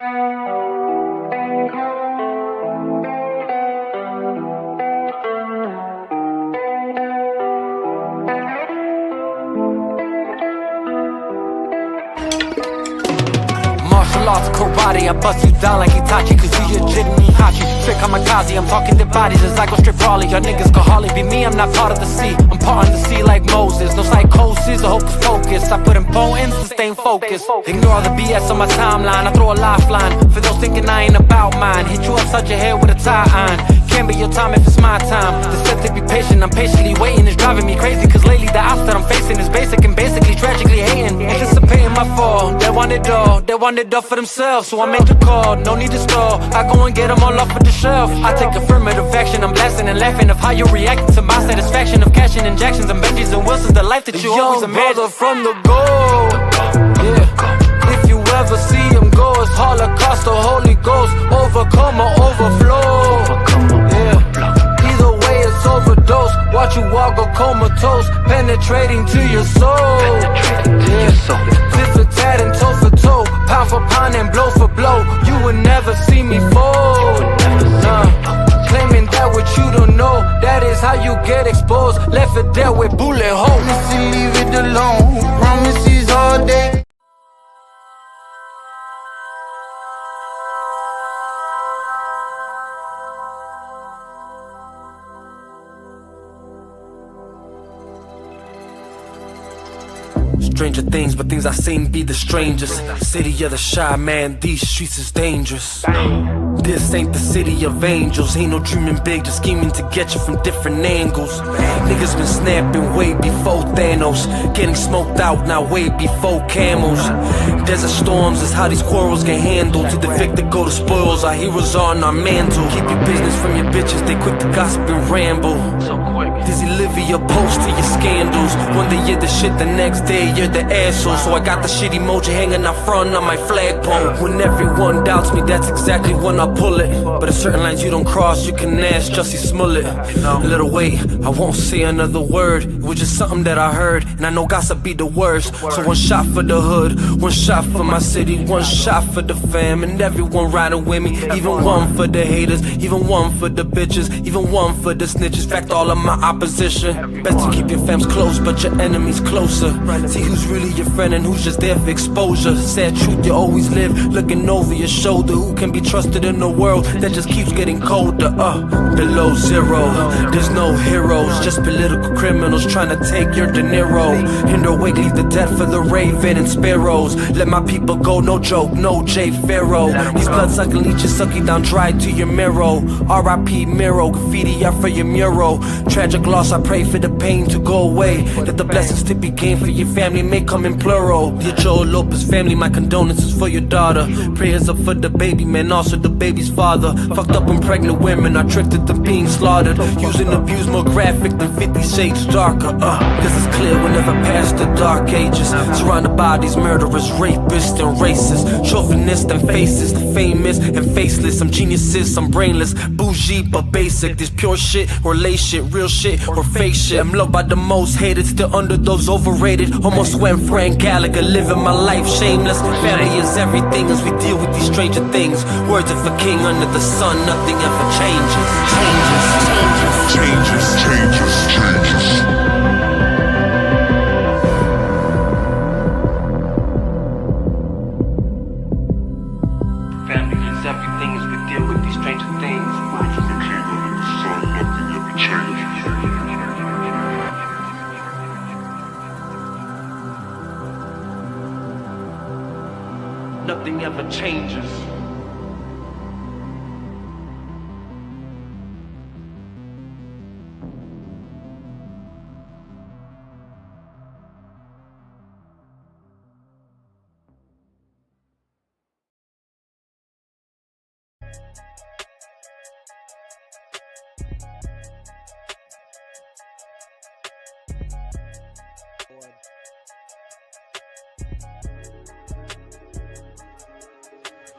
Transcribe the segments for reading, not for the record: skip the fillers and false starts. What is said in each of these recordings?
Lots of karate, I bust you down like Itachi, cause you legitimately Hachi. Straight kamikaze, I'm talking to bodies as I go straight brawly. Y'all niggas can hardly be me, I'm not part of the sea. I'm part of the sea like Moses. No psychosis or hocus pocus. I put importance to staying focused. Ignore all the BS on my timeline, I throw a lifeline for those thinking I ain't about mine. Hit you upside your head with a tie iron. Can't be your time if it's my time. The set to be patient, I'm patiently waiting. It's driving me crazy, cause lately the odds that I'm facing is basic and basically tragically hating. Anticipating my fall, they want it all for themselves. So I make the call, no need to stall. I go and get them all off of the shelf. I take affirmative action, I'm blasting and laughing of how you're reacting to my satisfaction of cashing injections and Benjis and Wilsons. The life that you always imagined. Brother from the goal, yeah. If you ever see him go, it's Holocaust or Holy Ghost. Overcome or overflow, yeah. Either way it's overdose. Watch you walk or comatose, penetrating to your soul, yeah. Tit for tat and toe for toe, pound for pound and blow for blow. You would never see me fold, nah. Claiming that what you don't know, that is how you get exposed. Left for dead with bullet holes. Promise to leave it alone, promises all day. Stranger things, but things I seen be the strangest. City of the shy man, these streets is dangerous. This ain't the city of angels. Ain't no dreaming big, just scheming to get you from different angles. Niggas been snapping way before Thanos, getting smoked out now way before camels. Desert storms is how these quarrels get handled. To the victor go to spoils, our heroes are on our mantle. Keep your business from your bitches, they quick to gossip and ramble. Dizzy Livia post to your scandals. One day you're the shit, the next day you're the asshole. So I got the shit emoji hanging out front on my flagpole. When everyone doubts me, that's exactly when I pull it. But there's certain lines you don't cross, you can ask Jussie Smollett. A little wait, I won't say another word. It was just something that I heard, and I know gossip be the worst. So one shot for the hood, one shot for my city, one shot for the fam, and everyone riding with me. Even one for the haters, even one for the bitches, even one for the snitches. Fact, all of my opposition. Best to keep your fams close, but your enemies closer. See who's really your friend and who's just there for exposure. Sad truth, you always live looking over your shoulder. Who can be trusted in a world that just keeps getting colder? Below zero, there's no heroes, just political criminals trying to take your De Niro. Hinder wake, leave the dead for the raven and sparrows. Let my people go, no joke, no J. Pharaoh. These blood-sucking leeches suck you down dry to your marrow. R.I.P. Miro, graffiti out for your mural. Tragic loss, I pray for the pain to go away, that the blessings to be gained for your family may come in plural. Dear Joel Lopez family, my condolences for your daughter. Prayers up for the baby man, also the baby's father. Fucked up and pregnant women are tricked into being slaughtered. Using abuse more graphic than 50 shades darker. Cause it's clear we'll never pass the dark ages. Surrounded by these murderers, rapists and racists, chauvinists and faces, the famous and faceless. I'm geniuses, I'm brainless, bougie but basic. This pure shit or lay shit, real shit or fake shit. I'm loved by the most hated, still under those overrated. Almost went Frank Gallagher, living my life shameless. Family is everything as we deal with these stranger things. Words of a king under the sun, nothing ever changes. Changes. Family is everything as we deal with these stranger things. Words of a king under the sun, nothing ever changes. Nothing ever changes.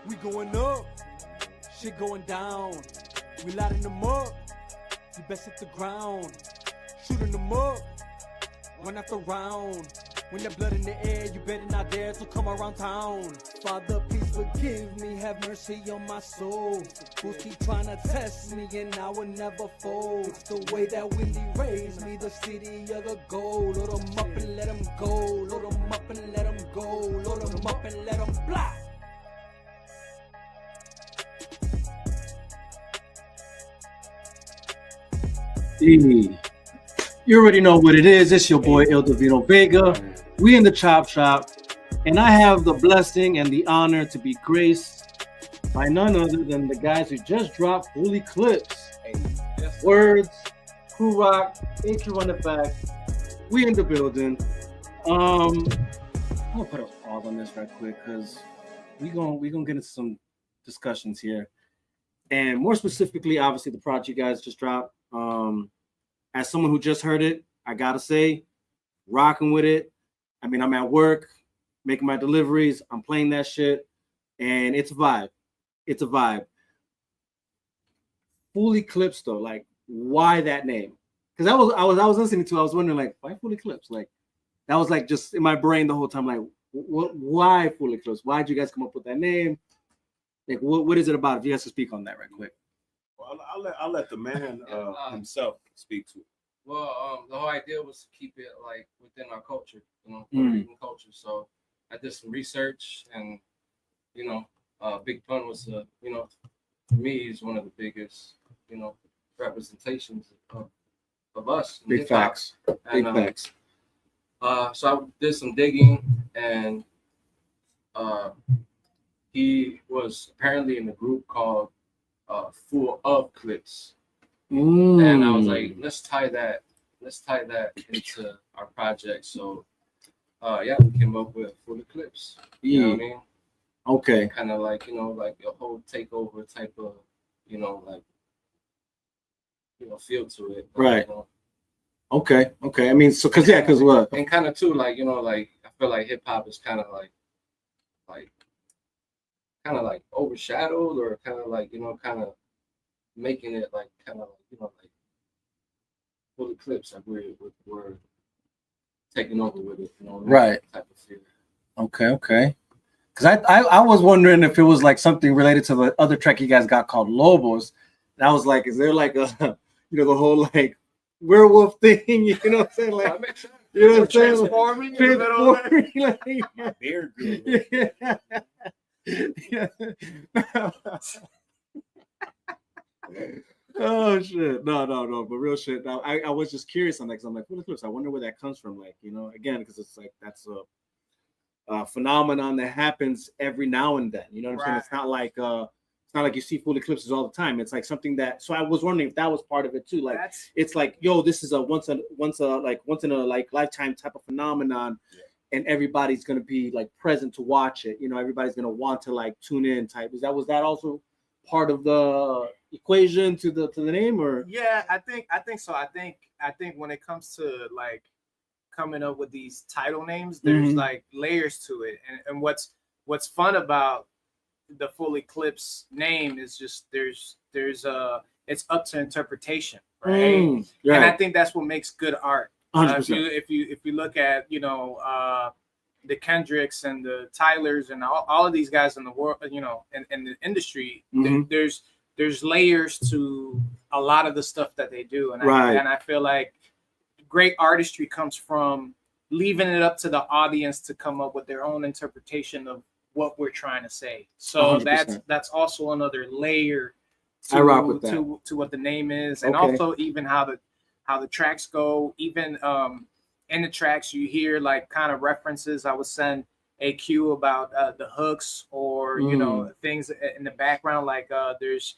We going up, shit going down. We lighting them up, you best hit the ground. Shooting them up, one after round. When there's blood in the air, you better not dare to come around town. Father, please forgive me, have mercy on my soul. Fools keep trying to test me and I will never fold. It's the way that Wendy raised me, the city of the gold. Load 'em up and let 'em go, load 'em up and let 'em go, load 'em up and let 'em fly. You already know what it is. It's your boy Il Divino Vega. We in the Chop Shop, and I have the blessing and the honor to be graced by none other than the guys who just dropped full Eclipse. Wrds, Crew Rock, Aqrunitback. We in the building. I'm gonna put a pause on this right quick because we gonna get into some discussions here, and more specifically, obviously, the project you guys just dropped. As someone who just heard it, I gotta say, rocking with it. I mean, I'm at work, making my deliveries, I'm playing that shit, and it's a vibe. It's a vibe. Full Eclipse though, like, why that name? Because I was listening to, I was wondering, like, why Full Eclipse? Like, that was like just in my brain the whole time, like, why Full Eclipse? Why did you guys come up with that name? Like, what is it about? If you guys could speak on that right quick. Well, I'll let the man himself speak to it. Well, the whole idea was to keep it like within our culture, you know, Puerto Rican culture. So I did some research, and you know, Big Pun was, you know, for me, he's one of the biggest, you know, representations of us. Big facts. Big facts. So I did some digging, and he was apparently in a group called Full of Clips. And I was like, let's tie that into our project. So yeah, we came up with Full Eclipse. You know what I mean? Okay. Kind of like, you know, like a whole takeover type of, you know, like, you know, feel to it. Right. You know? Okay. I mean, so because what? And kind of too, like, you know, like I feel like hip hop is kind of like overshadowed, or kind of like, you know, kind of making it like kind of like, you know, like Full Eclipse, like we're taking over with it, you know, right? Type of feel. Okay. Because I was wondering if it was like something related to the other track you guys got called Lobos. And I was like, is there like a, you know, the whole like werewolf thing? You know what I'm saying? Like, you know what I'm saying? Transforming, like, Beard good. Yeah. Oh shit! No, but real shit. Now I was just curious on that because I'm like, Full Eclipse. I wonder where that comes from. Like, you know, again, because it's like that's a phenomenon that happens every now and then. You know what I'm saying? It's not like you see Full Eclipses all the time. It's like something that. So I was wondering if that was part of it too. Like, it's like, yo, this is a once in a lifetime type of phenomenon. Yeah. And everybody's gonna be like present to watch it. You know, everybody's gonna want to like tune in. Type. Was that also part of the equation to the name? Or yeah, I think so. I think when it comes to like coming up with these title names, there's like layers to it. And what's fun about the Full Eclipse name is just there's it's up to interpretation, right? Right. And I think that's what makes good art. 100%. If you look at, you know, the Kendricks and the Tylers and all of these guys in the world, you know, in the industry, there's layers to a lot of the stuff that they do. And I feel like great artistry comes from leaving it up to the audience to come up with their own interpretation of what we're trying to say. So 100%. that's also another layer to, I rock with that. to what the name is. And also even how the tracks go. Even in the tracks you hear like kind of references. I would send AQ about the hooks, or you know, things in the background, like there's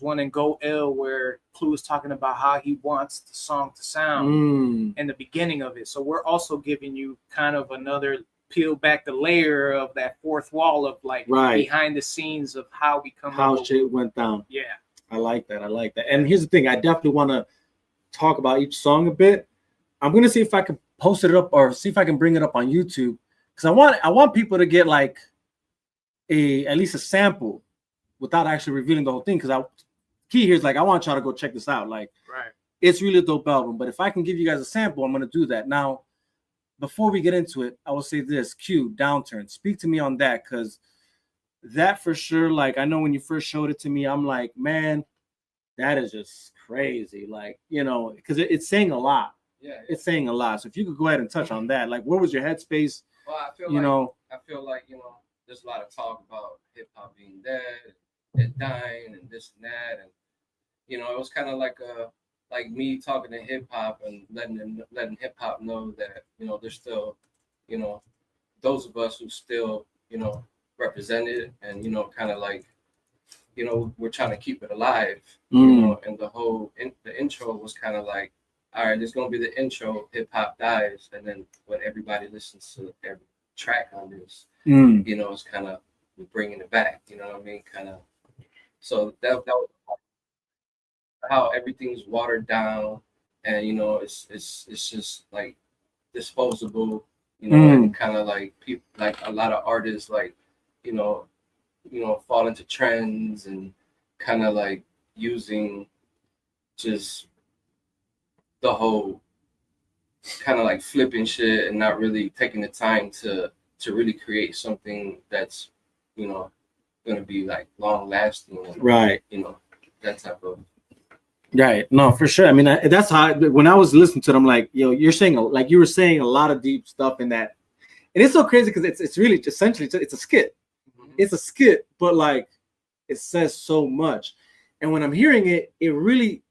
one in Go Ill where Clue is talking about how he wants the song to sound in the beginning of it. So we're also giving you kind of another peel back the layer of that fourth wall of like behind the scenes of how we come how up shit went down. Yeah, I like that. And here's the thing, I definitely want to talk about each song a bit. I'm gonna see if I can post it up or see if I can bring it up on YouTube, because I want people to get like at least a sample without actually revealing the whole thing. Because key here is like, I want y'all to go check this out. Like, it's really a dope album. But if I can give you guys a sample, I'm gonna do that. Now, before we get into it, I will say this: Q, Downturn. Speak to me on that, because that for sure. Like, I know when you first showed it to me, I'm like, man, that is just crazy. Like, you know, because it's saying a lot. Yeah, It's saying a lot. So if you could go ahead and touch on that, like, where was your headspace? Well, I feel like there's a lot of talk about hip hop being dead, and dying, and this and that, and it was kind of like me talking to hip hop and letting hip hop know that there's still those of us who still represent it, and kind of like we're trying to keep it alive, and the intro was kind of like, all right, there's gonna be the intro, hip hop dies, and then when everybody listens to every track on this, it's kind of bringing it back, you know what I mean? Kind of. So that was how everything's watered down, and it's just like disposable, and kind of like people, like a lot of artists, like fall into trends and kind of like using just the whole kind of like flipping shit and not really taking the time to really create something that's going to be like long lasting, right? That type of. Right. No, for sure. I mean, that's how when I was listening to them, like, you're saying, like you were saying a lot of deep stuff in that, and it's so crazy because it's really essentially it's a skit. It's a skit, but like it says so much. And when I'm hearing it, it really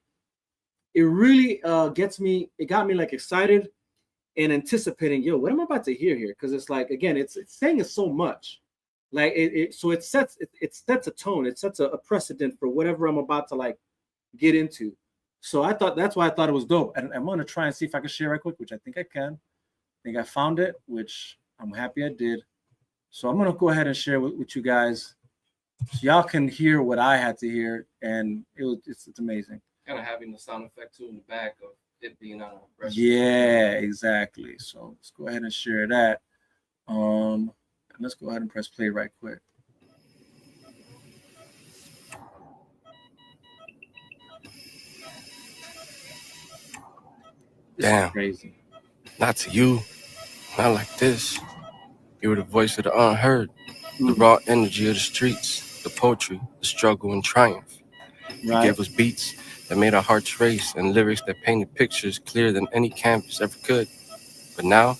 gets me. It got me like excited and anticipating. What am I about to hear here? Because it's like, again, it's saying it so much. Like it sets a tone. It sets a precedent for whatever I'm about to like get into. So that's why I thought it was dope. And I'm gonna try and see if I can share right quick, which I think I can. I think I found it, which I'm happy I did. So I'm gonna go ahead and share with you guys, so y'all can hear what I had to hear, and it's amazing. Kind of having the sound effect too in the back of it being on a record. Yeah, exactly. So let's go ahead and share that. And let's go ahead and press play right quick. Damn. Crazy. Not to you, not like this. You were the voice of the unheard, the raw energy of the streets, the poetry, the struggle and triumph. You gave us beats that made our hearts race and lyrics that painted pictures clearer than any canvas ever could. But now,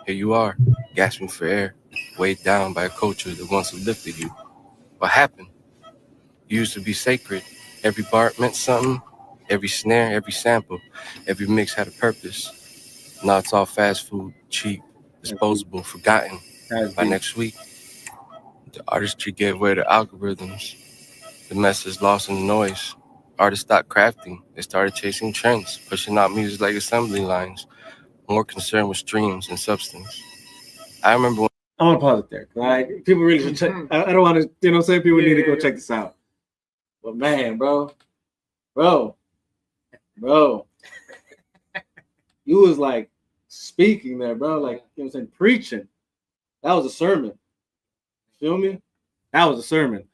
here you are, gasping for air, weighed down by a culture that once lifted you. What happened? You used to be sacred. Every bar meant something. Every snare, every sample, every mix had a purpose. Now it's all fast food, cheap, disposable, forgotten. By next week, the artistry gave way to algorithms. The message lost in the noise. Artists stopped crafting. They started chasing trends, pushing out music like assembly lines, more concerned with streams and substance. I remember when I want to pause it there. Right? People really should check. I don't want to, what I'm saying? People need to go check this out. But man, bro, you was like speaking there, bro. Like, what I'm saying, preaching. That was a sermon. Feel me? That was a sermon.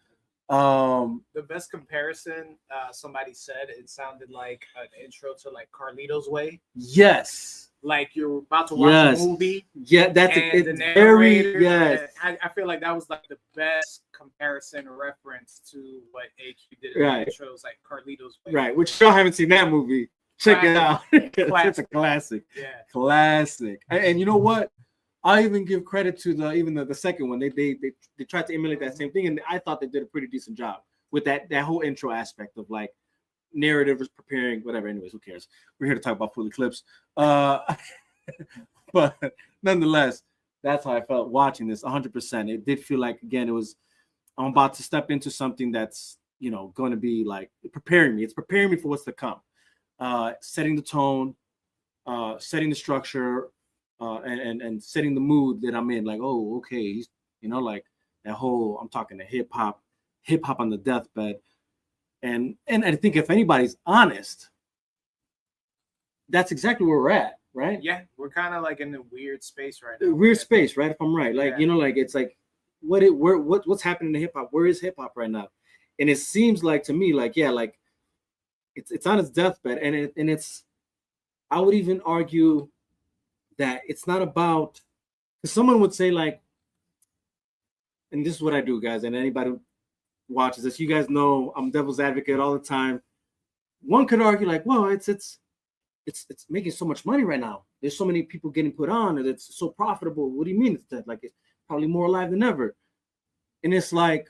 The best comparison, somebody said it sounded like an intro to like Carlito's Way. Yes. Like you're about to watch a movie. Yeah, that's the very yes. I feel like that was like the best comparison or reference to what AQ did. Right. Intros like Carlito's Way. Right. Which y'all haven't seen that movie. Check it out. It's a classic. Yeah. Classic. And you know what? I even give credit to the second one. They tried to emulate that same thing, and I thought they did a pretty decent job with that whole intro aspect of like narrative is preparing, whatever. Anyways, who cares? We're here to talk about Eclipse. But nonetheless, that's how I felt watching this. 100%. It did feel like, again, I'm about to step into something that's going to be like preparing me. It's preparing me for what's to come. Setting the tone, setting the structure. And setting the mood that I'm in, like, oh, okay, he's, like that whole, I'm talking to hip hop on the deathbed, and I think if anybody's honest, that's exactly where we're at, right? Yeah, we're kind of like in a weird space right now. Weird space, right? If I'm right, like like it's like what's happening to hip hop? Where is hip hop right now? And it seems like to me, like like it's on its deathbed, and it's I would even argue that it's not about, because someone would say like, well, hip hop is dead. But it's like, no, it's not. It's like, what is hip hop right now? And it seems like to me, like, yeah, like it's on its deathbed, and it's I would even argue that it's not about, because someone would say like, well, hip hop is dead. But it's like, no, and this is what I do, guys, and anybody who watches this, you guys know I'm devil's advocate all the time. One could argue like, well, it's making so much money right now. There's so many people getting put on, and it's so profitable. What do you mean it's that? Like, it's probably more alive than ever. And it's like,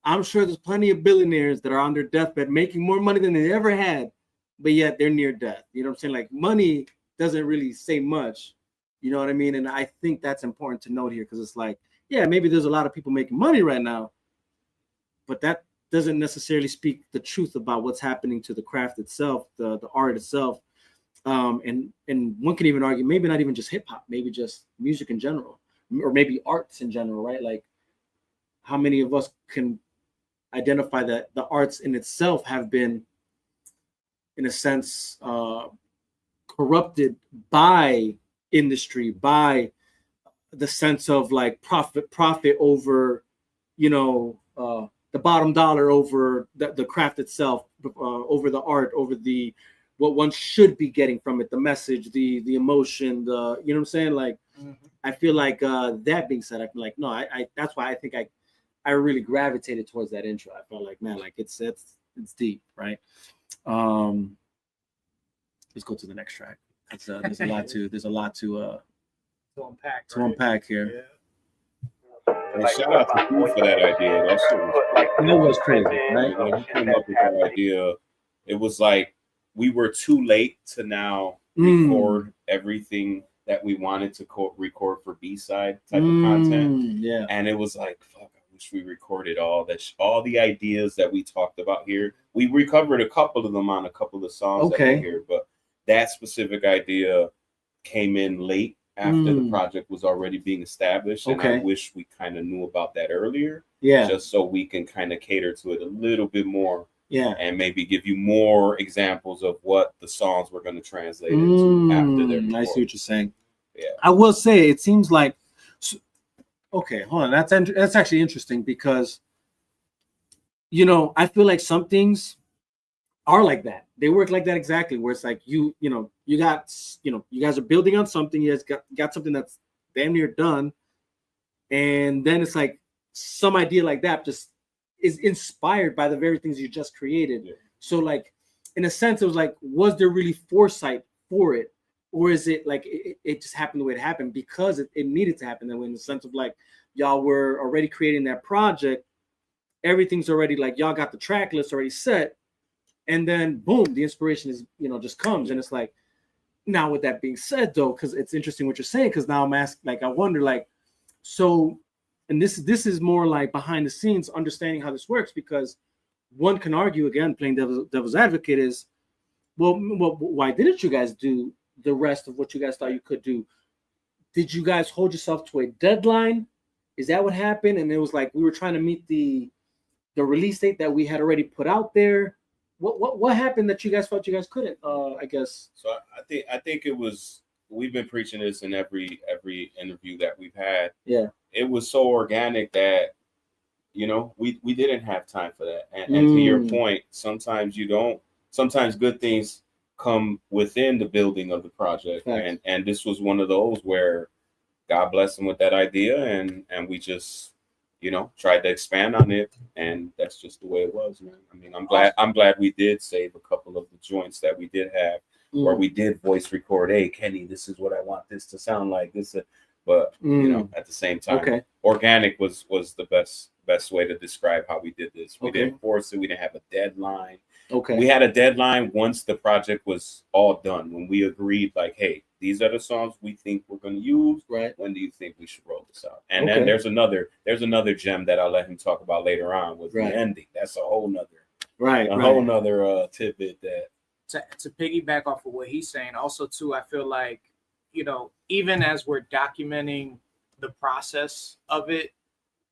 I'm sure there's plenty of billionaires that are on their deathbed making more money than they ever had, but yet they're near death. You know what I'm saying? Like, money doesn't really say much. You know what I mean? And I think that's important to note here, because it's like, yeah, maybe there's a lot of people making money right now, but that doesn't necessarily speak the truth about what's happening to the craft itself, the art itself. And one can even argue, maybe not even just hip hop, maybe just music in general, or maybe arts in general, right? Like, how many of us can identify that the arts in itself have been, in a sense, corrupted by industry, by the sense of like profit over, you know, the bottom dollar over the craft itself, over the art, over the what one should be getting from it, the message, the emotion, the, you know what I'm saying? Like, I feel like that being said, I feel like, no, I that's why I think I really gravitated towards that intro. I felt like, man, like it's deep, right? Let's go to the next track. There's a lot to unpack here. Yeah. And shout out to you for that idea. That shit was crazy, right? When he came up with that idea, it was like we were too late to now record everything that we wanted to record for B-side type of content. Yeah. And it was like, fuck, I wish we recorded all the ideas that we talked about here. We recovered a couple of them on a couple of songs that we hear, but that specific idea came in late after the project was already being established. And I wish we kind of knew about that earlier. Yeah. Just so we can kind of cater to it a little bit more. Yeah. And maybe give you more examples of what the songs were going to translate into after their I see what you're saying. Yeah. I will say it seems like, okay, hold on. That's actually interesting, because, you know, I feel like some things are like that. They work like that exactly, where it's like you guys are building on something. You guys got something that's damn near done, and then it's like some idea like that just is inspired by the very things you just created. Yeah. So like, in a sense, it was like, was there really foresight for it, or is it like it just happened the way it happened because it needed to happen that way? In the sense of like, y'all were already creating that project, everything's already like, y'all got the track list already set. And then boom, the inspiration is, just comes. And it's like, now with that being said though, because it's interesting what you're saying, because now I'm asking, like, I wonder, like, so, and this is more like behind the scenes, understanding how this works, because one can argue, again, playing devil's advocate, is, well, why didn't you guys do the rest of what you guys thought you could do? Did you guys hold yourself to a deadline? Is that what happened? And it was like, we were trying to meet the release date that we had already put out there. What happened that you guys felt you guys couldn't? I guess. So I think it was, we've been preaching this in every interview that we've had. Yeah. It was so organic that, we didn't have time for that. And to your point, sometimes good things come within the building of the project. Thanks. And this was one of those where God blessed him with that idea, and we just tried to expand on it, and that's just the way it was, man. I mean, I'm glad we did save a couple of the joints that we did have, where we did voice record. Hey, Kenny, this is what I want this to sound like. This, but at the same time, organic was the best way to describe how we did this. We didn't force it. We didn't have a deadline. We had a deadline once the project was all done, when we agreed, like, hey, these are the songs we think we're going to use. Right. When do you think we should roll this out? And then there's another gem that I'll let him talk about later on with the ending. That's a whole nother whole nother tidbit that to piggyback off of what he's saying. Also, too, I feel like, even as we're documenting the process of it,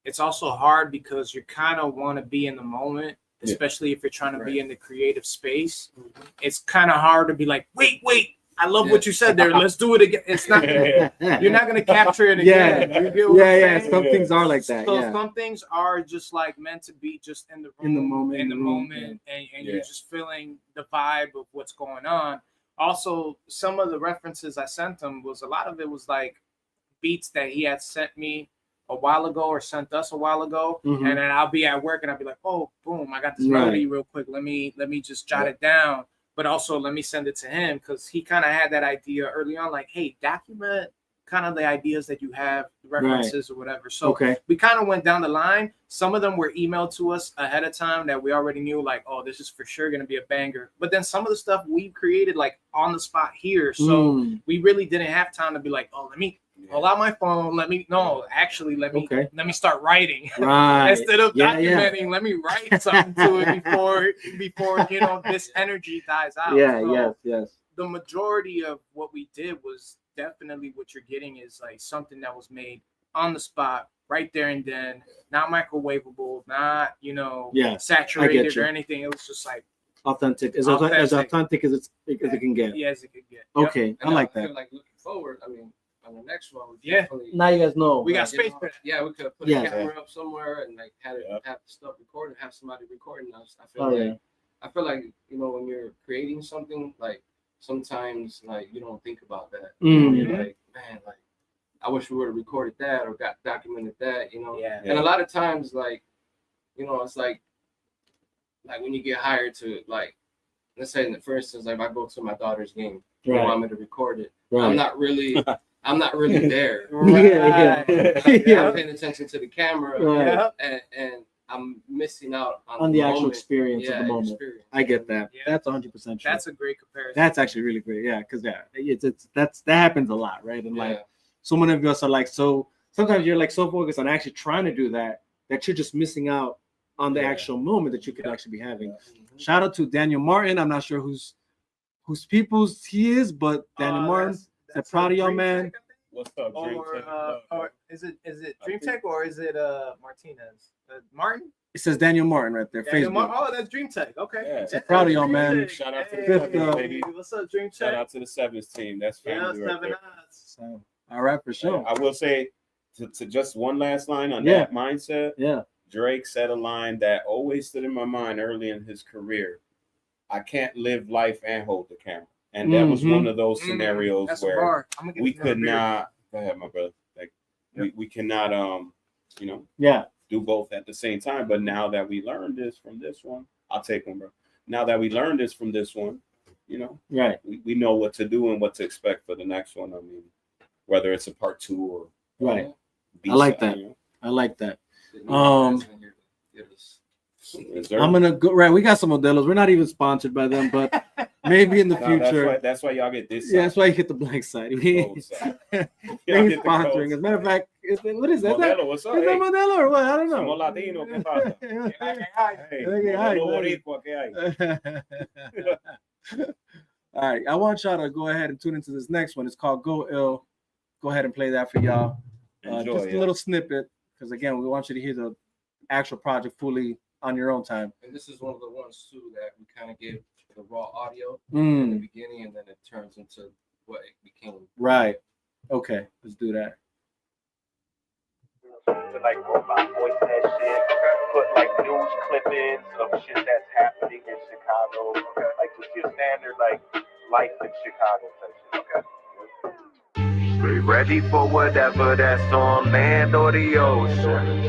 it's also hard because you kind of want to be in the moment, especially if you're trying to be in the creative space. It's kind of hard to be like, wait, I love what you said there. Let's do it again. It's not, you're not going to capture it again. You get what I'm saying? Some things are like that. So some things are just like meant to be just in the room, in the moment, and you're just feeling the vibe of what's going on. Also, some of the references I sent him was, a lot of it was like beats that he had sent me a while ago or sent us a while ago, Mhm. and then I'll be at work and I'll be like, oh, boom, I got this melody real quick. Let me just jot it down, but also let me send it to him because he kind of had that idea early on, like, hey, document kind of the ideas that you have, references or whatever. So we kind of went down the line. Some of them were emailed to us ahead of time that we already knew, like, oh, this is for sure going to be a banger. But then some of the stuff we created like on the spot here. So we really didn't have time to be like, oh, let me pull out my phone. Let me start writing instead of documenting. Let me write something to it before you know, this energy dies out. Yes. The majority of what we did was definitely what you're getting is like something that was made on the spot right there and then, not microwavable, not, you know, saturated or anything. It was just like authentic, as authentic as it can get. Yeah, as it could get. Okay, I like that. I feel like looking forward, I mean, on the next one, now you guys know. We got space for that. Yeah, we could have put a camera up somewhere and like have the stuff recorded, have somebody recording us. I feel like, you know, when you're creating something, like sometimes like you don't think about that. You're like, man, like I wish we would have recorded that or got documented that, you know. And a lot of times, like, you know, it's like when you get hired to, like, let's say for instance, like if I go to my daughter's game, they want me to record it. I'm not really there. I'm paying attention to the camera, and I'm missing out on the actual experience of the moment. I get that. That's 100% true. That's a great comparison. That's actually really great. Yeah, because that happens a lot, right? And like so many of us are like, so sometimes you're like so focused on actually trying to do that you're just missing out on the actual moment that you could actually be having. Shout out to Daniel Martin. I'm not sure whose people's he is, but Daniel Martin, that's proud of y'all, man. What's up, Dream Tech? Or is it Dream Tech or is it Martinez? Martin? It says Daniel Martin right there. Facebook. That's Dream Tech. Okay. So proud of y'all, man. Shout out to the Sevens, baby. What's up, Dream Tech? Shout out to the Sevens team. That's family right there. So, all right, for sure. I will say to just one last line on that mindset. Yeah. Drake said a line that always stood in my mind early in his career. I can't live life and hold the camera. And that was one of those scenarios where we could not. Go ahead, my brother. Like we cannot, you know, do both at the same time. But now that we learned this from this one, I'll take one, bro. Now that we learned this from this one, you know, we know what to do and what to expect for the next one. I mean, whether it's a part 2 or I like that. You know? I like that. I'm gonna go we got some Modelos. We're not even sponsored by them, but maybe in the future. That's why y'all get this. That's why you get the black side. Maybe sponsoring. As a matter of fact, what is that? Modelo, what's up? Is that Modelo or what? I don't know. Somos Latino, ¿qué pasa? All right, I want y'all to go ahead and tune into this next one. It's called Go Ill. Go ahead and play that for y'all. Just a little snippet, because again, we want you to hear the actual project fully on your own time. And this is one of the ones too that we kind of give the raw audio in the beginning, and then it turns into what it became. Right. Okay, let's do that. To like robot voice that shit, put like news clippings of shit that's happening in Chicago, like just your standard like life in Chicago type shit. Be ready for whatever that's on land or the ocean.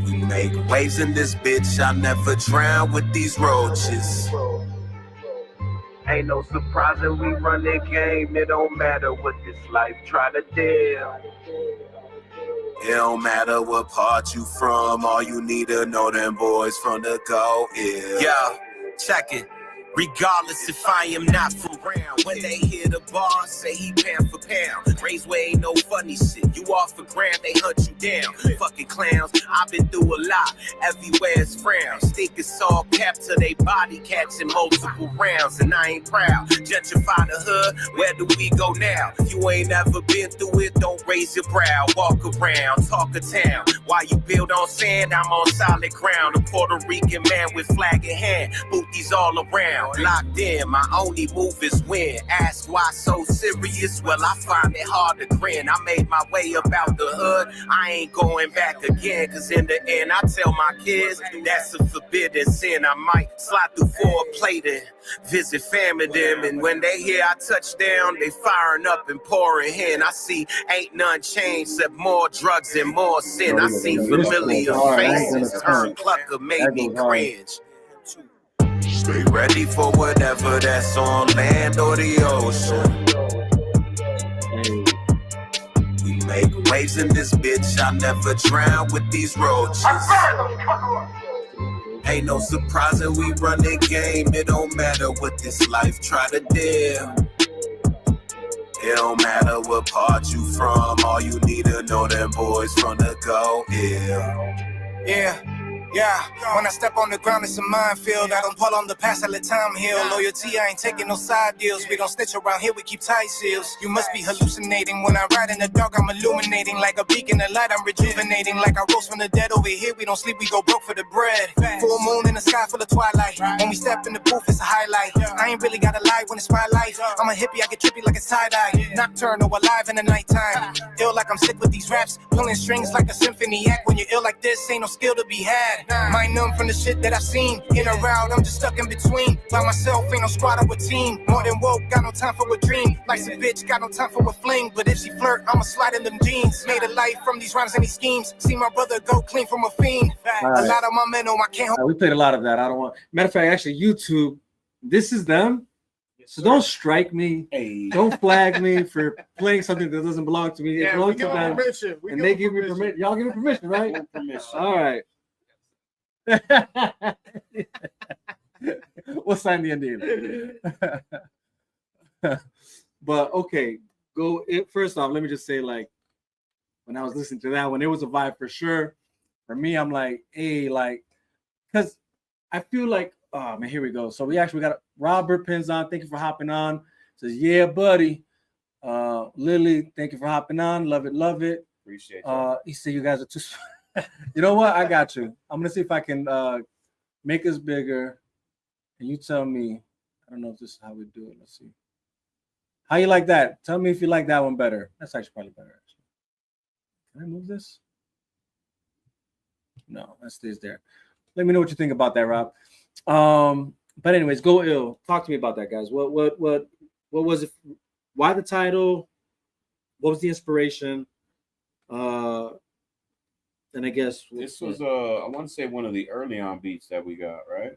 We make waves in this bitch, I'll never drown with these roaches. Ain't no surprising we run the game, it don't matter what this life try to deal. It don't matter what part you from, all you need to know them boys from the go is. Yo, check it. Regardless if I am not from round, when they hear the bar, say he pound for pound. Raiseway ain't no funny shit. You off the gram, they hunt you down. Fucking clowns, I've been through a lot. Everywhere's frowns. Think it's all capped to they body catching multiple rounds, and I ain't proud. Gentrify the hood, where do we go now? You ain't never been through it, don't raise your brow. Walk around, talk a town. While you build on sand, I'm on solid ground. A Puerto Rican man with flag in hand, booties all around. round. Locked in, my only move is win. Ask why so serious? Well, I find it hard to grin. I made my way about the hood. I ain't going back again, cause in the end, I tell my kids that's a forbidden sin. I might slide through for a plate and visit family them. And when they hear I touch down, they firing up and pouring in. I see ain't none changed except more drugs and more sin. I see familiar faces turn clucker, made me cringe. Stay ready for whatever that's on land or the ocean. We make waves in this bitch. I never drown with these roaches. Ain't no surprising we run the game. It don't matter what this life try to deal. It don't matter what part you from. All you need to know them boys from the go ill. Yeah, when I step on the ground, it's a minefield. I don't dwell on the past, I let time heal. Loyalty, I ain't taking no side deals. We don't snitch around here, we keep tight seals. You must be hallucinating. When I ride in the dark, I'm illuminating. Like a beacon of light, I'm rejuvenating. Like I rose from the dead over here, we don't sleep, we go broke for the bread. Full moon in the sky full of twilight. When we step in the booth, it's a highlight. I ain't really gotta lie when it's my life. I'm a hippie, I get trippy like a tie-dye. Nocturnal, alive in the nighttime. Ill like I'm sick with these raps. Pulling strings like a symphony act. When you're ill like this, ain't no skill to be had. Mind numb from the shit that I've seen. In or out, I'm just stuck in between. By myself, ain't no squad or a team. More than woke, got no time for a dream. Life's a bitch, got no time for a fling. But if she flirt, I'ma slide in them jeans. Made a life from these rhymes and these schemes. See my brother go clean from a fiend. A lot of my men on my can't. We played a lot of that. I don't want. Matter of fact, actually, YouTube. This is them. So don't strike me. Hey. Don't flag me for playing something that doesn't belong to me. It belongs to them. And they give me permission. Y'all give me permission, right? All right. We'll sign the NDA. But okay, first off, let me just say, like, when I was listening to that one, it was a vibe for sure. For me, I'm like, hey, like, because I feel like, oh man, here we go. So we got Robert Pins on. Thank you for hopping on. Says, yeah, buddy. Lily, thank you for hopping on. Love it. Appreciate you. He said you guys are too. You know what? I got you. I'm gonna see if I can make us bigger, and you tell me. I don't know if this is how we do it. Let's see. How you like that? Tell me if you like that one better. That's actually probably better. Can I move this? No, that stays there. Let me know what you think about that, Rob. But anyways, Go Ill. Talk to me about that, guys. What was it? Why the title? What was the inspiration? And I guess this was I want to say one of the early on beats that we got, right?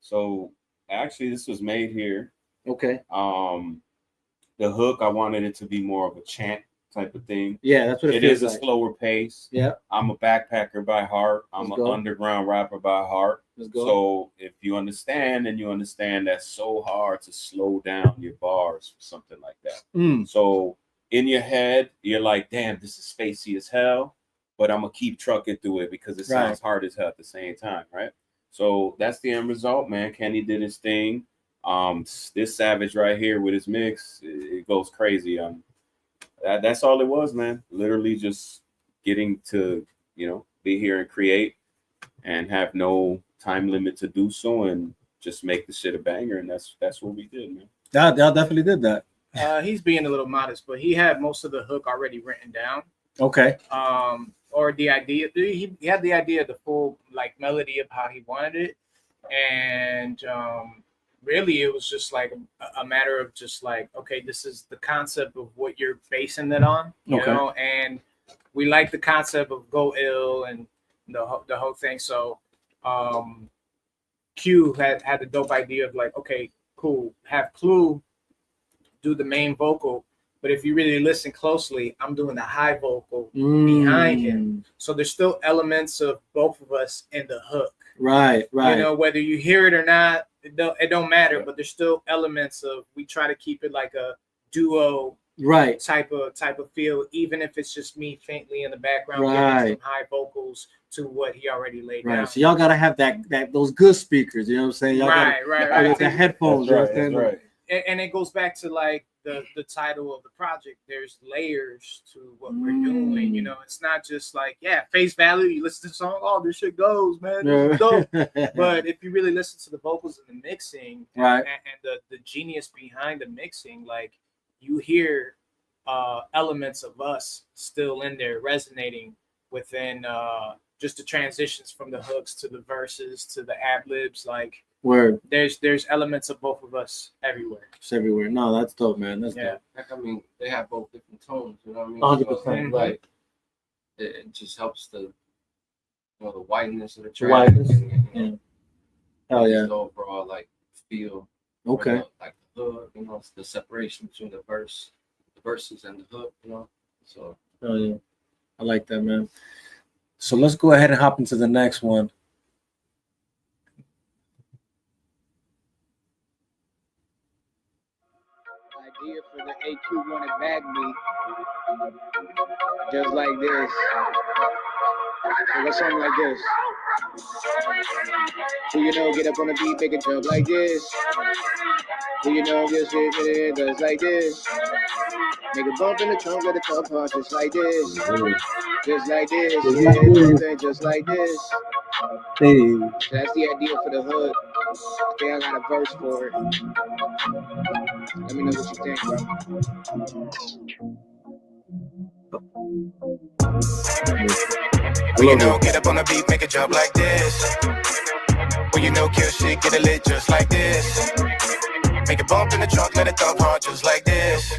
So actually this was made here. Okay. The hook, I wanted it to be more of a chant type of thing. Yeah, that's what it is. A slower pace. Yeah. I'm a backpacker by heart. I'm an underground rapper by heart. Let's go. So if you understand, that's so hard to slow down your bars or something like that. So in your head, you're like, damn, this is spacey as hell. But I'm gonna keep trucking through it because it sounds hard as hell at the same time, right? So that's the end result, man. Kenny did his thing. This Savage right here with his mix, it goes crazy. That's all it was, man. Literally just getting to, be here and create and have no time limit to do so and just make the shit a banger. And that's what we did, man. Y'all definitely did that. He's being a little modest, but he had most of the hook already written down. Okay. Or the idea, he had the idea of the full like melody of how he wanted it, and really it was just like a matter of just like, okay, this is the concept of what you're basing it on, you know, and we like the concept of Go Ill and the whole thing. So Q had the dope idea of like, okay, cool, have Clue do the main vocal. But if you really listen closely, I'm doing the high vocal behind him. So there's still elements of both of us in the hook. Right. You know, whether you hear it or not, it don't matter. But there's still elements of, we try to keep it like a duo type of feel, even if it's just me faintly in the background getting some high vocals to what he already laid down. So y'all gotta have those good speakers, you know what I'm saying? Y'all right. The headphones. That's right. And it goes back to like the title of the project. There's layers to what we're doing. You know, it's not just like, yeah, face value. You listen to the song, oh, this shit goes, man. This is dope. But if you really listen to the vocals and the mixing, and the genius behind the mixing, like you hear elements of us still in there resonating within just the transitions from the hooks to the verses to the ad-libs. Like there's elements of both of us everywhere. It's everywhere. No, that's dope, man. That's dope. Like, I mean, they have both different tones, you know what I mean? 100%. So, like it just helps the the whiteness of the track. Hell yeah. The overall like feel. Okay. Like the hook, you know, the separation between the verses and the hook, you know. So oh yeah. I like that, man. So let's go ahead and hop into the next one. Idea for the Aqrunitback beat, just like this. So let's something like this. Do you know, get up on the beat, make it jump like this. Do you know, just it does like this. Make a bump in the trunk, let it fall apart, just like this. Just like this, yeah, just like this. Hey. That's the idea for the hook. Okay, I got a verse for it. Let me know what you think, bro. Well, you know, get up on the beat, make it jump like this. Well, you know, kill shit, get it lit just like this. Make it bump in the trunk, let it thump hard just like this.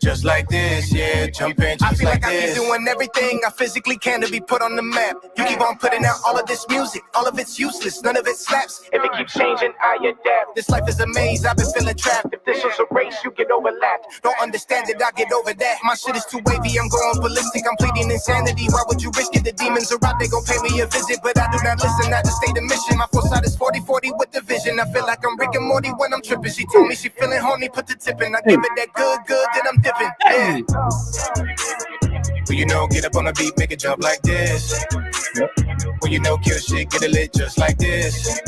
Just like this, yeah, jump in just I feel like this. I keep doing everything I physically can to be put on the map. You keep on putting out all of this music, all of it's useless, none of it slaps. If it keeps changing, I adapt. This life is a maze, I've been feeling trapped. If this was a race, you get overlapped. Don't understand it, I get over that. My shit is too wavy, I'm going ballistic, I'm pleading insanity. Why would you risk it? The demons are out, they gon' pay me a visit, but I do not listen, I just stay the mission. My foresight is 40-40 with the vision. I feel like I'm Rick and Morty when I'm tripping. She told me she feeling horny, put the tip in. I give it that good, then I'm dipping. Yeah. Well, you know, get up on the beat, make it jump like this. Well, you know, kill shit, get it lit just like this.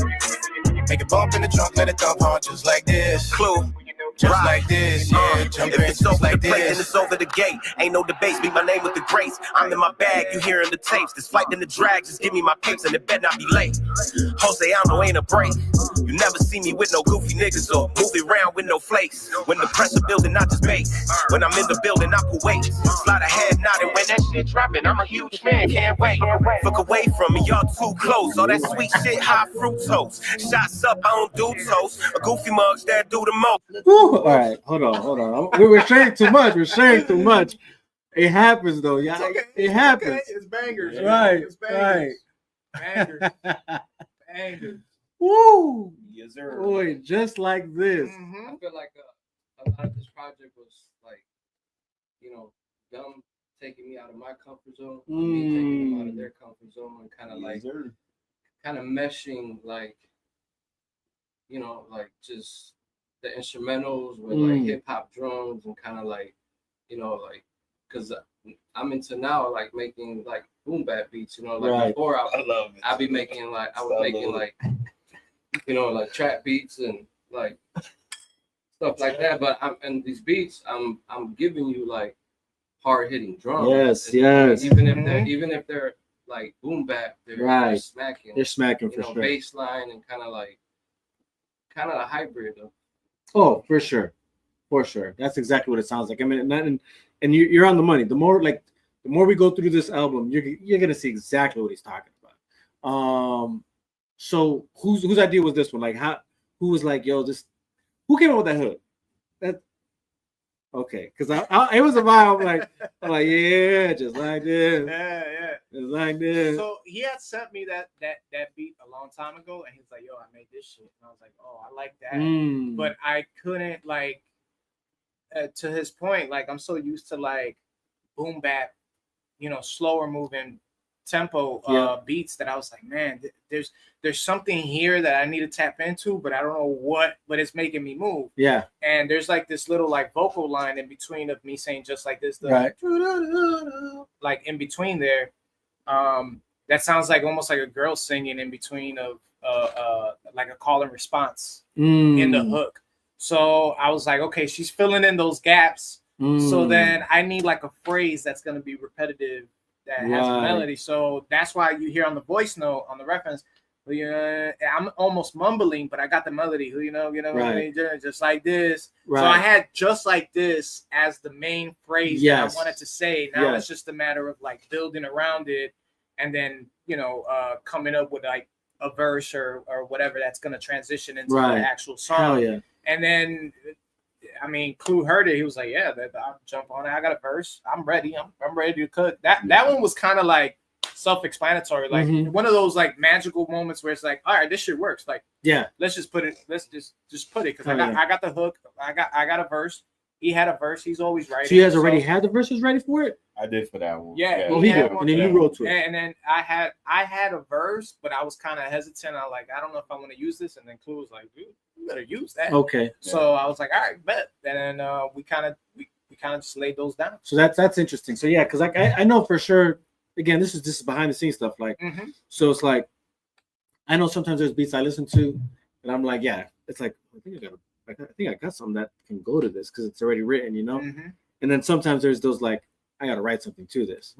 Make it bump in the trunk, let it thump hard just like this. Clue. Just like this, yeah, jump in just like this. If it's over the gate, ain't no debates, be my name with the grace. I'm in my bag, you hearing the tapes. This flight in the drag, just give me my papes and it better not be late. Jose Aldo ain't a break. You never see me with no goofy niggas or move around with no flakes. When the pressure building, I just bake. When I'm in the building, I put weight. Slide ahead, nodding when that shit dropping. I'm a huge man, can't wait. Look away from me, y'all too close. All that sweet shit, high fructose. Shots up, I don't do toast. A goofy mugs that do the most. All right, hold on. We're sharing too much. It happens though, yeah. Okay. It happens. Okay. It's bangers. Right. It's bangers. Right. Bangers. Woo. Yes, sir. Boy, just like this. Mm-hmm. I feel like a lot of this project was like, them taking me out of my comfort zone, me taking them out of their comfort zone, and kind of meshing like, like just the instrumentals with like hip hop drums and kind of like, because I'm into now like making like boom bap beats, like before I love it. I'd be making like I was making like, like trap beats and like stuff like that. But and these beats, I'm giving you like hard hitting drums. Yes. Even if they're like boom bap, they're smacking. They're smacking for sure. Bass line and kind of a hybrid of. Oh, for sure. That's exactly what it sounds like. I mean, and you're on the money. The more we go through this album, you're gonna see exactly what he's talking about. So whose idea was this one? Like, who was like, yo, this? Who came up with that hook? That okay? Because it was a vibe. I'm like, yeah, just like this. Yeah. Just like this. So he had sent me that beat a long time ago, and he's like, yo, I made this shit, and I was like, oh, I like that, but I couldn't to his point, like I'm so used to like boom bap, slower moving tempo beats that I was like, man, there's something here that I need to tap into, but I don't know what, but it's making me move. Yeah. And there's like this little like vocal line in between of me saying just like this, like in between there. That sounds like almost like a girl singing in between of like a call and response in the hook. So I was like, okay, she's filling in those gaps. So then I need like a phrase that's going to be repetitive that has a melody. So that's why you hear on the voice note, on the reference, I'm almost mumbling, but I got the melody, just like this. So I had just like this as the main phrase that I wanted to say. Now it's just a matter of like building around it and then, coming up with like a verse or whatever that's going to transition into the actual song. Hell yeah. And then, I mean, Clue heard it. He was like, "Yeah, I'll jump on it. I got a verse. I'm ready. I'm ready to cook." That one was kind of like self-explanatory, like one of those like magical moments where it's like, "All right, this shit works." Like, let's just put it. Let's just put it because I got the hook. I got a verse. He had a verse. He's always writing. So you guys already had the verses ready for it? I did for that one. Yeah. Well, he did, and then you wrote to it. And then I had a verse, but I was kind of hesitant. I like, I don't know if I want to use this. And then Clue was like, "Dude, you better use that." Okay. So I was like, "All right, bet." And then we kind of just laid those down. So that's interesting. So yeah, because like I know for sure. Again, this is behind the scenes stuff. Like, so it's like I know sometimes there's beats I listen to, and I'm like, yeah, it's like I think I got something that can go to this because it's already written, And then sometimes there's those like I got to write something to this,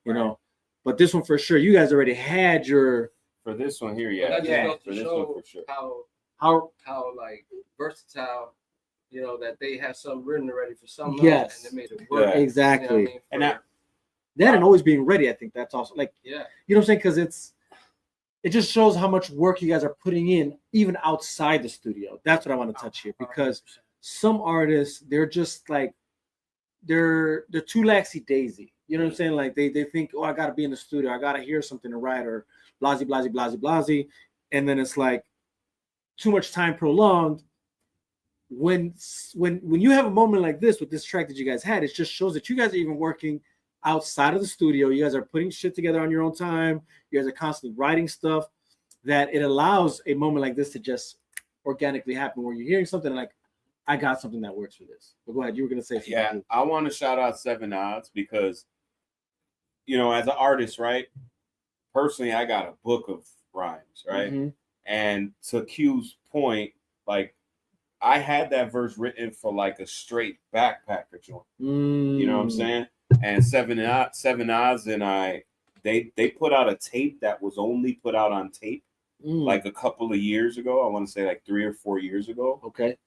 you know. But this one for sure, you guys already had your for this one here, For this one for sure. How like versatile, that they have something written already for someone, and they made it work. Exactly. And that and always being ready, I think that's also like, you know what I'm saying? Because it just shows how much work you guys are putting in, even outside the studio. That's what I want to touch here, because some artists, they're just like, they're too laxy-daisy. You know what I'm saying? Like they think, oh, I got to be in the studio. I got to hear something to write or blasey, blasey, blasey, blasey. And then it's like too much time prolonged. When you have a moment like this with this track that you guys had, it just shows that you guys are even working outside of the studio. You guys are putting shit together on your own time. You guys are constantly writing stuff, that it allows a moment like this to just organically happen where you're hearing something like, I got something that works for this. But go ahead, you were gonna say something. Yeah, I want to shout out 7 because as an artist, right? Personally, I got a book of rhymes, right? And to Q's point, like I had that verse written for like a straight backpacker joint. You know what I'm saying? And 7 Odds and they put out a tape that was only put out on tape like a couple of years ago. I want to say like 3 or 4 years ago. Okay.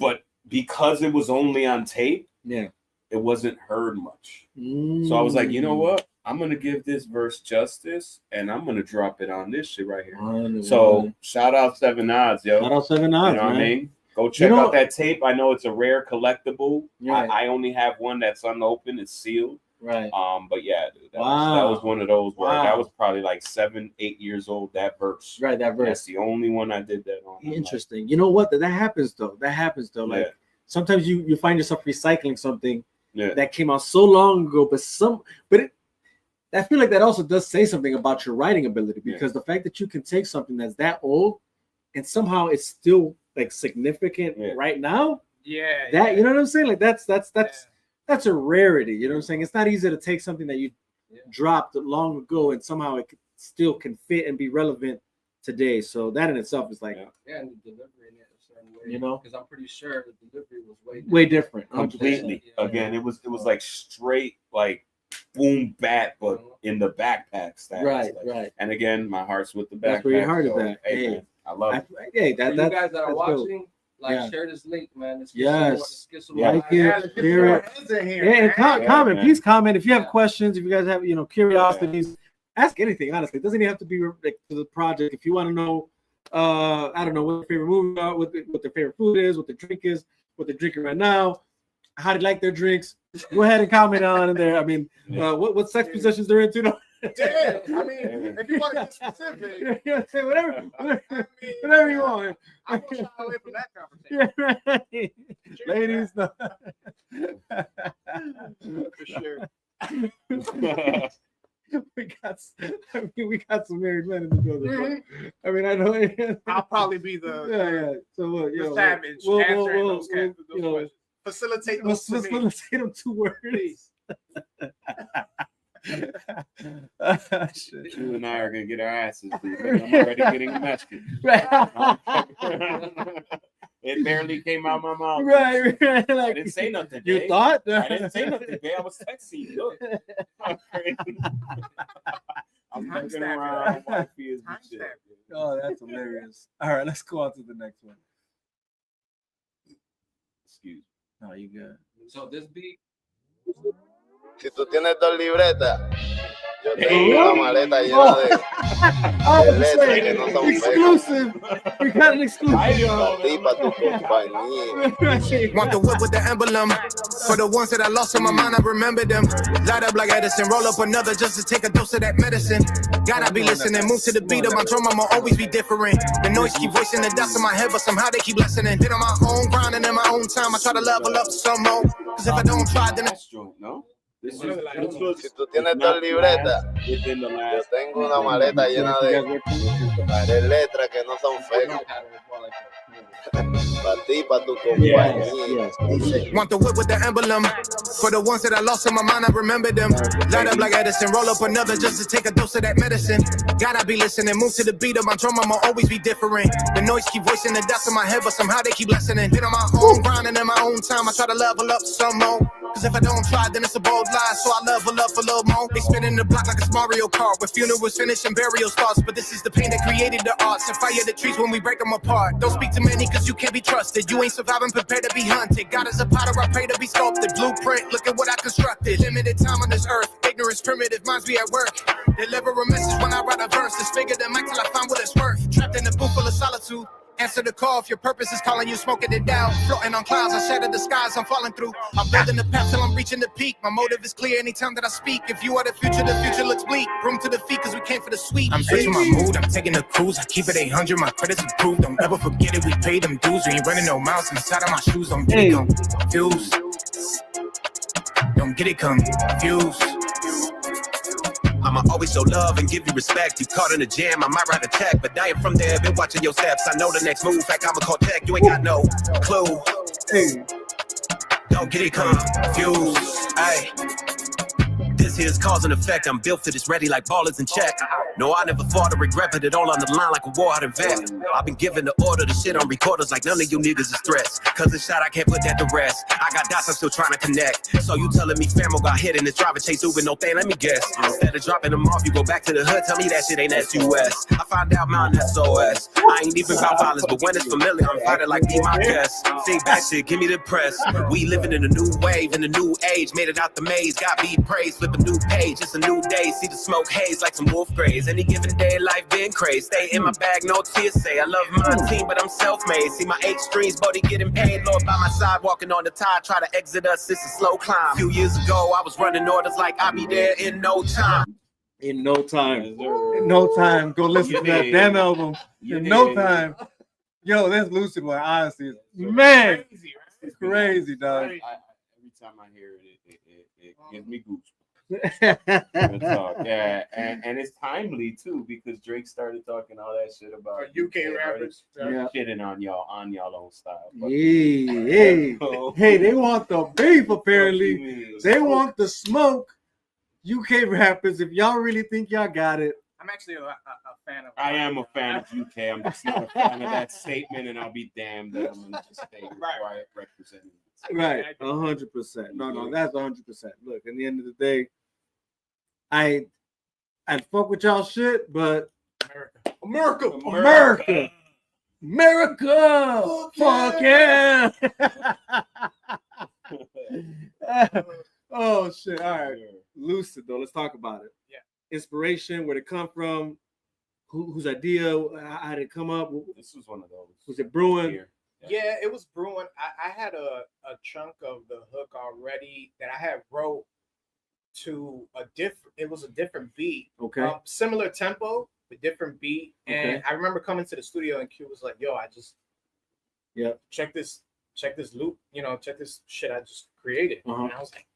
But because it was only on tape, it wasn't heard much. So I was like, you know what? I'm gonna give this verse justice, and I'm gonna drop it on this shit right here. So shout out 7 Odds, yo. Shout out 7 Odds, you know what I mean? Go check out that tape. I know it's a rare collectible. Right. I only have one that's unopened. It's sealed. Right. But yeah, dude, that was one of those where that was probably like 7, 8 years old. That verse. Right. That verse. That's the only one I did that on. Interesting. You know what? That happens though. Like sometimes you find yourself recycling something that came out so long ago, I feel like that also does say something about your writing ability, because the fact that you can take something that's that old and somehow it's still like significant right now. You know what I'm saying? Like that's a rarity. You know what I'm saying? It's not easy to take something that you dropped long ago and somehow it still can fit and be relevant today. So that in itself is like, and the delivery in it a certain way, because I'm pretty sure the delivery was way different. Completely. Again, it was like straight like boom bat, but in the backpack style. Right. And again, my heart's with the backpack. That's where your heart is at. Hey, man, I love it. You guys that are watching, share this link, man. Let's get some like it, share it. And comment. Please comment if you have questions. If you guys have curiosities, ask anything. Honestly, it doesn't even have to be like to the project. If you want to know, I don't know what their favorite movie are, what their favorite food is, what their drink is, what they're drinking right now, how they like their drinks, go ahead and comment on in there. I mean, what sex positions they're into. Yeah, I mean, if you want to get specific, say whatever you want. I'm gonna shy away from that conversation. Ladies, no. For sure. we got some married men in the building. I mean, I know. I'll probably be the So look, the savage answering those questions. Facilitate them 2 words. You and I are gonna get our asses beat. I'm already getting a match. It barely came out my mouth. Right. Like, I didn't say nothing. You babe. thought? I didn't say nothing, babe. I was texting you. Look. I'm crazy. I'm looking around. Wifey is the shit. Oh, that's hilarious. All right, let's go on to the next one. Excuse me. No, you good. So this beat. Si tú tienes 2 libretas, yo tengo una maleta llena de letras que no son exclusive. We got an exclusive. para ti, para tu compañía. Want the whip with the emblem. For the ones that I lost in my mind, I remember them. Light up like Edison, roll up another just to take a dose of that medicine. Gotta be listening, move to the beat of my drum, I'ma always be different. The noise keep voicing the doubts in my head, but somehow they keep listening. Been on my own grind and in my own time, I try to level up some more. Cause if I don't try, then That's true, no? This was Si tú tienes 2 libretas, within the yo last. tengo una maleta llena de letras que no son fake. Para ti, para tu compañía. want the whip with the emblem. For the ones that I lost in my mind, I remember them. Light up like Edison, roll up another just to take a dose of that medicine. Gotta be listening, move to the beat of my drum, I'ma always be different. The noise keep voicing the doubts in my head, but somehow they keep listening. Been on my own grind and in my own time, I try to level up some more. Cause if I don't try, then it's a bold lie, so I level up a little more. They spinning the block like it's Mario Kart, with funerals finished and burial starts. But this is the pain that created the arts, and fire the trees when we break them apart. Don't speak to many cause you can't be trusted. You ain't surviving, prepared to be hunted. God is a potter, I pray to be sculpted. Blueprint, look at what I constructed. Limited time on this earth, ignorance primitive, minds be at work. Deliver a message when I write a verse. Disfigure the mic till I find what it's worth. Trapped in a booth full of solitude. Answer the call if your purpose is calling you, smoking it down. Floating on clouds, I shatter the skies, I'm falling through. I'm building the path till I'm reaching the peak. My motive is clear anytime that I speak. If you are the future looks bleak. Room to the feet cause we came for the sweet. I'm switching my mood, I'm taking a cruise. I keep it 800, my credits improved. Don't ever forget it, we paid them dues. We ain't running no miles inside of my shoes. Don't get it confused. Don't get it confused. I'ma always show love and give you respect. You caught in a jam, I might write a check, but I am from there, been watching your steps. I know the next move, like I'ma call tech. You ain't got no clue. Don't get it confused. Ay. This here's cause and effect. I'm built for this, ready like ballers in check. No, I never fought or regret, but it all on the line like a war out of vet. I've been given the order to shit on recorders like none of you niggas is stressed. Cause the shot, I can't put that to rest. I got dots, I'm still trying to connect. So you telling me Famo got hit in this driver chase Uber, no thing, let me guess. Instead of dropping them off, you go back to the hood, tell me that shit ain't SUS. I find out mine SOS. I ain't even about violence, but when it's familiar, I'm fighting like be my guest. Think back shit, give me the press. We living in a new wave, in a new age, made it out the maze, got be praised, flip a new page, it's a new day, see the smoke haze like some wolf grays. Any given day, life been crazy. Stay in my bag, no TSA. I love my team, but I'm self-made. See my 8 streams, buddy getting paid. Lord by my side, walking on the tide, try to exit us. It's a slow climb. A few years ago, I was running orders like I'll be there in no time. In no time. In no time. Go listen to that damn album. In no time. Yo, that's Lucid one, honestly. Man, it's crazy, dog. Every time I hear it, it gives me goosebumps. Yeah, and it's timely too because Drake started talking all that shit about UK rappers, shitting on y'all own style. Hey, they want the beef apparently. They want the smoke. UK rappers, if y'all really think y'all got it. I'm actually a fan of. I am a fan of UK. I'm just not a fan of that statement, and I'll be damned that I'm gonna just stay quiet representing. Right, 100%. No, that's 100%. Look, at the end of the day, I'd fuck with y'all shit, but America. Fuck yeah. Oh shit. All right. Lucid though. Let's talk about it. Yeah. Inspiration, where'd it come from? Whose idea? How did it come up? This was one of those. Was it brewing? Yeah, it was brewing. I had a chunk of the hook already that I had wrote to a different. It was a different beat. Okay. Similar tempo, but different beat. And Okay. I remember coming to the studio and Q was like, "Yo, I just check this loop. Check this shit I just created." Uh-huh. And I was like,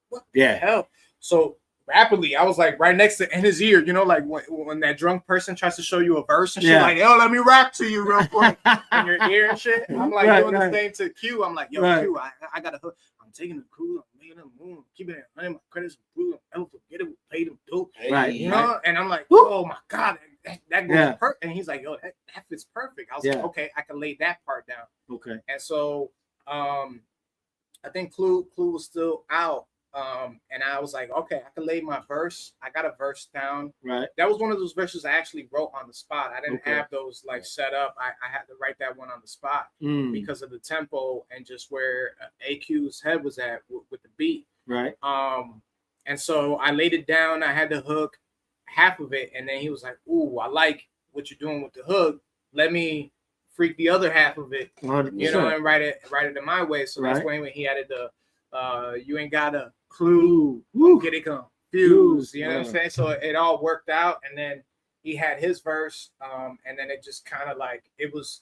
"What Yeah. the hell?" So rapidly, I was like right next to in his ear, like when that drunk person tries to show you a verse and shit, like, "Yo, let me rap to you real quick," in your ear and shit. I'm like doing the same to Q. I'm like, "Yo, Q, I got a hook. I'm taking the crew. I'm making them move. Keeping it. My credits improved. I'll forget it. Pay them dope." Right. And I'm like, "Oh my god." that goes perfect. And he's like, yo, that fits perfect. I was like, okay, I can lay that part down. Okay. And so I think Clue was still out. And I was like, okay, I can lay my verse. I got a verse down. Right. That was one of those verses I actually wrote on the spot. I didn't have those like set up. I had to write that one on the spot because of the tempo and just where AQ's head was at with the beat. Right. And so I laid it down. I had the hook, half of it, and then he was like, "Ooh, I like what you're doing with the hook. Let me freak the other half of it, 100%. you know, and write it in my way." So that's when he added the "You ain't got a clue, get it confused." You know what I'm saying? So it all worked out, and then he had his verse, and then it just kind of like it was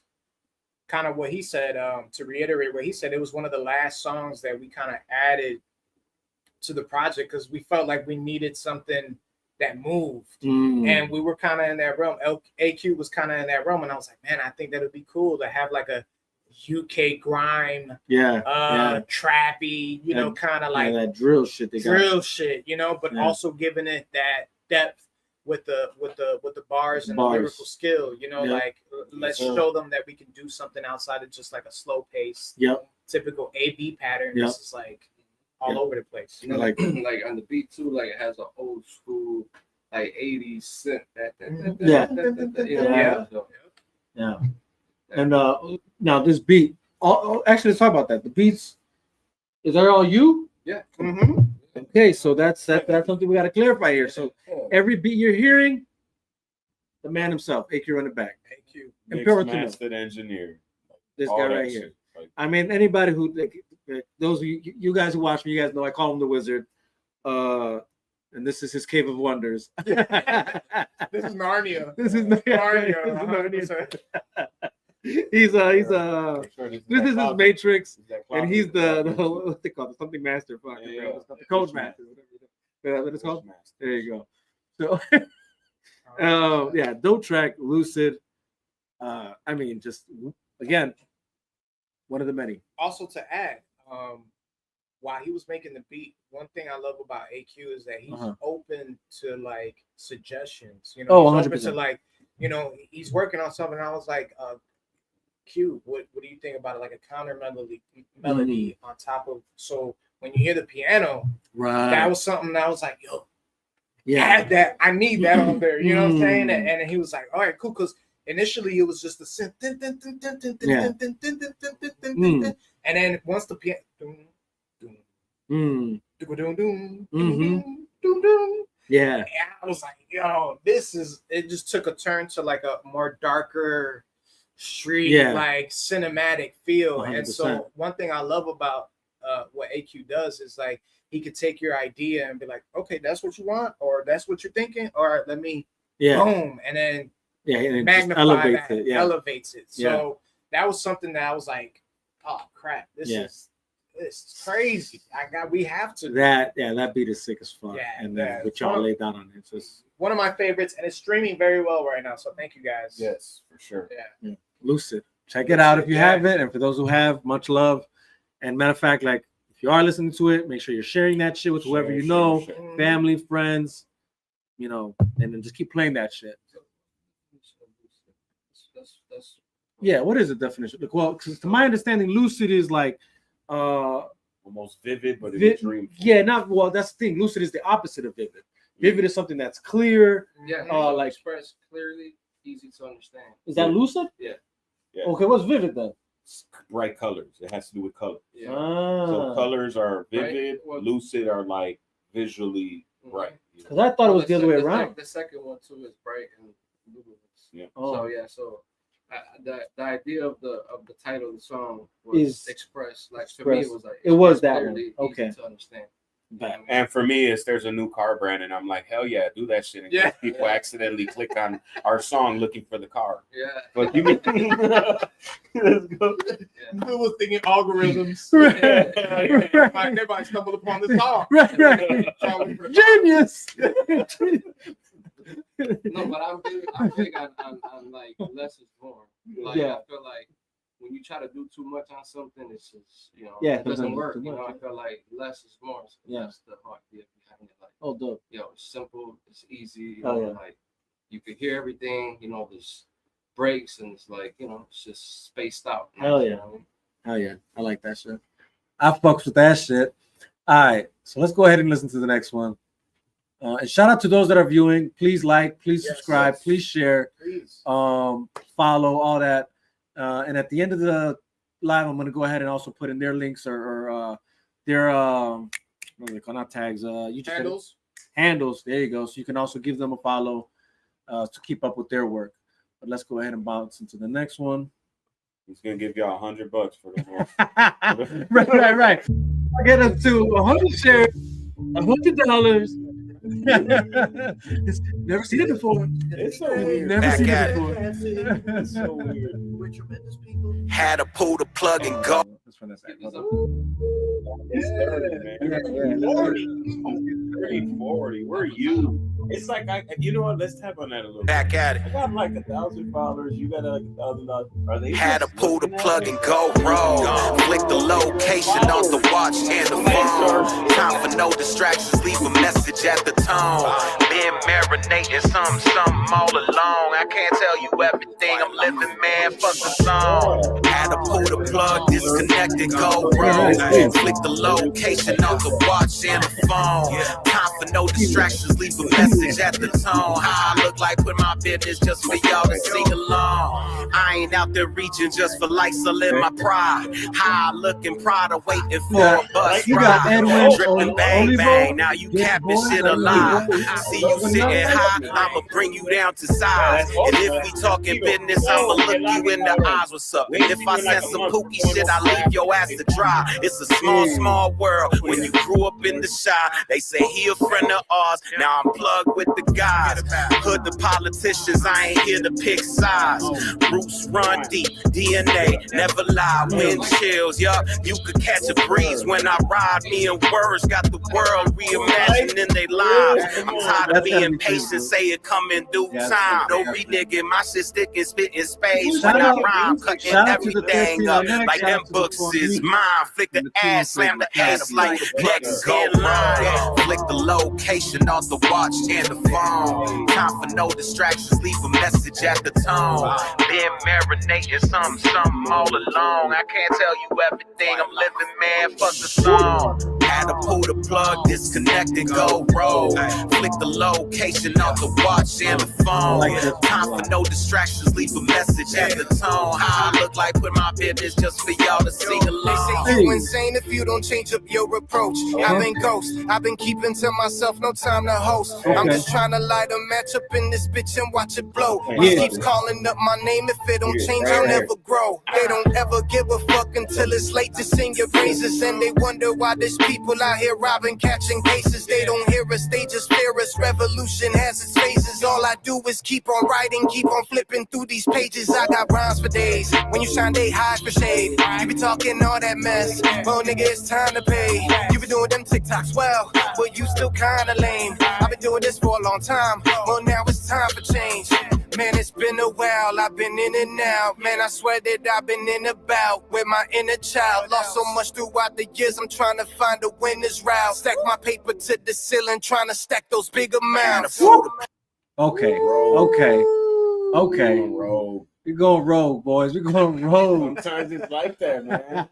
kind of what he said. To reiterate what he said, it was one of the last songs that we kind of added to the project because we felt like we needed something that moved, and we were kind of in that realm. AQ was kind of in that realm, and I was like, man, I think that would be cool to have like a UK grime, trappy, you know, kind of like that drill shit. Shit, you know, but also giving it that depth with the bars and the lyrical skill, you know, like let's show them that we can do something outside of just like a slow pace, typical A-B pattern. This is like all over the place, you know, like like on the beat too, like it has an old school like 80s synth. And now this beat, actually let's talk about that. The beats, is that all you? Yeah. Okay, so that's something we got to clarify here. So every beat you're hearing, the man himself, Aqrunitback, mastered engineer, this guy right here. I mean, anybody who those of you guys who watch me, you guys know I call him the Wizard. And this is his Cave of Wonders. This is Narnia. This is Narnia. He's this is his Matrix, and he's the what they call it, something master, the code master. What it's called? There you go. So, dope track, Lucid. I mean, just again, one of the many. Also to add, while he was making the beat, one thing I love about AQ is that he's open to like suggestions. You know, he's 100%. Open to like, you know, he's working on something. I was like, Q, what do you think about it? Like a counter melody on top of. So when you hear the piano, that was something that I was like, yo, add that. I need that on there. You know what I'm saying? And he was like, all right, cool, because initially it was just the synth, and then once the piano. Yeah, I was like, yo, it just took a turn to like a more darker street, like cinematic feel. 100%. And so one thing I love about what AQ does is like he could take your idea and be like, okay, that's what you want, or that's what you're thinking, all right, let me boom, and then and magnify elevates that, elevates it. So that was something that I was like, oh crap, this is crazy. We have to. That beat is sick as fuck. And then what y'all laid down on it. It's just one of my favorites, and it's streaming very well right now. So thank you guys. Yes, for sure. Yeah. Lucid. Check it out if you haven't. And for those who have, much love. And matter of fact, like if you are listening to it, make sure you're sharing that shit with whoever you know, family, friends, you know, and then just keep playing that shit. What is the definition? Well, because to my understanding, lucid is like almost vivid, but in a dream. That's the thing. Lucid is the opposite of vivid. Vivid is something that's clear. Like expressed clearly, easy to understand. Is that lucid? Yeah. Okay, what's vivid then? Bright colors. It has to do with color. So colors are vivid. Lucid are like visually bright. Because I thought it was the other way around. The second one too is bright and luminous. Yeah. So the idea of the title of the song was expressed. Like for me, it was like it was that one. Okay. Easy to understand. And for me, there's a new car brand, and I'm like, hell yeah, do that shit. And people accidentally click on our song looking for the car. Yeah. But you let's go. People was thinking algorithms. They might stumble upon this song. Right. Genius. No, but I'm big on like less is more. Like I feel like when you try to do too much on something, it's just it doesn't work. I feel like less is more. So that's the heartbeat behind it. Like dope. It's simple, it's easy. Like you could hear everything. You know, there's breaks and it's like, you know, it's just spaced out. Hell yeah. Hell yeah. I like that shit. I fucks with that shit. All right. So let's go ahead and listen to the next one. And shout out to those that are viewing. Please like, please subscribe, please share, follow, all that. And at the end of the live, I'm going to go ahead and also put in their links or their what are they called? Not tags. You just handles. There you go. So you can also give them a follow to keep up with their work. But let's go ahead and bounce into the next one. He's gonna give y'all $100 for the one. right. I get up to 100 shares, $100. Never seen it before. It's so weird. Never seen it before. It's so weird. We're tremendous people. Had to pull the plug and go. It's 30, man. 30, 40. Where are you? It's like you know what? Let's tap on that a little. Back at it. I got like 1,000 followers. You got like $1,000. Are they? Had to pull the plug and go roll. Flick the location on the watch and the phone. Time for no distractions. Leave a message at the tone. Been marinating something all along. I can't tell you everything I'm living, man. Fuck the song. Had to pull the plug, disconnect and go roll. Flick the location on the watch and the phone. Time for no distractions. Leave a message at the tone. How I look like with my business just for y'all to sing along. I ain't out there reaching just for likes or live my pride. How I look in pride of waiting for a bus ride. Dripping bang bang. Now you capping shit alive. See you sitting high, I'ma bring you down to size. And if we talking business, I'ma look you in the eyes. What's up? And if I said some pookie shit, I leave your ass to dry. It's a small world. When you grew up in the shy, they say he a friend of ours. Now I'm plugged with the guys. Hood the politicians, I ain't here to pick sides. Roots run deep, DNA never lie. Wind chills, yup. You could catch a breeze when I ride. Me and words got the world reimagining their lives. I'm tired of being patient, say it come in due time. Don't be nigga, my shit sticking, spitting space when I rhyme, cutting everything up like them books is mine. Flick the ass, slam the ass like next in line. Flick the location off the watch and the phone. Time for no distractions, leave a message at the tone. Been marinating something all along. I can't tell you everything I'm living, man. Fuck the song. Had to pull the plug, disconnect and go roll. Flick the location off the watch and the phone. Time for no distractions, leave a message at the tone. How I look like with my business just for y'all to sing along. They say you insane if you don't change up your approach. I've been ghost, I've been keeping to myself, no time to host. I'm just trying to light a match up in this bitch and watch it blow. He keeps calling up my name, if it don't change, I'll never grow. They don't ever give a fuck until it's late to sing your praises. And they wonder why there's people out here robbing, catching cases. They don't hear us, they just fear us. Revolution has its phases. All I do is keep on writing, keep on flipping through these pages. I got rhymes for days. When you shine, they hide for shade. You be talking all that mess. Well, nigga, it's time to pay. You been doing them TikToks well, but you still kinda lame. I've been doing this for a long time. Well, now it's time for change. Man, it's been a while, I've been in and out. Man, I swear that I've been in about with my inner child. Lost so much throughout the years, I'm trying to find a winner's route. Stack my paper to the ceiling, trying to stack those big amounts. Okay. We're going rogue, boys. We're going rogue. Sometimes it's like that, man.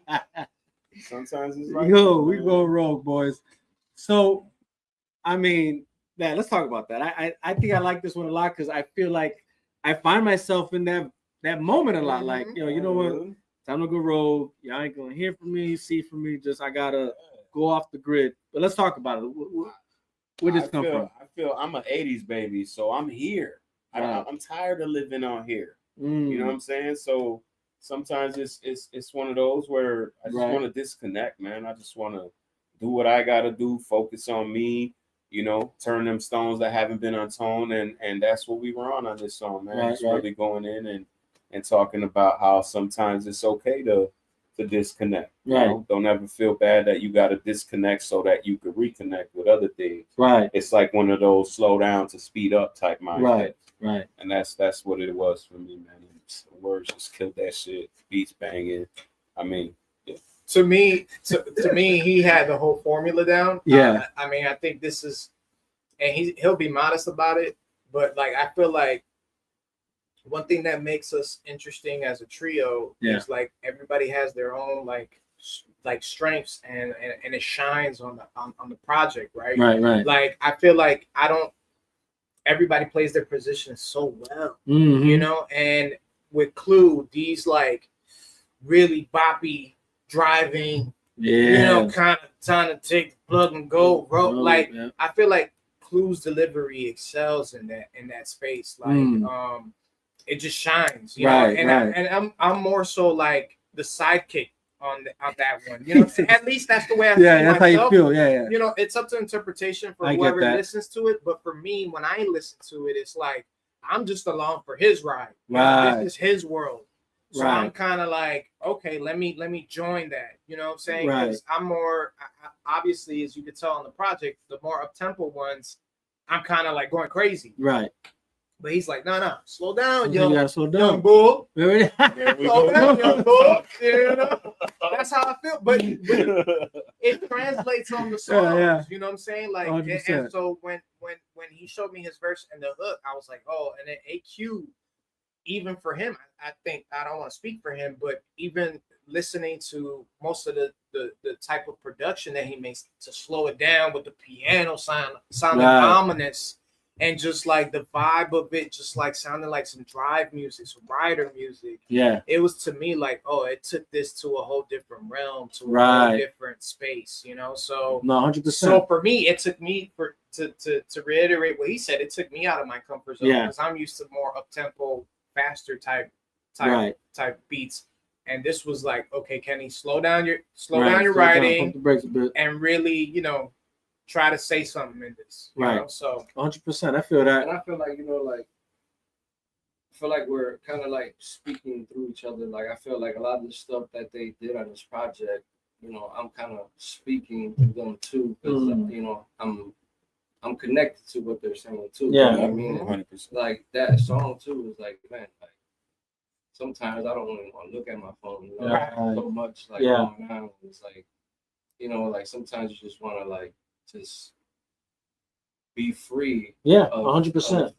Sometimes it's like we going rogue, boys. So, I mean, yeah, let's talk about that. I think I like this one a lot because I feel like I find myself in that moment a lot. Like, you know what? Time to go rogue. Y'all ain't gonna hear from me, see from me. Just I gotta go off the grid. But let's talk about it. Where did this come from? I feel I'm an 80s baby, so I'm here. I'm tired of living on here. You know what I'm saying? So sometimes it's one of those where I just want to disconnect, man. I just want to do what I gotta do, focus on me, you know, turn them stones that haven't been untoned, and that's what we were on this song, man. Just really going in and talking about how sometimes it's okay to disconnect. You know? Don't ever feel bad that you got to disconnect so that you could reconnect with other things. It's like one of those slow down to speed up type mindset. And that's what it was for me, man. The words just killed that shit. Beats banging. I mean, to me, he had the whole formula down. I mean, I think this is, and he'll be modest about it, But like I feel like one thing that makes us interesting as a trio is like everybody has their own like strengths and it shines on the project, right? Right. Like I feel like everybody plays their position so well, you know, and with Clue, these like really boppy driving, you know, kind of trying to take the plug and go, bro. Like I feel like Clue's delivery excels in that space. Like it just shines, you know. And I'm more so like the sidekick on that one, you know. At least that's the way I feel that's myself. how you feel. Yeah. You know, it's up to interpretation for I whoever listens to it. But for me, when I listen to it, it's like I'm just along for his ride. Right. This is his world. So I'm kind of like, okay, let me join that. You know what I'm saying? Because I'm more obviously, as you can tell on the project, the more up tempo ones, I'm kind of like going crazy. Right. But he's like, no, slow down, You gotta slow down, young bull. There we Slow down, young bull. You know, that's how I feel. But it translates on the songs. You know what I'm saying? Like, and so when he showed me his verse and the hook, I was like, oh, and then AQ. Even for him, I think I don't want to speak for him, but even listening to most of the type of production that he makes to slow it down with the piano sounding ominous and just like the vibe of it, just like sounding like some drive music, some rider music. Yeah, it was to me like, oh, it took this to a whole different realm, to a whole different space, you know. So no, 100%. So for me, it took me to reiterate what he said. It took me out of my comfort zone because I'm used to more up tempo, faster type beats, and this was like, okay, can you slow down your writing, the brakes a bit, and really, you know, try to say something in this, you know? So 100%, I feel that, and I feel like, you know, like I feel like we're kind of like speaking through each other. Like I feel like a lot of the stuff that they did on this project, you know, I'm kind of speaking to them too, because you know, I'm connected to what they're saying too. Yeah, you know what I mean, 100%. Like that song too is like, man, like sometimes I don't even want to look at my phone, you know, so much like going on. It's like, you know, like sometimes you just want to like just be free. Yeah, 100%.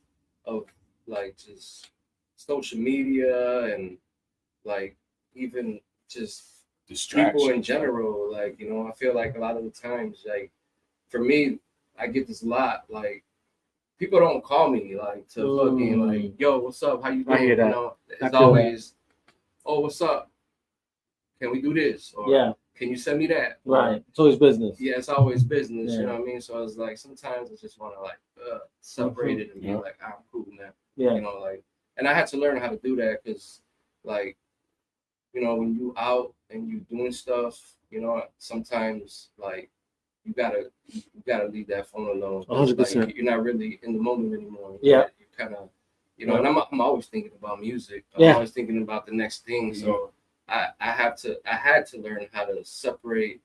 Of like just social media and like even just people in general. Like, you know, I feel like a lot of the times, like for me, I get this a lot. Like people don't call me like to fucking like, yo, what's up? How you doing? You know, it's always, oh, what's up? Can we do this? Or can you send me that? Right. It's always business. Yeah, it's always business. You know what I mean? So it's like sometimes I just want to like separate it and be like, I'm cool, man. Yeah. You know, like, and I had to learn how to do that because, like, you know, when you out and you doing stuff, you know, sometimes like you gotta leave that phone alone. 100%. Like, you're not really in the moment anymore. Yeah. You kind of, you know, and I'm always thinking about music. I'm always thinking about the next thing. So I had to learn how to separate,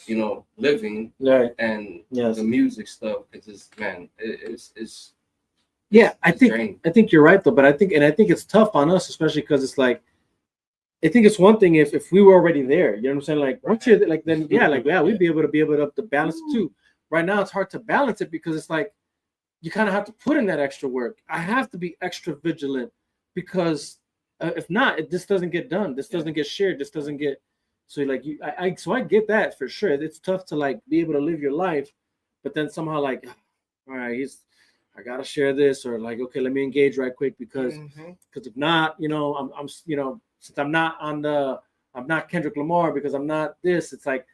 you know, living and the music stuff, because it's I think you're right though, but I think it's tough on us, especially because it's like, I think it's one thing if we were already there, you know what I'm saying? Like once you're like, then we'd be able to balance it too. Right now it's hard to balance it because it's like you kind of have to put in that extra work. I have to be extra vigilant because if not, this doesn't get done. This doesn't get shared. This doesn't get so like you. So I get that for sure. It's tough to like be able to live your life, but then somehow like, all right, I gotta share this, or like, okay, let me engage right quick because if not, you know, I'm you know, since I'm not Kendrick Lamar because I'm not this. It's like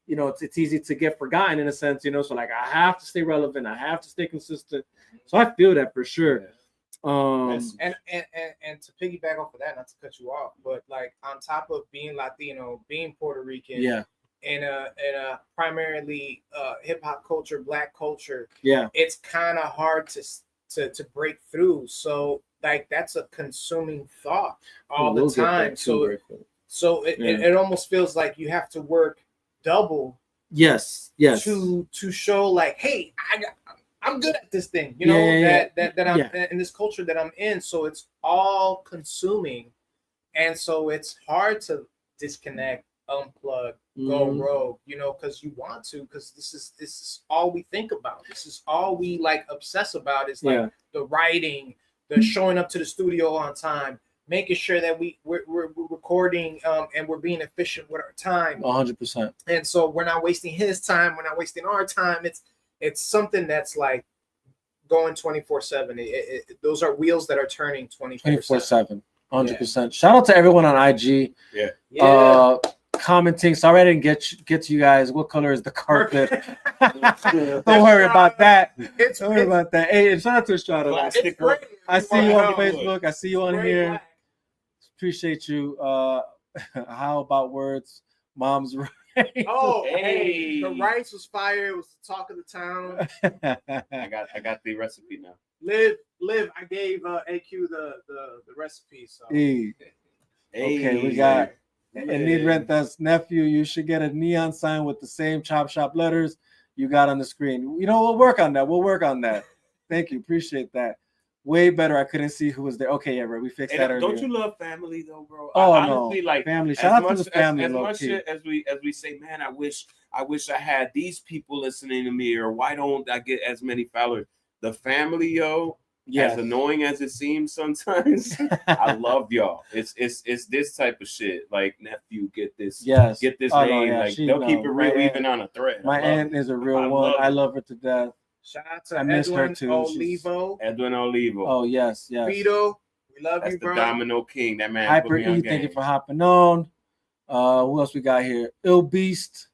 you know, it's easy to get forgotten in a sense, you know. So like I have to stay relevant. I have to stay consistent. So I feel that for sure. And to piggyback off of that, not to cut you off, but like on top of being Latino, being Puerto Rican, in a primarily hip hop culture, Black culture, it's kind of hard to break through. So like that's a consuming thought all the time. So it almost feels like you have to work double. Yes. To show like, hey, I'm good at this thing, you know, that I'm in this culture that I'm in. So it's all consuming. And so it's hard to disconnect, unplug, go rogue, you know, because you want to, because this is all we think about. This is all we like obsess about is like the writing, the showing up to the studio on time, making sure that we're recording and we're being efficient with our time. 100%. And so we're not wasting his time, we're not wasting our time. It's something that's like going 24/7. Those are wheels that are turning 24/7. 100%. Shout out to everyone on IG. Commenting. Sorry I didn't get to you guys. What color is the carpet? Don't worry about that. Don't worry about that. Hey, and shout out to Estrada. I see you on Facebook. I see you on here. Black. Appreciate you. How about Words? Mom's rice. Oh, hey, the rice was fire. It was the talk of the town. I got the recipe now. Live. I gave AQ the recipe. So. Okay, we got Need Rentas nephew. You should get a neon sign with the same Chop Shop letters you got on the screen. You know, we'll work on that. Thank you. Appreciate that. Way better. I couldn't see who was there. Okay, yeah, bro. We fixed that earlier. Don't you love family though, bro? Oh, honestly, no. Like family. Shout out to the family. As much as we say, man, I wish I had these people listening to me, or why don't I get as many followers? The family, yo. Yes. As annoying as it seems sometimes, I love y'all. It's this type of shit. Like, nephew, get this. Yes. Get this name. No, yeah. Like they'll keep it real even on a thread. My aunt is a real one. I love her to death. Shout out to Edwin Olivo. Edwin Olivo. Oh, yes. Vito, we love you, bro. The Domino King. That man. Hyper E, thank you for hopping on. Who else we got here? Ill Beast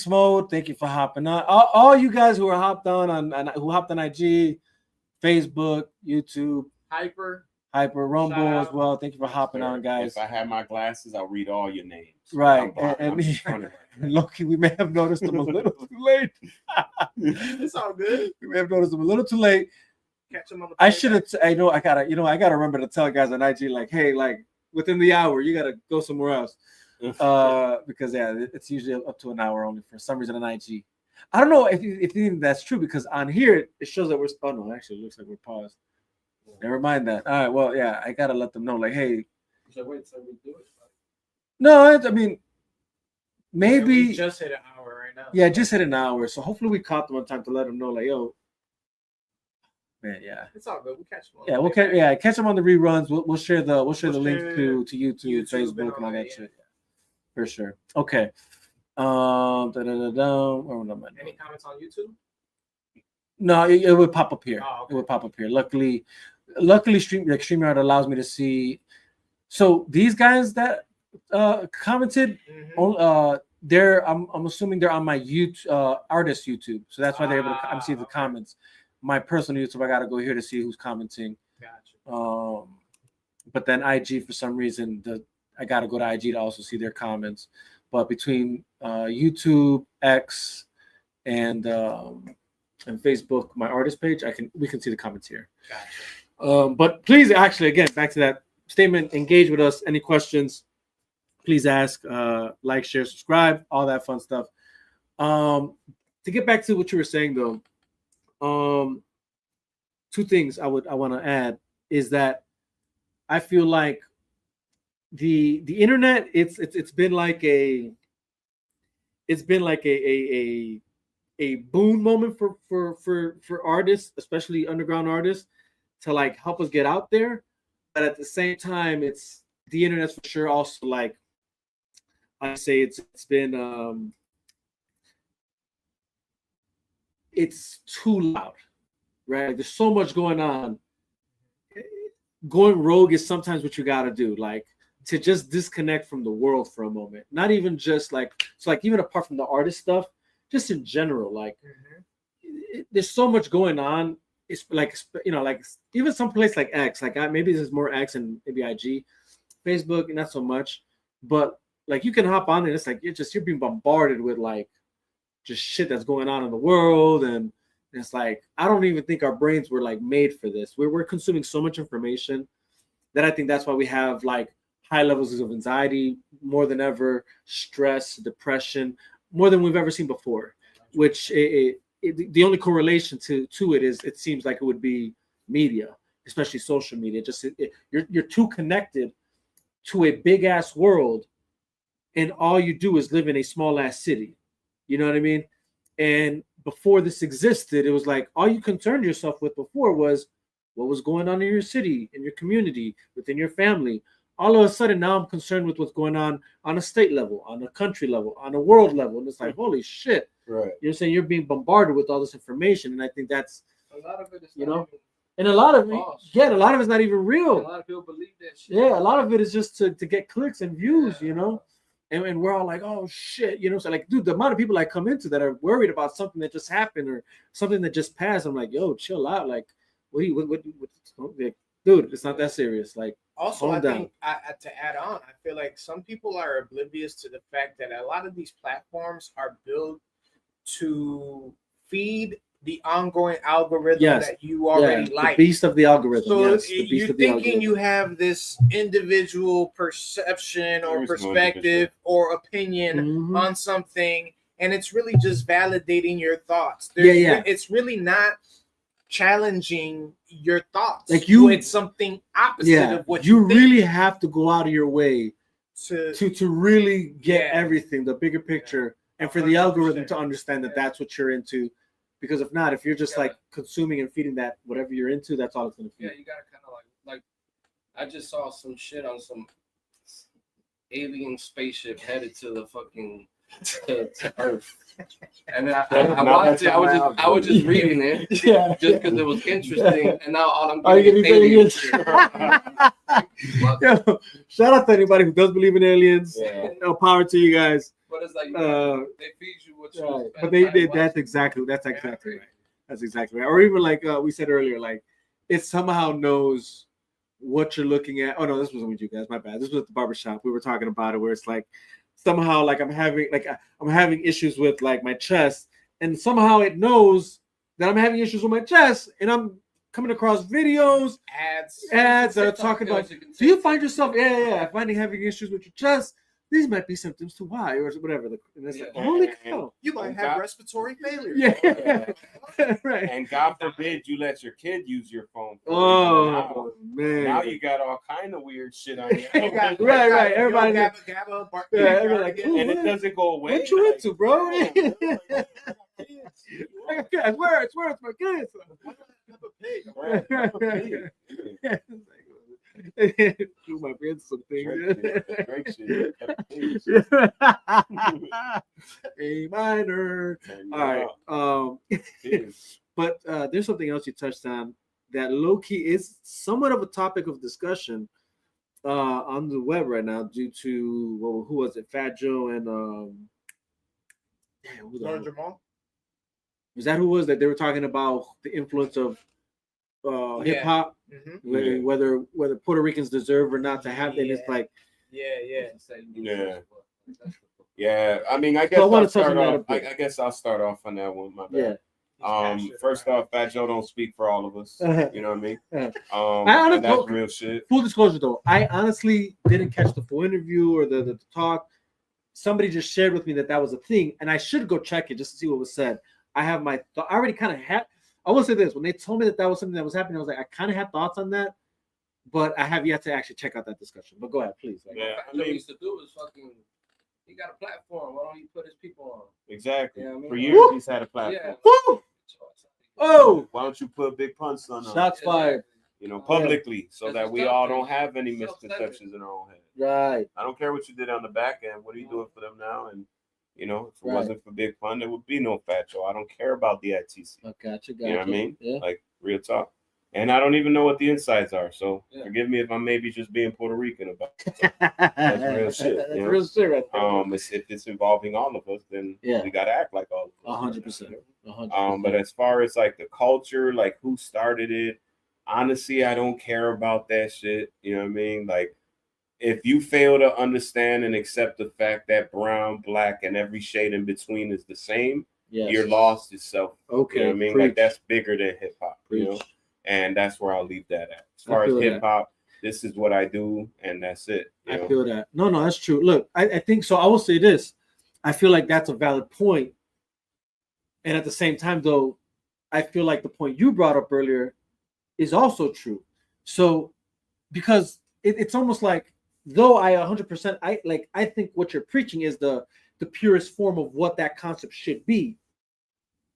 Mode, thank you for hopping on. All you guys who are hopped on who hopped on IG, Facebook, YouTube, Hyper, Rumble as well. Thank you for hopping on, guys. If I had my glasses, I'll read all your names. Right, and Loki, we may have noticed them a little too late. It's all good. We may have noticed them a little too late. Catch them on the. I should have. I gotta remember to tell guys on IG like, hey, like within the hour, you gotta go somewhere else. Because it's usually up to an hour only for some reason on IG. I don't know if you think that's true, because on here it shows that we're. Oh no, actually it looks like we're paused. Never mind that. All right, well, yeah, I gotta let them know. Like, hey. So wait, so we do it. No, I mean, maybe we just hit an hour right now. Yeah, just hit an hour. So hopefully we caught them on time to let them know, like, yo, man, yeah. It's all good. We'll catch them. Catch them on the reruns. We'll share the link to YouTube, Facebook, and all that shit. For sure. Okay. Any comments on YouTube? No, it would pop up here. Oh, okay. It would pop up here. Luckily, StreamYard allows me to see. So these guys that commented, I'm assuming they're on my YouTube artist YouTube. So that's why they're able to see the comments. My personal YouTube, I gotta go here to see who's commenting. Gotcha. But then IG, for some reason, I gotta go to IG to also see their comments. But between YouTube, X, and Facebook, my artist page, we can see the comments here. Gotcha. But please, actually, again, back to that statement, engage with us. Any questions, please ask, like, share, subscribe, all that fun stuff. To get back to what you were saying though, two things I want to add is that I feel like the internet, it's been like a boon moment for artists, especially underground artists, to like help us get out there. But at the same time, it's the internet's for sure also, like I say, it's been it's too loud, right? Like, there's so much going on. Going rogue is sometimes what you got to do, like to just disconnect from the world for a moment. Not even just like, so like even apart from the artist stuff, just in general, like there's so much going on. It's like, you know, like even some place like X, like maybe this is more X and maybe IG, Facebook, not so much, but like you can hop on and it's like you're being bombarded with like just shit that's going on in the world, and it's like I don't even think our brains were like made for this. We're consuming so much information that I think that's why we have like high levels of anxiety more than ever, stress, depression, more than we've ever seen before. Which the only correlation to it is it seems like it would be media, especially social media. Just you're too connected to a big ass world and all you do is live in a small ass city. You know what I mean? And before this existed, it was like all you concerned yourself with before was what was going on in your city, in your community, within your family. All of a sudden, now I'm concerned with what's going on a state level, on a country level, on a world level. And it's like, holy shit. Right. You're saying you're being bombarded with all this information. And I think that's, A lot of it is you not know, even and a lot of it, false. yeah, a lot of it's not even A real. lot of people believe that shit. Yeah, a lot of it is just to get clicks and views, you know? And we're all like, oh shit, you know? So like, dude, the amount of people I come into that are worried about something that just happened or something that just passed, I'm like, yo, chill out. Like, what like, dude, it's not that serious. Like, Also, calm I down. think to add on, I feel like some people are oblivious to the fact that a lot of these platforms are built to feed the ongoing algorithm that you already like. The beast of the algorithm. So yes, the beast you're of the thinking algorithm. you have this individual perception or There's no perspective or opinion Mhm. on something, and it's really just validating your thoughts. Yeah. It's really not challenging your thoughts. Like you, it's something opposite of what you you think. really have to go out of your way to really get Yeah. everything, the bigger picture, and for the algorithm to understand that that's what you're into. Because if not, if you're just like consuming and feeding that whatever you're into, that's all it's gonna feed. Yeah, you gotta kind of like I just saw some shit on some alien spaceship headed to the fucking to Earth, and then I watched it. I was just reading it, just because it was interesting, and now all I'm getting is alien shit. Yo, shout out to anybody who does believe in aliens. No power to you guys. But it's like they feed you what you Right. expect. But that's exactly right. That's exactly right. Or even like we said earlier, like it somehow knows what you're looking at. Oh no, this wasn't with you guys. My bad. This was at the barbershop. We were talking about it where it's like somehow like I'm having issues with like my chest, and somehow it knows that I'm having issues with my chest, and I'm coming across videos, ads that are talking about. Do you find yourself finding having issues with your chest? These might be symptoms to why or whatever. And it's like, holy cow. You might have respiratory failure. Yeah. Right. And God forbid you let your kid use your phone. Oh, man. Now you got all kind of weird shit on you. Right. Everybody like, and it doesn't go away. What you into, bro? I swear it's my kids. Do my friends some things. A minor. All right. But there's something else you touched on that low key is somewhat of a topic of discussion on the web right now due to who was it? Fat Joe and Jamal. Was that who was that? They were talking about the influence of hip hop, whether Puerto Ricans deserve or not to have it. It's like, yeah. I mean, I guess I guess I'll start off on that one. My bad. First off, Fat Joe don't speak for all of us. You know what I mean? And that's real shit. Full disclosure, though, I honestly didn't catch the full interview or the talk. Somebody just shared with me that was a thing, and I should go check it just to see what was said. I have my thought. I already kind of had. I will say this: when they told me that was something that was happening, I was like, I kind of had thoughts on that, but I have yet to actually check out that discussion. But go ahead, please. What he used to do is fucking. He got a platform. Why don't you put his people on? Exactly. You know what I mean? For years, he's had a platform. Yeah. Oh, why don't you put Big Punch on? Shots fired. You know, publicly, so that we all don't have any misconceptions in our own head. Right. I don't care what you did on the back end. What are you doing for them now? And you know, if it wasn't for Big Pun, there would be no Fat Joe. I don't care about the ITC. Gotcha. You know what I mean? Yeah. Like real talk. And I don't even know what the insides are. So forgive me if I'm maybe just being Puerto Rican about it. That's real shit. That's you know? real shit right there. If it's involving all of us, then we gotta act like all of us. 100%. But as far as like the culture, like who started it, honestly, I don't care about that shit. You know what I mean? Like if you fail to understand and accept the fact that brown, black, and every shade in between is the same, you're lost yourself. Okay. You know what I mean? Like that's bigger than hip hop, you know? And that's where I'll leave that at. As far as hip hop, this is what I do, and that's it. I feel that. No, that's true. Look, I think so. I will say this. I feel like that's a valid point. And at the same time, though, I feel like the point you brought up earlier is also true. So, because it's almost like though I 100%, I think what you're preaching is the purest form of what that concept should be.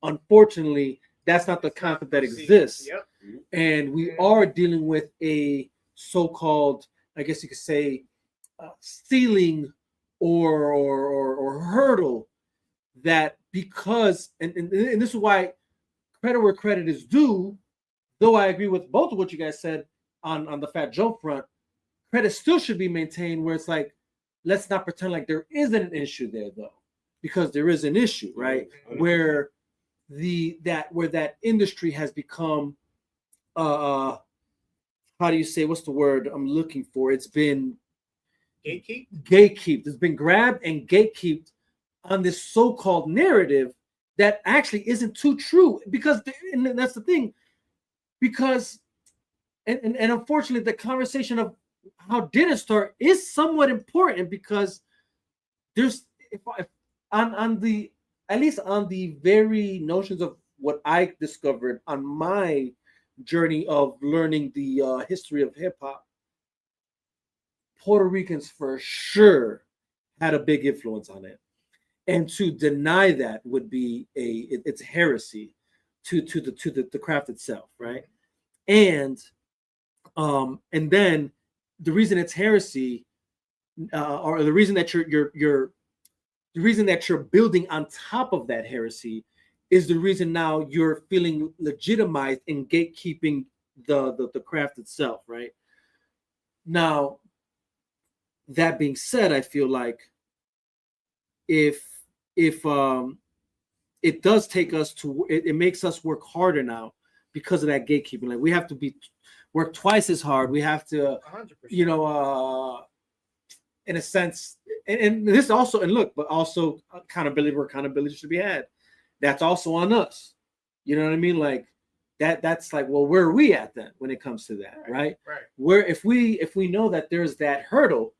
Unfortunately, that's not the concept that exists. Yep. And we are dealing with a so-called, I guess you could say, ceiling or hurdle that because and this is why credit where credit is due, though I agree with both of what you guys said on the Fat Joe front, credit still should be maintained where it's like, let's not pretend like there isn't an issue there though, because there is an issue, right? Where that industry has become how do you say, what's the word I'm looking for? It's been gatekeeped. It's been grabbed and gatekeeped on this so-called narrative that actually isn't too true, because and that's the thing, because and unfortunately the conversation of how did it start is somewhat important, because there's if on the at least on the very notions of what I discovered on my journey of learning the history of hip hop, Puerto Ricans for sure had a big influence on it, and to deny that would be it's heresy to the craft itself, right? And then the reason it's heresy, or the reason that the reason that you're building on top of that heresy is the reason now you're feeling legitimized in gatekeeping the craft itself, right? Now, that being said, I feel like if it does take us to it makes us work harder now because of that gatekeeping. Like we have to work twice as hard. We have to 100%. In a sense, and this also, and look, but also accountability where accountability should be had. That's also on us. You know what I mean? Like that's like, well, where are we at then when it comes to that, right? Where if we know that there's that hurdle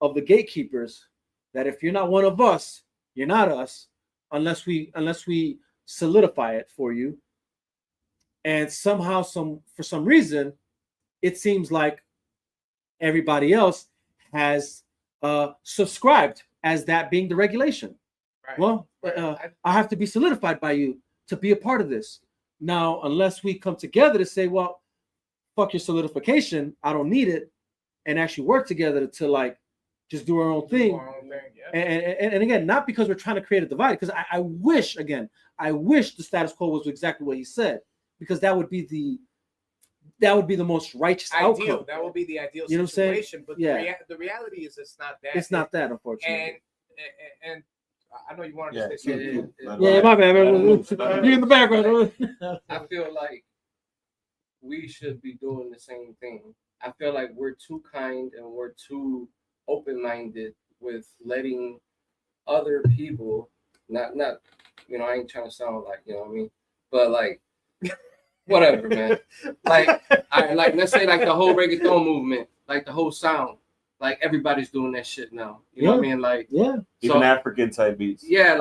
of the gatekeepers, that if you're not one of us, you're not us, unless we solidify it for you. And somehow, for some reason, it seems like everybody else has subscribed as that being the regulation. Right. Well, I have to be solidified by you to be a part of this. Now, unless we come together to say, well, fuck your solidification, I don't need it, and actually work together to like just do our own thing. Yeah. And again, not because we're trying to create a divide, because I wish the status quo was exactly what he said, because that would be the most righteous outcome. That would be the ideal you know situation. But yeah. the reality is it's not that. It's not that, unfortunately. And I know you wanted to say something. Yeah, my bad. You in the background. I feel like we should be doing the same thing. I feel like we're too kind and we're too open-minded with letting other people, not I ain't trying to sound like, you know what I mean, but like whatever, man. Like let's say like the whole reggaeton movement, like the whole sound, like everybody's doing that shit now. You know what I mean? Like even African type beats. Yeah,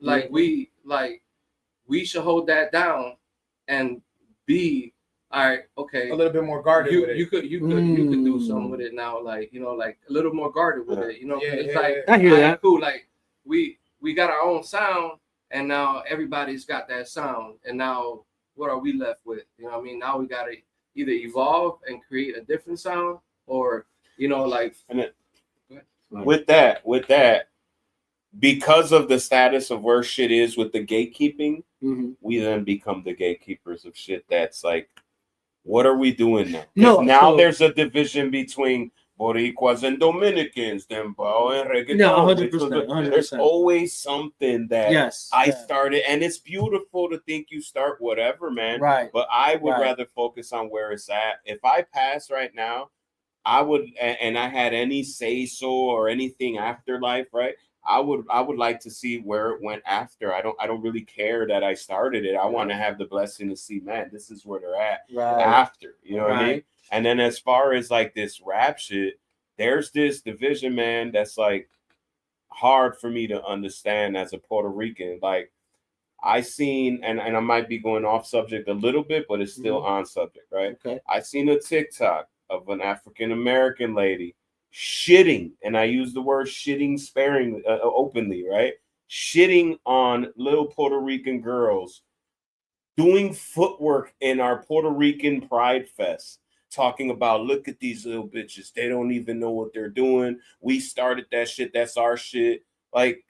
like we should hold that down and be all right. Okay, a little bit more guarded. You could do something with it now, like like a little more guarded with it. It's like I hear that. Cool. Like we got our own sound, and now everybody's got that sound, and now what are we left with? You know what I mean? Now we gotta either evolve and create a different sound, or like. And with that, because of the status of where shit is with the gatekeeping, we then become the gatekeepers of shit. That's like, what are we doing now? Now there's a division between Boricuas and Dominicans, dembow and reggaeton. No, 100%. There's always something that I started, and it's beautiful to think you start whatever, man. Right. But I would rather focus on where it's at. If I pass right now, I would, and I had any say so or anything afterlife, right? I would like to see where it went after. I don't really care that I started it. I want to have the blessing to see, man, this is where they're at after. You know what I mean? And then as far as like this rap shit, there's this division, man, that's like hard for me to understand as a Puerto Rican. Like I seen, and I might be going off subject a little bit, but it's still on subject, right? Okay. I seen a TikTok of an African American lady shitting, and I use the word shitting sparingly, openly, right? Shitting on little Puerto Rican girls, doing footwork in our Puerto Rican Pride Fest, talking about, look at these little bitches. They don't even know what they're doing. We started that shit. That's our shit. Like,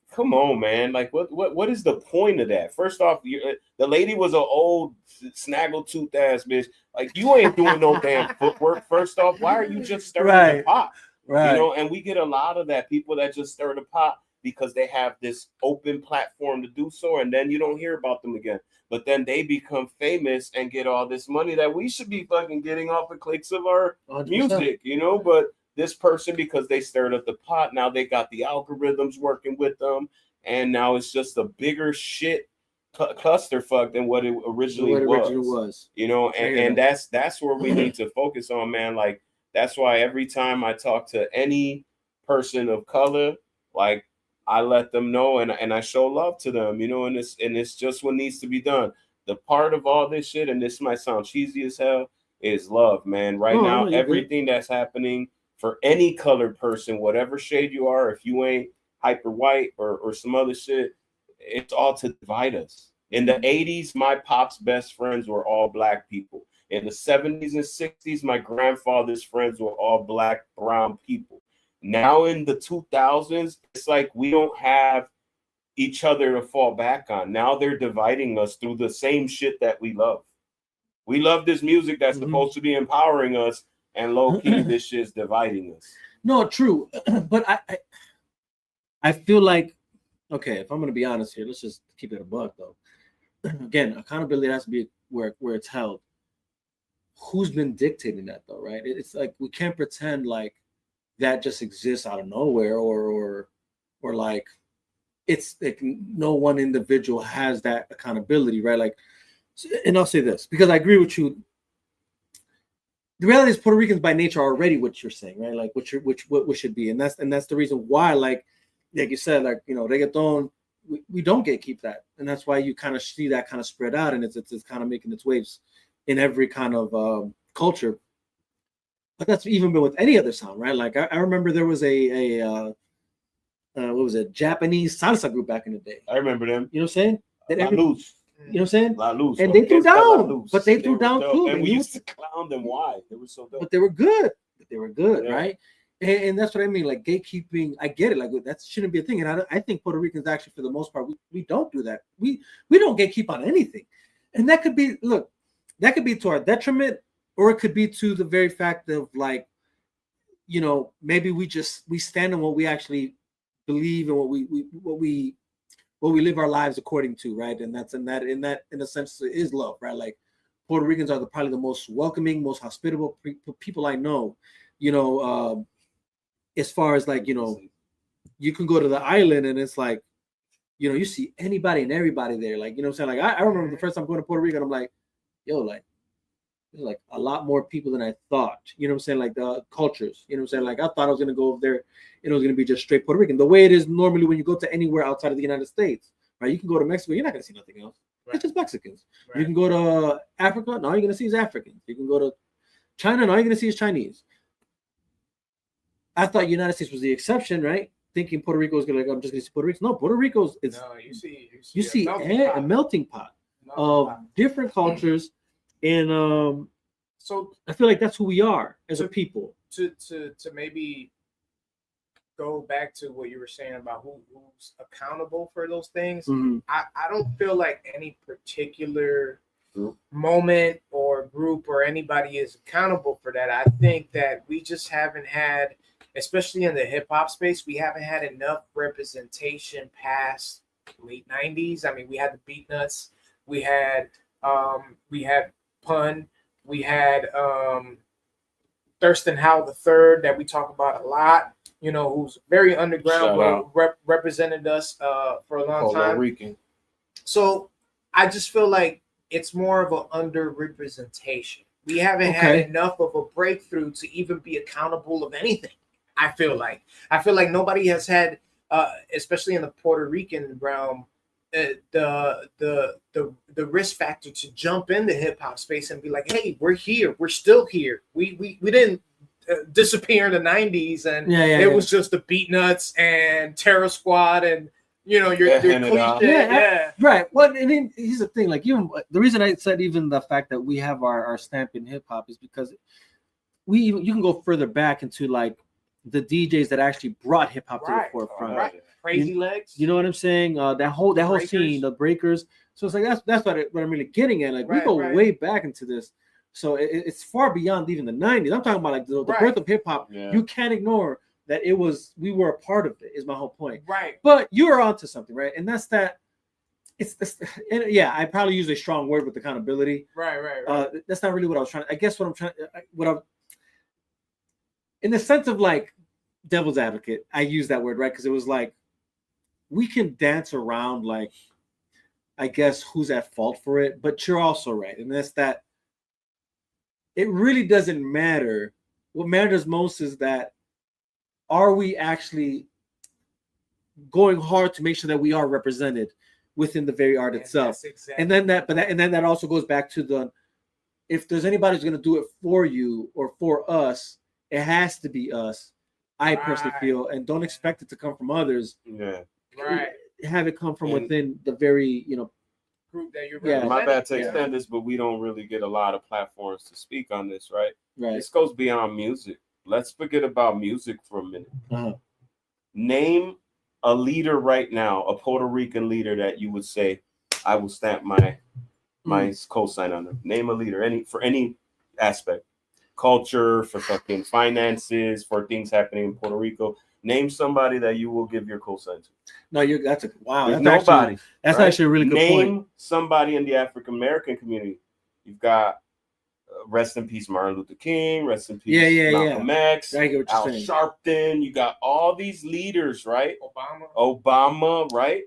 come on, man. Like, what is the point of that? First off, the lady was an old snaggletooth ass bitch. Like, you ain't doing no damn footwork. First off, why are you just stirring the pot? Right. You know, and we get a lot of that, people that just stir the pot because they have this open platform to do so, and then you don't hear about them again. But then they become famous and get all this money that we should be fucking getting off the clicks of our 100%. music, you know. But this person, because they stirred up the pot, now they got the algorithms working with them, and now it's just a bigger shit clusterfuck than what it originally was. You know, and that's where we need to focus on, man. Like, that's why every time I talk to any person of color, like, I let them know and I show love to them, you know, and it's just what needs to be done. The part of all this shit, and this might sound cheesy as hell, is love, man. Right now, everything that's happening for any colored person, whatever shade you are, if you ain't hyper white or some other shit, it's all to divide us. In the 80s, my pop's best friends were all black people. In the 70s and 60s, my grandfather's friends were all black, brown people. Now in the 2000s, it's like we don't have each other to fall back on. Now they're dividing us through the same shit that we love. We love this music that's supposed to be empowering us, and low key, this shit's dividing us. No, true. But I feel like, okay, if I'm going to be honest here, let's just keep it a buck, though. Again, accountability has to be where it's held. Who's been dictating that, though, right? It's like we can't pretend like that just exists out of nowhere, or like it's like no one individual has that accountability, right? Like, and I'll say this because I agree with you. The reality is Puerto Ricans by nature are already what you're saying, right? Like what should be, and that's the reason why, like you said, like, you know, reggaeton, we don't gatekeep that, and that's why you kind of see that kind of spread out, and it's kind of making its waves in every kind of culture. But that's even been with any other sound, right? Like I remember there was what was it, Japanese salsa group back in the day. I remember them. You know what I'm saying? La Luz. You know what I'm saying? La Luz. And they threw down, but they threw down too. And we used to clown them. Why? They were so dope. But they were good. Yeah. Right? And that's what I mean. Like gatekeeping, I get it. Like that shouldn't be a thing. And I think Puerto Ricans actually, for the most part, we don't do that. We don't gatekeep on anything. And that could be, look, that could be to our detriment, or it could be to the very fact of, like, you know, maybe we stand on what we actually believe and what we live our lives according to, right? And that's in a sense is love, right? Like Puerto Ricans are probably the most welcoming, most hospitable people I know. You know, as far as, like, you know, you can go to the island and it's like, you know, you see anybody and everybody there. Like, you know what I'm saying? Like I remember the first time going to Puerto Rico and I'm like, yo, like, there's like a lot more people than I thought. You know what I'm saying? Like the cultures. You know what I'm saying? Like I thought I was gonna go over there and it was gonna be just straight Puerto Rican. The way it is normally when you go to anywhere outside of the United States, right? You can go to Mexico, you're not gonna see nothing else. Right. It's just Mexicans. Right. You can go to Africa, all you're gonna see is Africans. You can go to China, all you're gonna see is Chinese. I thought United States was the exception, right? Thinking Puerto Rico was gonna, like, I'm just gonna see Puerto Rico. No, Puerto Rico's it's you see a melting pot of different cultures. And so I feel like that's who we are as a people. To maybe go back to what you were saying about who's accountable for those things. Mm-hmm. I don't feel like any particular moment or group or anybody is accountable for that. I think that we just haven't had, especially in the hip hop space, we haven't had enough representation past late 90s. I mean, we had the Beat Nuts, we had Pun, we had Thurston Howell III that we talk about a lot, you know, who's very underground, but represented us for a long time. Rican. So I just feel like it's more of an underrepresentation. We haven't had enough of a breakthrough to even be accountable of anything. I feel like nobody has had, especially in the Puerto Rican realm, the risk factor to jump in the hip hop space and be like, hey, we're here, we're still here. We didn't disappear in the 90s, and it was just the Beat Nuts and Terror Squad and your cliche. Right. Well, and then here's the thing, like even the reason I said even the fact that we have our stamp in hip hop is because you can go further back into like the DJs that actually brought hip hop to the forefront. Right. Crazy Legs. You know what I'm saying? That whole scene, the Breakers. So it's like that's what I'm really getting at. Like we go way back into this. So it's far beyond even the 90s. I'm talking about like the birth of hip hop. Yeah. You can't ignore that we were a part of it, is my whole point. Right. But you are onto something, right? And that's that. And yeah, I probably use a strong word with accountability. Right. That's not really what I was trying. I guess in the sense of like devil's advocate, I use that word, right? Because it was like we can dance around like, I guess, who's at fault for it, but you're also right, and that's that. It really doesn't matter. What matters most is that are we actually going hard to make sure that we are represented within the very art itself? Exactly. And then that also goes back to if there's anybody who's going to do it for you or for us, it has to be us. I personally feel, and don't expect it to come from others. Yeah. Right. Have it come from within the very, group that you're representing. My bad to extend this, but we don't really get a lot of platforms to speak on this, right? Right. This goes beyond music. Let's forget about music for a minute. Name a leader right now, a Puerto Rican leader that you would say, I will stamp my cosign on them. Name a leader, for any aspect. Culture, for fucking finances, for things happening in Puerto Rico. Name somebody that you will give your cosign to. No, that's nobody. That's actually a really good point. Name somebody in the African American community. You've got rest in peace Martin Luther King, rest in peace Malcolm X, Al Sharpton. You got all these leaders, right? Obama, right?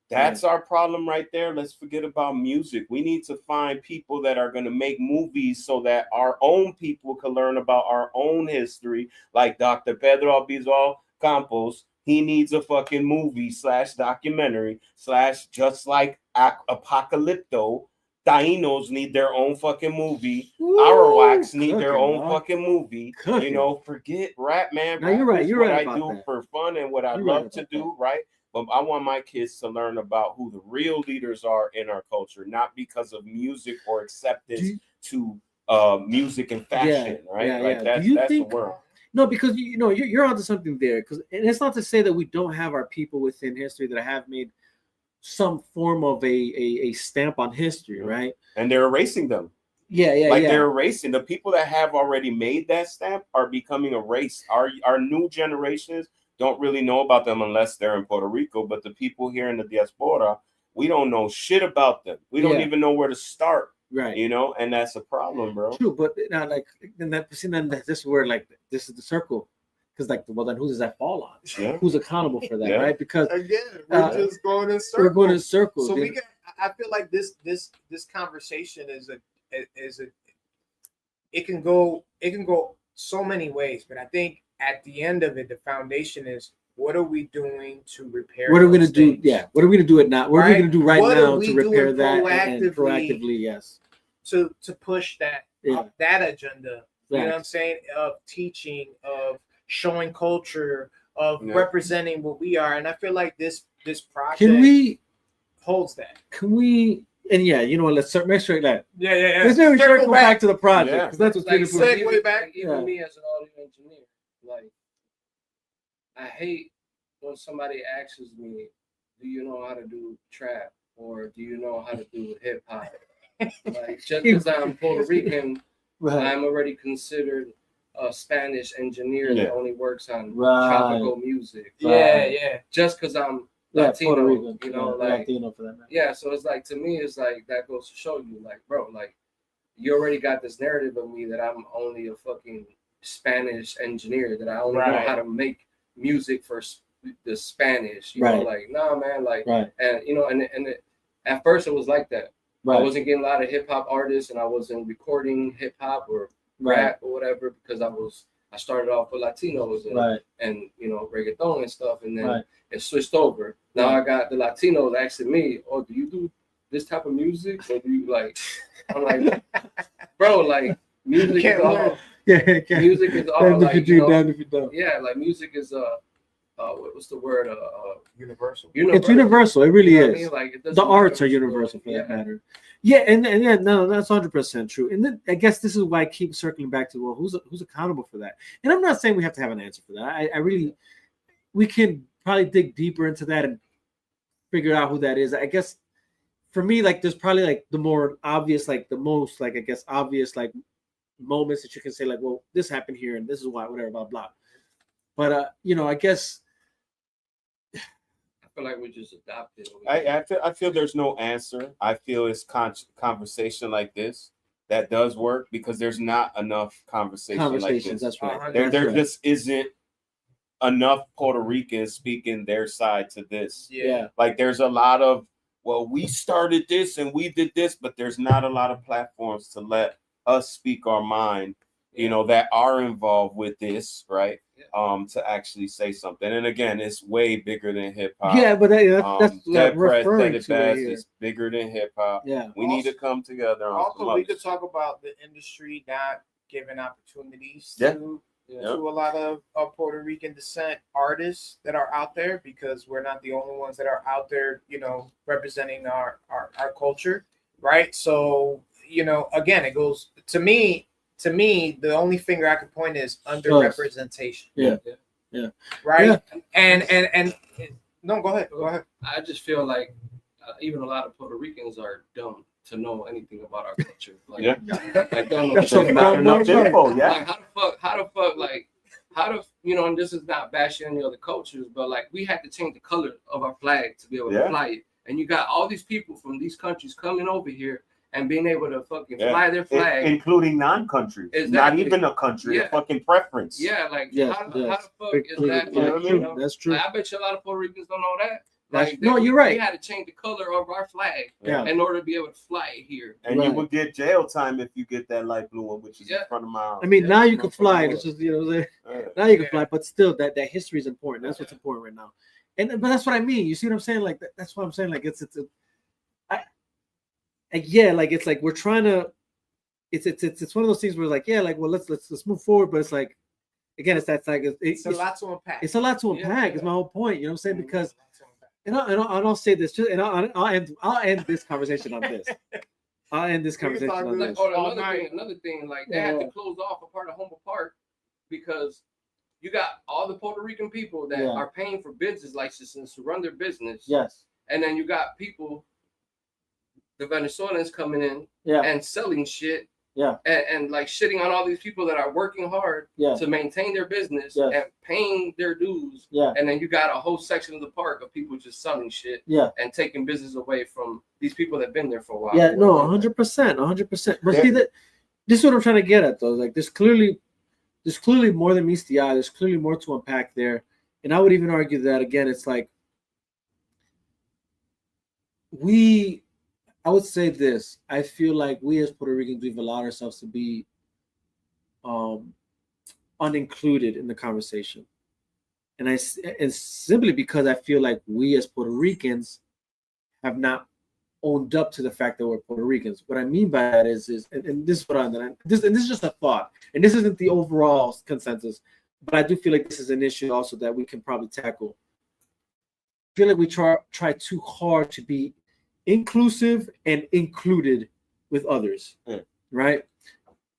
That's our problem right there. Let's forget about music. We need to find people that are going to make movies so that our own people can learn about our own history. Like Dr. Pedro Albizu Campos, he needs a fucking movie / documentary / just like Apocalypto. Tainos need their own fucking movie. Arawaks need their own fucking movie. Forget rap, man. No, you're right. You're right. What I do for fun and what I love to do, right? But I want my kids to learn about who the real leaders are in our culture, not because of music or acceptance to music and fashion, right? That's the world. No, because you're onto something there. And it's not to say that we don't have our people within history that have made some form of a stamp on history, right? And they're erasing them. They're erasing the people that have already made that stamp are becoming erased. Our new generations don't really know about them unless they're in Puerto Rico. But the people here in the diaspora, we don't know shit about them. We don't even know where to start. Right. And that's a problem, bro. True, but now then this is where this is the circle. Because then who does that fall on? Yeah. Who's accountable for that, right? Because again, we're just going in circles. We're going in circles. So I feel like this conversation is it can go so many ways, but I think at the end of it, the foundation is what are we doing to repair? What are we going to do? Yeah. What are we going to do it now? What are we going to do now to repair that and proactively? Yes. To push that that agenda. You know what I'm saying? Of teaching, of showing culture, of representing what we are. And I feel like this project holds that. Can we? And let's make sure that. Yeah. Let's circle back to the project because that's what's beautiful. Segue back. Even me as an audio engineer, I hate when somebody asks me, "Do you know how to do trap?" or "Do you know how to do hip hop?" Just because I'm Puerto Rican, I'm already considered a Spanish engineer that only works on tropical music. Yeah. Just because I'm Latino, Puerto Rican, Latino for that matter. Yeah, so it's to me, it's that goes to show you, bro, you already got this narrative of me that I'm only a fucking Spanish engineer, that I only know how to make music for the Spanish. Nah, man, and at first it was like that. I wasn't getting a lot of hip hop artists, and I wasn't recording hip hop or rap or whatever because I started off with Latinos and reggaeton and stuff, and then it switched over. Now I got the Latinos asking me, "Oh, do you do this type of music, or do you I'm like, bro, music is all." Music is all damned if like, you do, damned if you don't. yeah, like music is what's the word? Universal. It's universal. It really You know what I is. mean? Like, it doesn't The matter arts are what you universal do. for that matter. Yeah, and yeah, no, that's 100% true. And then I guess this is why I keep circling back to, well, who's accountable for that? And I'm not saying we have to have an answer for that. I really, we can probably dig deeper into that and figure out who that is. I guess for me, like, there's probably like the more obvious, like the most, like, I guess obvious, like, moments that you can say, like, well, this happened here and this is why, whatever, blah blah. But you know, I guess I feel like we just adopted. I feel there's no answer. I feel it's conversation like this that does work because there's not enough conversations like this. That's right. There just isn't enough Puerto Ricans speaking their side to this. Yeah. Like, there's a lot of, well, we started this and we did this, but there's not a lot of platforms to let us speak our mind, you know, that are involved with this, right? To actually say something. And again, it's way bigger than hip hop. Yeah, but that's Dead Press, referring Dead to Bass it here. is bigger than hip hop. Yeah. We need to come together on some Also, we other could shit. talk about the industry not giving opportunities Yeah. to Yeah. a lot of Puerto Rican descent artists that are out there, because we're not the only ones that are out there, you know, representing our culture, right? So, you know, again, it goes to me, the only finger I could point is underrepresentation. Yeah. Right. Yeah. And no, go ahead. I just feel like even a lot of Puerto Ricans are dumb to know anything about our culture. Like, like don't know That's shit about it. enough info, yeah. Like, how the fuck, like, you know, and this is not bashing any other cultures, but like, we had to change the color of our flag to be able to fly it. And you got all these people from these countries coming over here and being able to fucking fly their flag, including non-countries, not even a country, a fucking preference. Yeah, like, Yes, how the fuck is that? Yeah, Like, you know, that's true. Like, I bet you a lot of Puerto Ricans don't know that. That's, Like, no, you're right. We had to change the color of our flag in order to be able to fly it here. And you would get jail time if you get that light blue one, which is in front of my house. I mean, now you can fly. It's just, you know, now you can fly, but still, that history is important. That's what's important right now. But that's what I mean. You see what I'm saying? Like, that's what I'm saying. Like, like, it's like we're trying to. It's one of those things where, like, yeah, like, well, let's move forward, but it's like, again, it's a lot to unpack. It's a lot to unpack. Is my whole point. You know what I'm saying? Because, and I'll say this, and I'll end this conversation on this. I'll end this conversation on this. Another thing, like, they had to close off a part of Humboldt Park because you got all the Puerto Rican people that are paying for business licenses to run their business. Yes. And then you got people, the Venezuelans, coming in and selling shit. Yeah. And like shitting on all these people that are working hard to maintain their business and paying their dues. Yeah. And then you got a whole section of the park of people just selling shit and taking business away from these people that have been there for a while. Yeah, no, 100%, 100%. But see, this is what I'm trying to get at, though. Like, there's clearly more than meets the eye. There's clearly more to unpack there. And I would even argue that, again, it's like I would say this. I feel like we as Puerto Ricans, we've allowed ourselves to be unincluded in the conversation. And simply because I feel like we as Puerto Ricans have not owned up to the fact that we're Puerto Ricans. What I mean by that is and this is what this is just a thought, and this isn't the overall consensus, but I do feel like this is an issue also that we can probably tackle. I feel like we try too hard to be inclusive and included with others, right?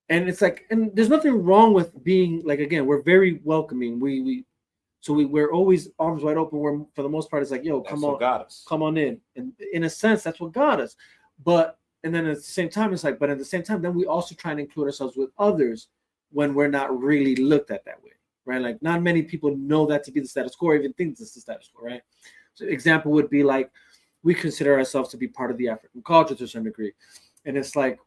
And it's like, and there's nothing wrong with being like, again, we're very welcoming. We're always arms wide open. We're, for the most part, it's like, yo, come on in. And in a sense, that's what got us. And then at the same time, it's like, but at the same time, then we also try and include ourselves with others when we're not really looked at that way, right? Like, not many people know that to be the status quo, or even think it's the status quo, right? So example would be like, we consider ourselves to be part of the African culture to some degree. And it's like,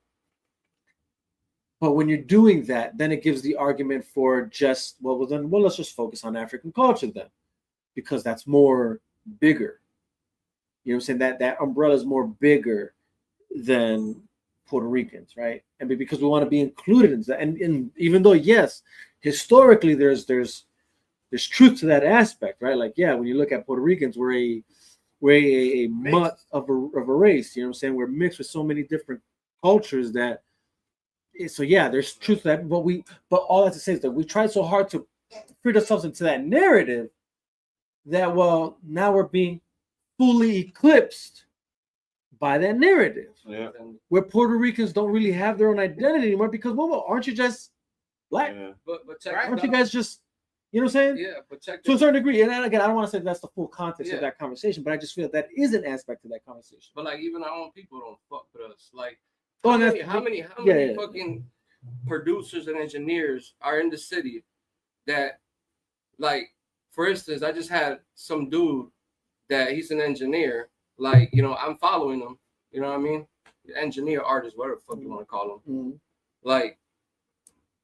but when you're doing that, then it gives the argument for just, well, let's just focus on African culture then, because that's more bigger. You know what I'm saying? That umbrella is more bigger than Puerto Ricans, right? And because we want to be included in that. And even though, yes, historically there's truth to that aspect, right? Like, yeah, when you look at Puerto Ricans, we're a mutt of a race, you know what I'm saying? We're mixed with so many different cultures that So yeah, there's truth to that. But all that to say is that we tried so hard to fit ourselves into that narrative that now we're being fully eclipsed by that narrative. Yeah. Where Puerto Ricans don't really have their own identity anymore because aren't you just black? Yeah. But check aren't you guys just, you know what I'm saying? Yeah, but check to a certain degree. And then again, I don't want to say that's the full context of that conversation, but I just feel that is an aspect of that conversation. But like even our own people don't fuck with us. Like how many fucking producers and engineers are in the city that, like, for instance, I just had some dude that he's an engineer. Like, you know, I'm following him. You know what I mean? Engineer, artist, whatever the fuck you want to call him. Mm-hmm. Like,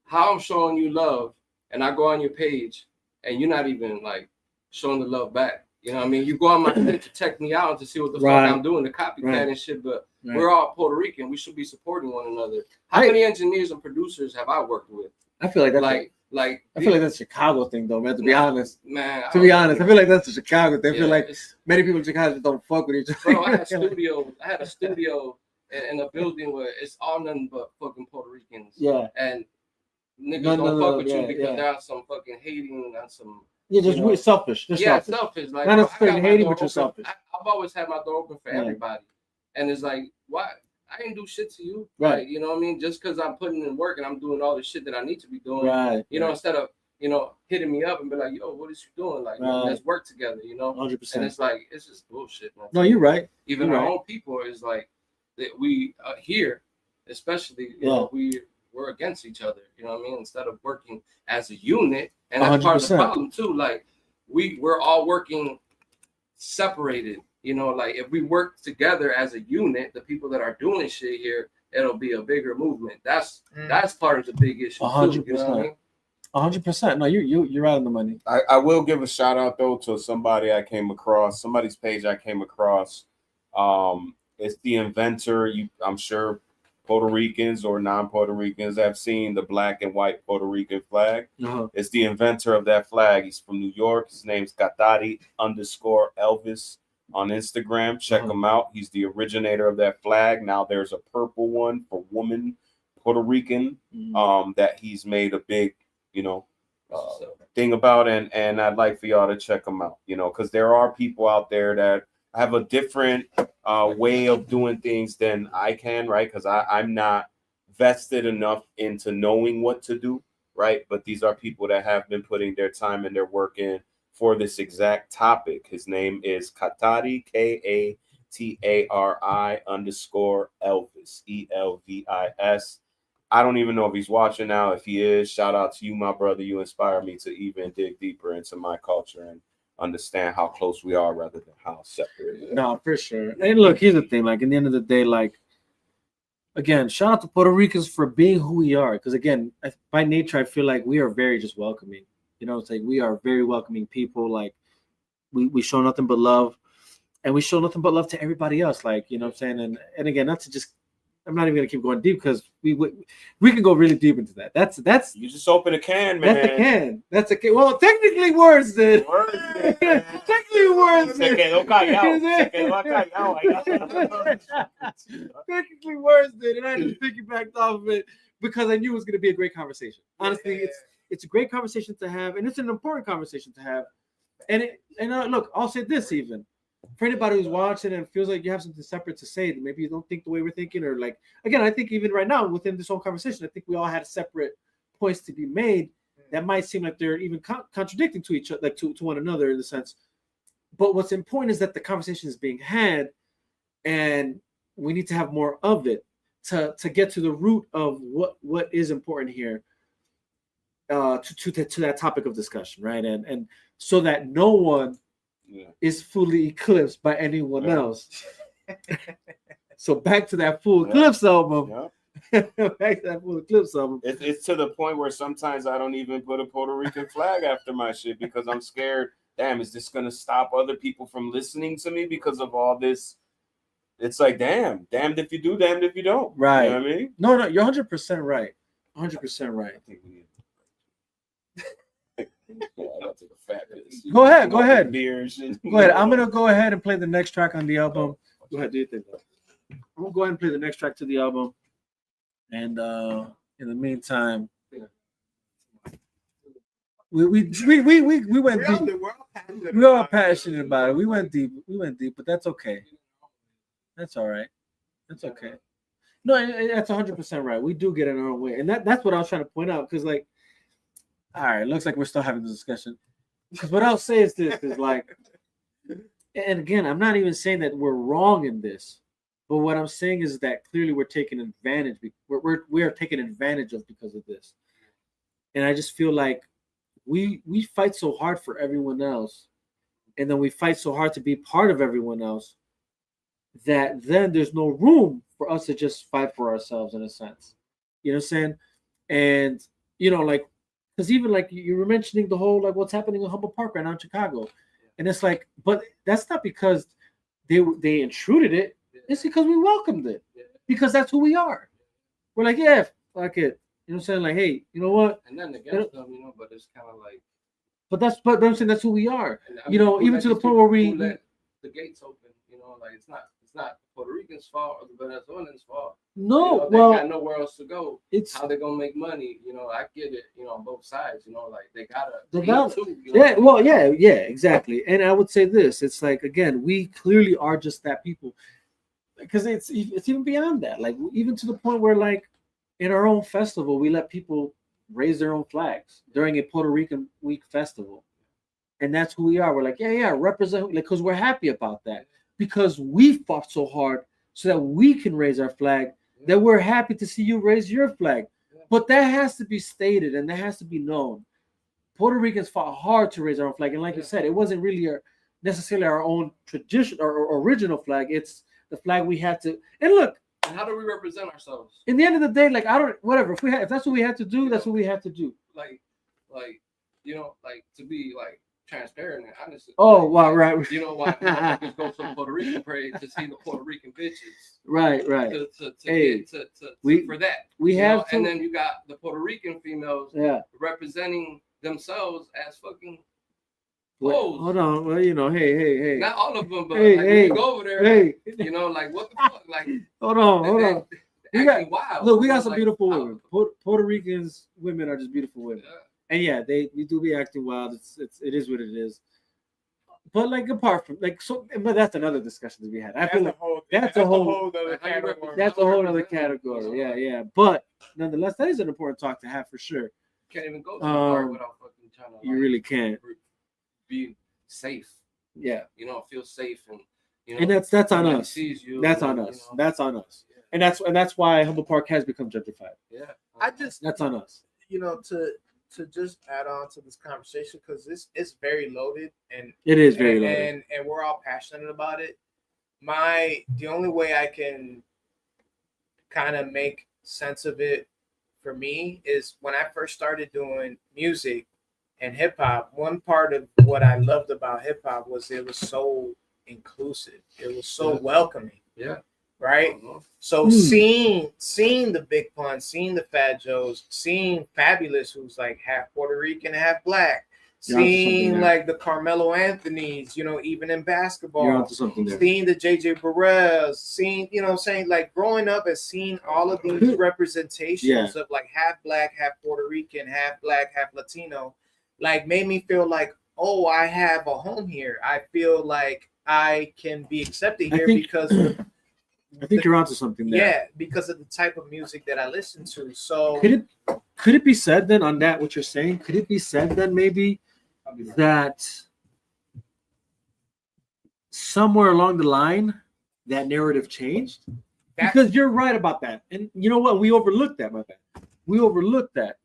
how I'm showing you love, and I go on your page, and you're not even like showing the love back. You know what I mean? You go on my page to check me out to see what the fuck I'm doing, the copycat and shit. But we're all Puerto Rican. We should be supporting one another. How many engineers and producers have I worked with? I feel like that's I feel like that's a Chicago thing, though, man. To be honest, I feel like that's a Chicago thing. I feel like many people in Chicago just don't fuck with each other. Bro, I had a studio in a building where it's all nothing but fucking Puerto Ricans. Yeah. And niggas don't fuck with you because they're on some fucking hating, on some. Yeah, just we're selfish. They're selfish. Like, not necessarily hating, but you're selfish. I've always had my door open for everybody, and it's like, why? I didn't do shit to you, right? Like, you know what I mean? Just because I'm putting in work and I'm doing all the shit that I need to be doing, right? You know, instead of hitting me up and be like, yo, what is you doing? Like, let's work together, you know? 100%. And it's like, it's just bullshit, man. No, you're right. Even our own people is like that we here, especially, you know, we're against each other. You know what I mean? Instead of working as a unit, and that's 100%. Part of the problem too. Like we're all working separated. You know, like if we work together as a unit, the people that are doing shit here, it'll be a bigger movement. That's part of the big issue. 100%. You know what I mean? 100%. No, you're right on the money. I will give a shout out though to somebody I came across, somebody's page I came across. It's the inventor. I'm sure Puerto Ricans or non-Puerto Ricans have seen the black and white Puerto Rican flag. It's the inventor of that flag. He's from New York. His name's Qatari_Elvis on Instagram. Check him out. He's the originator of that flag. Now there's a purple one for woman Puerto Rican that he's made a big, thing about, and I'd like for y'all to check him out, because there are people out there that have a different way of doing things than I can, right? Because I'm not vested enough into knowing what to do, right? But these are people that have been putting their time and their work in for this exact topic. His name is Qatari, Katari_Elvis, ELVIS. I don't even know if he's watching now. If he is, shout out to you, my brother. You inspire me to even dig deeper into my culture and understand how close we are rather than how separate. No, for sure. And look, here's the thing. Like, in the end of the day, like, again, shout out to Puerto Ricans for being who we are. Because, again, by nature, I feel like we are very just welcoming. It's like we are very welcoming people. Like, we show nothing but love. And we show nothing but love to everybody else. Like, you know what I'm saying? And again, not to just, I'm not even going to keep going deep because we can go really deep into that. That's you just open a can, man. That's a can. That's a can. Well, technically Wrds did. Technically Wrds did. Technically Wrds did, and I just piggybacked off of it because I knew it was going to be a great conversation. Honestly, it's a great conversation to have, and it's an important conversation to have. And look, I'll say this even. For anybody who's watching and feels like you have something separate to say, that maybe you don't think the way we're thinking, or like, again, I think even right now within this whole conversation, I think we all had separate points to be made that might seem like they're even contradicting to each other, like to one another in the sense. But what's important is that the conversation is being had, and we need to have more of it to get to the root of what is important here to that topic of discussion, right? And so that no one is fully eclipsed by anyone else. So back to that full Eclipse album. Back to that full Eclipse album. It's to the point where sometimes I don't even put a Puerto Rican flag after my shit because I'm scared. Damn, is this gonna stop other people from listening to me because of all this? It's like, damned if you do, damned if you don't. Right. You know what I mean? No, you're 100% right. 100% right. I think we need Go ahead. Beers. Go ahead. I'm gonna go ahead and play the next track on the album. Go ahead, do you think? I'm gonna go ahead and play the next track to the album, and in the meantime, we went deep. We're all passionate about it. We went deep, but that's okay. That's all right. That's okay. No, that's 100% right. We do get in our own way, and that's what I was trying to point out. Because like, all right, looks like we're still having the discussion. Because what I'll say is this: is like, and again, I'm not even saying that we're wrong in this, but what I'm saying is that clearly we're taking advantage. We are taken advantage of because of this, and I just feel like we fight so hard for everyone else, and then we fight so hard to be part of everyone else, that then there's no room for us to just fight for ourselves in a sense. You know what I'm saying? And like, because even like you were mentioning the whole like what's happening in Humboldt Park right now in Chicago, and it's like, but that's not because they intruded it. It's because we welcomed it, because that's who we are. We're like, yeah, fuck it. You know what I'm saying? Like, hey, you know what? And then against them, but it's kind of like. But I'm saying that's who we are. Even to the point where we let the gates open. Like it's not Puerto Rican's fault or the Venezuelans' fault. No, they well, got nowhere else to go. It's how they gonna make money. I get it. On both sides. Like they gotta. Too, yeah. Well, yeah, exactly. And I would say this: it's like again, we clearly are just that people, because it's even beyond that. Like even to the point where like in our own festival, we let people raise their own flags during a Puerto Rican Week festival, and that's who we are. We're like, yeah, represent, like, because we're happy about that. Because we fought so hard so that we can raise our flag, that we're happy to see you raise your flag. But that has to be stated and that has to be known. Puerto Ricans fought hard to raise our own flag. And like you said, it wasn't really necessarily our own tradition or original flag. It's the flag we had to. And look. And how do we represent ourselves? In the end of the day, like, whatever. If that's what we have to do, that's what we have to do. Like to be like transparent and honest. Oh, wow, right. Why motherfuckers go to the Puerto Rican parade to see the Puerto Rican bitches. Right. For that. We have and then you got the Puerto Rican females representing themselves as fucking hoes. Hold on. Well, hey. Not all of them, but you go over there, like what the fuck? Like hold on. We got some like, beautiful women. Puerto Ricans women are just beautiful women. Yeah. And we do be acting wild. It is what it is. But like apart from but that's another discussion to be had. I feel like that's a whole other category. Yeah. But nonetheless, that is an important talk to have for sure. Can't even go to the park without fucking trying to. You really can't be safe. Yeah. Feel safe and. And that's on us. That's on us. That's on us. Yeah. And that's why Humboldt Park has become gentrified. Yeah. That's on us. To just add on to this conversation, because it's very loaded and it is very loaded, and we're all passionate about it. The only way I can kind of make sense of it for me is when I first started doing music and hip hop. One part of what I loved about hip hop was it was so inclusive. It was so welcoming. Yeah. Right. So seeing the Big Pun, seeing the Fat Joes, seeing Fabulous, who's like half Puerto Rican, half black, seeing like the Carmelo Anthonys, even in basketball, seeing the JJ Barrels, seeing, like growing up and seeing all of these representations of like half black, half Puerto Rican, half black, half Latino, like made me feel like, oh, I have a home here. I feel like I can be accepted here because I think you're onto something there. Yeah, because of the type of music that I listen to. So could it be said then on that what you're saying? Could it be said then maybe that somewhere along the line that narrative changed? Because you're right about that. And you know what? We overlooked that, my bad. We overlooked that.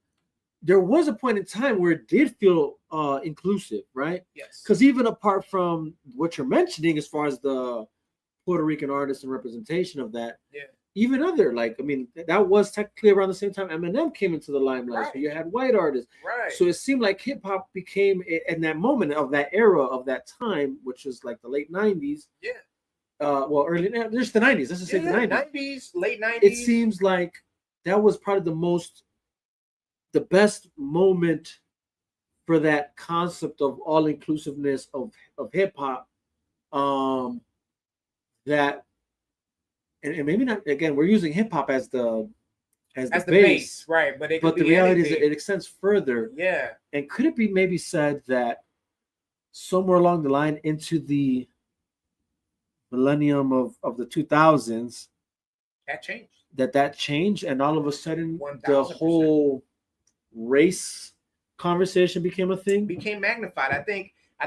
There was a point in time where it did feel inclusive, right? Yes. Because even apart from what you're mentioning as far as the Puerto Rican artists and representation of that. Yeah. Even other, that was technically around the same time Eminem came into the limelight. So you had white artists. Right. So it seemed like hip hop became, in that moment of that era of that time, which was like the late 90s. Yeah. Early, there's the 90s. Let's just say the 90s, late 90s. It seems like that was probably the best moment for that concept of all inclusiveness of hip hop. That and maybe not, again, we're using hip hop as the as the base. base, right? But the reality is it extends further. Yeah. And could it be maybe said that somewhere along the line into the millennium of the 2000s, that changed, and all of a sudden 1000%. the whole race conversation became a thing, became magnified. I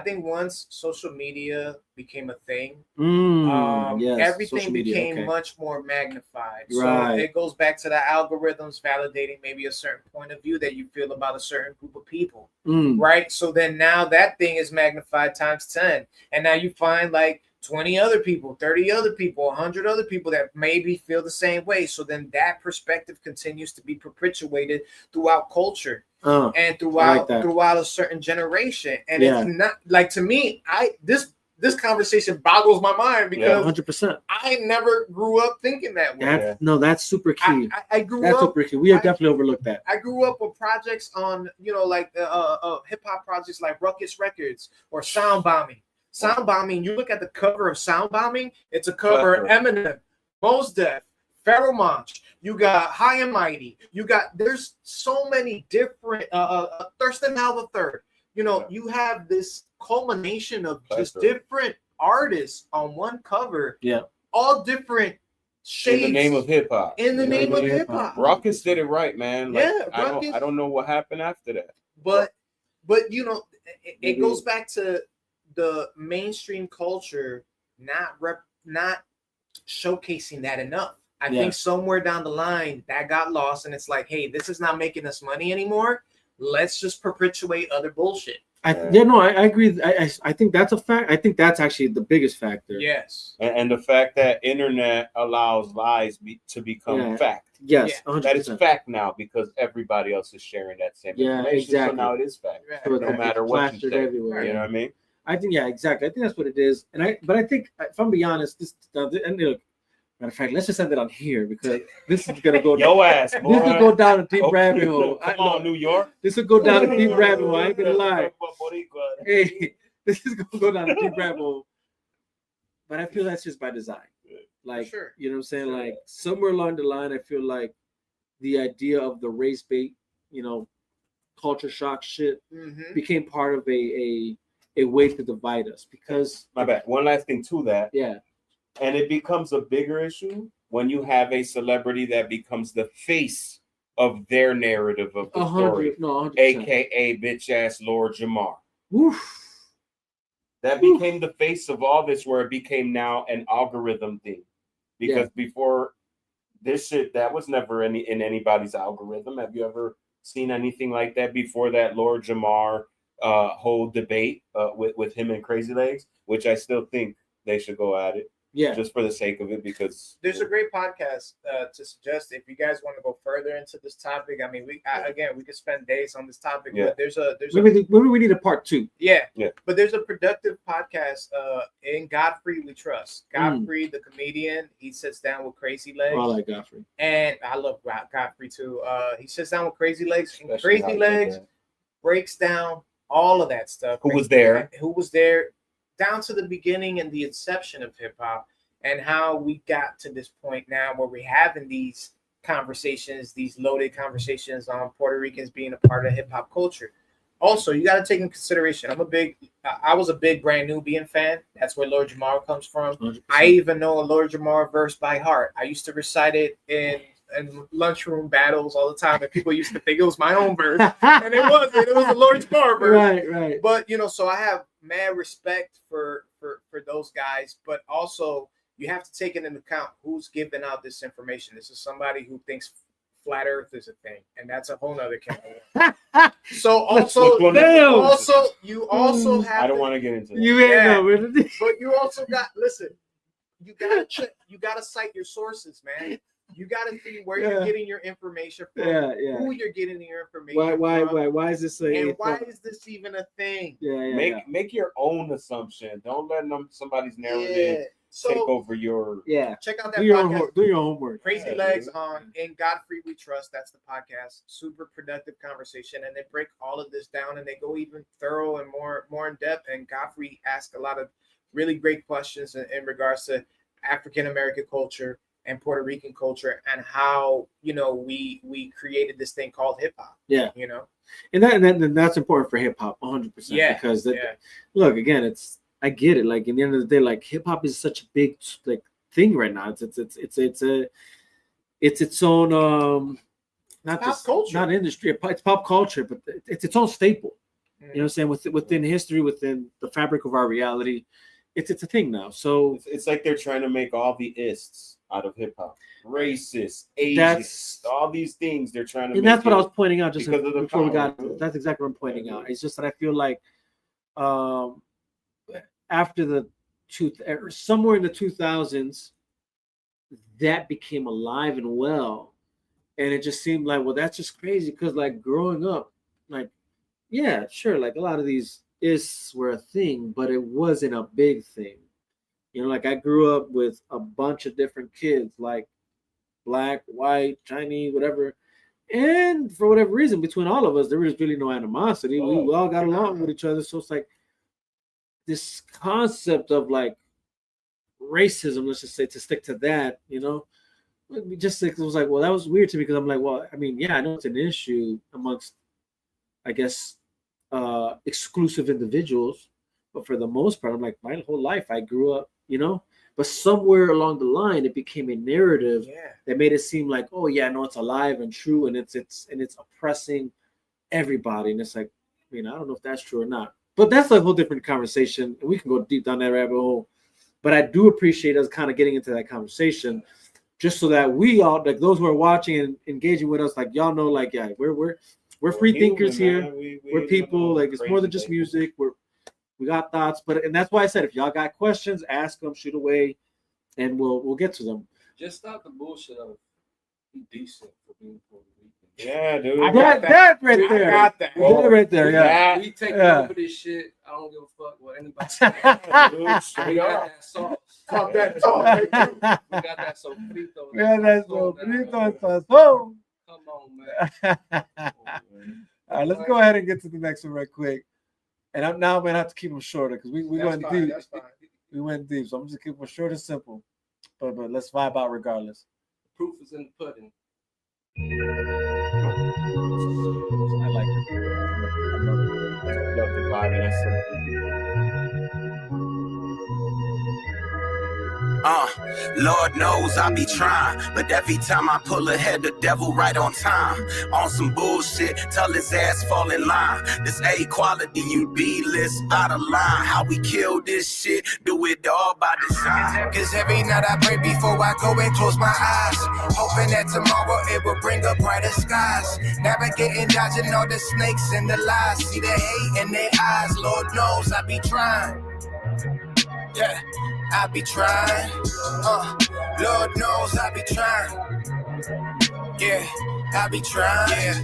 think once social media became a thing, everything became much more magnified. Right. So it goes back to the algorithms validating maybe a certain point of view that you feel about a certain group of people, right? So then now that thing is magnified times 10, and now you find like 20 other people, 30 other people, 100 other people that maybe feel the same way. So then that perspective continues to be perpetuated throughout culture. And throughout a certain generation, and it's not like, to me, this conversation boggles my mind because 100%. I never grew up thinking that way. That's super key. I grew that's up. Super key. We have definitely overlooked that. I grew up with projects on, like hip hop projects like Ruckus Records or Sound Bombing. Sound Bombing. You look at the cover of Sound Bombing. It's a cover of Eminem, Mos Def, Pharoah Monch. You got High and Mighty. There's so many different Thurston Howell III. You have this culmination of just different artists on one cover. Yeah. All different shades. In the name of hip hop. In the name of hip hop. Ruckus did it right, man. Like, Ruckus. I don't know what happened after that. But it goes back to the mainstream culture not showcasing that enough. I think somewhere down the line that got lost, and it's like, hey, this is not making us money anymore. Let's just perpetuate other bullshit. I agree. I think that's a fact. I think that's actually the biggest factor. Yes. And the fact that internet allows lies to become fact. Yes, 100%. That is fact now because everybody else is sharing that same information. Exactly. So now it is fact. So no matter what you say. Everywhere. You know what I mean? I think exactly. I think that's what it is. But I think, if I'm being honest, look, matter of fact, let's just end it on here because this is gonna go. Yo ass, boy. This will go down a deep rabbit hole. Come on, New York. This will go down a deep rabbit hole. I ain't gonna lie. Hey, this is gonna go down a deep rabbit hole. But I feel that's just by design. Like, you know what I'm saying? Like somewhere along the line, I feel like the idea of the race bait, culture shock shit became part of a way to divide us because. My bad. One last thing to that. Yeah. And it becomes a bigger issue when you have a celebrity that becomes the face of their narrative of the story, 100%. aka bitch ass Lord Jamar. Oof. That became the face of all this, where it became now an algorithm thing. Because before this shit, that was never in anybody's algorithm. Have you ever seen anything like that before that Lord Jamar whole debate with him and Crazy Legs? Which I still think they should go at it. Yeah, just for the sake of it, because there's a great podcast to suggest if you guys want to go further into this topic. I mean, we could spend days on this topic, but maybe we need a part 2. Yeah. But there's a productive podcast in Godfrey We Trust. Godfrey, the comedian, he sits down with Crazy Legs. Oh, I like Godfrey, and I love Godfrey too. He sits down with Crazy Legs, and Crazy Legs breaks down all of that stuff. Who was there? Down to the beginning and the inception of hip hop, and how we got to this point now where we're having these conversations, these loaded conversations on Puerto Ricans being a part of hip hop culture. Also, you got to take in consideration, I was a big Brand Nubian fan. That's where Lord Jamar comes from. 100%. I even know a Lord Jamar verse by heart. I used to recite it in lunchroom battles all the time, and people used to think it was my own verse, and it wasn't. It was a Lord Jamar verse. Right. But so I have mad respect for those guys, but also you have to take it into account who's giving out this information. This is somebody who thinks flat Earth is a thing, and that's a whole nother can. So also you also have. I don't want to get into that. You ain't know, but you also got You gotta check. You gotta cite your sources, man. You got to see where you're getting your information from, who you're getting your information from. Why is this and why is this even a thing? Make your own assumption. Don't let somebody's narrative take over your. Check out that podcast. Do your homework. Crazy Legs on In Godfrey We Trust. That's the podcast. Super productive conversation, and they break all of this down, and they go even thorough and more in depth. And Godfrey asks a lot of really great questions in regards to African American culture and Puerto Rican culture, and how, you know, we created this thing called hip hop. Yeah, you know, and that's important for hip hop, 100%. Yeah, because yeah. Look, again, I get it. Like, in the end of the day, like, hip hop is such a big like thing right now. It's its own not pop just culture. not industry. It's pop culture, but it's its own staple. You know what I'm saying? Within history, within the fabric of our reality, it's a thing now. So it's like they're trying to make all the ists out of hip hop. Racist, ageist, all these things they're trying to and make. that's what I was pointing out just because of the before we power. got. That's exactly what I'm pointing out. It's just that I feel like after the somewhere in the 2000s, that became alive and well, and it just seemed like, well, that's just crazy because, like, growing up, like, yeah, sure, like, a lot of these ists were a thing, but it wasn't a big thing. You know, like, I grew up with a bunch of different kids, like black, white, Chinese, whatever. And for whatever reason, between all of us, there was really no animosity. We all got along with each other. So it's like this concept of, like, racism, let's just say, to stick to that, you know, it was like, well, that was weird to me because I'm like, well, I mean, yeah, I know it's an issue amongst, I guess, exclusive individuals, but for the most part, I'm like, my whole life I grew up, you know, but somewhere along the line it became a narrative that made it seem like, oh yeah, no, it's alive and true, and it's oppressing everybody, and it's like, I mean, I don't know if that's true or not, but that's a whole different conversation, and we can go deep down that rabbit hole. But I do appreciate us kind of getting into that conversation, just so that we all, like, those who are watching and engaging with us, like, y'all know, like, yeah, we're free thinkers here. We're people. Like, it's more than just music. We got thoughts, and that's why I said, if y'all got questions, ask them, shoot away, and we'll get to them. Just stop the bullshit of be decent for being Puerto Rican. Yeah, dude. That right there. I got that. That right there. Yeah. We take over this shit. I don't give a fuck what anybody says. We got that sauce. Talk that talk. We got that sofrito. We got that sofrito. Come on, man. All right, let's go ahead and get to the next one right quick. And I'm gonna have to keep them shorter because we went deep. That's fine. We went deep, so I'm just keeping them short and simple. But let's vibe out regardless. Proof is in the pudding. I like it. I love the vibe, and that's Lord knows I be trying, but every time I pull ahead, the devil right on time. On some bullshit, tell his ass fall in line. This A quality, you B-list, out of line. How we kill this shit, do it all by design. Cause every night I pray before I go and close my eyes, hoping that tomorrow it will bring up brighter skies. Navigating, dodging all the snakes and the lies. See the hate in their eyes, Lord knows I be trying. Yeah, I be trying. Lord knows I be trying. Yeah, I be trying. Yeah.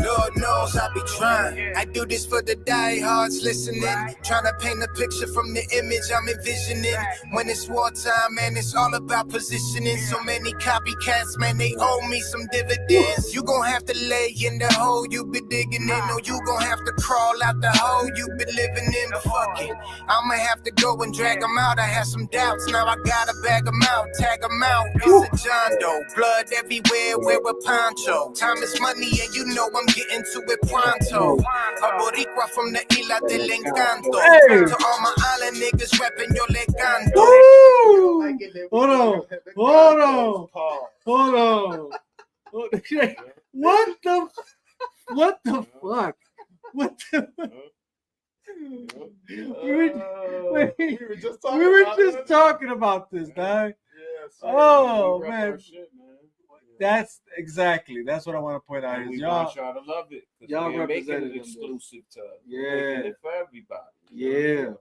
Lord knows I be trying. I do this for the diehards listening, trying to paint a picture from the image I'm envisioning. When it's wartime, man, it's all about positioning. So many copycats, man, they owe me some dividends. You gon' have to lay in the hole you be digging in, or you gon' have to crawl out the hole you been living in. But fuck it, I'ma have to go and drag them out. I had some doubts, now I gotta bag them out, tag them out. It's a John Doe, blood everywhere, wear a poncho. Time is money and you know I'm getting to it pronto. A boricua from the Isla del Encanto. Hey. To all my island niggas reppin' yo le canto. Woo! Hold on. What the fuck? What the we were just talking about this, guy. Oh man. That's what I want to point out. We Y'all want y'all to love it. Y'all we're making represented it exclusive to us. Yeah. We're making it for everybody. Yeah.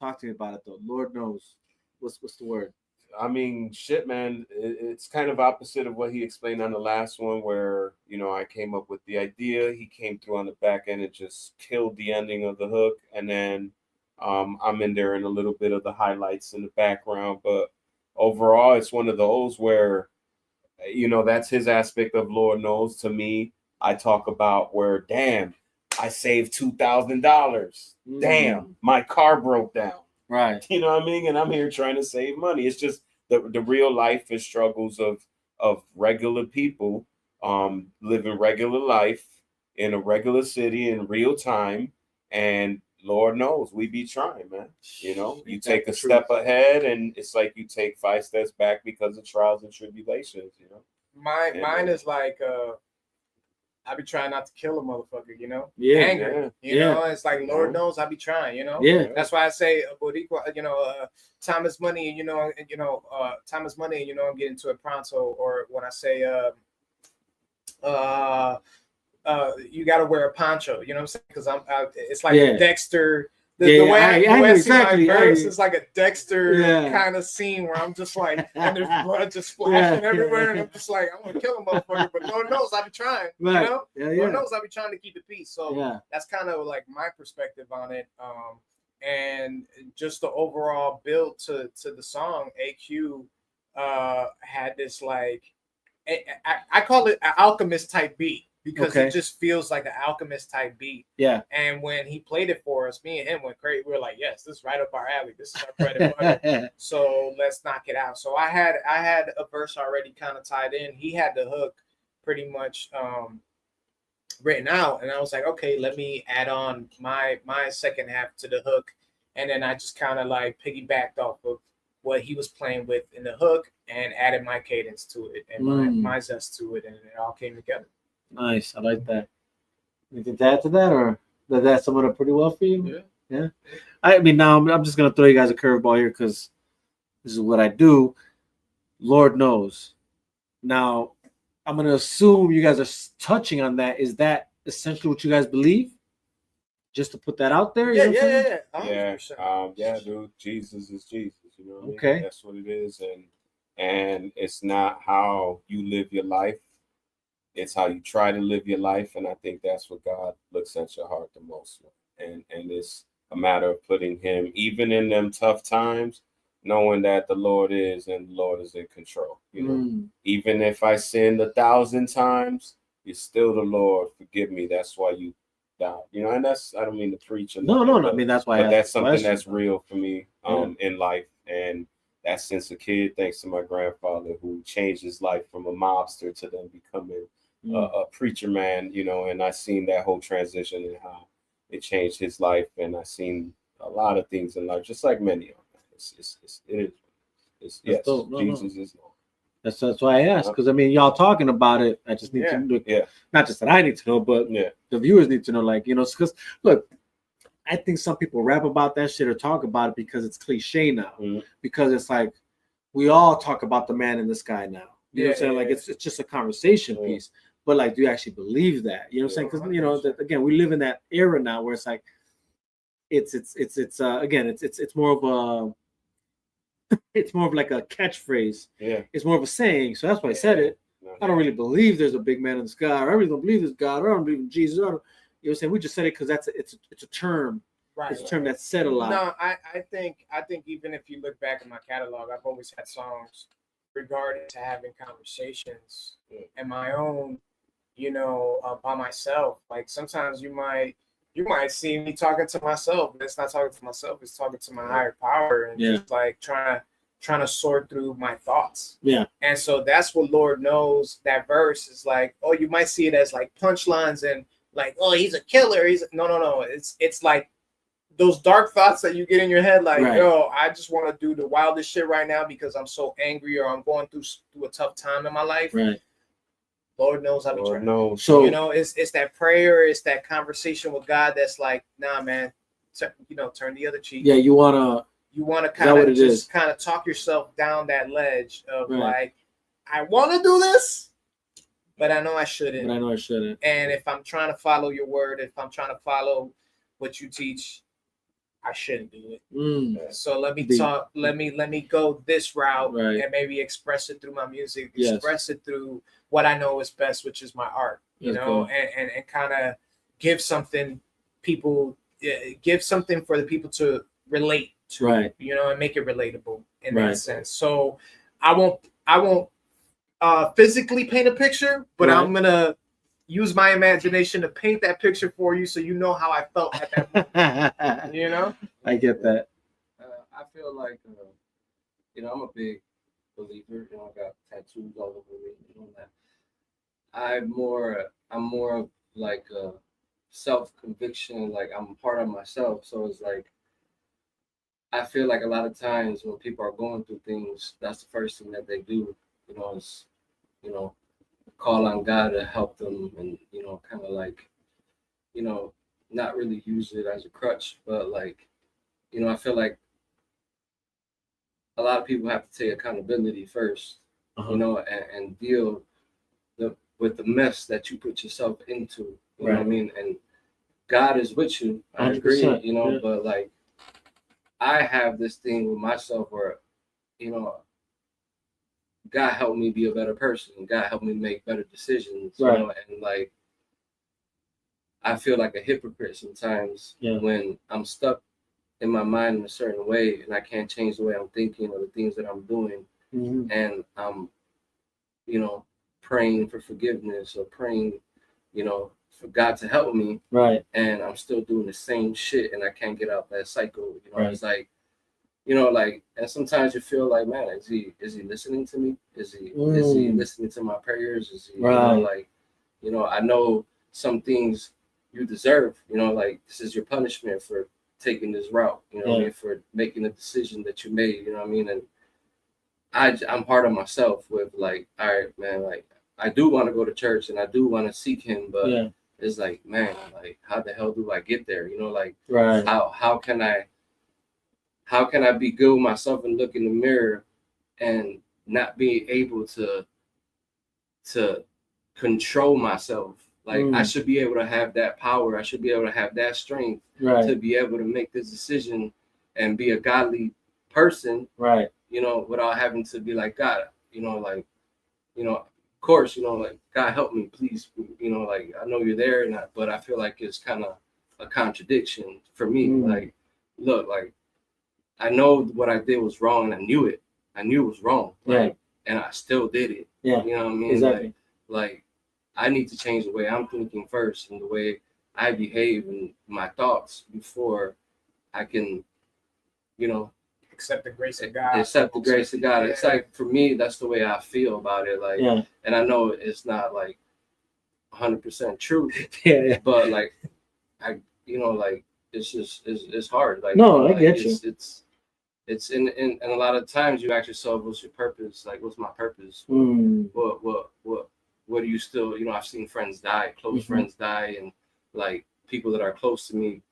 Talk to me about it though. Lord knows. What's the word? I mean, shit, man. It's kind of opposite of what he explained on the last one, where, you know, I came up with the idea. He came through on the back end and just killed the ending of the hook. And then I'm in there in a little bit of the highlights in the background. But overall, it's one of those where, you know, that's his aspect of Lord knows. To me, I talk about where, damn, I saved $2,000. Damn, my car broke down. Right. You know what I mean? And I'm here trying to save money. It's just the real life and struggles of regular people living regular life in a regular city in real time. And Lord knows we be trying, man. You know, you take a step ahead and it's like you take 5 steps back because of trials and tribulations, you know. Mine is like I be trying not to kill a motherfucker, you know. Yeah, Angry, you know. It's like Lord knows I be trying, you know. Yeah, that's why I say Boricua, you know, time is money, you know, time is money, you know. I'm getting to it pronto, or when I say you got to wear a poncho, you know what I'm saying? Because it's like a Dexter. The way I see my verse is like a Dexter kind of scene where I'm just like, and there's blood just splashing everywhere, and I'm just like, I'm gonna kill a motherfucker, but Lord knows I be trying, you know. Lord knows I be trying to keep the peace. So that's kind of like my perspective on it, and just the overall build to the song. AQ had this like, I call it an Alchemist type beat. Because it just feels like an Alchemist type beat. Yeah. And when he played it for us, me and him went crazy. We were like, yes, this is right up our alley. This is our bread and butter. So let's knock it out. So I had a verse already kind of tied in. He had the hook pretty much written out. And I was like, okay, let me add on my second half to the hook. And then I just kind of like piggybacked off of what he was playing with in the hook and added my cadence to it and my zest to it. And it all came together. Nice, I like that. Anything to add to that, or did that sum it up pretty well for you? Yeah. I mean, now I'm just gonna throw you guys a curveball here because this is what I do. Lord knows. Now, I'm gonna assume you guys are touching on that. Is that essentially what you guys believe? Just to put that out there. Yeah. Yeah, dude. Jesus is Jesus. You know what I mean? That's what it is, and it's not how you live your life. It's how you try to live your life, and I think that's what God looks at your heart the most. And it's a matter of putting Him, even in them tough times, knowing that the Lord is and the Lord is in control. You know, even if I sinned 1,000 times, you're still the Lord. Forgive me. That's why you died. You know, and that's, I don't mean to preach. No. I mean, that's why. But that's something that's real for me in life, and that's since a kid, thanks to my grandfather who changed his life from a mobster to then becoming a preacher man, you know, and I seen that whole transition and how it changed his life, and I seen a lot of things in life, just like many of them. It's yes, Jesus is Lord. That's why I asked, because I mean, y'all talking about it. I just need to know, not just that I need to know, but the viewers need to know, like, you know, because look, I think some people rap about that shit or talk about it because it's cliche now, because it's like we all talk about the man in the sky now. You know what I'm saying? Like it's just a conversation piece. But like, do you actually believe that? You know what I'm saying? Because you know, again, we live in that era now where it's like, it's more of like a catchphrase. Yeah, it's more of a saying. So that's why I said it. I don't really believe there's a big man in the sky, or I really don't believe there's God, or I don't believe in Jesus. You know what I'm saying? We just said it because it's a term. Right. It's a term that's said a lot. No, I think even if you look back in my catalog, I've always had songs regarding to having conversations and my own. You know, by myself. Like sometimes you might see me talking to myself, but it's not talking to myself. It's talking to my higher power, and just like trying to sort through my thoughts. Yeah. And so that's what Lord knows. That verse is like, oh, you might see it as like punchlines and like, oh, he's a killer. No. It's like those dark thoughts that you get in your head, like, yo, I just want to do the wildest shit right now because I'm so angry or I'm going through a tough time in my life. Right. Lord knows I'll be trying. So you know, it's that prayer, it's that conversation with God that's like, nah, man, turn the other cheek. Yeah, you wanna kind of just kind of talk yourself down that ledge of like, I want to do this, but I know I shouldn't. And if I'm trying to follow your word, if I'm trying to follow what you teach, I shouldn't do it. So let me talk. Let me go this route and maybe express it through my music. Express it through what I know is best, which is my art. You know, and kind of give something for the people to relate to. You know, and make it relatable in that sense. So I won't physically paint a picture, but I'm gonna use my imagination to paint that picture for you, so you know how I felt at that moment. You know, I get that. I feel like, you know, I'm a big believer. You know, I got tattoos all over me. You know that. I'm more of like a self conviction. Like I'm part of myself. So it's like I feel like a lot of times when people are going through things, that's the first thing that they do. You know, is you know call on God to help them, and kind of like not really use it as a crutch, but like I feel like a lot of people have to take accountability first, and deal with the mess that you put yourself into. You know what I mean? And God is with you. I agree, but like I have this thing with myself where, God helped me be a better person. God helped me make better decisions. And like I feel like a hypocrite sometimes when I'm stuck in my mind in a certain way and I can't change the way I'm thinking or the things that I'm doing. And I'm, praying for forgiveness or praying, for God to help me. Right. And I'm still doing the same shit and I can't get out that cycle. It's like, and sometimes you feel like, man, is he listening to me? Is he listening to my prayers? Is he, I know some things you deserve, like this is your punishment for taking this route, for making a decision that you made, and I'm hard on myself with like, all right, man, like I do want to go to church and I do want to seek him, but it's like, man, like how the hell do I get there? How can I be good with myself and look in the mirror and not be able to control myself? Like I should be able to have that power. I should be able to have that strength to be able to make this decision and be a godly person, without having to be like, God, of course, like God help me, please, like I know you're there, but I feel like it's kind of a contradiction for me. Like, look, like I know what I did was wrong and I knew it. I knew it was wrong. And I still did it. Yeah. You know what I mean? Exactly. Like I need to change the way I'm thinking first and the way I behave and my thoughts before I can, accept the grace of God. Accept the grace of God. It's like for me, that's the way I feel about it. Like, and I know it's not like 100% true. But like, like it's just it's hard. Like, I get you. It's in a lot of times you ask yourself, what's your purpose? Like, what's my purpose? What do you still? I've seen friends die, close friends die, and like people that are close to me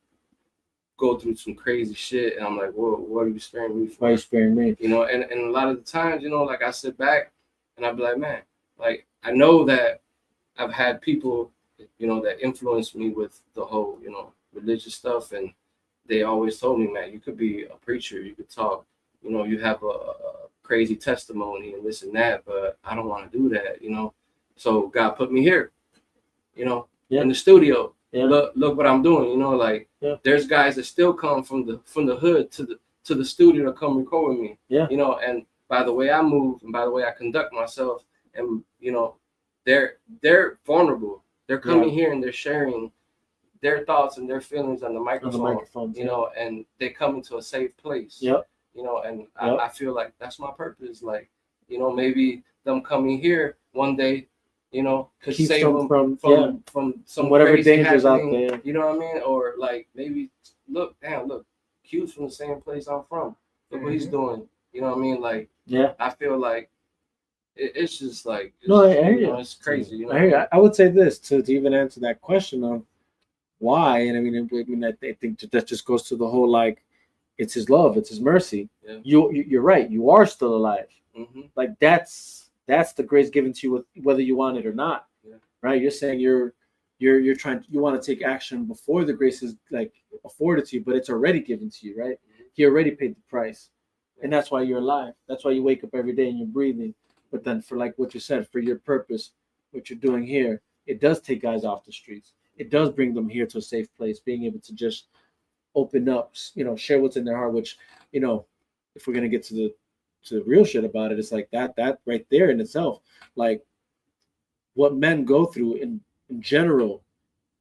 go through some crazy shit, and I'm like, whoa, what are you sparing me for? Why are you sparing me? And a lot of the times, like I sit back and I'll be like, man, like I know that I've had people, that influenced me with the whole, religious stuff, and they always told me, man, you could be a preacher, you could talk, you have a crazy testimony and this and that, but I don't want to do that, So God put me here, in the studio. Look what I'm doing, there's guys that still come from the hood to the studio to come record with me. And by the way I move and by the way I conduct myself, and they're vulnerable. They're coming here and they're sharing their thoughts and their feelings on the microphone, and they come into a safe place. And I feel like that's my purpose. Like, maybe them coming here one day, could save them from some whatever dangers out there. You know what I mean? Or like maybe look, Q's from the same place I'm from. Look what he's doing. You know what I mean? Like, I feel like it's just like I hear you. It's crazy. I hear you. I would say this to even answer that question of why, and I think that just goes to the whole like it's his love, it's his mercy. You're right. You are still alive. Like that's the grace given to you whether you want it or not. Right? You're saying you're trying, you want to take action before the grace is like afforded to you, but it's already given to you, right? He already paid the price, and that's why you're alive. That's why you wake up every day and you're breathing. But then for like what you said, for your purpose, what you're doing here, it does take guys off the streets. It does bring them here to a safe place, being able to just open up, share what's in their heart, which, if we're going to get to the real shit about it, it's like that right there in itself, like what men go through in general,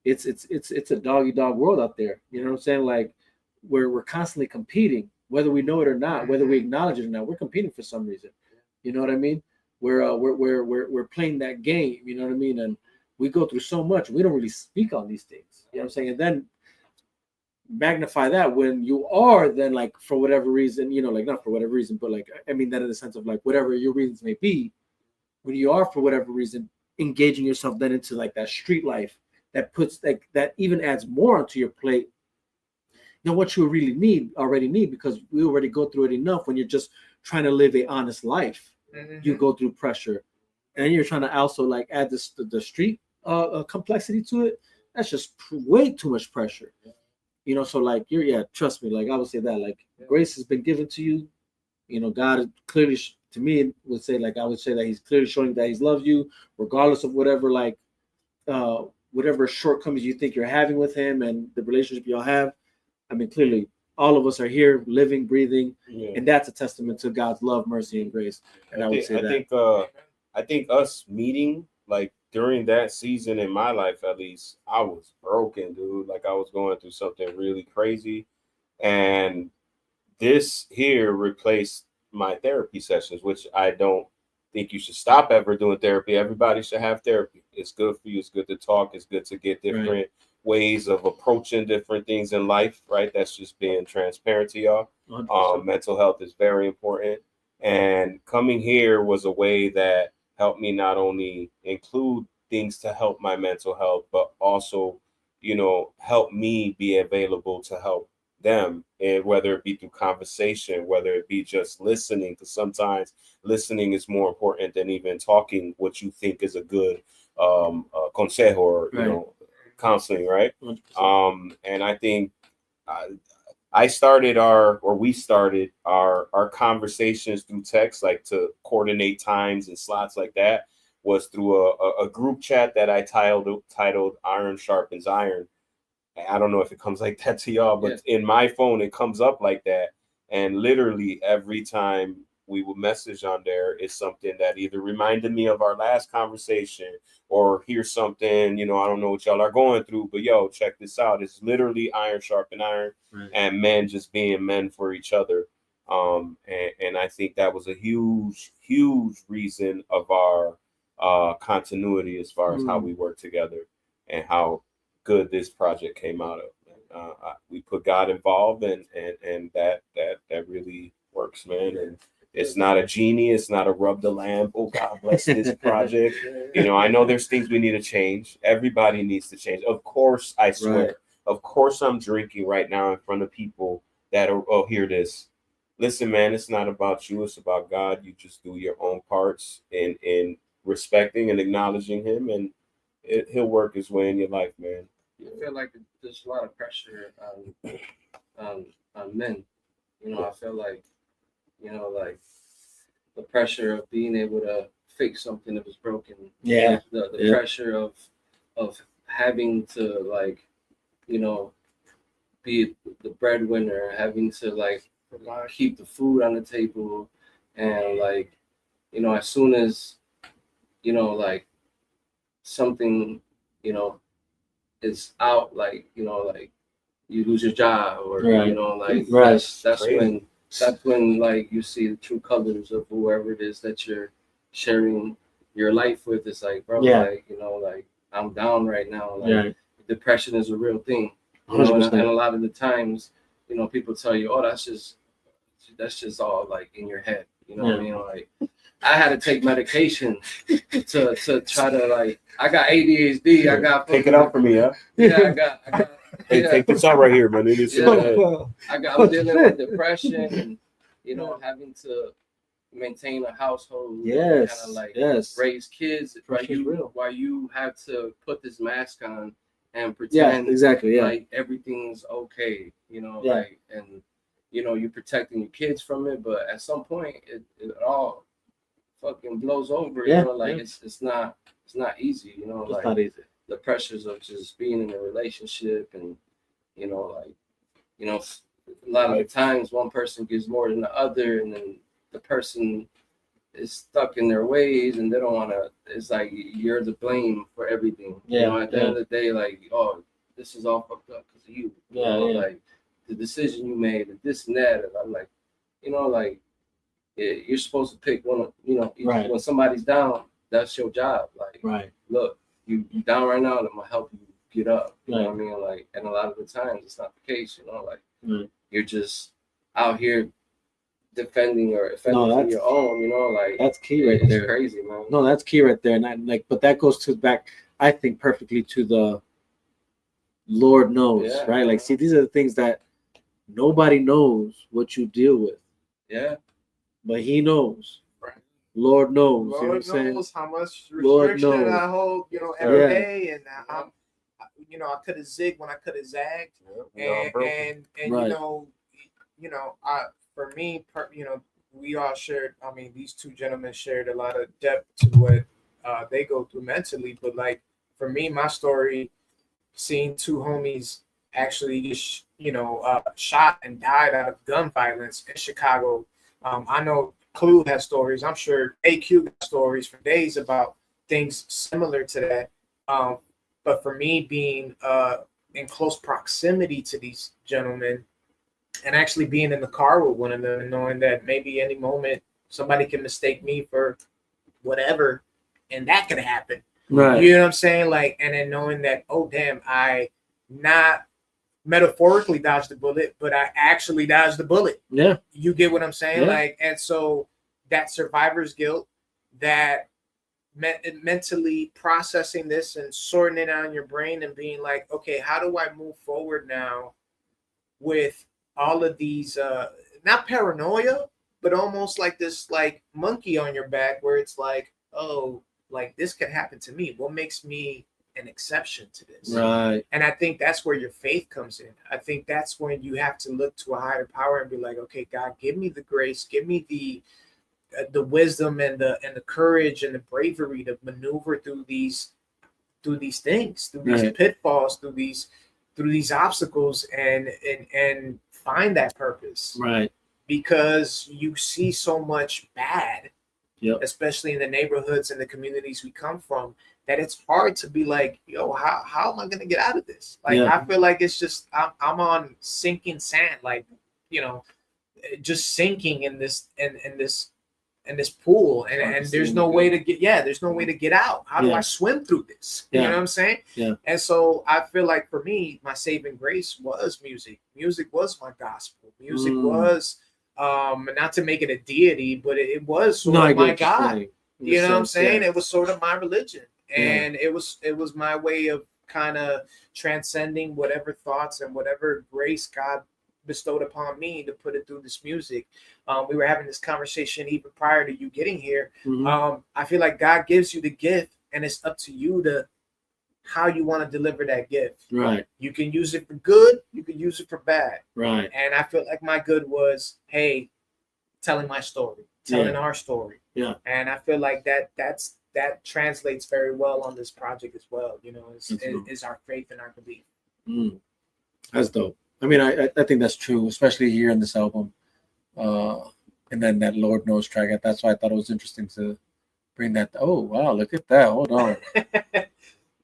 it's a dog eat dog world out there. You know what I'm saying? Like we're constantly competing, whether we know it or not, whether we acknowledge it or not, we're competing for some reason. You know what I mean? We're playing that game. You know what I mean? And we go through so much. We don't really speak on these things. You know what I'm saying? And then magnify that when you are then like for whatever reason, you know, like not for whatever reason, but like I mean that in the sense of like whatever your reasons may be, when you are for whatever reason engaging yourself then into like that street life that puts like that even adds more onto your plate than what you really already need, because we already go through it enough. When you're just trying to live a honest life, you go through pressure, and you're trying to also like add this the street complexity to it. That's just way too much pressure. You know, so like trust me, like I would say that like grace has been given to you. You know, God clearly to me would say like I would say that He's clearly showing that He's loved you, regardless of whatever like whatever shortcomings you think you're having with Him and the relationship y'all have. I mean, clearly all of us are here, living, breathing, and that's a testament to God's love, mercy, and grace. And I think us meeting like during that season in my life, at least, I was broken, dude. Like I was going through something really crazy. And this here replaced my therapy sessions, which I don't think you should stop ever doing therapy. Everybody should have therapy. It's good for you. It's good to talk. It's good to get different ways of approaching different things in life, right? That's just being transparent to y'all. Mental health is very important. And coming here was a way that helped me not only include things to help my mental health, but also, you know, help me be available to help them. And whether it be through conversation, whether it be just listening, because sometimes listening is more important than even talking what you think is a good consejo or, you know, counseling, right? 100%. And I think we started our conversations through text, like to coordinate times and slots like that, was through a group chat that I titled Iron Sharpens Iron. I don't know if it comes like that to y'all, but in my phone, it comes up like that. And literally every time we would message on there is something that either reminded me of our last conversation or here's something, you know, I don't know what y'all are going through, but yo, check this out. It's literally iron sharpen iron, and men just being men for each other. And I think that was a huge reason of our continuity as far as how we work together and how good this project came out of. We put God involved, and that really works, man. And it's not a genie, it's not a rub the lamp. Oh, God bless this project. You know, I know there's things we need to change. Everybody needs to change. Of course, I swear. Of course, I'm drinking right now in front of people that are, oh, hear this. Listen, man, it's not about you. It's about God. You just do your own parts in respecting and acknowledging Him, and He'll work His way in your life, man. I feel like there's a lot of pressure on men. You know, I feel like, you know, like the pressure of being able to fix something that was broken. Yeah. The pressure of having to, like, you know, be the breadwinner, having to like keep the food on the table, and like, you know, as soon as, you know, like something, you know, is out, like, you know, like you lose your job, or you know, like that's when like you see the true colors of whoever it is that you're sharing your life with. It's like, bro, like, you know, like I'm down right now. Like depression is a real thing. You know, and a lot of the times, you know, people tell you, oh, that's just all like in your head. You know what I mean? Like I had to take medication to try to, like, I got ADHD. I got take it out for me, huh? Yeah, I got hey, take this out right here, man. It is I'm dealing with depression, and, you know, having to maintain a household, kind of like raise kids while you have to put this mask on and pretend like everything's okay, you know, like, and you know, you're protecting your kids from it, but at some point it all fucking blows over. You know, like it's not easy, you know, it's like not easy. The pressures of just being in a relationship, and, you know, like, you know, a lot of the times one person gives more than the other, and then the person is stuck in their ways and they don't want to, it's like you're to blame for everything. You know, at the end of the day, like, oh, this is all fucked up because of you. You know, like the decision you made and this and that. And I'm like, you know, like you're supposed to pick one of, Right. when somebody's down, that's your job. Like, right. look, you down right now, and I'm gonna help you get up. You know Right. what I mean? Like, and a lot of the times it's not the case. Like Right. you're just out here defending or offending for your own. Like that's key right it's there. crazy, man. No, that's key right there, and but that goes back, I think, perfectly to the Lord knows, right? Like, see, these are the things that nobody knows what you deal with. Yeah. But He knows. Right. Lord knows. Lord you know what I'm saying? knows how much Lord restriction knows. I hold, every day, and I could have zigged when I could have zagged, and Right. for me, we all shared. I mean, these two gentlemen shared a lot of depth to what they go through mentally. But like for me, my story, seeing two homies actually get shot and died out of gun violence in Chicago. I know Clue has stories. I'm sure AQ got stories for days about things similar to that. But for me, being in close proximity to these gentlemen, and actually being in the car with one of them and knowing that maybe any moment somebody can mistake me for whatever, and that could happen. Right. You know what I'm saying? Like, and then knowing that, oh damn, I not metaphorically dodged the bullet, but I actually dodged the bullet. Yeah. You get what I'm saying? Yeah. Like, and so that survivor's guilt, that mentally processing this and sorting it out in your brain and being like, okay, how do I move forward now with all of these not paranoia, but almost like this like monkey on your back where it's like, oh, like this could happen to me. What makes me an exception to this? Right. And I think that's where your faith comes in. I think that's when you have to look to a higher power and be like, okay, God, give me the grace, give me the wisdom and the courage and the bravery to maneuver through these things, through these pitfalls, through these obstacles, and find that purpose. Right. Because you see so much bad, especially in the neighborhoods and the communities we come from, that it's hard to be like, yo, how am I gonna get out of this? Like, I feel like it's just I'm on sinking sand, like, just sinking in this pool, and there's no way to get out. How do I swim through this? You know what I'm saying? Yeah. And so I feel like for me, my saving grace was music. Music was my gospel. Music was not to make it a deity, but it was sort of my God. You know what I'm saying? It was sort of my religion. And it was my way of kind of transcending whatever thoughts and whatever grace God bestowed upon me to put it through this music. We were having this conversation even prior to you getting here. Mm-hmm. I feel like God gives you the gift, and it's up to you to how you want to deliver that gift. Right. You can use it for good, you can use it for bad. Right. And I feel like my good was, hey, telling my story, telling our story. Yeah. And I feel like that translates very well on this project as well. Is our faith and our belief. That's dope. I mean, I think that's true, especially here in this album. And then that Lord Knows track. That's why I thought it was interesting to bring that. Oh, wow, look at that. Hold on.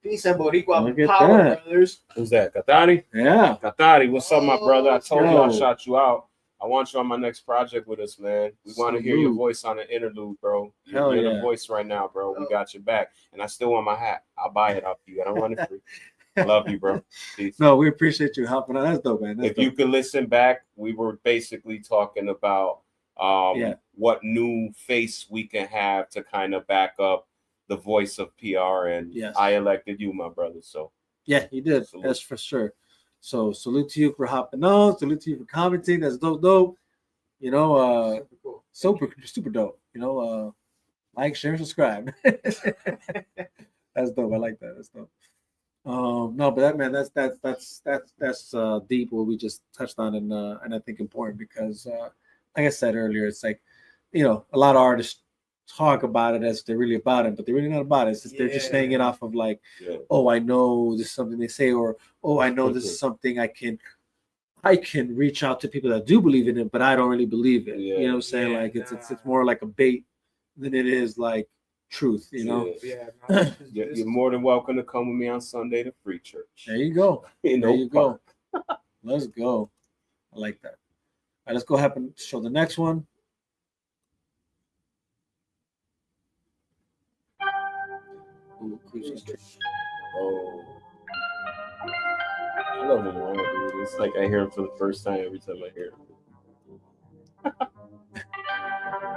Peace and Boricua Look at power, that. brothers. Who's that? Katari? Yeah. Katari, what's up, my brother? I told you I Yo. shot you out. I want you on my next project with us, man. We want to hear your voice on the interlude, bro. Hell You're yeah. the voice right now, bro. We got your back. And I still want my hat. I'll buy it off you. I don't want it free. I love you, bro. Peace. No, we appreciate you helping out. That's dope, man. That's If you could listen back, we were basically talking about what new face we can have to kind of back up the voice of PR. And I elected you, my brother. So yeah, you did. Salute. That's for sure. So salute to you for hopping on. Salute to you for commenting. That's dope. Super dope. Like, share, and subscribe. That's dope. I like that. That's dope. No, but that's deep what we just touched on, and I think important because like I said earlier, it's like, a lot of artists talk about it as they're really about it, but they're really not about it. It's just, they're just saying it off of like, oh, I know this is something they say, or oh, I know this is something I can reach out to people that do believe in it, but I don't really believe it. You know what I'm saying? Like it's more like a bait than it is like truth, You're more than welcome to come with me on Sunday to Free Church. There you go. Go. Let's go. I like that. All right, let's go ahead and show the next one. Oh, I love him all, dude. It's like I hear him for the first time every time I hear him.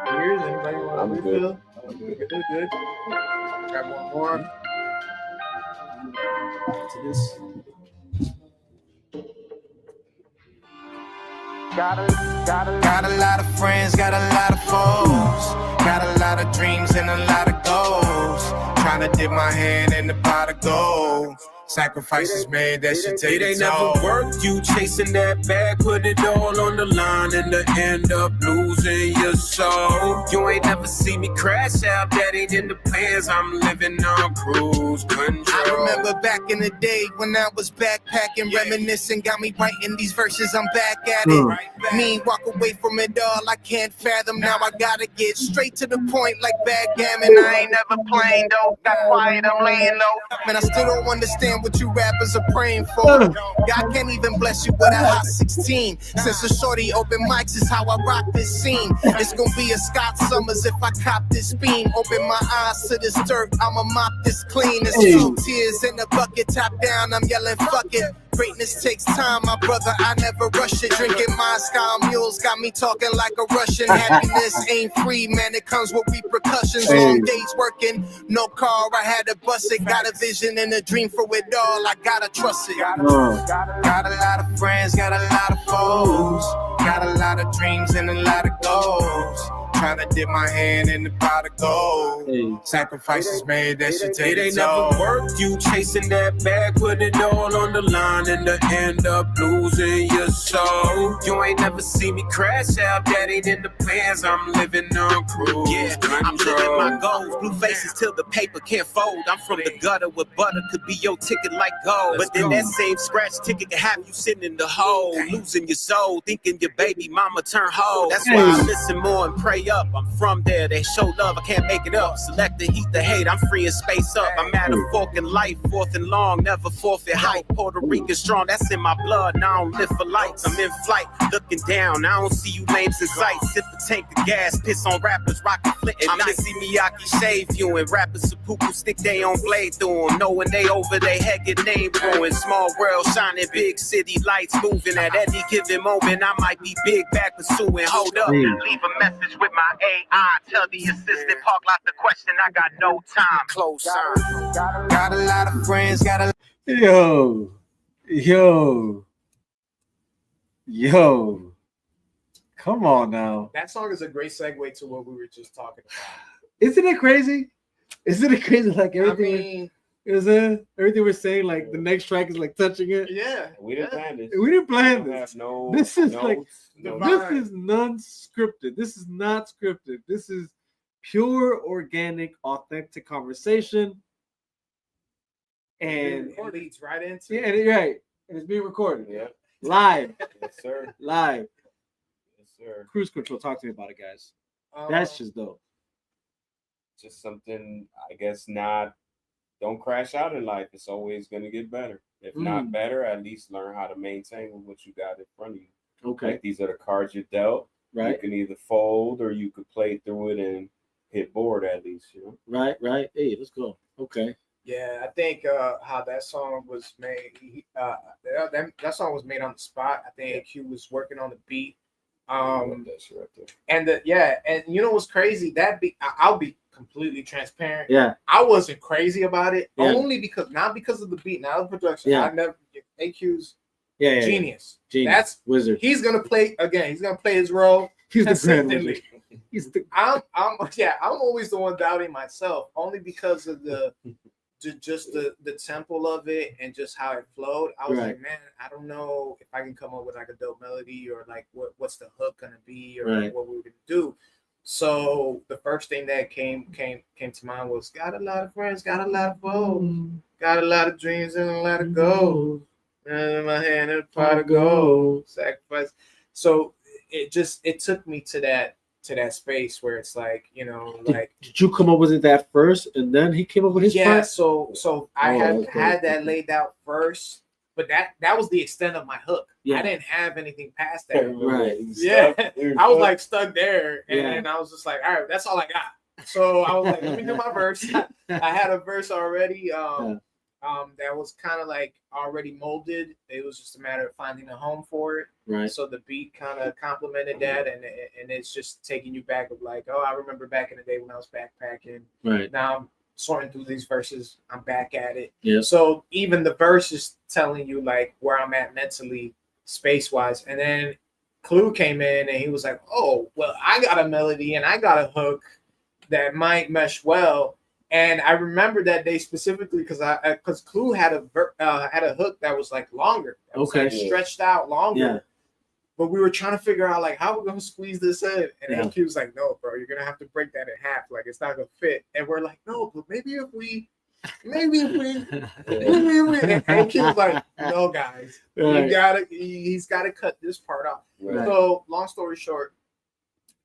Here's anybody want I'm to good. refill? Good. Grab one more. To this. Got a lot of friends, got a lot of foes. Got a lot of dreams and a lot of goals. Trying to dip my hand in the pot of gold. Sacrifices made, that should take It ain't never worth you chasing that bag, put it all on the line and to end up losing your soul. You ain't never see me crash out, that ain't in the plans. I'm living on cruise control. I remember back in the day when I was backpacking, reminiscing, got me writing these verses, I'm back at it. Me walk away from it all, I can't fathom. Now I gotta get straight to the point like backgammon. I ain't never playing though, got quiet, I'm laying low. Man, I still don't understand what you rappers are praying for. God can't even bless you with a hot 16. Since the shorty open mics is how I rock this scene. It's gonna be a Scott Summers if I cop this beam. Open my eyes to this dirt, I'ma mop this clean. It's 2 tears in the bucket, top down, I'm yelling fuck it. Greatness takes time, my brother, I never rush it. Drinking Moscow mules got me talking like a Russian. Happiness ain't free, man, it comes with repercussions. Long days working, no car, I had to bust it. Got a vision and a dream for it all, I gotta trust it. Got a lot of friends, got a lot of foes. Got a lot of dreams and a lot of goals. Trying to dip my hand in the pot of gold. Sacrifices made, that should take It ain't never worth you chasing that bag, put it all on the line and to end up losing your soul. You ain't never see me crash out, that ain't in the plans. I'm living on cruise. Yeah, I'm living my goals. Blue faces till the paper can't fold. I'm from the gutter where butter could be your ticket like gold. But then that same scratch ticket can have you sitting in the hole, losing your soul, thinking your baby mama turn hoe. That's why I listen more and pray up. I'm from there, they show love, I can't make it up. Select the heat, the hate, I'm free and space up. I'm at a fork in life, fourth and long, never forfeit height. Puerto Rican strong, that's in my blood, now I don't live for lights. I'm in flight, looking down, I don't see you lames in sight. Sip a tank of gas, piss on rappers, rockin' flint and night. See Miyagi shave you and rappers seppuku stick they on blade through them. Knowing they over they head get name ruined. Small world shining, big city lights moving. At any given moment, I might be big back pursuing. Hold up, leave a message with my AI. Tell the assistant park lot the question, I got no time. Close sign. Got a lot of friends, got a Yo. Come on now. That song is a great segue to what we were just talking about. Isn't it crazy? Isn't it crazy? Like everything, everything we're saying, like the next track is like touching it. Yeah, we didn't plan this. We didn't plan this. This is notes, this is non-scripted. This is not scripted. This is pure, organic, authentic conversation. And it leads right into right. And it's being recorded. Yeah. Live. Yes, sir. Live. Yes, sir. Cruise control. Talk to me about it, guys. That's just dope. Just something, I guess, don't crash out in life. It's always going to get better. If not better, at least learn how to maintain with what you got in front of you. Okay. Like these are the cards you're dealt. Right. You can either fold or you could play through it and hit board at least, you know? Right. Hey, let's go. Okay. Yeah, I think how that song was made, that song was made on the spot. I think AQ was working on the beat. That shit right there. And and you know what's crazy? That beat, I'll be completely transparent. Yeah. I wasn't crazy about it, only not because of the beat, not the production. Yeah. I never AQ's genius. That's wizard. He's gonna play again. He's gonna play his role. He's the grand wizard. I'm always the one doubting myself, only because of the tempo of it and just how it flowed. I was like, man, I don't know if I can come up with like a dope melody or like what's the hook gonna be or like what we're gonna do. So the first thing that came to mind was got a lot of friends, got a lot of foes, got a lot of dreams and a lot of goals. In my hand and a pot of gold, sacrifice. So it took me to that space where it's like, you know, like did you come up with it that first and then he came up with his part? So I had that laid out first, but that was the extent of my hook. I didn't have anything past that. Right. Yeah. I was like stuck there and I was just like, all right, that's all I got. So I was like, let me do my verse. I had a verse already. That was kind of like already molded. It was just a matter of finding a home for it. Right. So the beat kind of complemented that, and it's just taking you back of like, oh, I remember back in the day when I was backpacking. Right. Now I'm sorting through these verses. I'm back at it. Yeah. So even the verse is telling you like where I'm at mentally, space wise, and then Clue came in and he was like, oh, well, I got a melody and I got a hook that might mesh well. And I remember that day specifically because Clue had a hook that was like longer, that was like stretched out longer. Yeah. But we were trying to figure out like how we're gonna squeeze this in. And Yeah. AQ was like, "No, bro, you're gonna have to break that in half. Like it's not gonna fit." And we're like, "No, but maybe if we." And AQ was like, "No, guys, Right. he's gotta cut this part off." Right. So long story short,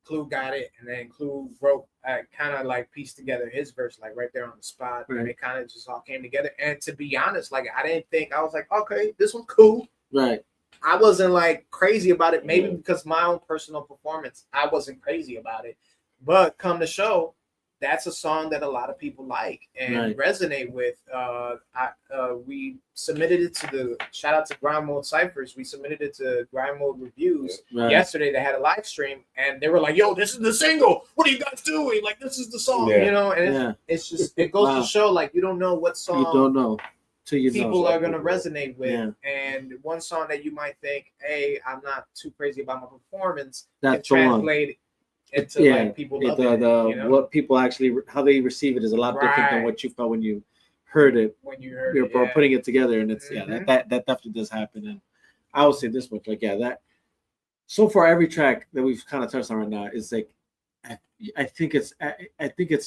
Clue got it, and then Clue wrote, kind of like pieced together his verse, like right there on the spot, Right. and it kind of just all came together. And to be honest, like I didn't think I was like, okay, this one's cool. Right. I wasn't like crazy about it, maybe because my own personal performance, I wasn't crazy about it. But come to show, that's a song that a lot of people like and resonate with. We submitted it to the shout out to Grind Mode Cyphers. We submitted it to Grind Mode Reviews yesterday. They had a live stream and they were like, "Yo, this is the single. What are you guys doing? Like, this is the song." You know, and it's just it goes to show like you don't know what song you don't know till you people know. are gonna resonate with. And one song that you might think, "Hey, I'm not too crazy about my performance," That's can translate into like people loving it. You know? What people actually how they receive it is a lot different than what you felt when you heard it. When you heard you're putting it together, and it's that definitely does happen. And I would say this much, like that so far every track that we've kind of touched on right now is like I think it's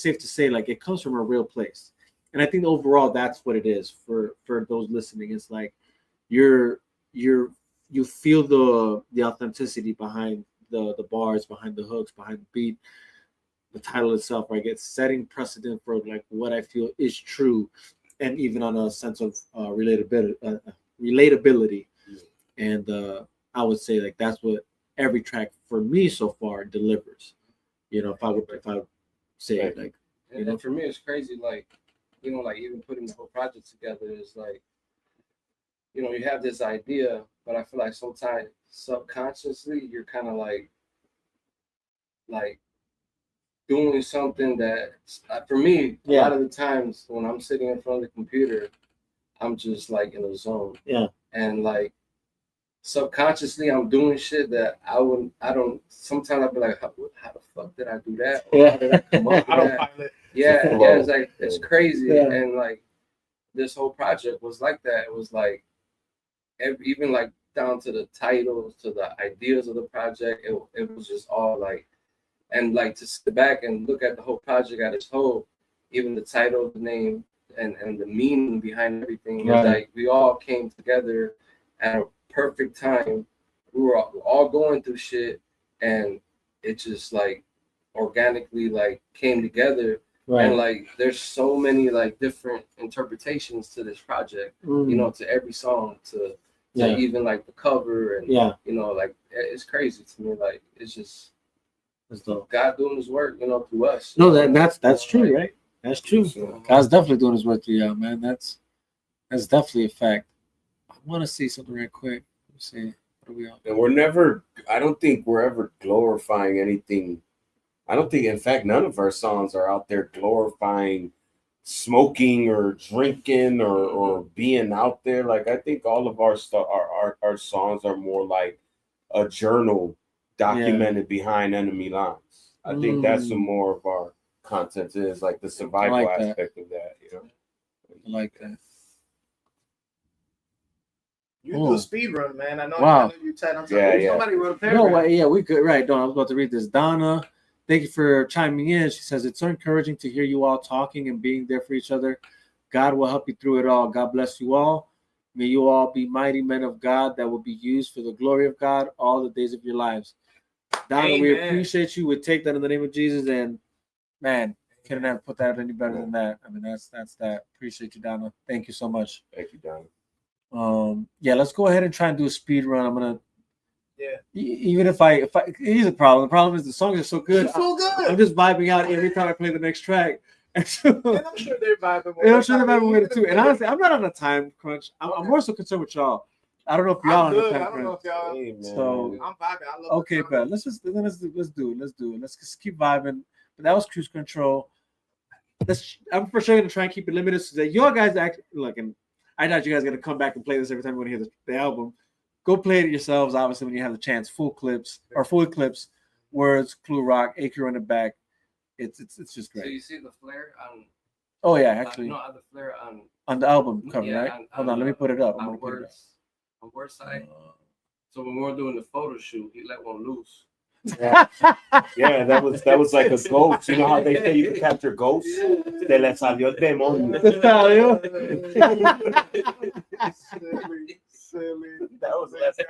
safe to say like it comes from a real place. And I think overall that's what it is for those listening. It's like you feel the authenticity behind the bars, behind the hooks, behind the beat, the title itself, right? It's setting precedent for like what I feel is true, and even on a sense of relatability. And I would say like that's what every track for me so far delivers. You know, if I would say it like, you know, and for me it's crazy, like, you know, like even putting the whole project together is like, you know, you have this idea, but I feel like sometimes subconsciously you're kind of like doing something that for me a lot of the times when I'm sitting in front of the computer, I'm just like in a zone. And like subconsciously I'm doing shit that sometimes I'll be like, how the fuck did I do that? Or how did I come up with that? It's like it's crazy. And like this whole project was like that. It was like even like down to the titles, to the ideas of the project, it was just all like, and like to sit back and look at the whole project at its whole, even the title, the name, and the meaning behind everything. Was like we all came together at a perfect time. We were all going through shit, and it just like organically like came together. And like there's so many like different interpretations to this project, you know, to every song, to even like the cover, and you know, like it's crazy to me. Like it's just God doing his work, you know, through us. No, that's true, like, right? That's true. God's definitely doing his work through y'all, man. That's definitely a fact. I want to see something right quick. Let's see. What are we on? And I don't think we're ever glorifying anything. I don't think, in fact, none of our songs are out there glorifying smoking or drinking or being out there. Like I think all of our songs are more like a journal documented behind enemy lines. I think that's some more of our content is like the survival aspect of that. You know, I like that. You do a speed run, man. I know. Wow. I know you tight on somebody. Somebody wrote a paragraph. No, we good. Right. No, I was about to read this. Donna, thank you for chiming in. She says, it's so encouraging to hear you all talking and being there for each other. God will help you through it all. God bless you all. May you all be mighty men of God that will be used for the glory of God all the days of your lives. Donna, we appreciate you. We take that in the name of Jesus. And man, couldn't have put that any better than that. I mean, that's that. Appreciate you, Donna. Thank you so much. Thank you, Donna. Let's go ahead and try and do a speed run. I'm gonna Even if I here's the problem. The problem is the songs are so good. It's so good. I'm just vibing out every time I play the next track. And I'm sure they're vibing. I'm sure they're vibing with it too. And honestly, I'm not on a time crunch. I'm more so concerned with y'all. I don't know if y'all on a time crunch. So I'm vibing. I love okay, but let's do it. Let's just keep vibing. But that was Cruise Control. I'm for sure gonna try and keep it limited so that y'all guys actually look. And I doubt you guys are gonna come back and play this every time you want to hear the album. Go play it yourselves, obviously, when you have the chance. Full Eclipse, Words, Clue Rock, Aqrunitback. It's just great. So you see the flare on? Oh yeah, actually. No, the flare on the album cover, yeah, right? Hold on, let me put it up. On Words side. So when we were doing the photo shoot, he let one loose. Yeah, that was like a ghost. You know how they say you can capture ghosts? Se le salió el demonio. Silly. That was last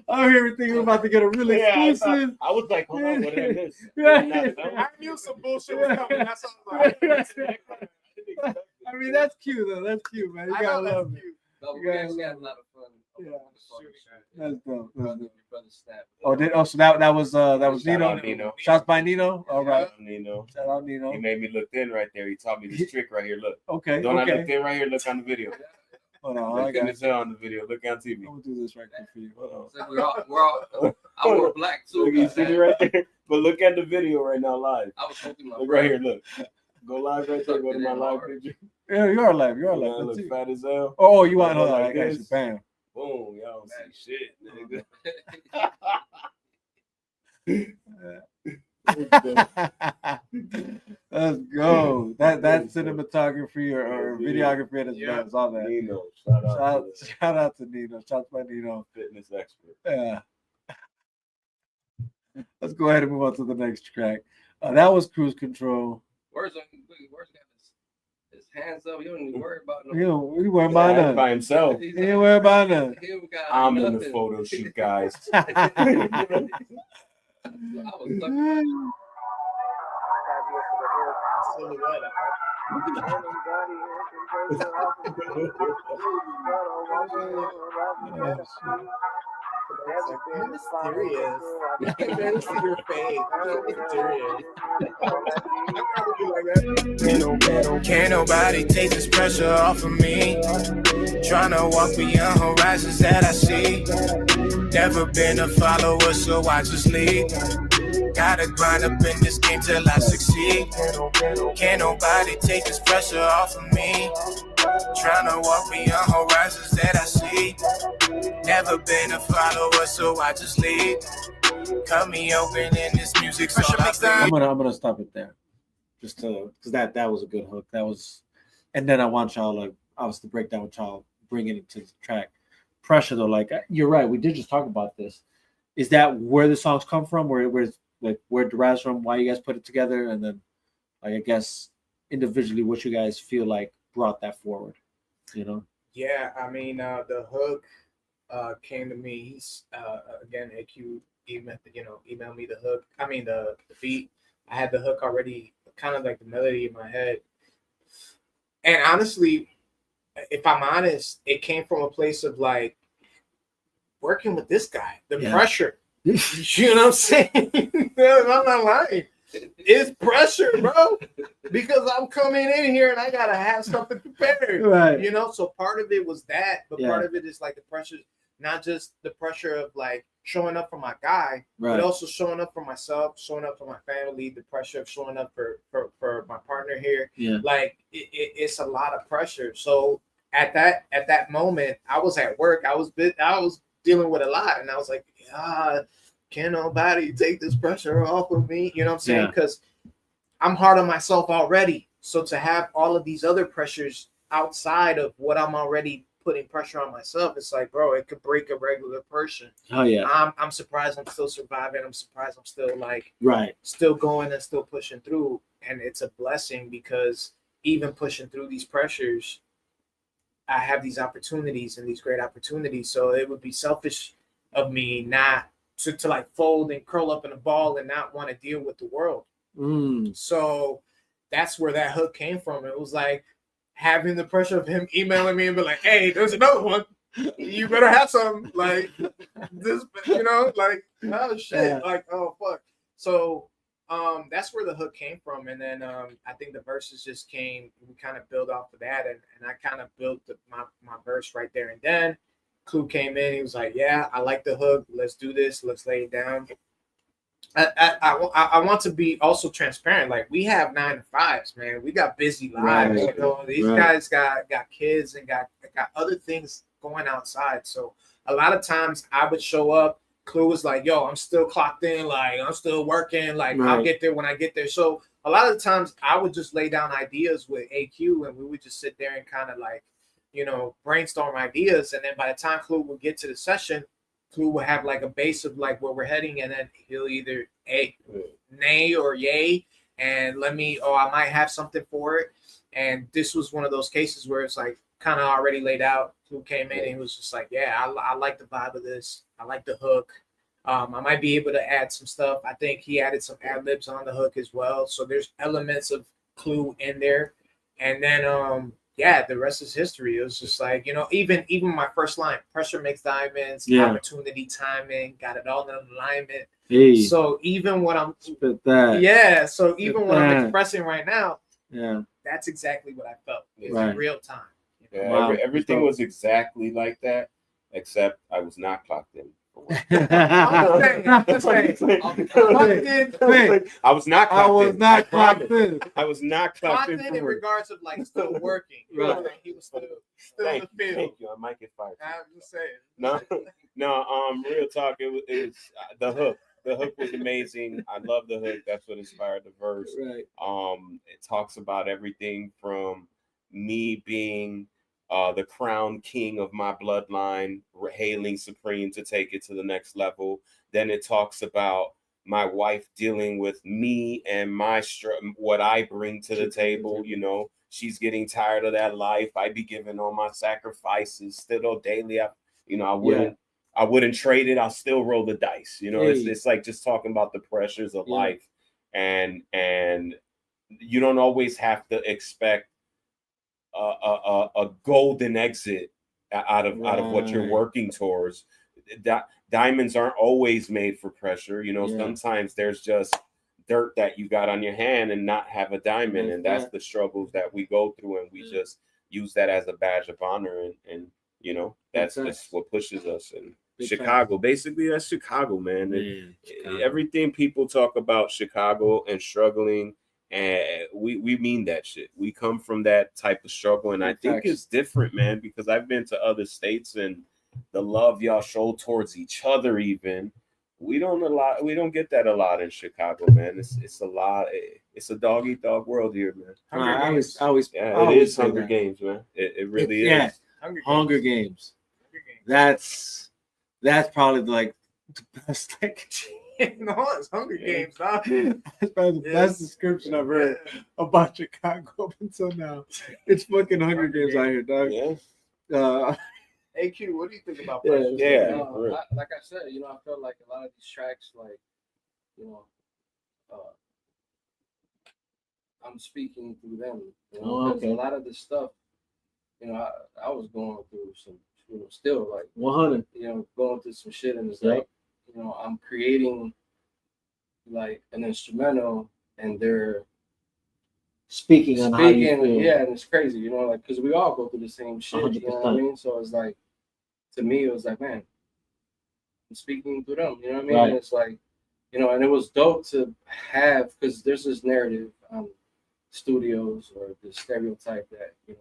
I'm here thinking we're about to get a really exclusive. I was like, hold on, what is this? I knew some bullshit was coming. That's all I I mean, that's cute though. That's cute, man. You gotta love it. We actually had a lot of fun. Yeah, that's dope. So that was Nino. Shots by Nino. All right. Nino. Shout out Nino. He made me look thin right there. He taught me this trick right here. Look. Okay. Don't I look thin right here? Look on the video. Hold on. Look in the on the video. Look on TV. I'm gonna do this right quick for you. Hold on. We're all I wore black too. You see me right there? But look at the video right now live. I was hoping look right here. Look. Go live right there. Go to my live picture. Yeah, you're live. You're I live. look fat as hell. Oh, you want? Hold on. Like I got you. this. Bam. Boom. Y'all don't see shit, nigga. Let's go. That cinematography or videography is all that. Nino. Shout out to Nino. Shout by Nino. Fitness expert. Yeah. Let's go ahead and move on to the next track. That was Cruise Control. Where's got his hands up? You don't even worry about He worry about none. By himself. He ain't worry about none. I'm in the photo shoot, guys. Can't nobody take this pressure off of me. Tryna walk beyond horizons that I see. Never been a follower, so I just lead. Gotta grind up in this game till I succeed. Can't nobody take this pressure off of me. Tryna walk beyond horizons that I see. Never been a follower, so I just lead. Cut me open in this music, so I'm gonna stop it there, just to because that was a good hook. That was, and then I want y'all like obviously break down what y'all bringing it to the track. Pressure though, like you're right. We did just talk about this. Is that where the songs come from? Where it derives from? Why you guys put it together? And then, like I guess individually, what you guys feel like brought that forward? You know? Yeah, I mean the hook came to me. He's again AQ emailed me the hook. I mean the beat. I had the hook already, kind of like the melody in my head. And honestly, if I'm honest, it came from a place of like working with this guy, the pressure. You know what I'm saying? I'm not lying. It's pressure, bro. Because I'm coming in here and I gotta have something prepared. Right. You know, so part of it was that, but part of it is like the pressure, not just the pressure of like showing up for my guy, but also showing up for myself, showing up for my family, the pressure of showing up for my partner here. Yeah. Like it's a lot of pressure. So at that moment, I was at work. I was dealing with a lot, and I was like, can nobody take this pressure off of me? You know what I'm saying? Because I'm hard on myself already. So to have all of these other pressures outside of what I'm already putting pressure on myself, it's like, bro, it could break a regular person. Oh yeah. I'm surprised I'm still surviving. I'm surprised I'm still like still going and still pushing through. And it's a blessing because even pushing through these pressures, I have these opportunities and these great opportunities. So it would be selfish of me not to like fold and curl up in a ball and not want to deal with the world. So that's where that hook came from. It was like, having the pressure of him emailing me and be like, "Hey, there's another one. You better have some." Like this, you know, like oh shit, like oh fuck. So that's where the hook came from, and then I think the verses just came. We kind of build off of that, and I kind of built my verse right there and then. Clue came in. He was like, "Yeah, I like the hook. Let's do this. Let's lay it down." I want to be also transparent. Like we have 9 to 5s, man. We got busy lives. Right. You know, these guys got kids and got other things going outside. So a lot of times I would show up. Clue was like, "Yo, I'm still clocked in. Like I'm still working. Like I'll get there when I get there." So a lot of the times I would just lay down ideas with AQ, and we would just sit there and kind of like, you know, brainstorm ideas. And then by the time Clue would get to the session, Clue will have like a base of like where we're heading, and then he'll either nay or yay, and I might have something for it. And this was one of those cases where it's like kind of already laid out. Clue came in and he was just like, "Yeah, I like the vibe of this. I like the hook. I might be able to add some stuff." I think he added some ad libs on the hook as well. So there's elements of Clue in there. And then yeah, the rest is history. It was just like, you know, even my first line, pressure makes diamonds, opportunity, timing, got it all in alignment. Hey. So even what I'm Spit that. Yeah, so even what I'm expressing right now, that's exactly what I felt. It's in real time. Yeah, Wow. everything was exactly like that, except I was not clocked in. I was not clocked in. I was not clocked in in regards of like still working. Right. Like he was still in the field. Thank you. I might get fired. I'm just saying. No. Real talk. It was the hook. The hook was amazing. I love the hook. That's what inspired the verse. Right. It talks about everything from me being the crown king of my bloodline, hailing supreme to take it to the next level. Then it talks about my wife dealing with me and my what I bring to the table. You know, she's getting tired of that life. I be giving all my sacrifices still daily. I wouldn't trade it. I'll still roll the dice. You know, it's like just talking about the pressures of life, and you don't always have to expect a golden exit out of what you're working towards. Diamonds aren't always made for pressure. You know, sometimes there's just dirt that you got on your hand and not have a diamond, and that's the struggles that we go through, and we just use that as a badge of honor, and you know, that's what pushes us. And Chicago, basically, that's Chicago, man. Everything people talk about Chicago and struggling. And we mean that shit. We come from that type of struggle, and I think it's different, man, because I've been to other states, and the love y'all show towards each other, even we don't get that a lot in Chicago, man. It's a lot. It's a dog eat dog world here, man. It is Hunger Games, man. It really is. Yeah, Hunger Games. That's probably like the best thing. No, it's Hunger Games, dog. That's probably the best description I've heard about Chicago up until now. It's fucking Hunger Games out here, dog. AQ, what do you think about pressure? pressure? Like I said, you know, I feel like a lot of these tracks, like, you know, I'm speaking through them. You know, a lot of this stuff, you know, I was going through some, you know, still like 100. You know, going through some shit, and it's like, you know, I'm creating like an instrumental, and they're speaking on how you feel. Yeah, and it's crazy, you know, like because we all go through the same shit. 100%. You know what I mean? So it's like, to me, it was like, man, I'm speaking through them. You know what I mean? Right. And it's like, you know, and it was dope to have, because there's this narrative on studios, or the stereotype that, you know,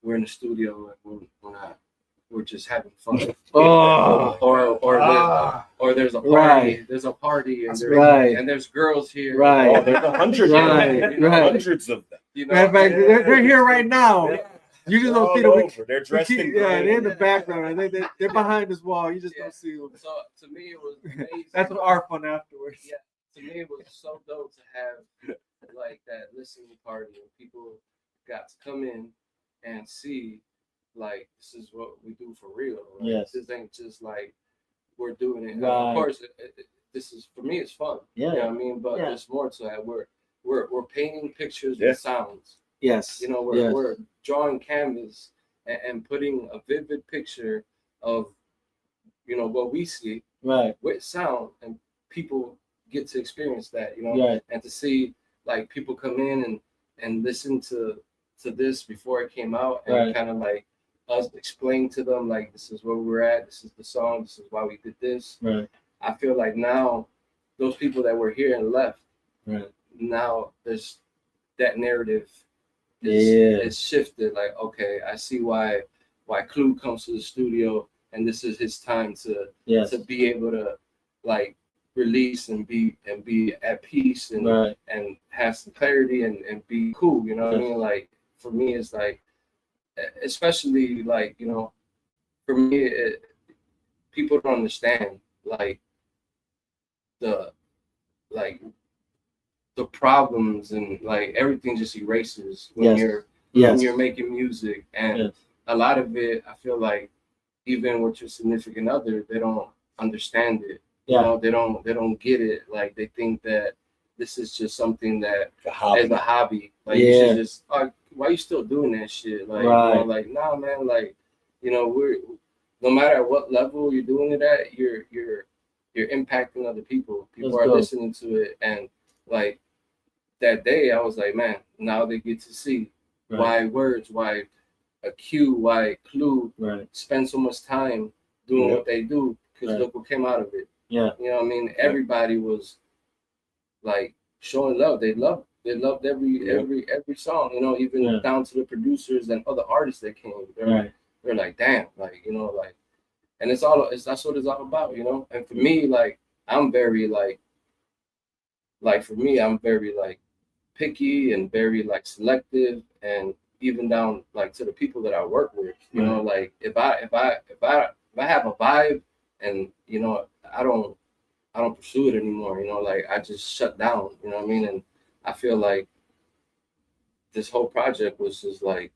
we're in the studio and we're just having fun. Or there's a party. Right. There's a party, and there's girls here. Right. Oh, there's 100. Hundreds of them. You know, they're here right now. Yeah. You just don't see them. They're dressed in they're in the background. They're behind this wall. You just don't see them. So to me, it was amazing. That's what our fun afterwards. Yeah. To me, it was so dope to have like that listening party, and people got to come in and see, like, this is what we do for real. Right? Yes. This ain't just like we're doing it. Right. Of course, this is, for me, it's fun. Yeah. You know what I mean? But there's more to that. We're painting pictures with sounds. Yes. You know, we're drawing canvas and putting a vivid picture of, you know, what we see with sound, and people get to experience that, you know, and to see like people come in and listen to this before it came out, and kind of like us explain to them like, this is where we're at, this is the song, this is why we did this. I feel like now those people that were here and left, now there's that narrative is shifted. Like, okay, I see why Clue comes to the studio, and this is his time to be able to like release and be at peace and and have some clarity and be cool. You know what I mean? Like for me, it's like, especially like, you know, for me, people don't understand like the problems, and like everything just erases when you're making music, and a lot of it, I feel like even with your significant other, they don't understand it. You know, they don't get it. Like they think that this is just something that is a hobby. Like you should just, why you still doing that shit? Like, you know, like, nah, man, like, you know, we're, no matter what level you're doing it at, you're impacting other people. People are listening to it, and like that day I was like, man, now they get to see why Words, why a Q, why Clue spend so much time doing what they do, because look what came out of it. You know what I mean? Everybody was like showing love. They loved every song, you know, even down to the producers and other artists that came. They're like, damn, like, you know, like, and that's what it's all about, you know. And for me, like, I'm very like for me, I'm very like picky and very like selective, and even down like to the people that I work with, you know, like if I have a vibe, and you know, I don't pursue it anymore, you know, like I just shut down, you know what I mean? And I feel like this whole project was just like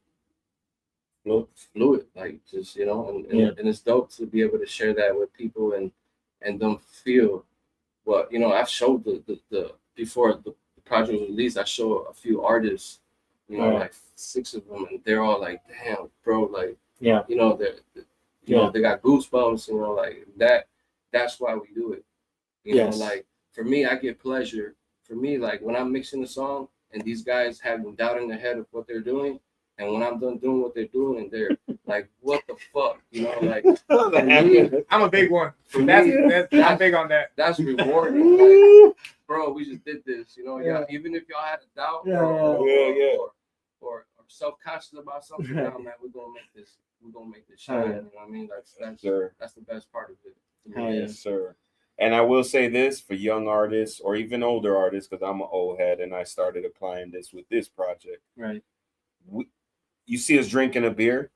fluid, like just, you know, and it's dope to be able to share that with people and them feel what, you know. I've showed the before the project was released, I showed a few artists, you know, like 6 of them, and they're all like, damn, bro, like, you know, you know, they got goosebumps, you know, like that's why we do it. You know, like for me, I get pleasure. For me, like when I'm mixing a song and these guys having doubt in their head of what they're doing, and when I'm done doing what they're doing, and they're like, "What the fuck?" You know, like me, I'm a big one. I'm big on that. That's rewarding. Like, bro, we just did this. You know, even if y'all had a doubt or self-conscious about something, now, man, we're gonna make this shine. You know what I mean? That's the best part of it. Yes, sir. And I will say this for young artists or even older artists, because I'm an old head and I started applying this with this project. Right. You see us drinking a beer.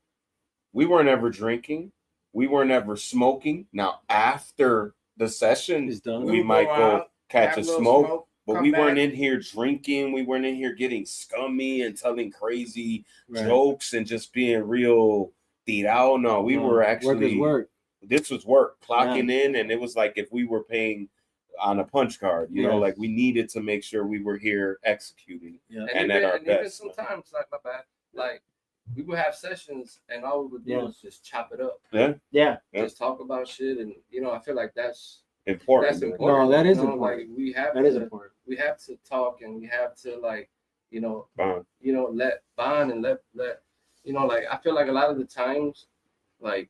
We weren't ever drinking. We weren't ever smoking. Now, after the session, we might go catch a smoke. But we weren't in here drinking. We weren't in here getting scummy and telling crazy jokes and just being real tirado. No, we were actually work. This was work, clocking in, and it was like if we were paying on a punch card, you know, like we needed to make sure we were here executing and at our best. Even sometimes, like, my bad, like we would have sessions and all we would do was just chop it up. Just talk about shit, and you know, I feel like that's important. That's important. No, that is know? important. Like we have important. We have to talk, and we have to like, you know, bond. You know, let bond and let you know, like I feel like a lot of the times, like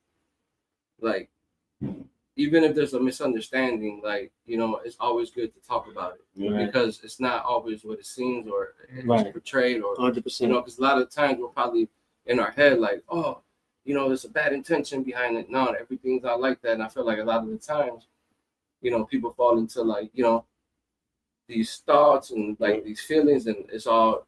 even if there's a misunderstanding, like, you know, it's always good to talk about it because it's not always what it seems or it's portrayed or 100%. You know, because a lot of the times we're probably in our head like, oh, you know, there's a bad intention behind it. No, everything's not like that. And I feel like a lot of the times, you know, people fall into like, you know, these thoughts and like these feelings, and it's all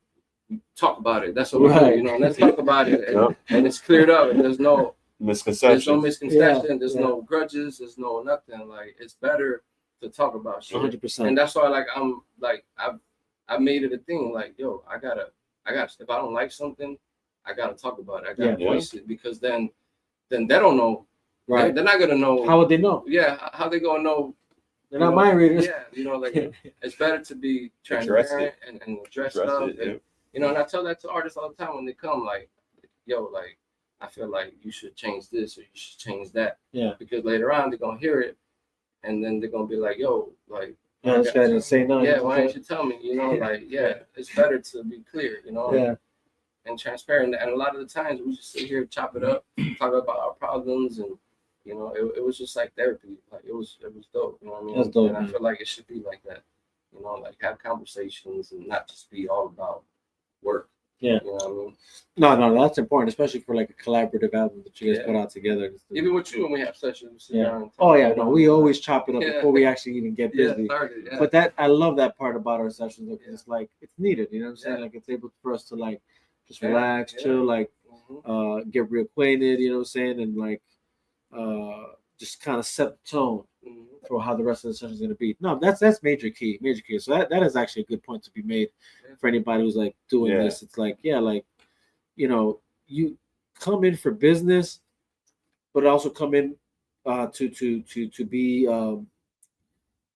talk about it. That's what we do, you know, let's talk about it, and it's cleared up, and there's no misconception. There's no grudges. There's no nothing. Like it's better to talk about shit. 100%. And that's why, like, I'm like, I made it a thing. Like, yo, I gotta. If I don't like something, I gotta talk about it. I gotta voice it, because then they don't know. Right. They're not gonna know. How would they know? Yeah. How they gonna know? They're not mind readers. Yeah. You know, like it's better to be transparent and dress up You know, and I tell that to artists all the time when they come, like, yo, like, I feel like you should change this or you should change that. Yeah. Because later on they're gonna hear it, and then they're gonna be like, yo, like, yeah, this guy didn't say no. yeah, why didn't you tell me? You know, like, yeah, it's better to be clear, you know, yeah, and transparent. And a lot of the times we just sit here, chop it up, talk about our problems, and you know, it was just like therapy. Like it was dope. You know what I mean? That's dope, and man. I feel like it should be like that. You know, like have conversations and not just be all about work. Yeah. You know what I mean? No, that's important, especially for like a collaborative album that you guys put out together. Even with you when we have sessions. Yeah. Oh yeah, no, we always chop it up before we actually even get busy. But that I love that part about our sessions. Like, it's like it's needed. You know what I'm saying? Like it's able for us to like just relax, chill, like get reacquainted. You know what I'm saying? And like just kind of set the tone for how the rest of the session is going to be. No, that's major key. So that is actually a good point to be made for anybody who's like doing this. It's like, like, you know, you come in for business, but also come in to be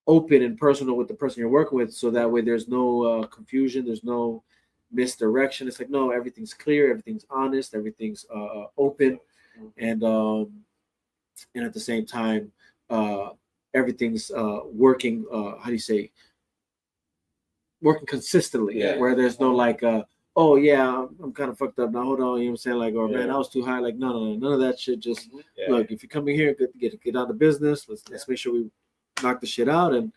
open and personal with the person you're working with, so that way there's no confusion, there's no misdirection. It's like, no, everything's clear, everything's honest, everything's open, and at the same time, everything's working. How do you say? Working consistently, where there's no like, oh yeah, I'm kind of fucked up now. Hold on, you know what I'm saying? Like, or man, I was too high. Like, no, none of that shit. Just look, if you come in here, get out of business. Let's make sure we knock the shit out, and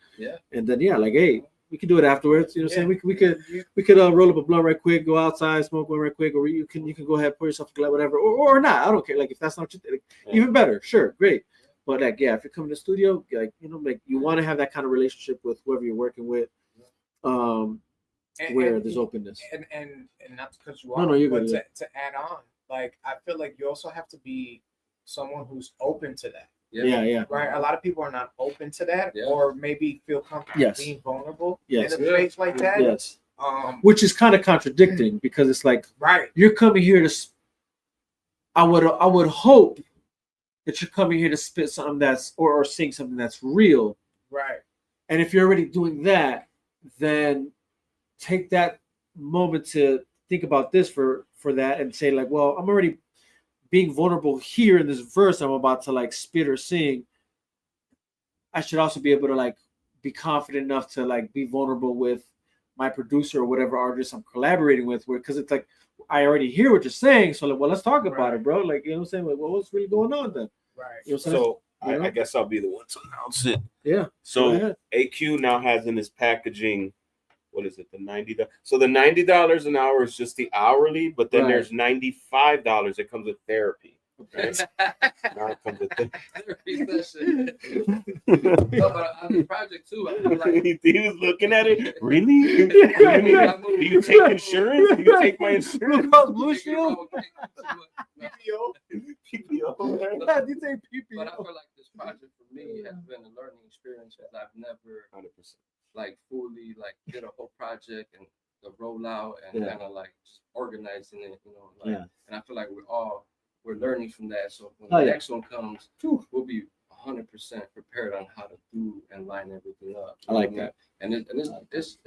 then like, hey, we can do it afterwards. You know what I'm saying? We could roll up a blunt right quick, go outside, smoke one right quick, or you can go ahead, pour yourself a glass, whatever, or not. I don't care. Like if that's not your even better, sure, great. But like, if you're coming to the studio, like, you know, like you want to have that kind of relationship with whoever you're working with, where there's openness. And not to cut you off, no, you're but good. To add on, like I feel like you also have to be someone who's open to that. Yeah. Right. A lot of people are not open to that, or maybe feel comfortable being vulnerable in a space like that. Yes. Which is kind of contradicting, because it's like, you're coming here to. I would hope that you're coming here to spit something that's or sing something that's real. Right. And if you're already doing that, then take that moment to think about this for that, and say like, well, I'm already being vulnerable here in this verse I'm about to like spit or sing. I should also be able to like be confident enough to like be vulnerable with my producer or whatever artist I'm collaborating with, because it's like, I already hear what you're saying, so like, well, let's talk about it, bro. Like, you know what I'm saying? Like, well, what's really going on then? Right. You know what I'm saying? So I guess I'll be the one to announce it. Yeah. So AQ now has in his packaging, what is it? The $90. So the $90 an hour is just the hourly, but then there's $95. It comes with therapy. Right? Now it comes with therapy session. No, but on the project too, I feel like he was looking at it. Really? Do you take insurance? Do you take my insurance? Blue Shield? PPO. You take PPO. But I feel like this project for me has been a learning experience that I've never 100% like fully like did a whole project and the rollout and kind of like just organizing it, you know. Like, and I feel like we're learning from that. So when the next one comes, we'll be 100% prepared on how to do and line everything up. I like that. And it's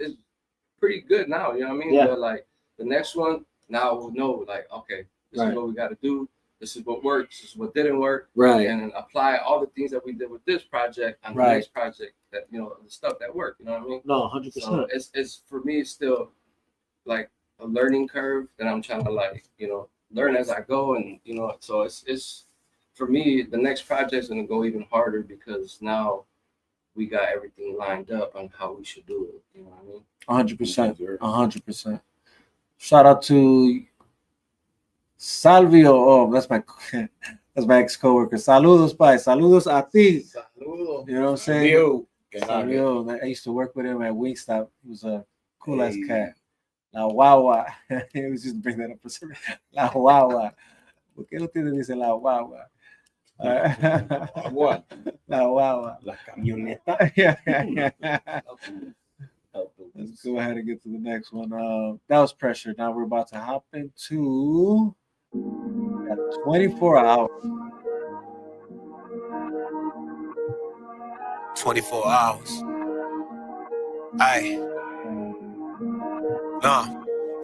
pretty good now, you know what I mean? But like the next one, now we'll know like, okay, this is what we got to do. This is what worked. This is what didn't work. Right. And then apply all the things that we did with this project on the next project, that, you know, the stuff that worked, you know what I mean? No, 100%. So it's for me, it's still like a learning curve that I'm trying to like, you know, learn as I go, and you know, so it's for me, the next project is going to go even harder, because now we got everything lined up on how we should do it, you know what I mean? 100%. 100%. Shout out to Salvio. Oh, that's my ex-coworker. Saludos, pai. Saludos a ti. Saludos. You know what I'm saying? Salvio. I used to work with him at Wingstop. He was a cool ass cat. La guagua. He was just bring that up for some reason. La guagua. ¿Por qué ustedes dicen la guagua? What? La guagua. La camioneta. Let's go ahead and get to the next one. That was pressure. Now we're about to hop into 24 hours. 24 hours. Aye.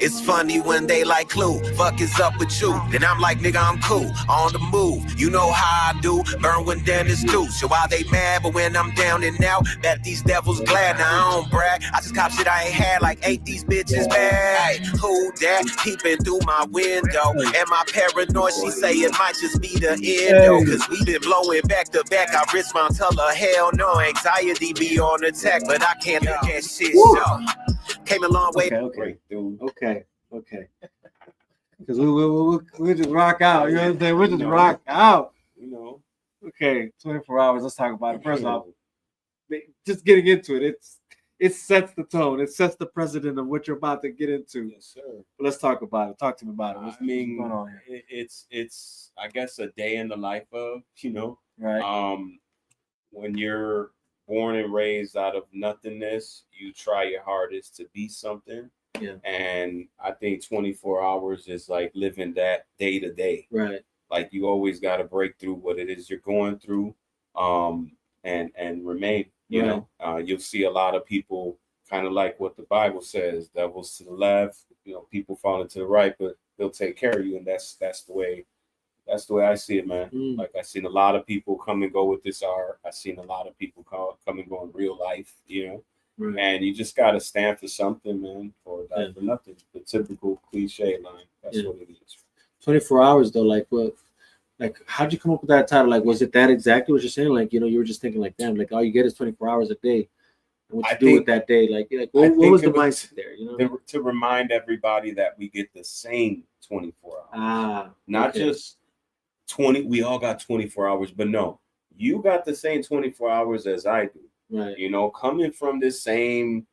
It's funny when they like Clue, fuck is up with you? Then I'm like, nigga, I'm cool, on the move. You know how I do, burn when Dennis do. So while they mad, but when I'm down and out, bet these devils glad. Now I don't brag, I just cop shit I ain't had, like ain't these bitches bad? Hey, who that peeping through my window? And my paranoid, she say it might just be the endo. Cause we been blowing back to back, I risk my tell her hell no. Anxiety be on attack, but I can't look at shit, so came a long way. Okay. Because we just rock out. You know what I'm saying? We just rock out. You know. Okay, 24 hours. Let's talk about it. First off, just getting into it. It sets the tone. It sets the precedent of what you're about to get into. Yes, sir. But let's talk about it. Talk to me about it. What's going on here? It's I guess a day in the life of, right. When you're born and raised out of nothingness, you try your hardest to be something. Yeah. And I think 24 hours is like living that day to day. Right. Like you always got to break through what it is you're going through, and remain. You know, you'll see a lot of people kind of like what the Bible says: devils to the left, people falling to the right, but they'll take care of you, and that's the way I see it, man. Like I've seen a lot of people come and go with this art. I've seen a lot of people come and go in real life, Right. And you just got to stand for something, man, or die for nothing. The typical cliche line. That's what it is. 24 hours though, like what? Like, how'd you come up with that title? Like, was it that exactly what you're saying? Like, you were just thinking like, damn, like all you get is 24 hours a day. And what you do with that day? Like what was the mindset there? To remind everybody that we get the same 24 hours. Not just 20. We all got 24 hours, but no, you got the same 24 hours as I do. Right. Coming from this same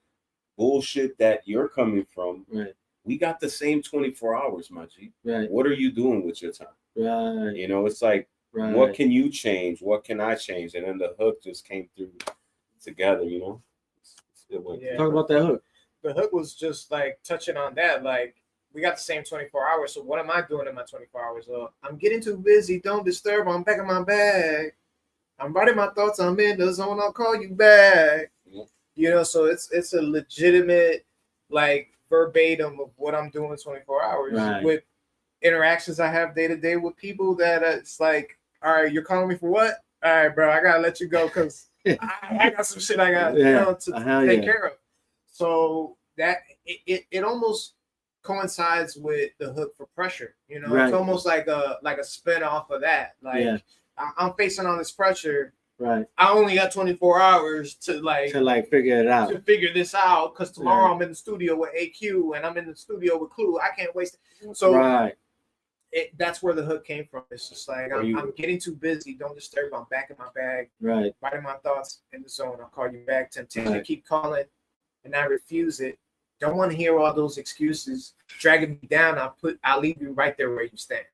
bullshit that you're coming from. Right. We got the same 24 hours, my G. Right. What are you doing with your time? Right. It's like, what can you change? What can I change? And then the hook just came through together, Talk about that hook. The hook was just like touching on that. Like, we got the same 24 hours. So what am I doing in my 24 hours? I'm getting too busy. Don't disturb. I'm back in my bag. I'm writing my thoughts. I'm in the zone. I'll call you back. So it's a legitimate, like, verbatim of what I'm doing 24 hours with interactions I have day to day with people that it's like, all right, you're calling me for what? All right, bro, I gotta let you go because I got some shit I got to take care of. So that it almost coincides with the hook for pressure. It's almost like a spin off of that. Like I'm facing all this pressure. Right. I only got 24 hours to figure it out. To figure this out, because tomorrow I'm in the studio with AQ and I'm in the studio with Clue. I can't waste it. So that's where the hook came from. It's just like I'm getting too busy. Don't disturb. I'm back in my bag. Right. Writing my thoughts in the zone. I'll call you back. Temptation to keep calling, and I refuse it. Don't want to hear all those excuses dragging me down. I'll leave you right there where you stand.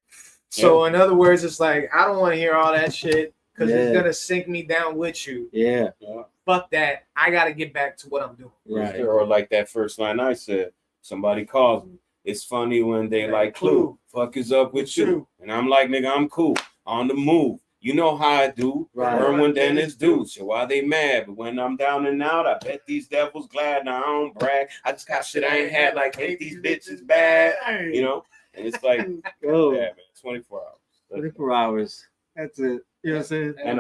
So in other words, it's like I don't want to hear all that shit. Because it's going to sink me down with you. Yeah. Fuck that. I got to get back to what I'm doing. Right. Or like that first line I said, somebody calls me. It's funny when they like Clue. Fuck is up with you. And I'm like, nigga, I'm cool. On the move. You know how I do. Right. Burn when Dennis do. So why they mad? But when I'm down and out, I bet these devils glad. Now I don't brag. I just got shit I ain't had. Like, hate these bitches bad. And it's like, man, 24 hours. 24 hours. That's it. You know what I'm saying? And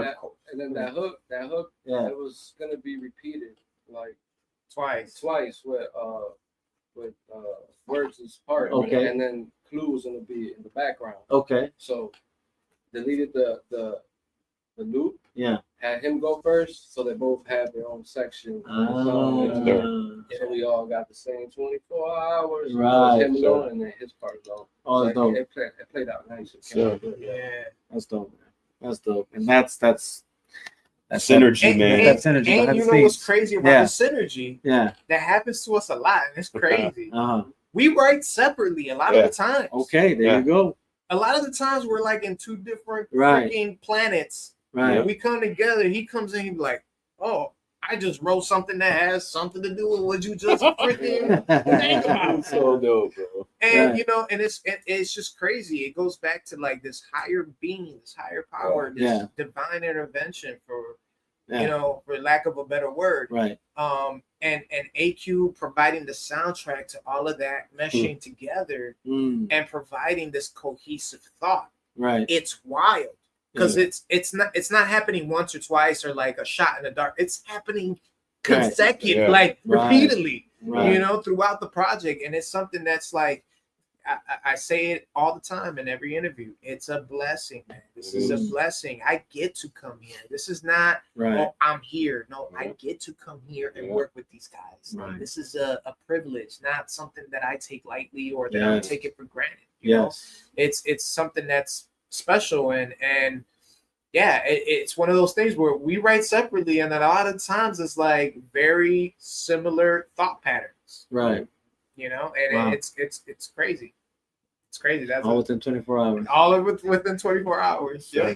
then that hook, it was gonna be repeated like twice with Wrds' part. Okay. And then Clue was gonna be in the background. Okay. So deleted the loop. Yeah. Had him go first, so they both had their own section. So we all got the same 24 hours. Right. Him going and then his part going. Oh, that's dope. It played out nice. That's dope, man. That's dope. And that's synergy, man. That's synergy. And you know what's crazy about the synergy? Yeah. That happens to us a lot, and it's crazy. We write separately a lot of the times. Okay, there you go. A lot of the times we're like in two different freaking planets. Right. And we come together, he comes in, he's like, oh, I just wrote something that has something to do with what you just freaking think about. So dope, bro. And and it's just crazy. It goes back to like this higher being, this higher power, this divine intervention for you know, for lack of a better word. Right. And AQ providing the soundtrack to all of that, meshing together and providing this cohesive thought. Right. It's wild because it's not happening once or twice or like a shot in the dark. It's happening consecutive, like repeatedly, you know, throughout the project. And it's something that's like, I say it all the time in every interview. It's a blessing, man. This is a blessing. I get to come here. This is not, oh, I'm here. No, I get to come here and work with these guys. Right. This is a privilege, not something that I take lightly or that I take it for granted. You know, it's something that's special and yeah, it's one of those things where we write separately, and a lot of times it's like very similar thought patterns. Right. You know, and it's crazy. It's crazy. That's all within 24 hours. All within 24 hours. Yeah.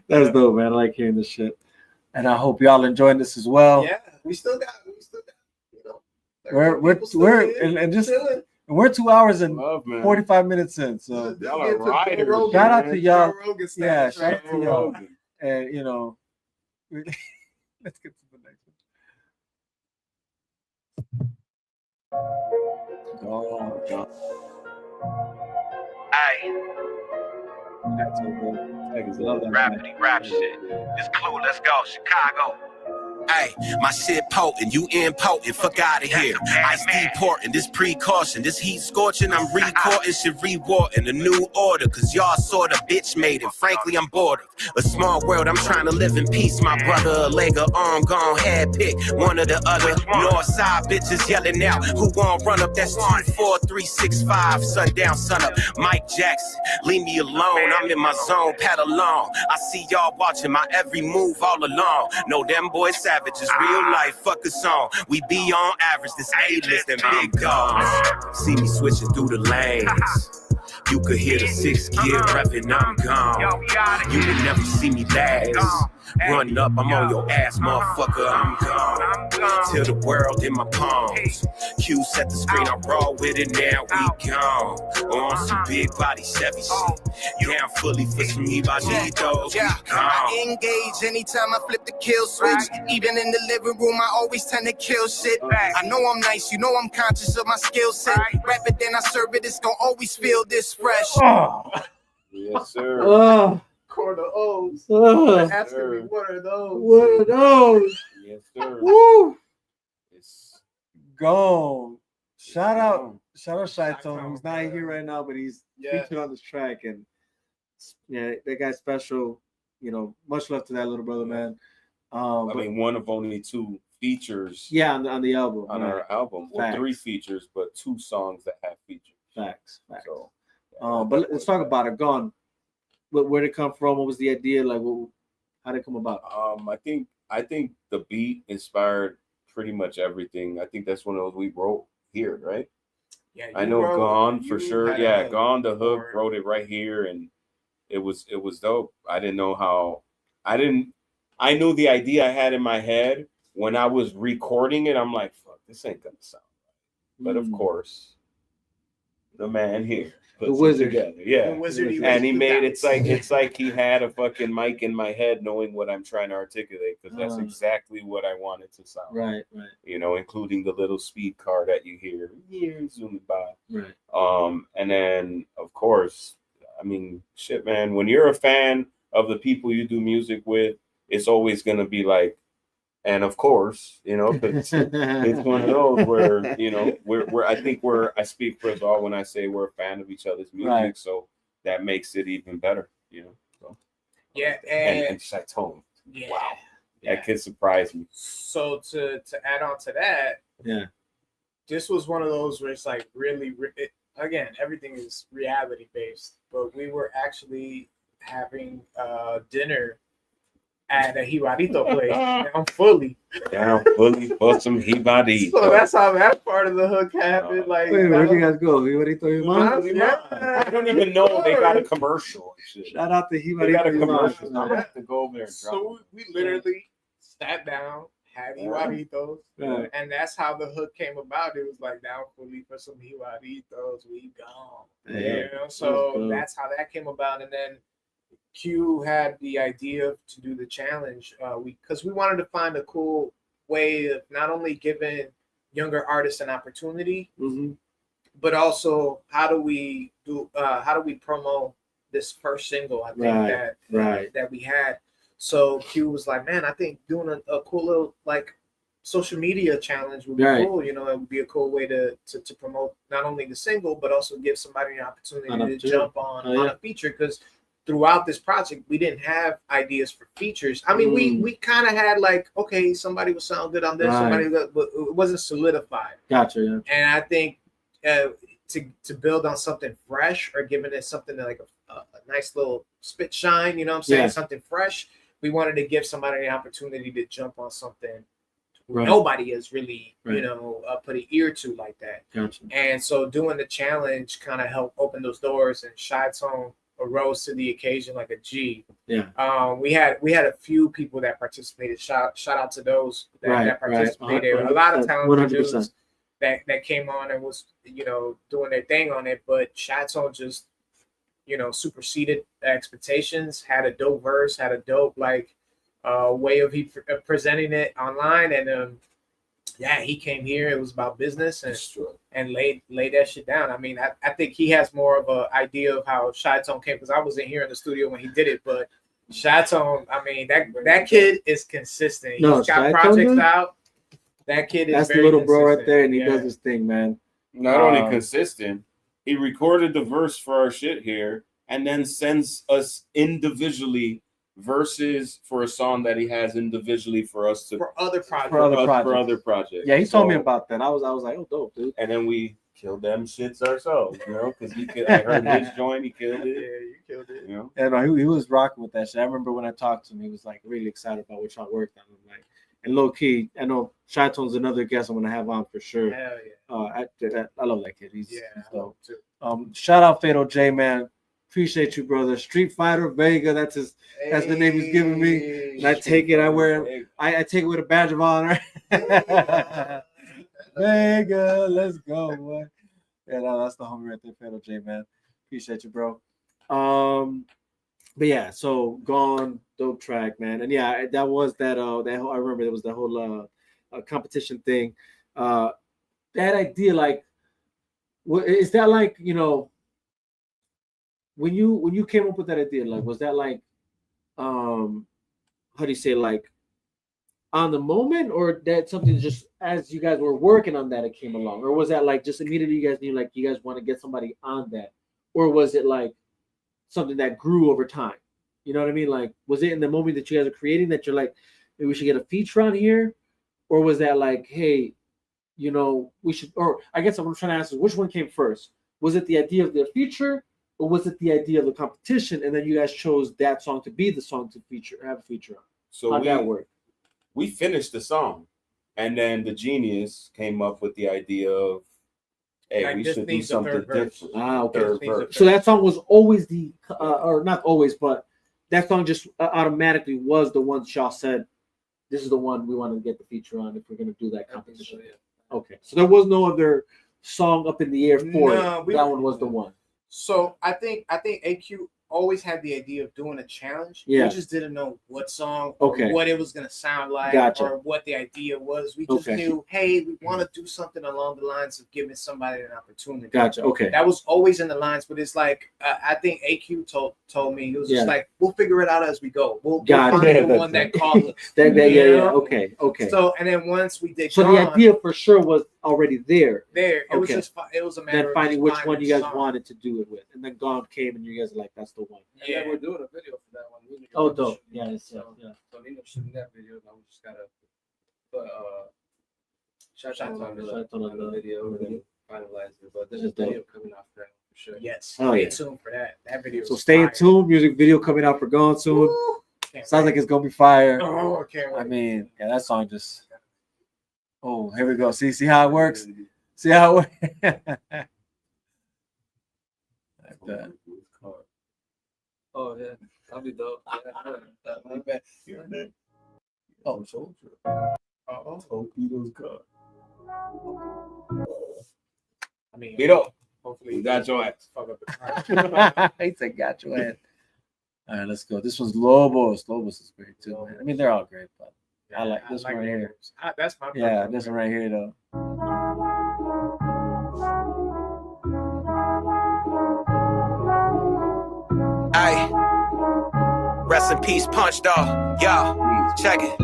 That's dope, man. I like hearing this shit. And I hope y'all enjoying this as well. Yeah, we still got, you know, we're 2 hours and 45 minutes in. So y'all are riders. Shout out to y'all. Yeah, shout out to y'all. And you know, let's get to the next one. Oh, God. That's so good. Rapidly rap shit. This Clue, let's go, Chicago. Hey, my shit potent, you impotent, fuck out of here. Ice deporting, this precaution, this heat scorching, I'm recording, shit rewarding, a new order, cause y'all sorta bitch made it. Frankly, I'm bored of a small world, I'm trying to live in peace. My brother, a leg, a arm gone, head pick, one or the other. North side bitches yelling out, who gon' run up? That's 2, 4, 3, 6, 5, sundown, sun up. Mike Jackson, leave me alone, I'm in my zone, pad along. I see y'all watching my every move all along. No, them boys savages, real life, fuck a song. We be on average, this A-list and big dogs. See me switching through the lanes. You could hear the 6th gear revving, I'm gone. You can never see me last. Run up, I'm on your ass, motherfucker, I'm gone. Till the world in my palms. Q set the screen, I roll with it, now we gone. On some big body Chevy shit. Down fully for some Ibaditos, we gone. I engage anytime I flip the kill switch. Even in the living room, I always tend to kill shit. I know I'm nice, you know I'm conscious of my skill set. Rap it, then I serve it, it's gonna always feel this fresh. Yes, sir. Quarter O's. Asking me, what are those? What are those? Yes, sir. Woo! It's gone. Shout out Shy-Tone. He's not here right now, but he's featured on this track. And yeah, that guy's special. You know, much love to that little brother, man. I mean, one of only 2 features. Yeah, on the album. On our album. Well, 3 features, but 2 songs that have features. Facts. So, but let's talk about it. Gone. Where did it come from? What was the idea? Like, how did it come about? I think the beat inspired pretty much everything. I think that's one of those we wrote here, right? Yeah, I know Gone for sure. Yeah, Gone, the hook, wrote it right here, and it was dope. I didn't know how. I knew the idea I had in my head when I was recording it. I'm like, fuck, this ain't gonna sound right. But of course, the man here. The wizard, together. Yeah, and he made it's like he had a fucking mic in my head, knowing what I'm trying to articulate, because that's exactly what I wanted to sound. Right. You know, including the little speed car that you hear zooming by. Right. And then of course, I mean, shit, man. When you're a fan of the people you do music with, it's always gonna be like. And of course, you know, it's one of those where, you know, I speak for us all when I say we're a fan of each other's music. Right. So that makes it even better, you know. So yeah, and Shy-Tone. Yeah. Wow. That kid surprised me. So to add on to that, this was one of those where it's like really again, everything is reality based, but we were actually having dinner at a Jibarito place. I'm fully for some Jibarito. So that's how that part of the hook happened. Like, wait, where do you guys go? Jibarito, I don't even know they got a commercial. Shout out to Jibarito. They got a commercial. I have to go over there. So we literally sat down, had Jibaritos, and that's how the hook came about. It was like, down fully for some Jibaritos, we gone. You know, so that's how that came about, and then Q had the idea to do the challenge, because we wanted to find a cool way of not only giving younger artists an opportunity, but also how do we promote this first single? I think that we had. So Q was like, man, I think doing a cool little like social media challenge would be cool. You know, it would be a cool way to promote not only the single but also give somebody an opportunity to jump on a feature, because throughout this project we didn't have ideas for features. I mean, we kind of had like, okay, somebody would sound good on this, somebody, but it wasn't solidified. Gotcha. And I think to build on something fresh, or giving it something like a nice little spit shine, you know what I'm saying, something fresh, we wanted to give somebody an opportunity to jump on something nobody has really, you know, put an ear to like that. Gotcha. And so doing the challenge kind of helped open those doors, and Chi-Tone arose to the occasion like a G. Yeah. We had a few people that participated. Shout out to those that participated. A lot of talented dudes that came on and was, you know, doing their thing on it. But Chi-Tone just, you know, superseded expectations. Had a dope verse. Had a dope like way of presenting it online, and he came here. It was about business and laid that shit down. I mean, I think he has more of an idea of how Chi-Tone came, because I wasn't here in the studio when he did it, but Chi-Tone, I mean, that kid is consistent. He's got projects out. That kid is the little bro right there, and he does his thing, man. Not only consistent, he recorded the verse for our shit here, and then sends us individually verses for a song that he has individually for us to for other projects. For other projects. Yeah, he told me about that. I was like, oh, dope, dude. And then we killed them shits ourselves, you know, because I heard his joint, he killed it. Yeah, you killed it. You know, and he was rocking with that shit. I remember when I talked to him, he was like really excited about what y'all worked on. I'm like, and low key, I know Chi-Tone's another guest I'm gonna have on for sure. Hell yeah. I love that kid. He's dope too. Shout out Fatal J, man. Appreciate you, brother. Street Fighter Vega, that's the name he's giving me. And I take it, I take it with a badge of honor. Vega, let's go, boy. Yeah, no, that's the homie right there, Fatal J, man. Appreciate you, bro. But yeah, so Gone, dope track, man. And yeah, that was that whole, I remember there was the whole competition thing. That idea, like, is that like, you know, when you came up with that idea, like, was that like, how do you say, like, on the moment, or that something just as you guys were working on that it came along, or was that like just immediately you guys knew like you guys want to get somebody on that, or was it like something that grew over time? You know what I mean? Like, was it in the moment that you guys are creating that you're like, maybe we should get a feature on here, or was that like, hey, you know, we should? Or I guess what I'm trying to ask is, which one came first? Was it the idea of the feature? Or was it the idea of the competition, and then you guys chose that song to be the song to have a feature on? So how'd that work? We finished the song, and then the genius came up with the idea of, hey, we should do something different. Okay. So that song was always or not always, but that song just automatically was the one y'all said, this is the one we want to get the feature on if we're going to do that competition. Okay. So there was no other song up in the air for it. That one was the one. So I think AQ always had the idea of doing a challenge. Yeah. We just didn't know what song or what it was gonna sound like, or what the idea was. We just knew, hey, we want to do something along the lines of giving somebody an opportunity. Gotcha. Okay. That was always in the lines, but it's like I think AQ told me, he was just like, we'll figure it out as we go. We'll find the one that calls us. Okay. So and then once we did, so the idea for sure was already there. It was just it was a matter of finding which one you guys wanted to do it with, and then Gone came, and you guys are like, that's the one. Yeah, we're doing a video for that one. Oh, dope. Yeah. So we know shooting that video. Now we just gotta put Chi-Tone on the video and then finalize it. But there's a video coming out for that for sure. Yes. Stay tuned for that. That video. So stay tuned. Music video coming out for Gone soon. Sounds like it's gonna be fire. Oh, I can't wait. I mean, yeah, that song just. Oh, here we go. See how it works. See how it works. Like that. Oh yeah, that'll be dope. Oh, soldier. Torpedo's car. I mean, Beat up. Hopefully, you got your ass. Fuck up the car. He said, "Got your ass." All right, let's go. This one's Lobos. Lobos is great too, man. I mean, they're all great, but I like this one right here. That's my Yeah, this one right here though. Aye. Rest in peace, Punch Dog. Yo, check it.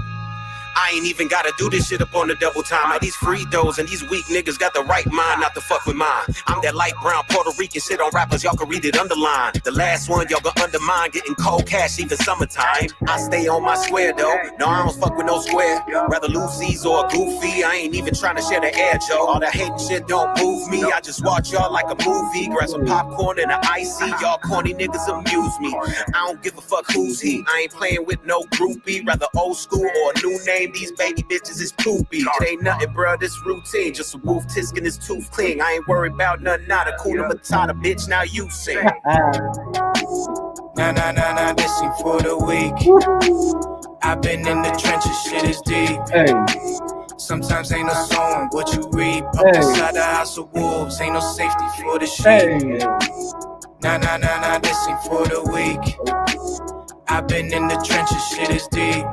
I ain't even gotta do this shit up on the double time. Like these free throws and these weak niggas got the right mind not to fuck with mine. I'm that light brown Puerto Rican shit on rappers, y'all can read it underline. The last one y'all gonna undermine, getting cold cash even summertime. I stay on my square though, no I don't fuck with no square. Rather Lucy's or a Goofy, I ain't even trying to share the air, Joe. All that hating shit don't move me, I just watch y'all like a movie. Grab some popcorn and an icy, y'all corny niggas amuse me. I don't give a fuck who's he, I ain't playing with no groupie. Rather old school or a new name. These baby bitches is poopy. It ain't nothing, bro. This routine. Just a wolf tisking his tooth clean. I ain't worried about nothing. Not a Kuna Matata, bitch. Now you sing. Nah, this ain't for the weak. I've been in the trenches, shit is deep. Hey. Sometimes ain't no song what you read. Up inside the house of wolves, ain't no safety for the sheep. Nah, this ain't for the weak. I've been in the trenches, shit is deep.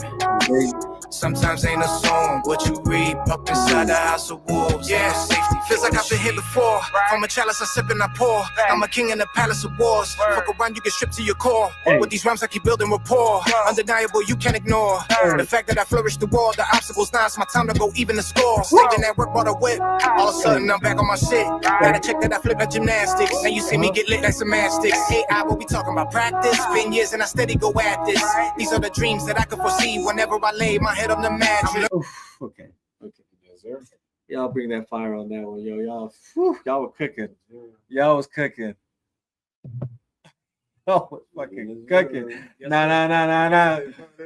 Sometimes ain't a song what you read. Up inside the house of wolves. Yeah, safety. Feels like I've been here before. From a chalice I sip and I pour. I'm a king in the palace of wars. Fuck around, you get stripped to your core. With these rhymes I keep building rapport. Undeniable, you can't ignore. The fact that I flourish the wall. The obstacles now, it's my time to go even the score. Saving that work, bought a whip. All of a sudden I'm back on my shit. Gotta check that I flip at gymnastics. And you see me get lit like semantics. Hey, I will be talking about practice. Been years and I steady go at this. These are the dreams that I could foresee whenever I lay my head on the mattress. Okay. Y'all bring that fire on that one, yo. Y'all were cooking. Y'all was cooking. Y'all was fucking cooking. Nah.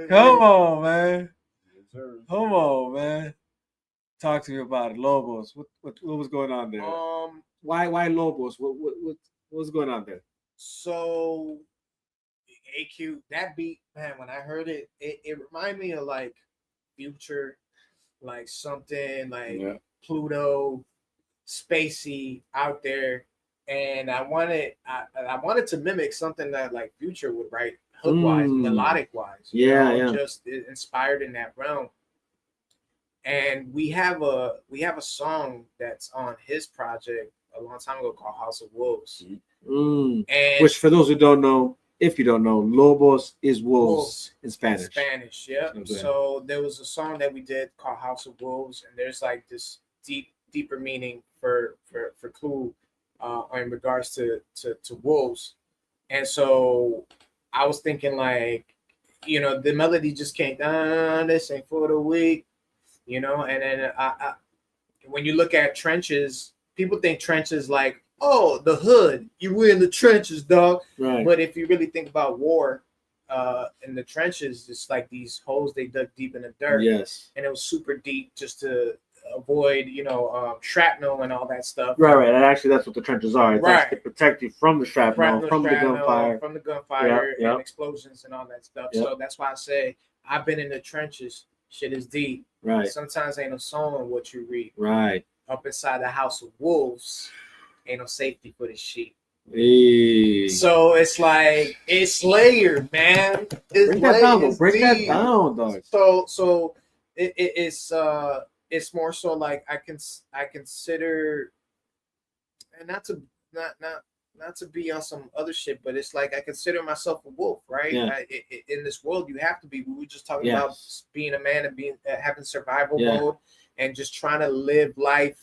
Come on, man. Come on, man. Talk to me about it, Lobos. What was going on there? Why Lobos? What was going on there? So AQ, that beat, man, when I heard it, it reminded me of like Future, like something like Pluto, spacey out there, and I wanted to mimic something that like Future would write hook wise, melodic wise, just inspired in that realm. And we have a song that's on his project a long time ago called House of Wolves, and which for those who don't know. If you don't know, Lobos is wolves in Spanish. Yeah. So there was a song that we did called House of Wolves, and there's like this deeper meaning for Clue in regards to wolves. And so I was thinking like, the melody just came down, this ain't for the weak, and then I when you look at trenches, people think trenches like, oh, the hood, you were in the trenches, dog. Right. But if you really think about war in the trenches, it's like these holes they dug deep in the dirt. Yes. And it was super deep just to avoid, shrapnel and all that stuff. Right. And actually, that's what the trenches are. It's actually to protect you from the shrapnel, from the gunfire. And explosions and all that stuff. So that's why I say I've been in the trenches. Shit is deep. Right. Sometimes ain't no song in what you read. Right. Up inside the house of wolves. Ain't no safety for the sheep. Hey. So it's like it's layered, man. Break that down, dog. So it's more so like I consider, and not to be on some other shit, but it's like I consider myself a wolf, right? Yeah. In this world, you have to be. We were just talking about being a man and being having survival mode and just trying to live life.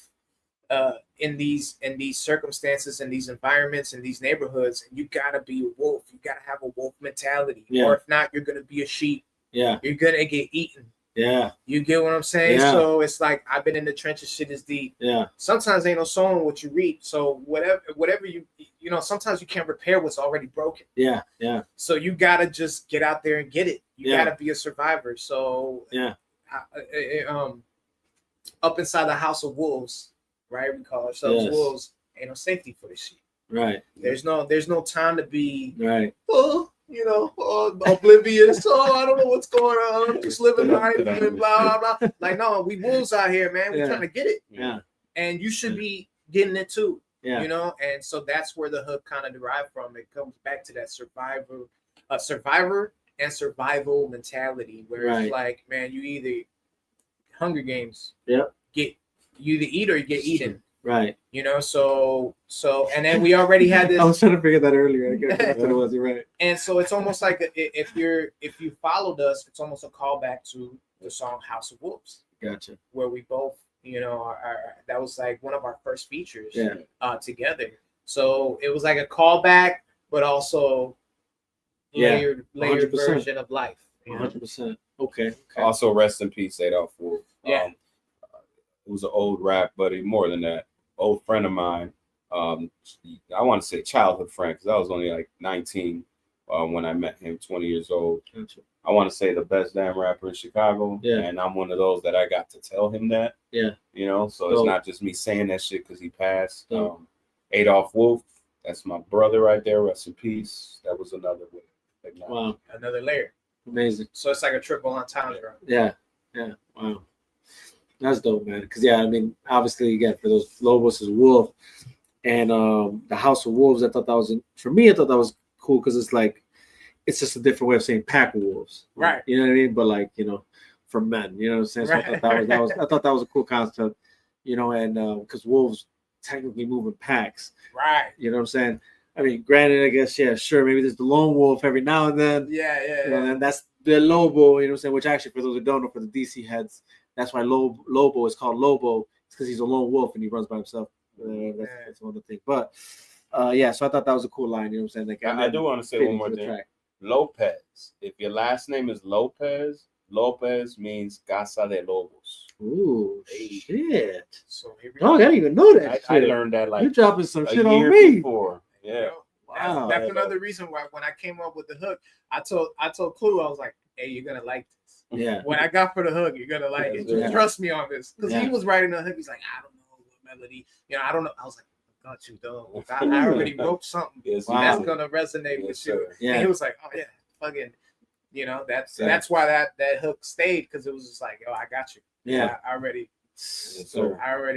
In these circumstances, in these environments, in these neighborhoods, you gotta be a wolf. You gotta have a wolf mentality, or if not, you're gonna be a sheep. Yeah, you're gonna get eaten. Yeah, you get what I'm saying. Yeah. So it's like I've been in the trenches. Shit is deep. Yeah. Sometimes ain't no song what you read. So whatever you sometimes you can't repair what's already broken. Yeah. Yeah. So you gotta just get out there and get it. You gotta be a survivor. So up inside the house of wolves. Right, we call ourselves wolves. Ain't no safety for the sheep. Right. There's no time to be oblivious. I don't know what's going on. I'm just living life and blah blah blah. Like no, we wolves out here, man. We're trying to get it. Yeah. And you should be getting it too. Yeah. And so that's where the hook kind of derived from. It comes back to that survivor a survivor and survival mentality, where Right. it's like, man, you either Hunger Games, Yep. you either eat or you get eaten. Right. You know, so and then we already had this. I was trying to figure that earlier. I guess that's what it was. You're right. And so it's almost like if you followed us, it's almost a callback to the song House of Wolves. Gotcha. Where we both, you know, that was like one of our first features together. So it was like a callback, but also layered 100%. version of life. 100%. Okay. Also, rest in peace, Adolf Wolf. Yeah. It was an old rap buddy, more than that, old friend of mine. I want to say childhood friend, because I was only like 19 when I met him, 20 years old. Gotcha. I want to say the best damn rapper in Chicago. Yeah. And I'm one of those that I got to tell him that. Yeah. You know, so Dope. it's not just me saying that shit because he passed. Dope. Adolf Wolf, that's my brother right there. Rest in peace. That was another way. Wow. Another layer. Amazing. So it's like a triple entendre. Yeah. Yeah. Wow. That's dope, man. Because I mean, obviously, again, for those Lobos is Wolf, and the House of Wolves. I thought that was for me. I thought that was cool because it's like it's just a different way of saying pack of wolves, right? You know what I mean? But like for men, you know what I'm saying? So right. I thought that was a cool concept, and because wolves technically move in packs, right? You know what I'm saying? I mean, granted, I guess sure, maybe there's the lone wolf every now and then, and that's the Lobo, you know what I'm saying? Which actually, for those who don't know, for the DC heads, that's why Lobo is called Lobo. It's because he's a lone wolf and he runs by himself. That's one of the things. But so I thought that was a cool line. You know what I'm saying? Like, I do want to say one more thing. Track. Lopez. If your last name is Lopez, Lopez means Casa de Lobos. Ooh, shit. So I didn't even know that. I learned that like you dropping some shit year on me before. Yeah. Wow. That's another reason why when I came up with the hook, I told Clue, I was like, hey, you're gonna like this. Yeah. When I got for the hook, you're gonna like it. Yeah. Trust me on this. Because Yeah. he was writing the hook. He's like, I don't know what melody. I don't know. I was like, got you, though. I already wrote something that's gonna resonate with you. Yeah. And he was like, oh yeah, fucking, that's why that hook stayed, because it was just like, oh, I got you. Yeah. I already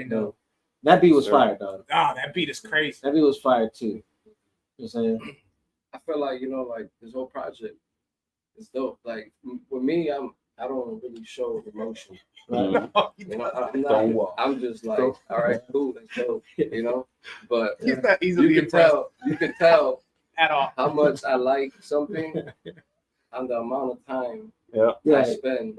know. That beat was fire, dog. Oh, that beat is crazy. That beat was fire too. You know what I'm saying? I feel like, like this whole project is dope. Like with me, I don't really show emotion. Right? I'm just like, all right, cool, let's go. But he's not easily you can tell at all how much I like something and the amount of time I spend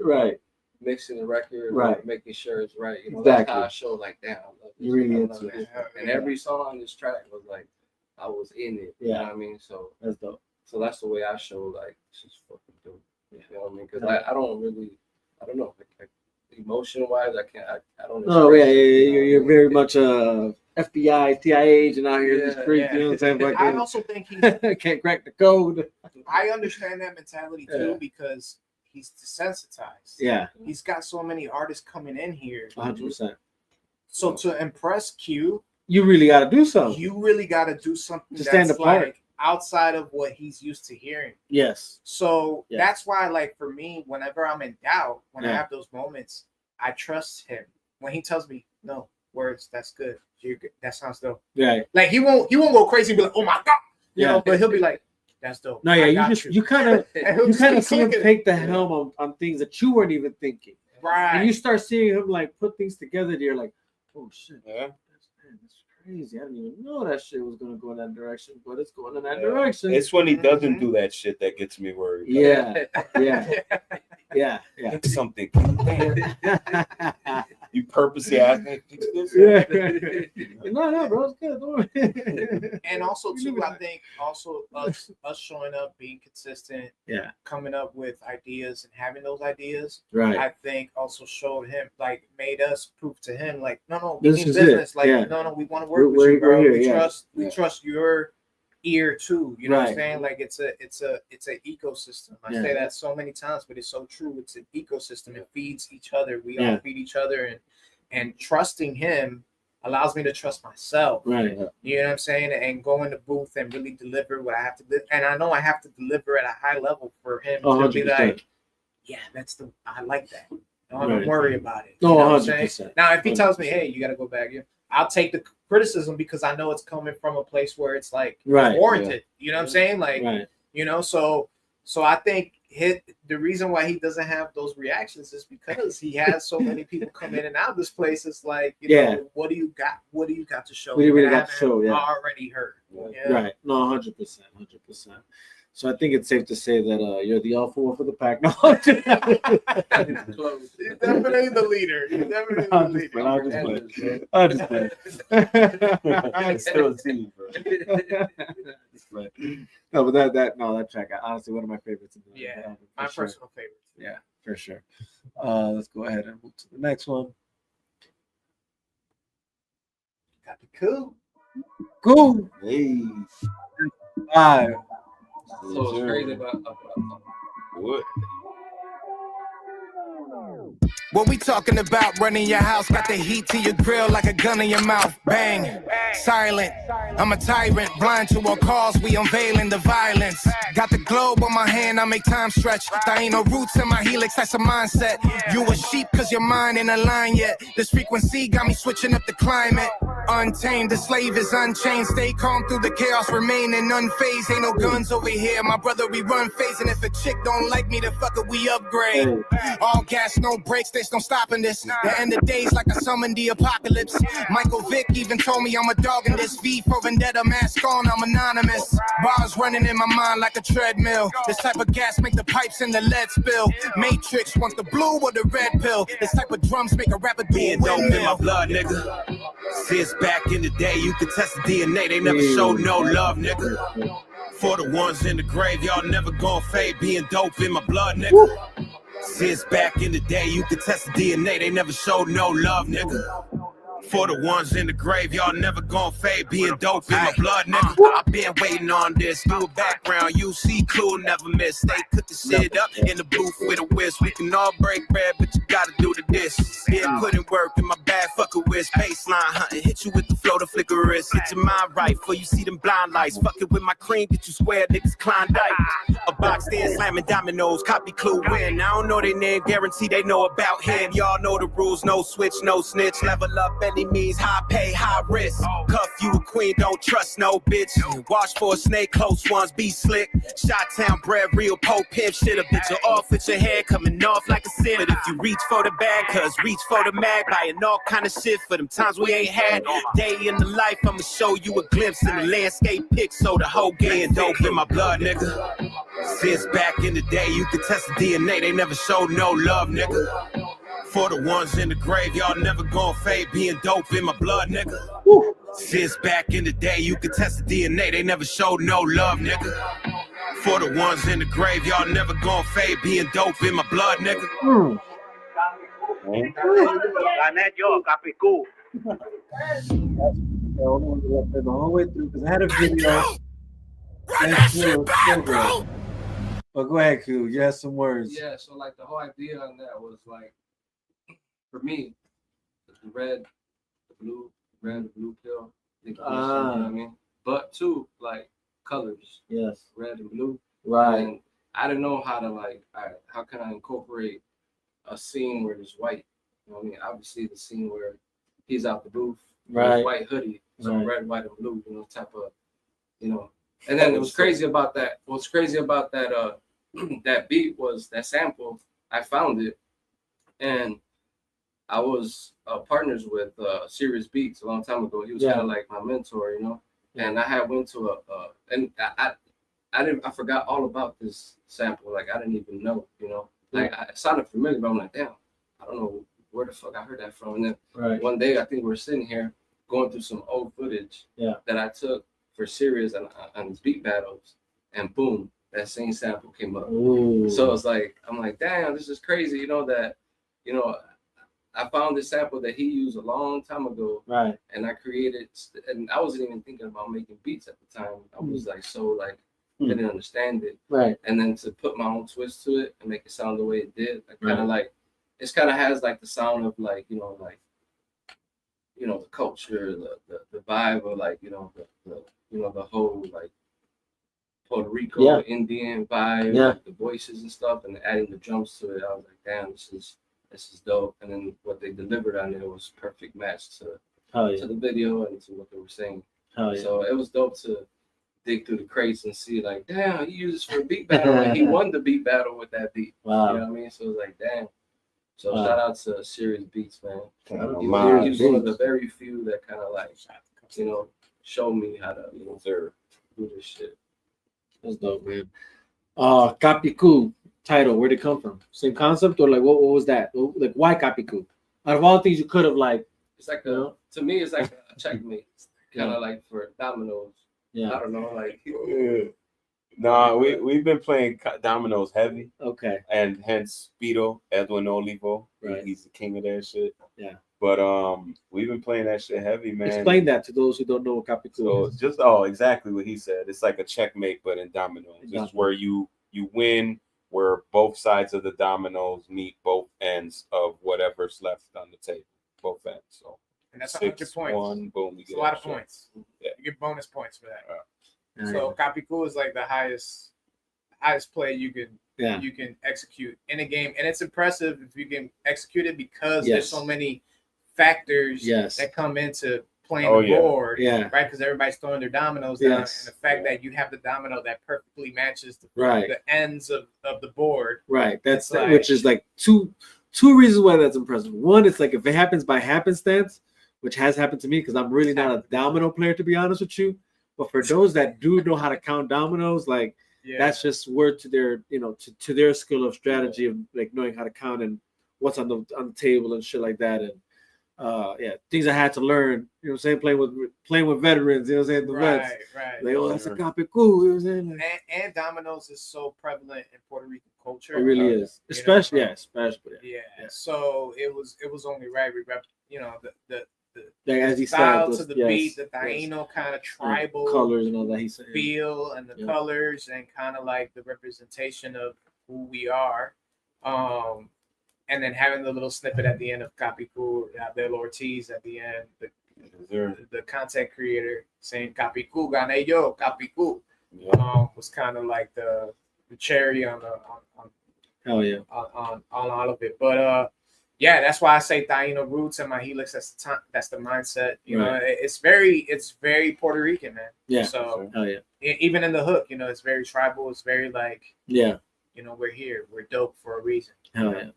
mixing the record, making sure it's right. That's how I show like, damn, I love this. You really into it. And every song on this track was like, I was in it. You know what I mean? So that's dope. So that's the way I show, like, it's just fucking dope. You know what I mean? Because I don't know. Like, emotion-wise, I don't. Oh, yeah. You're very much a FBI, TI agent out here in the street. You know what I'm saying? Like, I also think he can't crack the code. I understand that mentality too, because he's desensitized. Yeah. He's got so many artists coming in here. 100%. So to impress Q, you really got to do something. You really got to do something to stand apart. Like outside of what he's used to hearing. Yes. So that's why, like, for me, whenever I'm in doubt, when I have those moments, I trust him. When he tells me, no, Wrds, that's good. You're good. That sounds dope. Right. Like he won't go crazy and be like, oh my God. You know, but he'll be like, that's dope. No, you kind of see him take the helm on things that you weren't even thinking. Right. And you start seeing him like put things together, you're like, oh shit. Yeah. That's crazy. I didn't even know that shit was gonna go in that direction, but it's going in that direction. It's when he doesn't do that shit that gets me worried. Yeah. Something. You purposely asked me to fix this? No, bro, it's good. Don't worry. And also too, I think also us showing up, being consistent, coming up with ideas and having those ideas, right? I think also showed him, like, made us prove to him, like, no, we need business. Like, no, we want to work with you, bro. We trust your ear too. You know what I'm saying? Like, it's an ecosystem. I say that so many times, but it's so true. It's an ecosystem. It feeds each other. We all feed each other, and trusting him allows me to trust myself. Right. You know what I'm saying? And go in the booth and really deliver what I have to do. And I know I have to deliver at a high level for him to be like, yeah, I like that. Don't worry about it. You know what I'm saying? Now, if he tells me, hey, you got to go back, I'll take the criticism because I know it's coming from a place where it's like warranted. You know what I'm saying? Like, so So I think the reason why he doesn't have those reactions is because he has so many people come in and out of this place. It's like, you know, what do you got? What do you got to show? What do you really got to show? Yeah, already heard. Yeah. Right. No, 100%, 100%. So I think it's safe to say that you're the alpha for the pack. No, He's definitely the leader. He's definitely the leader. I'll just play. It's still a team, bro. No, but that track, honestly, one of my favorites. Yeah, my personal favorite. Yeah, for sure. Let's go ahead and move to the next one. Got the cool. Cool. Hey. 5. So it's crazy about what? What we talking about? Running your house, got the heat to your grill like a gun in your mouth. Bang, silent. I'm a tyrant, blind to all calls. We unveiling the violence. Got the globe on my hand, I make time stretch. There ain't no roots in my helix, that's a mindset. You a sheep cause your mind ain't aligned yet. This frequency got me switching up the climate. Untamed, the slave is unchained. Stay calm through the chaos, remaining unfazed. Ain't no guns over here, my brother, we run phasing. If a chick don't like me, the fucker we upgrade. All gas, no brakes, there's no stopping this. The end of days like I summoned the apocalypse. Michael Vick even told me I'm a dog in this. V for Vendetta, mask on, I'm anonymous. Bars running in my mind like a treadmill. This type of gas make the pipes in the lead spill. Matrix want the blue or the red pill. This type of drums make a rapper do a dope in my windmill. blood, nigga. Since back in the day, you could test the DNA. They never showed no love, nigga. For the ones in the grave, y'all never gon' fade. Being dope in my blood, nigga. Since back in the day, you could test the DNA. They never showed no love, nigga. For the ones in the grave, y'all never gon' fade. Being dope in my blood, nigga. I've been waiting on this. Do a background, you see cool, never miss. Stay cooking shit up in the booth with a whisk. We can all break bread, but you gotta do the dish. Been putting work in my bag, fuck a whisk. Baseline hunting, hit you with the flow to flicker wrist. Hit your mind right, before you see them blind lights. Fucking with my cream, get you square, niggas Klondike. A box stand slamming dominoes, copy clue win. I don't know their name, guarantee they know about him. Y'all know the rules, no switch, no snitch. Level up any means, high pay, high risk. Cuff you a queen, don't trust no bitch. Watch for a snake, close ones, be slick. Shot-town bred, real Pope pimp shit. A bitch off with your hair coming off like a sin. But if you reach for the bag, cause reach for the mag. Buying all kind of shit for them times we ain't had. Day in the life, I'ma show you a glimpse in the landscape pic. So the whole game dope in my blood, nigga. Since back in the day, you could test the DNA. They never showed no love, nigga. For the ones in the grave, y'all never gon' fade. Being dope in my blood, nigga. Since back in the day, you could test the DNA. They never showed no love, nigga. For the ones in the grave, y'all never gon' fade. Being dope in my blood, nigga. Gané yo, Capicú. The whole way through because I had a video. But go ahead, Q. You have some words. Yeah, so like the whole idea on that was like, for me, the red, the blue pill. You know what I mean? But two, like colors. Yes. Red and blue. Right. And I didn't know how to like, how can I incorporate a scene where there's white? You know what I mean? Obviously the scene where he's out the booth, right? White hoodie, so red, white, and blue, you know, type of, you know. And then it was crazy about that. What's crazy about that that beat was that sample. I found it, and I was partners with Serious Beats a long time ago. He was kind of like my mentor, you know. And I had went to and I forgot all about this sample. Like I didn't even know, you know. Like I sounded familiar, but I'm like, damn, I don't know where the fuck I heard that from. And then one day, I think we were sitting here going through some old footage that I took for Serious on his beat battles, and boom, that same sample came up. Ooh. So it's like, I'm like, damn, this is crazy, you know, that, you know, I found this sample that he used a long time ago, right? And I created, and I wasn't even thinking about making beats at the time. I was like, so like, didn't understand it, right? And then to put my own twist to it and make it sound the way it did, like kind of like, it kind of has like the sound of like, you know, the culture, the vibe of like, you know, the whole like Puerto Rico Indian vibe, like the voices and stuff, and adding the drums to it. I was like, damn, this is dope. And then what they delivered on it was perfect match to the video and to what they were saying. So it was dope to dig through the crates and see like, damn, he used this for a beat battle and he won the beat battle with that beat. Wow. You know what I mean? So it was like, damn. So shout out to Serious Beats, man. He was one of the very few that kind of like, you know, showed me how to, you know, do this shit. That's dope, man. Kapiku title, where'd it come from? Same concept or like what was that? Like why Kapiku? Out of all things you could have like, it's like to me it's like a checkmate, kind of like for dominoes. Yeah, I don't know, like. No, we've been playing dominoes heavy. Okay. And hence Speedo, Edwin Olivo. Right. He's the king of that shit. Yeah. But we've been playing that shit heavy, man. Explain that to those who don't know what Kapiku is. Just exactly what he said. It's like a checkmate, but in dominoes. It's where you win, where both sides of the dominoes meet both ends of whatever's left on the table. Both ends. So and that's 100 points. Boom, it's a lot of points. Yeah. You get bonus points for that. So Kapiku is like the highest play you can execute in a game, and it's impressive if you can execute it because there's so many factors that come into playing the board, right? Because everybody's throwing their dominoes down, and the fact that you have the domino that perfectly matches the ends of the board, right? That's which is like two reasons why that's impressive. One, it's like if it happens by happenstance, which has happened to me because I'm really not a domino player, to be honest with you. But for those that do know how to count dominoes, like that's just word to their, you know, to their skill of strategy of like knowing how to count and what's on the table and shit like that. And things I had to learn, you know what I'm saying, playing with veterans, you know what I'm saying, the vets. Right. Like, that's a copy cool, you know what I'm saying? Like, and dominoes is so prevalent in Puerto Rican culture. It really is. Especially. So it was only right, you know, the as he style said, to the beat, the Taino kind of tribal colors and all that he said, feel and the colors and kind of like the representation of who we are. And then having the little snippet at the end of Kapiku, Abel Ortiz at the end, the content creator saying Kapiku, gane yo, Kapiku, was kind of like the cherry on all of it. But that's why I say Taino roots and my helix. That's the mindset. You know, it's very Puerto Rican, man. Yeah. So even in the hook, you know, it's very tribal. It's very like you know, we're here. We're dope for a reason. Hell yeah.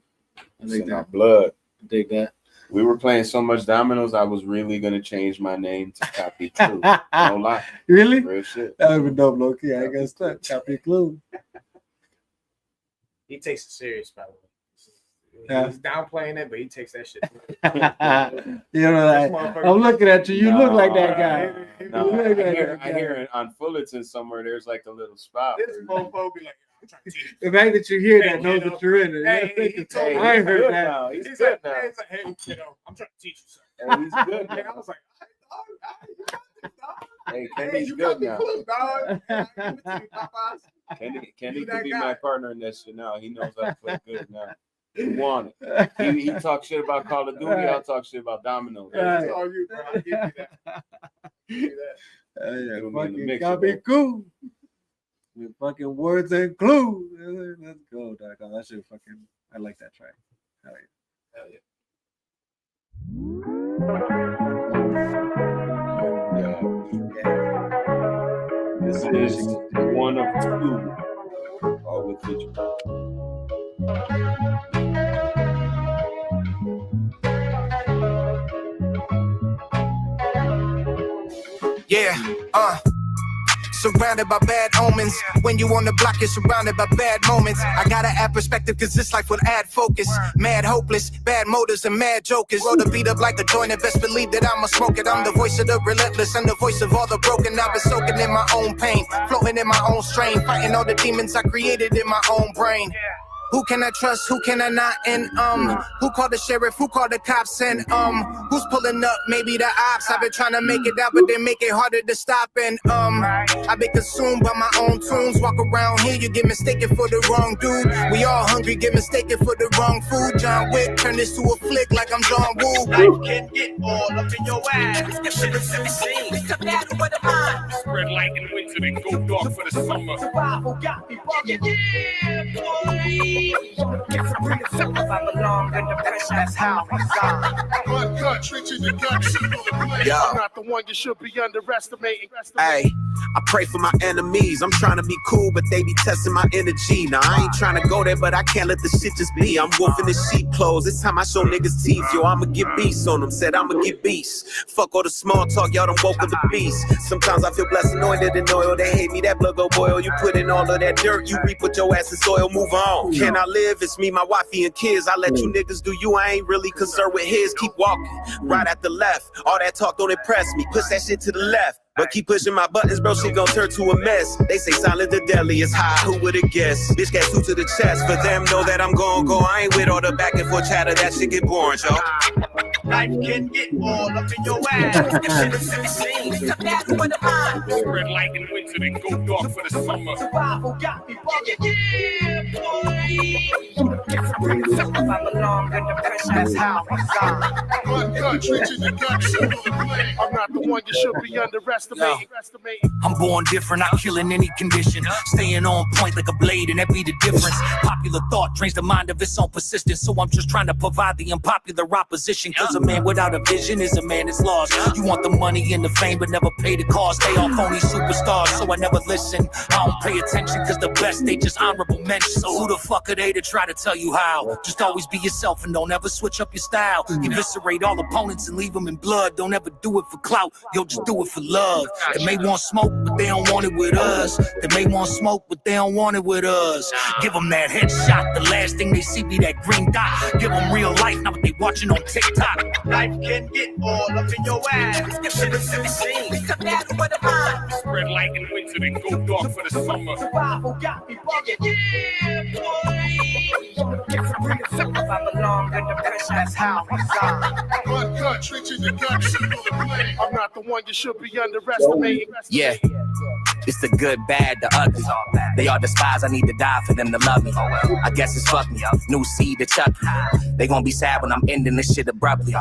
I think that blood. I dig that. We were playing so much dominoes, I was really gonna change my name to Copy Clue. No lie. Really? Real shit. That would have been dope, low key. I guess that Copy Clue. He takes it serious, by the way. He's downplaying it, but he takes that shit. You know, I'm looking at you. You look like that guy. No, I hear on Fullerton somewhere. There's like a little spot. This mofo be like, I'm trying to teach you. The fact that you hear that knows that you're in it. I heard that. Now. He's good now. He's like, hey, you know, I'm trying to teach you something. And he's good. And I was like, hey, Kenny's good now. Kenny could be my partner in that shit now. He knows how to play good now. He want it. He talks shit about Call of Duty. I'll talk shit about dominoes. That's all you, bro. I'll give you that. Give you that. Fucking Copy Cool. With fucking words and clues. Let's go, dog. That shit fucking. I like that track. Hell yeah. This is one of two. All with digital. Surrounded by bad omens. When you on the block, you're surrounded by bad moments. I gotta add perspective, cause this life will add focus. Mad hopeless, bad motives and mad jokers. Roll the beat up like a joint and best believe that I'ma smoke it. I'm the voice of the relentless and the voice of all the broken. I've been soaking in my own pain, floating in my own strain, fighting all the demons I created in my own brain. Who can I trust? Who can I not? And who called the sheriff? Who called the cops? And who's pulling up? Maybe the ops. I've been trying to make it out, but they make it harder to stop. And I've been consumed by my own tunes. Walk around here, you get mistaken for the wrong dude. We all hungry, get mistaken for the wrong food. John Wick turn this to a flick like I'm John Woo. Life can get all up in your ass. Get to the scene. Spread light in winter, then go dark for the summer. Survival got me bugging. Yeah, boy. I belong belong under pressure. That's how we go. Uncut, treat you the gut, shit on the plate. I'm not the one you should be underestimating. Hey, I pray for my enemies. I'm trying to be cool, but they be testing my energy. Now I ain't trying to go there, but I can't let the shit just be. I'm wolfing the sheep clothes. It's time I show niggas teeth. Yo, I'ma get beasts on them. Said I'ma get beasts. Fuck all the small talk, y'all done woke up the beast. Sometimes I feel blessed, anointed and oil. They hate me, that blood go boil. You put in all of that dirt, you reap with your ass in soil. Move on. Can I live? It's me, my wifey, and kids. I let you niggas do you. I ain't really concerned with his. Keep walking. Right at the left. All that talk don't impress me. Push that shit to the left. But keep pushing my buttons, bro, shit gon' turn to a mess. They say silent the deadly is high, who would've guessed? Bitch got two to the chest, for them know that I'm gon' go. I ain't with all the back and forth chatter, that shit get boring, yo. Life can get all up in your ass. Spread light and winter, then go dark for the summer. Survival got me bugging. I belong under pressure. That's how we go. Uncut, treat you the gut, shit on the plate. I'm not the one you should be underestimating. I'm born different, I kill in any condition. Staying on point like a blade, and that be the difference. Popular thought drains the mind of its own persistence. So I'm just trying to provide the unpopular opposition. Cause a man without a vision is a man that's lost. You want the money and the fame, but never pay the cost. They all phony superstars, so I never listen. I don't pay attention, cause the best, they just honorable mention. So who the fuck are they to try to tell you how? Just always be yourself and don't ever switch up your style. Eviscerate all opponents and leave them in blood. Don't ever do it for clout, yo, just do it for love. They may want smoke, but they don't want it with us. They may want smoke, but they don't want it with us. Give them that headshot, the last thing they see be that green dot. Give them real life, not what they watching on TikTok. Life can get all up in your ass. Spread light and winter, then go dark for the summer. Survival got me bugging. I belong under pressure. That's how we go. Uncut, treat you the gut, shit on the plate. I'm not the one you should be underestimating. Yeah, it's the good, bad, the ugly. They all despise, I need to die for them to love me. I guess it's fuck me, new seed to chuck. They gon' be sad when I'm ending this shit abruptly.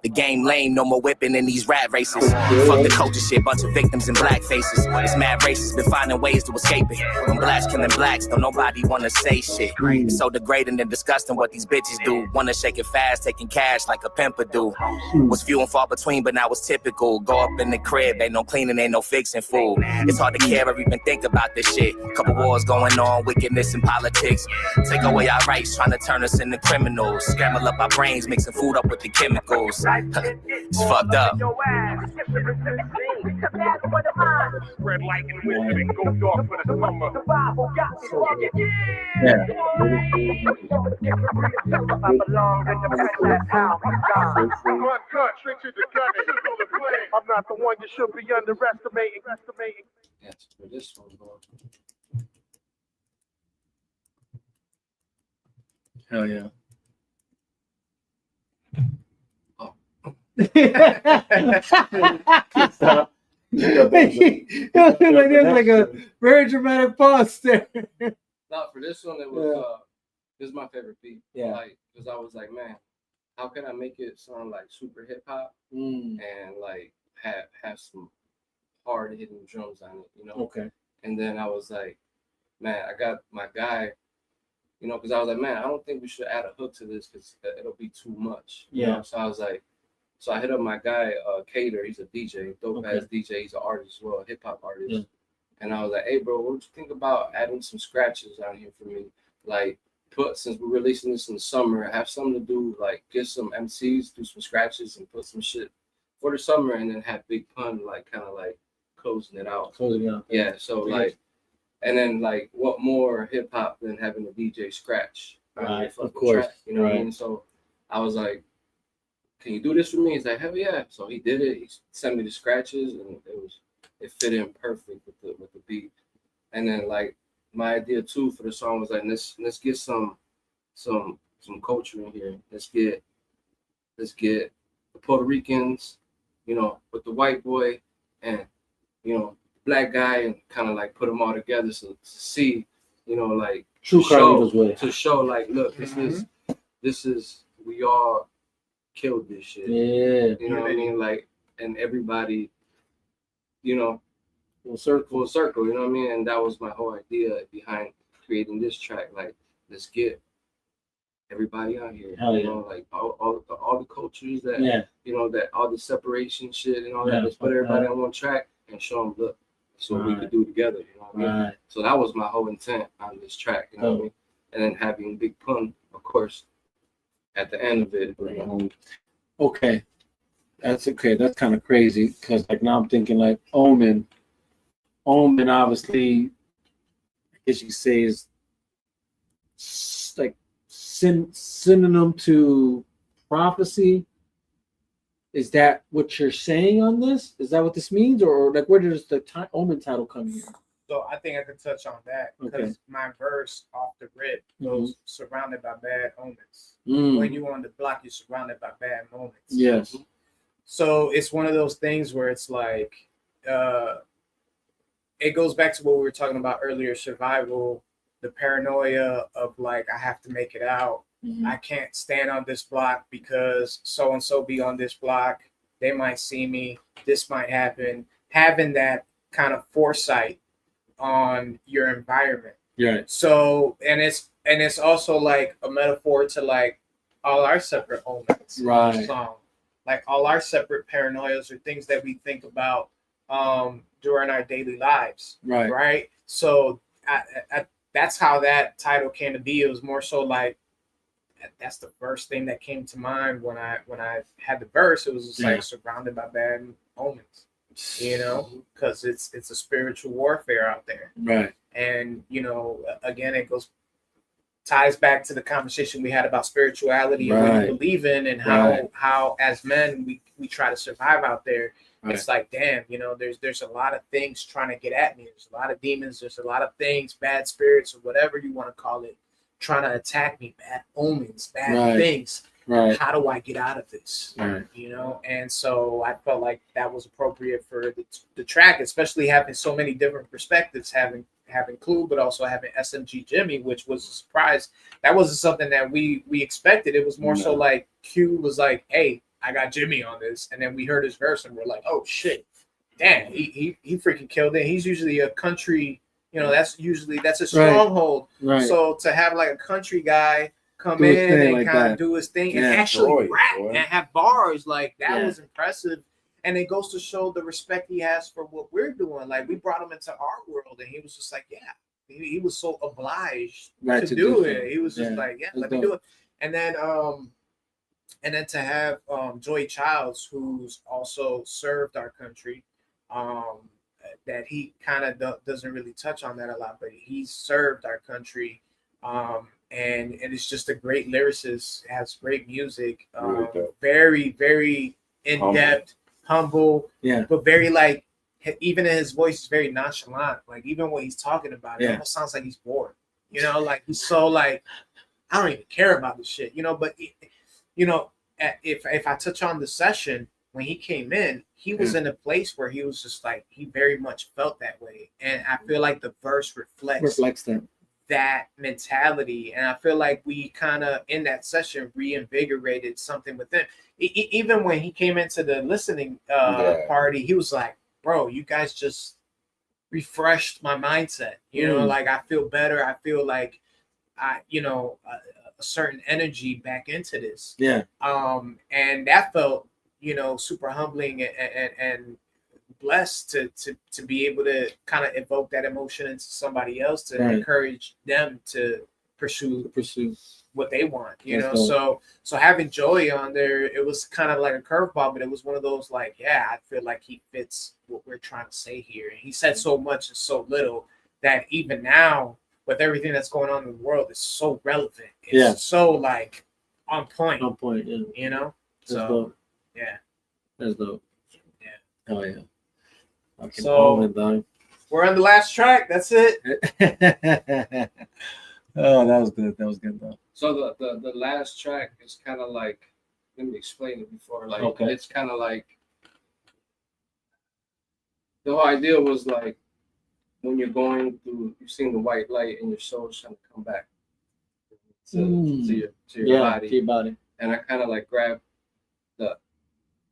The game lame, no more whipping in these rat races. Fuck the culture shit, bunch of victims in black faces. It's mad racist, been finding ways to escape it. When blacks killing blacks, don't nobody wanna say shit. It's so degrading and disgusting what these bitches do. Wanna shake it fast, taking cash like a pimper do. Was few and far between, but now it's typical. Go up in the crib, ain't no cleaning, ain't no fixing food. It's hard to care or even think about this shit. Couple wars going on, wickedness in politics. Take away our rights, trying to turn us into criminals. Scramble up our brains, mixing food up with the chemicals. It's fucked up. Spread light and winter, then go dark for the summer. Survival got me bugging. Yeah. I belong under pressure. That's how we go. Uncut, treat you the gut, shit on the plate. I'm not the one you should be underestimating. Yes, for this one, bro. Hell yeah. Stop. There's like a very dramatic pause there. Not for this one. It was this is my favorite beat. Yeah. Like, because I was like, man, how can I make it sound like super hip hop and like have some hard hitting drums on it, you know? Okay. And then I was like, man, I got my guy, you know, because I was like, man, I don't think we should add a hook to this because it'll be too much. You know? So I was like, so I hit up my guy, Cater. He's a DJ, dope ass DJ. He's an artist as well, hip hop artist. Yeah. And I was like, hey, bro, what would you think about adding some scratches out here for me? Like, since we're releasing this in the summer, have something to do, like get some MCs, do some scratches, and put some shit for the summer, and then have Big Pun like kind of like closing it out. Yeah. So like, and then like, what more hip hop than having a DJ scratch? Right. Of course. Track, you know what I mean? So I was like, can you do this for me? He's like, hell yeah. So he did it. He sent me the scratches, and it fit in perfect with the beat. And then like my idea too for the song was like, let's get some culture in here. Let's get the Puerto Ricans, you know, with the white boy and, you know, black guy, and kind of like put them all together so to see, you know, like to show like, look, this is we all killed this shit. Yeah. You know what I mean? Like, and everybody, you know, full circle, you know what I mean? And that was my whole idea behind creating this track. Like, let's get everybody out here. Hell you yeah. know, like all the cultures that Yeah. you know, that all the separation shit and all Yeah, that. Let's put fuck everybody that. on one track and show them, look, that's what we Right. could do together. You know what I mean? Right. So that was my whole intent on this track. You know what I mean? And then having Big Pun, of course, at the end of it. You know? Okay. That's okay. That's kind of crazy because like now I'm thinking like Omen obviously, I guess you could say is like synonym to prophecy. Is that what you're saying on this? Is that what this means, or like where does the Omen title come here? So I think I could touch on that because Okay. my verse off the rip goes surrounded by bad omens. Mm. When you're on the block, you're surrounded by bad moments. Yes. So it's one of those things where it's like, it goes back to what we were talking about earlier, survival, the paranoia of like, I have to make it out. I can't stand on this block because so-and-so be on this block. They might see me. This might happen. Having that kind of foresight on your environment. Yeah. So, and it's also like a metaphor to like all our separate omens. Right. In the song. Like all our separate paranoias or things that we think about during our daily lives. Right. Right. So that's how that title came to be. It was more so like, that's the first thing that came to mind when I had the verse. It was just like surrounded by bad omens, you know, because it's a spiritual warfare out there. Right. And you know, again, it ties back to the conversation we had about spirituality and what we believe in, and how as men we try to survive out there. Right. It's like, damn, you know, there's a lot of things trying to get at me. There's a lot of demons. There's a lot of things, bad spirits or whatever you want to call it, trying to attack me, bad omens, bad things. Right. How do I get out of this? Right. You know, and so I felt like that was appropriate for the track, especially having so many different perspectives, having Clue, but also having SMG Jimmy, which was a surprise. That wasn't something that we expected. It was more so like Q was like, hey, I got Jimmy on this. And then we heard his verse and we're like, oh shit, damn, he freaking killed it. He's usually a country, you know, that's a stronghold. Right. So to have like a country guy come in and like kind of do his thing and actually rap and have bars, like that was impressive. And it goes to show the respect he has for what we're doing. Like we brought him into our world and he was just like, yeah, he was so obliged to do it. He was just like, yeah, let me do it. And then to have Joey Childs, who's also served our country, that he kind of doesn't really touch on that a lot, but he's served our country, and it's just a great lyricist, has great music, very, very in-depth, humble, but very like, even in his voice is very nonchalant. Like even what he's talking about, it almost sounds like he's bored, you know, like he's so like, I don't even care about this shit, you know, but you know, if I touch on the session, when he came in, he was in a place where he was just like, he very much felt that way. And I feel like the verse reflects that mentality. And I feel like we kind of, in that session, reinvigorated something within. Even when he came into the listening party, he was like, bro, you guys just refreshed my mindset. You know, like I feel better. I feel like a certain energy back into this. Yeah. And that felt, you know, super humbling and blessed to be able to kind of evoke that emotion into somebody else, to encourage them to pursue what they want, you know. So having Joey on there, it was kind of like a curveball, but it was one of those like, yeah, I feel like he fits what we're trying to say here. And he said so much and so little that even now, with everything that's going on in the world, it's so relevant. It's so like on point. On point, yeah. You know? That's dope. Yeah. That's dope. Yeah. Oh yeah. So we're on the last track. That's it. Oh, that was good. That was good though. So the last track is kind of like, let me explain it before. Like it's kind of like, the whole idea was like, when you're going through, you're seeing the white light and your soul's trying to come back to your body. To your body. And I kind of like grabbed the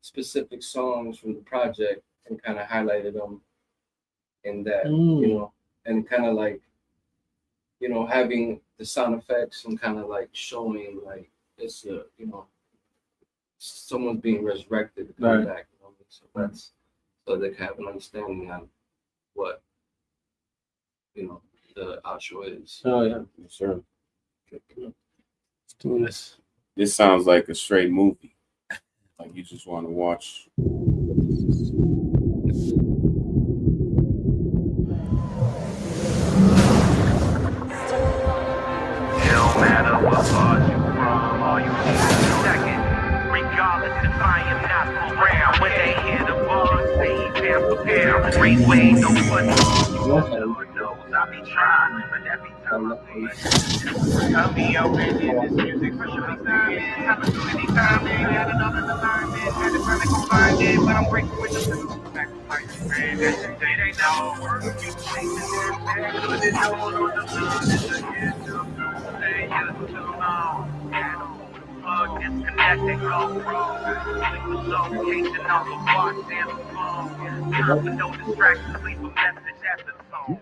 specific songs from the project and kind of highlighted them in that, you know, and kind of like, you know, having the sound effects and kind of like showing like it's a, you know, someone's being resurrected to come back. You know? So that's so they can have an understanding on what, you know, the outro is. Oh yeah, sure. Let's do this. This sounds like a straight movie. Like you just want to watch. No matter what part you from, all you need is a second. Regardless if I am not around, when they hear the buzz, they eat down for pound. Great way, no one knows. Lord knows I be trying, but every time I I'll be open in this music for sure. Opportunity time, they got another alignment. Had to try to combine it, but I'm breaking with the sacrifice. They know. You chasing them, but they know on the love. Stay here too long. Plug disconnected, go wrong. Location on the watch, damn phone. Time for no distractions, leave a message after the phone.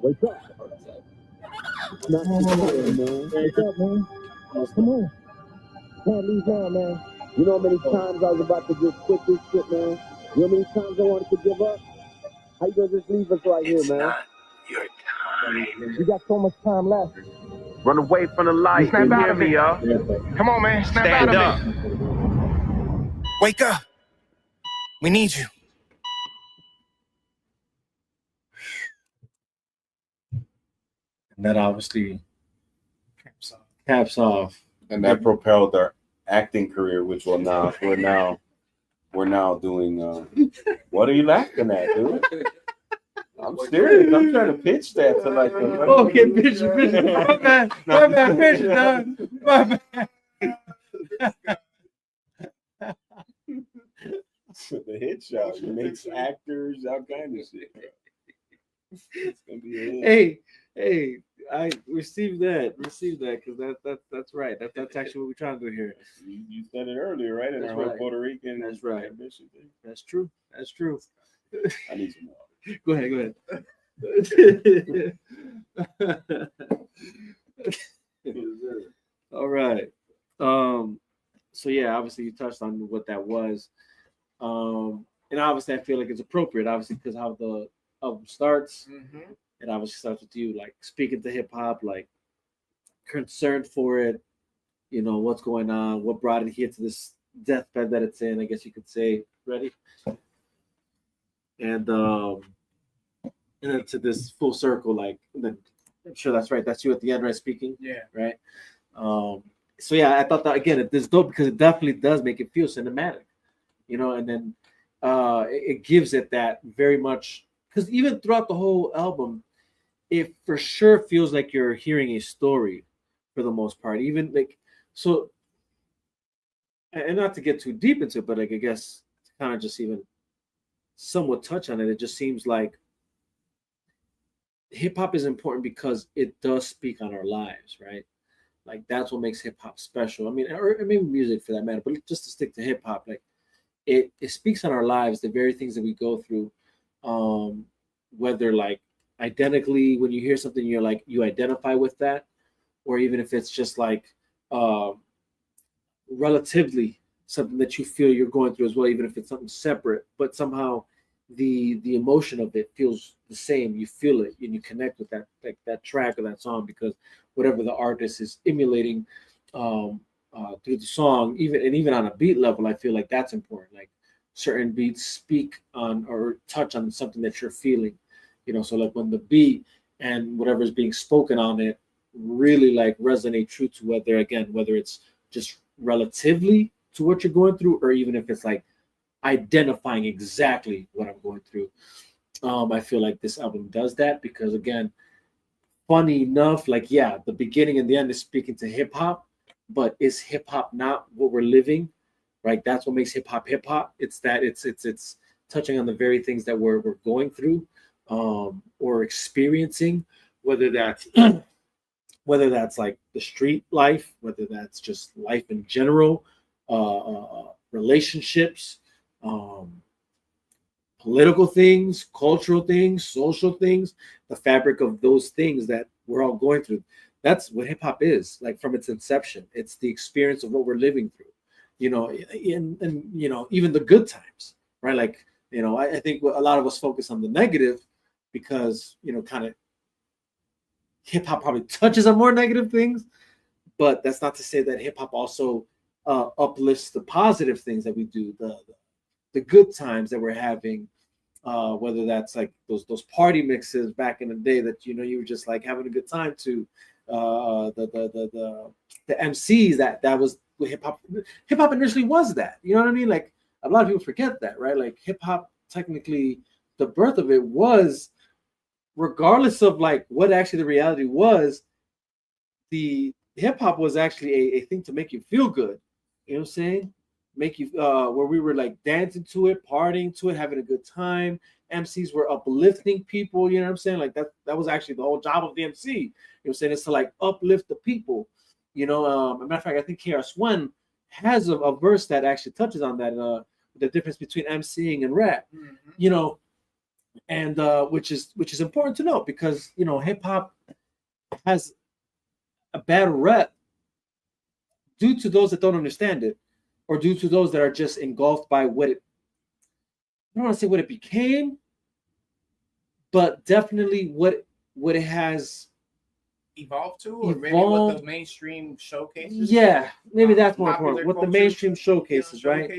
Wake up. Come on, man. Wake up, man. Come on. Can't leave now, man. You know how many times I was about to just quit this shit, man? You know how many times I wanted to give up? How you gonna just leave us right here, man? Your time. You got so much time left. Run away from the light. Snap out of it, y'all. Come on, man. Snap Stand out up. of it. Wake up. We need you. And that obviously caps off. And that propelled our acting career, which we're now doing. What are you laughing at, dude? I'm serious. I'm trying to pitch that to like. Okay, pitch. My bad, pitch, dog. My bad. The hit show makes actors, all kind of shit. It's gonna be a hit. Hey, I received that because that's right. That's actually what we're trying to do here. You said it earlier, right? In That's our whole right. Puerto Rican. That's right. ambition thing. That's true. I need some more. Go ahead. All right. So yeah, obviously you touched on what that was. And obviously I feel like it's appropriate, obviously, because how the album starts. It obviously starts with you like speaking to hip hop, like concerned for it, you know, what's going on, what brought it here to this deathbed that it's in, I guess you could say. Ready? And then to this full circle, like, then I'm sure that's right. That's you at the end, right? Speaking. Yeah. Right. So yeah, I thought that again, it's dope because it definitely does make it feel cinematic, you know, and then it gives it that very much, because even throughout the whole album, it for sure feels like you're hearing a story for the most part. Even like, so, and not to get too deep into it, but like, I guess to kind of just even somewhat touch on it, it just seems like hip hop is important because it does speak on our lives, right? Like that's what makes hip hop special. I mean, or maybe music for that matter, but just to stick to hip hop, like it speaks on our lives, the very things that we go through. Whether like identically, when you hear something, you're like you identify with that, or even if it's just like relatively something that you feel you're going through as well, even if it's something separate, but somehow the emotion of it feels the same. You feel it and you connect with that, like that track or that song, because whatever the artist is emulating through the song, even on a beat level, I feel like that's important. Like certain beats speak on or touch on something that you're feeling, you know. So like when the beat and whatever is being spoken on it really like resonate true to whether it's just relatively to what you're going through, or even if it's like identifying exactly what I'm going through. I feel like this album does that because, again, funny enough, like, yeah, the beginning and the end is speaking to hip hop, but is hip hop not what we're living, right? That's what makes hip hop hip hop. It's that it's touching on the very things that we're going through or experiencing, whether that's like the street life, whether that's just life in general, relationships, political things, cultural things, social things, the fabric of those things that we're all going through. That's what hip hop is, like from its inception. It's the experience of what we're living through, you know, and you know, even the good times, right? Like, you know, I think a lot of us focus on the negative because, you know, kind of hip hop probably touches on more negative things, but that's not to say that hip hop also uplifts the positive things that we do, the good times that we're having, whether that's like those party mixes back in the day that, you know, you were just like having a good time to, the MCs that was hip hop. Hip hop initially was that, you know what I mean? Like a lot of people forget that, right? Like hip hop, technically, the birth of it was, regardless of like what actually the reality was, the hip hop was actually a thing to make you feel good. You know what I'm saying? Make you where we were like dancing to it, partying to it, having a good time. MCs were uplifting people, you know what I'm saying? Like that was actually the whole job of the MC. You know what I'm saying? It's to like uplift the people. You know, as a matter of fact, I think KRS-One has a verse that actually touches on that, the difference between MCing and rap. You know, and which is important to note because, you know, hip hop has a bad rep due to those that don't understand it, or due to those that are just engulfed by what it, I don't want to say what it became, but definitely what it has evolved to, or maybe what the mainstream showcases. Yeah, maybe that's more important. What the mainstream showcases, right?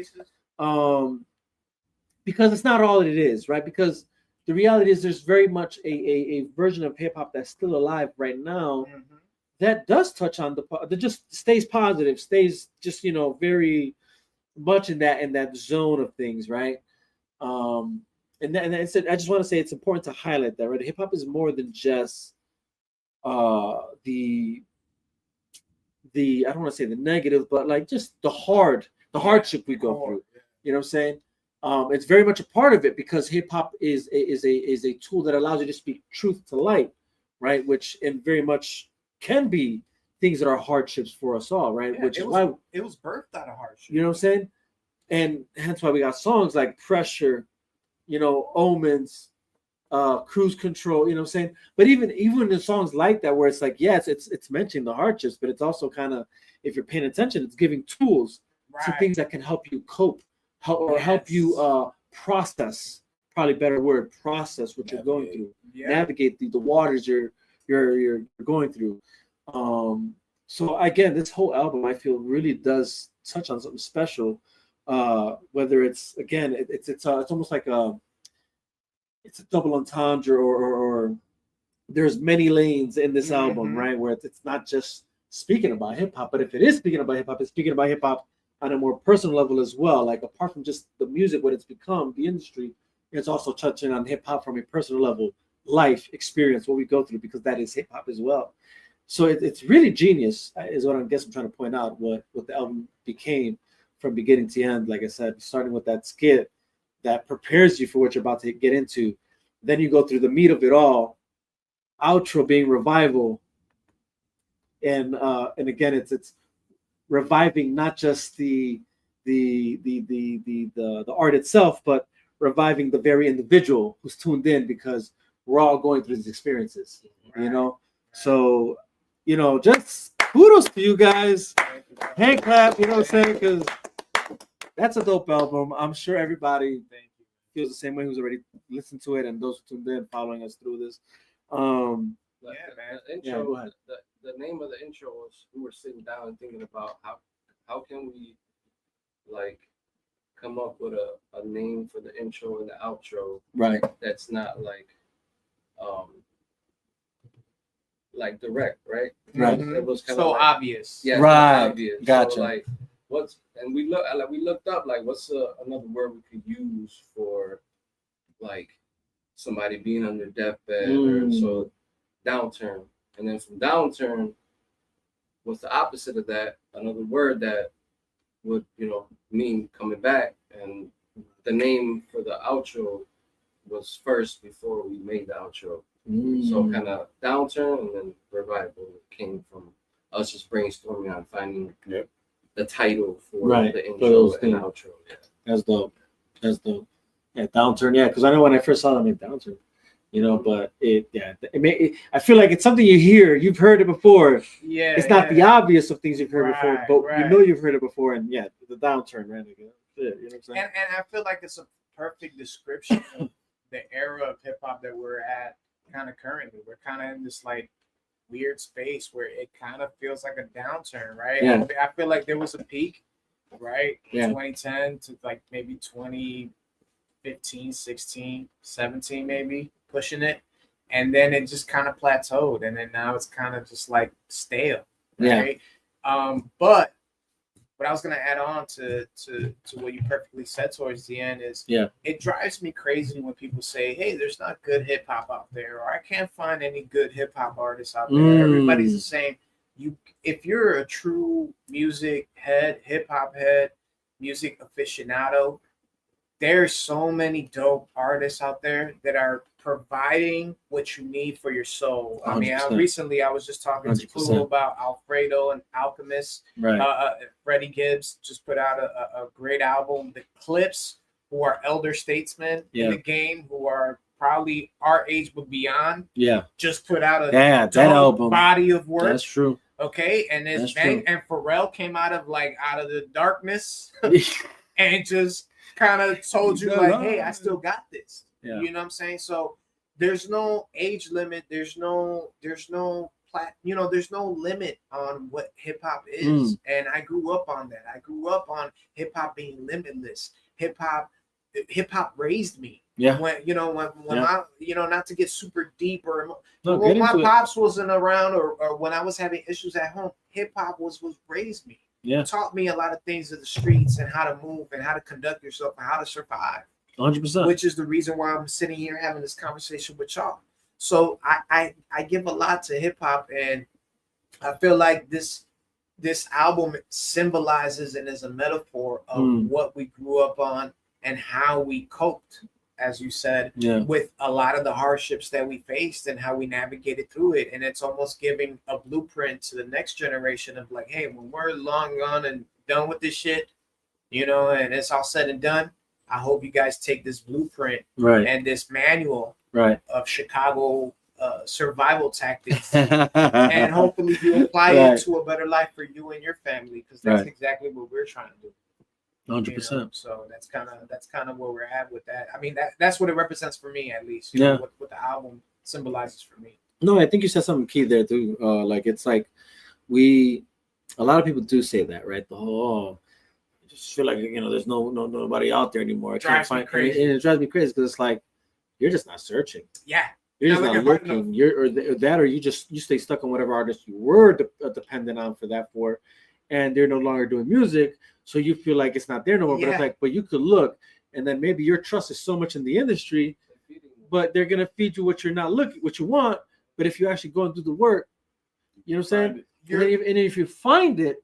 Because it's not all it is, right? Because the reality is there's very much a version of hip hop that's still alive right now that does touch on that just stays positive, stays just, you know, very much in that zone of things, right? And I just want to say it's important to highlight that, right? Hip hop is more than just the I don't want to say the negative, but like just the hardship we go through. You know what I'm saying? It's very much a part of it because hip hop is a tool that allows you to speak truth to light, right? Which and very much can be things that are hardships for us all, right? Yeah, Which is was, why it was birthed out of hardship. you know what I'm saying? And hence why we got songs like Pressure, you know, Omens, Cruise Control, you know what I'm saying? But even in songs like that, where it's like, yes, it's mentioning the hardships, but it's also kind of, if you're paying attention, it's giving tools to things that can help you cope, help you process, probably better word, process what you're going through, navigate the waters you're going through. So again, this whole album I feel really does touch on something special. Whether it's again, it's almost like it's a double entendre, or there's many lanes in this album, right? Where it's not just speaking about hip hop, but if it is speaking about hip hop, it's speaking about hip hop on a more personal level as well. Like apart from just the music, what it's become, the industry, it's also touching on hip hop from a personal level, life experience, what we go through, because that is hip hop as well. So it's really genius, is what I guess I'm trying to point out. What the album became from beginning to end. Like I said, starting with that skit that prepares you for what you're about to get into. Then you go through the meat of it all. Outro being revival, and again, it's reviving not just the art itself, but reviving the very individual who's tuned in, because we're all going through these experiences, you know. So, you know, just kudos to you guys. Hand clap, you know what I'm saying? Because that's a dope album. I'm sure everybody feels the same way who's already listened to it, and those who tuned in following us through this. Man. The intro, go ahead. The name of the intro was, we were sitting down and thinking about how can we like come up with a name for the intro and the outro, right? That's not like direct, right? Right. It was kind so of obvious. Yeah, right. Obvious. Gotcha. So like, we looked up like what's another word we could use for like somebody being on their deathbed, or so downturn, and then from downturn, what's the opposite of that? Another word that would, you know, mean coming back, and the name for the outro was first before we made the outro. So kind of downturn and then revival came from us just brainstorming on finding the title for the intro and outro. Yeah. That's dope. That's dope. Yeah, Downturn. Yeah, because I know when I first saw them in Downturn, you know, but I feel like it's something you hear. You've heard it before. Yeah, it's not the obvious of things you've heard before, but right. you know you've heard it before, and yeah, the Downturn, right? You know what I'm saying? And I feel like it's a perfect description of the era of hip hop that we're at kind of currently. We're kind of in this like weird space where it kind of feels like a downturn, right? Yeah. I feel like there was a peak, right? Yeah. 2010 to like maybe 2015, 16, 17, maybe pushing it. And then it just kind of plateaued. And then now it's kind of just like stale. Right. Yeah. But what I was going to add on to what you perfectly said towards the end is it drives me crazy when people say, hey, there's not good hip hop out there, or I can't find any good hip hop artists out there. Everybody's the same. If you're a true music head, hip hop head, music aficionado, there's so many dope artists out there that are providing what you need for your soul. I mean, recently I was just talking to Clue about Alfredo and Alchemist. Right. Freddie Gibbs just put out a great album. The Eclipse, who are elder statesmen in the game, who are probably our age but beyond. Yeah. Just put out a that album body of work. That's true. Okay, and and Pharrell came out of the darkness and just kind of told you like, hey, I still got this. Yeah. You know what I'm saying? So there's no age limit. There's no there's no limit on what hip hop is. And I grew up on that. I grew up on hip hop being limitless. Hip hop raised me. Yeah. When I, not to get super deep or when my pops wasn't around or when I was having issues at home, hip hop was raised me. Yeah. Taught me a lot of things of the streets and how to move and how to conduct yourself and how to survive. 100%. Which is the reason why I'm sitting here having this conversation with y'all. So I give a lot to hip hop, and I feel like this album symbolizes and is a metaphor of what we grew up on and how we coped, as you said, with a lot of the hardships that we faced and how we navigated through it. And it's almost giving a blueprint to the next generation of like, hey, when we're long gone and done with this shit, and it's all said and done, I hope you guys take this blueprint and this manual of Chicago survival tactics and hopefully you apply it to a better life for you and your family, because that's exactly what we're trying to do. 100%. So that's kind of where we're at with that. I mean, that's what it represents for me, at least. What the album symbolizes for me. No, I think you said something key there too. Like it's like a lot of people do say that, right? The whole I just feel like there's nobody out there anymore. I can't find crazy. And it drives me crazy because it's like you're just not searching. Yeah. You're just not looking. You stay stuck on whatever artist you were dependent on for, and they're no longer doing music. So you feel like it's not there no more, but it's like, but you could look, and then maybe your trust is so much in the industry, but they're gonna feed you what you're not looking, what you want. But if you actually go and do the work, you know what I'm saying? And if you find it,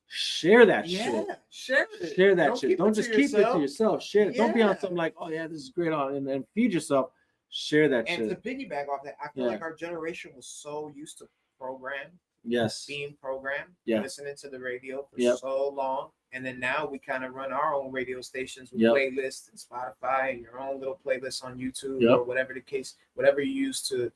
share that shit. Share that shit. Don't just keep it to yourself. Share it. Don't be on something like, oh yeah, this is great on, and then feed yourself. Share that shit. And to piggyback off that, I feel like our generation was so used to being programmed, listening to the radio for so long. And then now we kind of run our own radio stations with playlists and Spotify and your own little playlists on YouTube or whatever the case, whatever you use to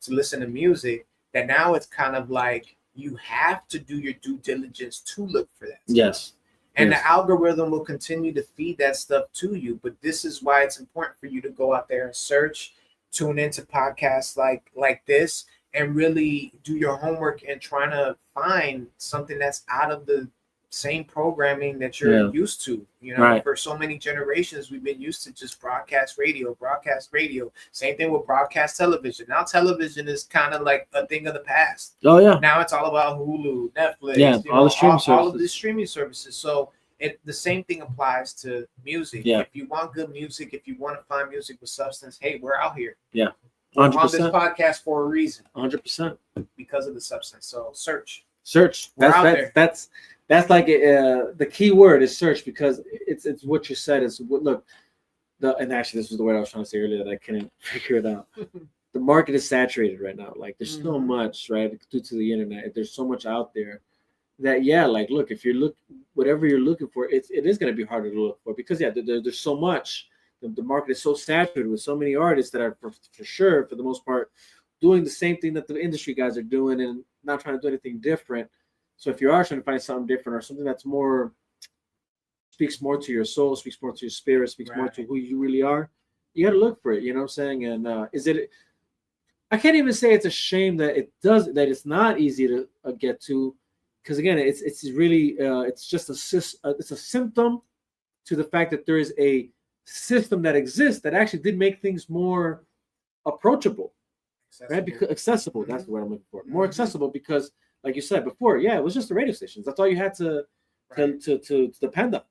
listen to music, that now it's kind of like you have to do your due diligence to look for that stuff. And the algorithm will continue to feed that stuff to you. But this is why it's important for you to go out there and search, tune into podcasts like this, and really do your homework and trying to find something that's out of the same programming that you're used to. For so many generations, we've been used to just broadcast radio. Same thing with broadcast television. Now television is kind of like a thing of the past. Oh yeah. Now it's all about Hulu, Netflix, all the streaming services. All of the streaming services. So the same thing applies to music. If you want good music, if you want to find music with substance, hey, we're out here. 100%. We're on this podcast for a reason. 100%. Because of the substance. So search. That's like the key word is search, because it's what you said is and actually this was the word I was trying to say earlier that I couldn't figure it out. The market is saturated right now. Like there's so much, right, due to the internet. There's so much out there that if you're whatever you're looking for, it is going to be harder to look for, because there's so much the market is so saturated with so many artists that are for sure, for the most part, doing the same thing that the industry guys are doing and not trying to do anything different. So if you are trying to find something different or something that's more speaks more to your soul, speaks more to your spirit, speaks more to who you really are, you got to look for it. You know what I'm saying? And is it? I can't even say it's a shame that it's not easy to get to, because again, it's really it's just it's a symptom to the fact that there is a system that exists that actually did make things more approachable, right? Because accessible, that's the word I'm looking for. More accessible because, like you said before, it was just the radio stations. That's all you had to depend on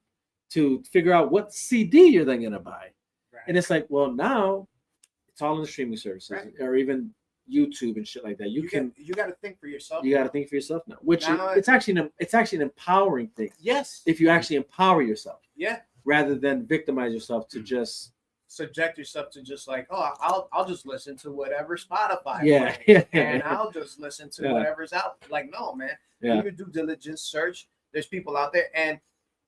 to figure out what CD you're then gonna buy. And it's like, well, now it's all in the streaming services or even YouTube and shit like that. You got to think for yourself. You got to think for yourself now, which it's actually an empowering thing. Yes. If you actually empower yourself. Yeah. Rather than victimize yourself to just subject yourself to just like, I'll just listen to whatever Spotify plays, and I'll just listen to whatever's out. Like, no, man. Do your due diligence, search. There's people out there,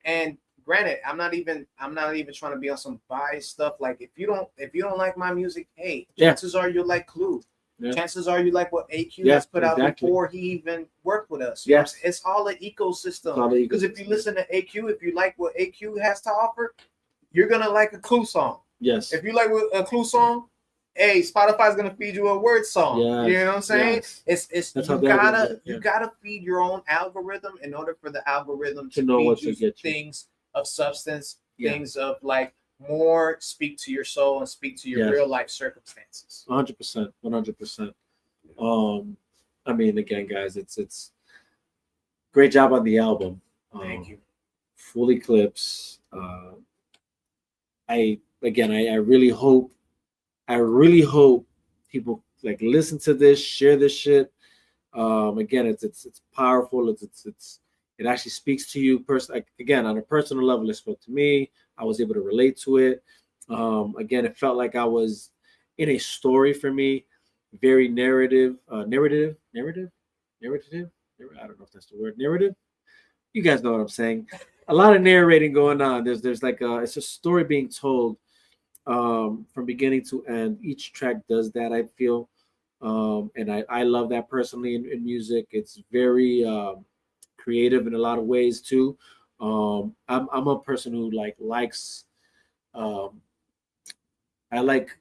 and granted, I'm not even trying to be on some biased stuff. Like, if you don't like my music, hey, chances are you'll like Clue. Yeah. Chances are you like what AQ has put out before he even worked with us. Yes, it's all an ecosystem. Because if you listen to AQ, if you like what AQ has to offer, you're gonna like a Clue song. Yes. If you like a Clue song, hey, Spotify's gonna feed you a Word song. Yes. You know what I'm saying? Yes. It's you gotta feed your own algorithm in order for the algorithm to know what to get things of substance, things of like more speak to your soul and speak to your real life circumstances. 100%. I mean, again, guys, it's great job on the album. Thank you. Full Eclipse. I really hope people like listen to this, share this shit. Again, it's powerful. It actually speaks to you personally. Again, on a personal level, it spoke to me. I was able to relate to it. Again, it felt like I was in a story for me, very narrative. I don't know if that's the word. Narrative. You guys know what I'm saying. A lot of narrating going on. There's like it's a story being told from beginning to end. Each track does that, I feel, and I love that personally in music. It's very creative in a lot of ways too. I'm a person who likes I like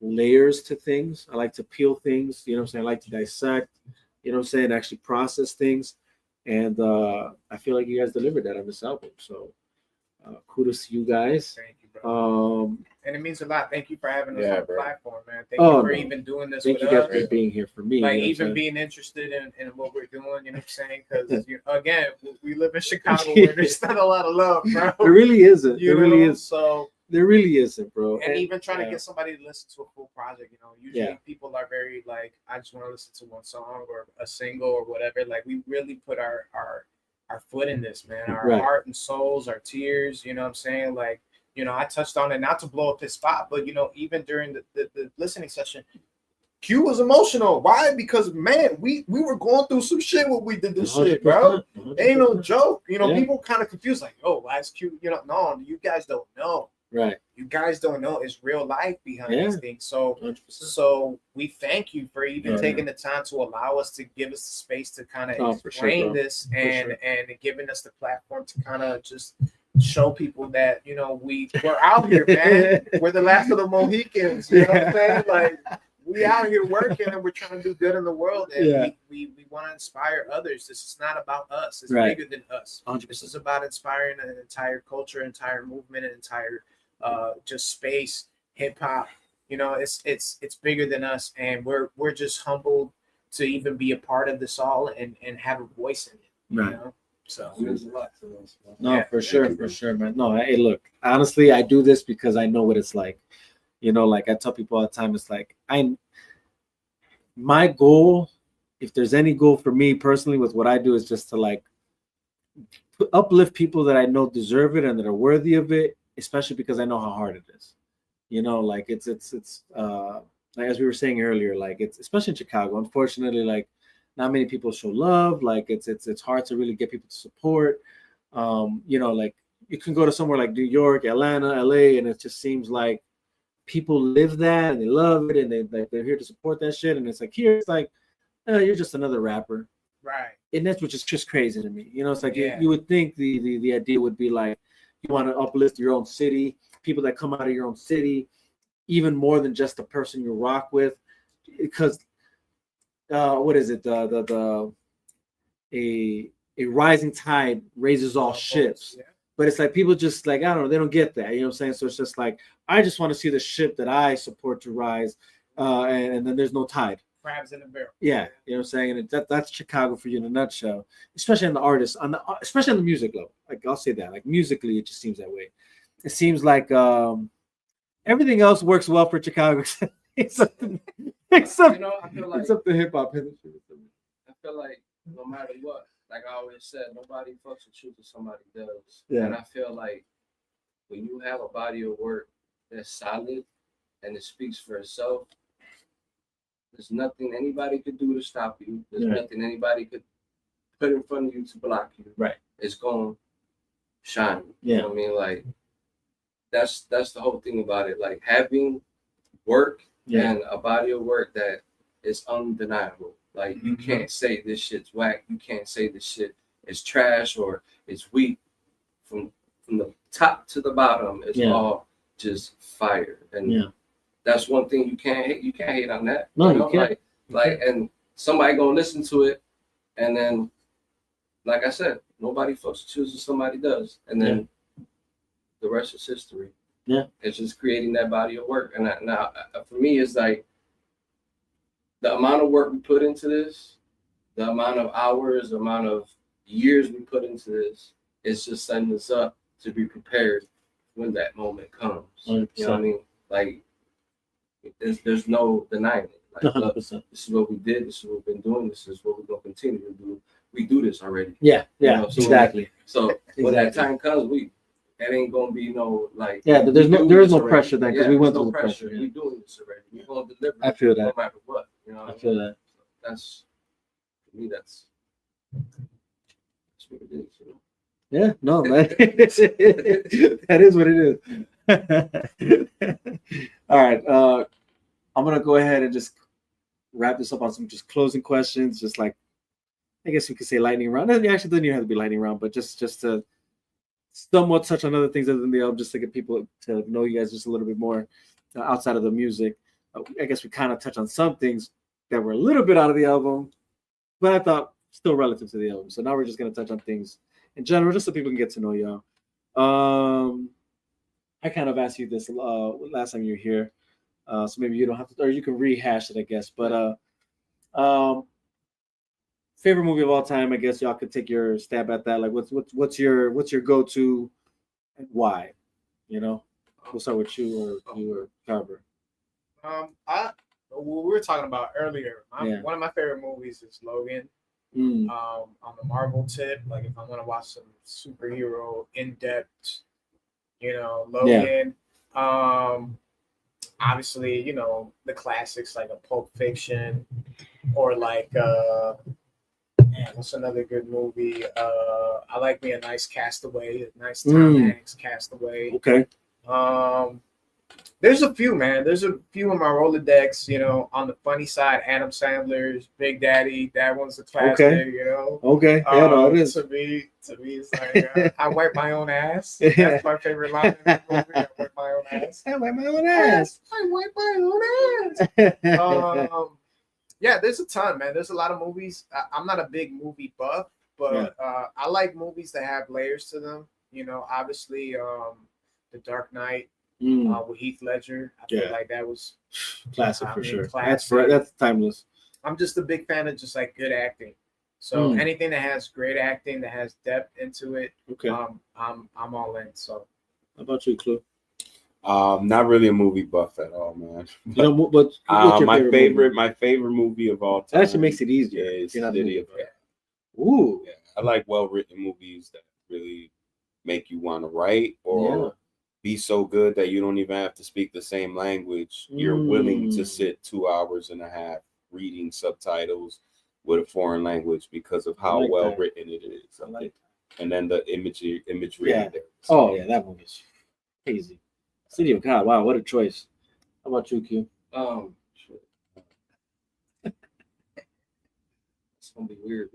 layers to things. I like to peel things, you know what I'm saying? I like to dissect, you know what I'm saying, actually process things. And I feel like you guys delivered that on this album. So kudos to you guys. Thank you, bro. And it means a lot. Thank you for having us on the platform, man. Thank you for even doing this with us. Thank you guys for being here for me. Like, even being interested in what we're doing, you know what I'm saying? Because, again, we live in Chicago where there's not a lot of love, bro. There really isn't. There really is. So there really isn't, bro. And even trying to get somebody to listen to a full project, usually people are very like, I just want to listen to one song or a single or whatever. Like, we really put our foot in this, man. Our heart and souls, our tears, you know what I'm saying? Like, I touched on it, not to blow up his spot, but, even during the listening session, Q was emotional. Why? Because, man, we were going through some shit when we did this shit, bro. 100%. Ain't no joke. People kind of confused, like, oh, why is Q? No, you guys don't know. Right. You guys don't know. It's real life behind these things. So 100%. So we thank you for even taking the time to allow us to give us the space to kind of explain this and giving us the platform to kind of just show people that, we're out here, man. We're the last of the Mohicans. You know what I'm saying? Like, we out here working and we're trying to do good in the world. And we want to inspire others. This is not about us. It's bigger than us. 100%. This is about inspiring an entire culture, entire movement, an entire just space, hip hop. It's bigger than us, and we're just humbled to even be a part of this all and have a voice in it. Right. You know? So no, for sure, man. No, hey, look, honestly, I do this because I know what it's like. Like I tell people all the time, it's like my goal, if there's any goal for me personally with what I do, is just to like uplift people that I know deserve it and that are worthy of it, especially because I know how hard it is. Like it's like as we were saying earlier, like it's especially in Chicago, unfortunately, like not many people show love. Like it's hard to really get people to support. Like you can go to somewhere like New York, Atlanta, LA, and it just seems like people live that and they love it and they're here to support that shit. And it's like here, it's like you're just another rapper, right? And that's which is just crazy to me. You know, it's like you would think the idea would be like you want to uplift your own city, people that come out of your own city, even more than just the person you rock with, because what is it? A rising tide raises all ships. Yeah. But it's like people just like, I don't know, they don't get that. You know what I'm saying? So it's just like, I just want to see the ship that I support to rise. And then there's no tide. Crabs in the barrel. Yeah, you know what I'm saying? And that's Chicago for you in a nutshell, especially on the artists, especially on the music level. Like I'll say that, like musically, it just seems that way. It seems like everything else works well for Chicago except you know, I feel like, except the hip hop industry. I feel like no matter what, like I always said, nobody fucks with you till somebody does. Yeah. And I feel like when you have a body of work that's solid and it speaks for itself, there's nothing anybody could do to stop you. There's nothing anybody could put in front of you to block you. Right. It's going to shine. Yeah. You know what I mean? Like, that's the whole thing about it. Like, having work and a body of work that is undeniable. Like, you can't say this shit's whack. You can't say this shit is trash or it's weak. From the top to the bottom, it's all just fire. And that's one thing you can't hate. You can't hate on that. No, you know? You can't. Like, and somebody gonna listen to it, and then, like I said, nobody fucks chooses, somebody does, and then the rest is history. Yeah, it's just creating that body of work. And now, for me, it's like the amount of work we put into this, the amount of hours, the amount of years we put into this, it's just setting us up to be prepared when that moment comes. 100%. You know what I mean? Like, there's no denying it. Like, look, this is what we did. This is what we've been doing. This is what we're gonna continue to do. We do this already. Yeah, you know? So exactly. When that time comes, that ain't gonna be no like. Yeah, there is no pressure then because we went through the pressure. pressure. We doing this already. We gonna deliver. I feel that. No matter what. You know. I feel that. That's for me. That's what it is. You know. Yeah, no, man. That is what it is. All right. I'm gonna go ahead and just wrap this up on some just closing questions. Just like, I guess we could say lightning round. It actually doesn't even have to be lightning round, but just to somewhat touch on other things other than the album, just to get people to know you guys just a little bit more outside of the music. I guess we kind of touched on some things that were a little bit out of the album, but I thought still relative to the album. So now we're just gonna touch on things in general, just so people can get to know y'all. I kind of asked you this last time you were here, so maybe you don't have to, or you can rehash it, I guess. But favorite movie of all time, I guess y'all could take your stab at that. Like, what's your go-to and why? You know, we'll start with you or Carver. We were talking about earlier. One of my favorite movies is Logan. On the Marvel tip, like if I want to watch some superhero in-depth, Logan. Obviously, the classics like a Pulp Fiction, or like what's another good movie? I like me a nice Castaway, a nice Tom Hanks Castaway. Okay. There's a few, man. There's a few in my Rolodex, on the funny side, Adam Sandler's Big Daddy. That one's a classic, Okay. Yeah, it is. To me, it's like, I wipe my own ass. That's my favorite line in the movie. I wipe my own ass. I wipe my own ass. I wipe my own ass. Yeah, there's a ton, man. There's a lot of movies. I'm not a big movie buff, but I like movies that have layers to them. Obviously, The Dark Knight. With Heath Ledger, I feel like that was classic for sure. Classic. That's timeless. I'm just a big fan of just like good acting. So anything that has great acting, that has depth into it, I'm all in. So, how about you, Clue? Not really a movie buff at all, man. But my favorite movie of all time. That actually makes it easier. Is City of God. Ooh, yeah. I like well-written movies that really make you want to write or be so good that you don't even have to speak the same language. You're willing to sit 2.5 hours reading subtitles with a foreign language because of how well written it is. I like and then the imagery. Yeah. There. Oh yeah, that movie's crazy. City of God. Wow, what a choice. How about you, Q? It's gonna be weird.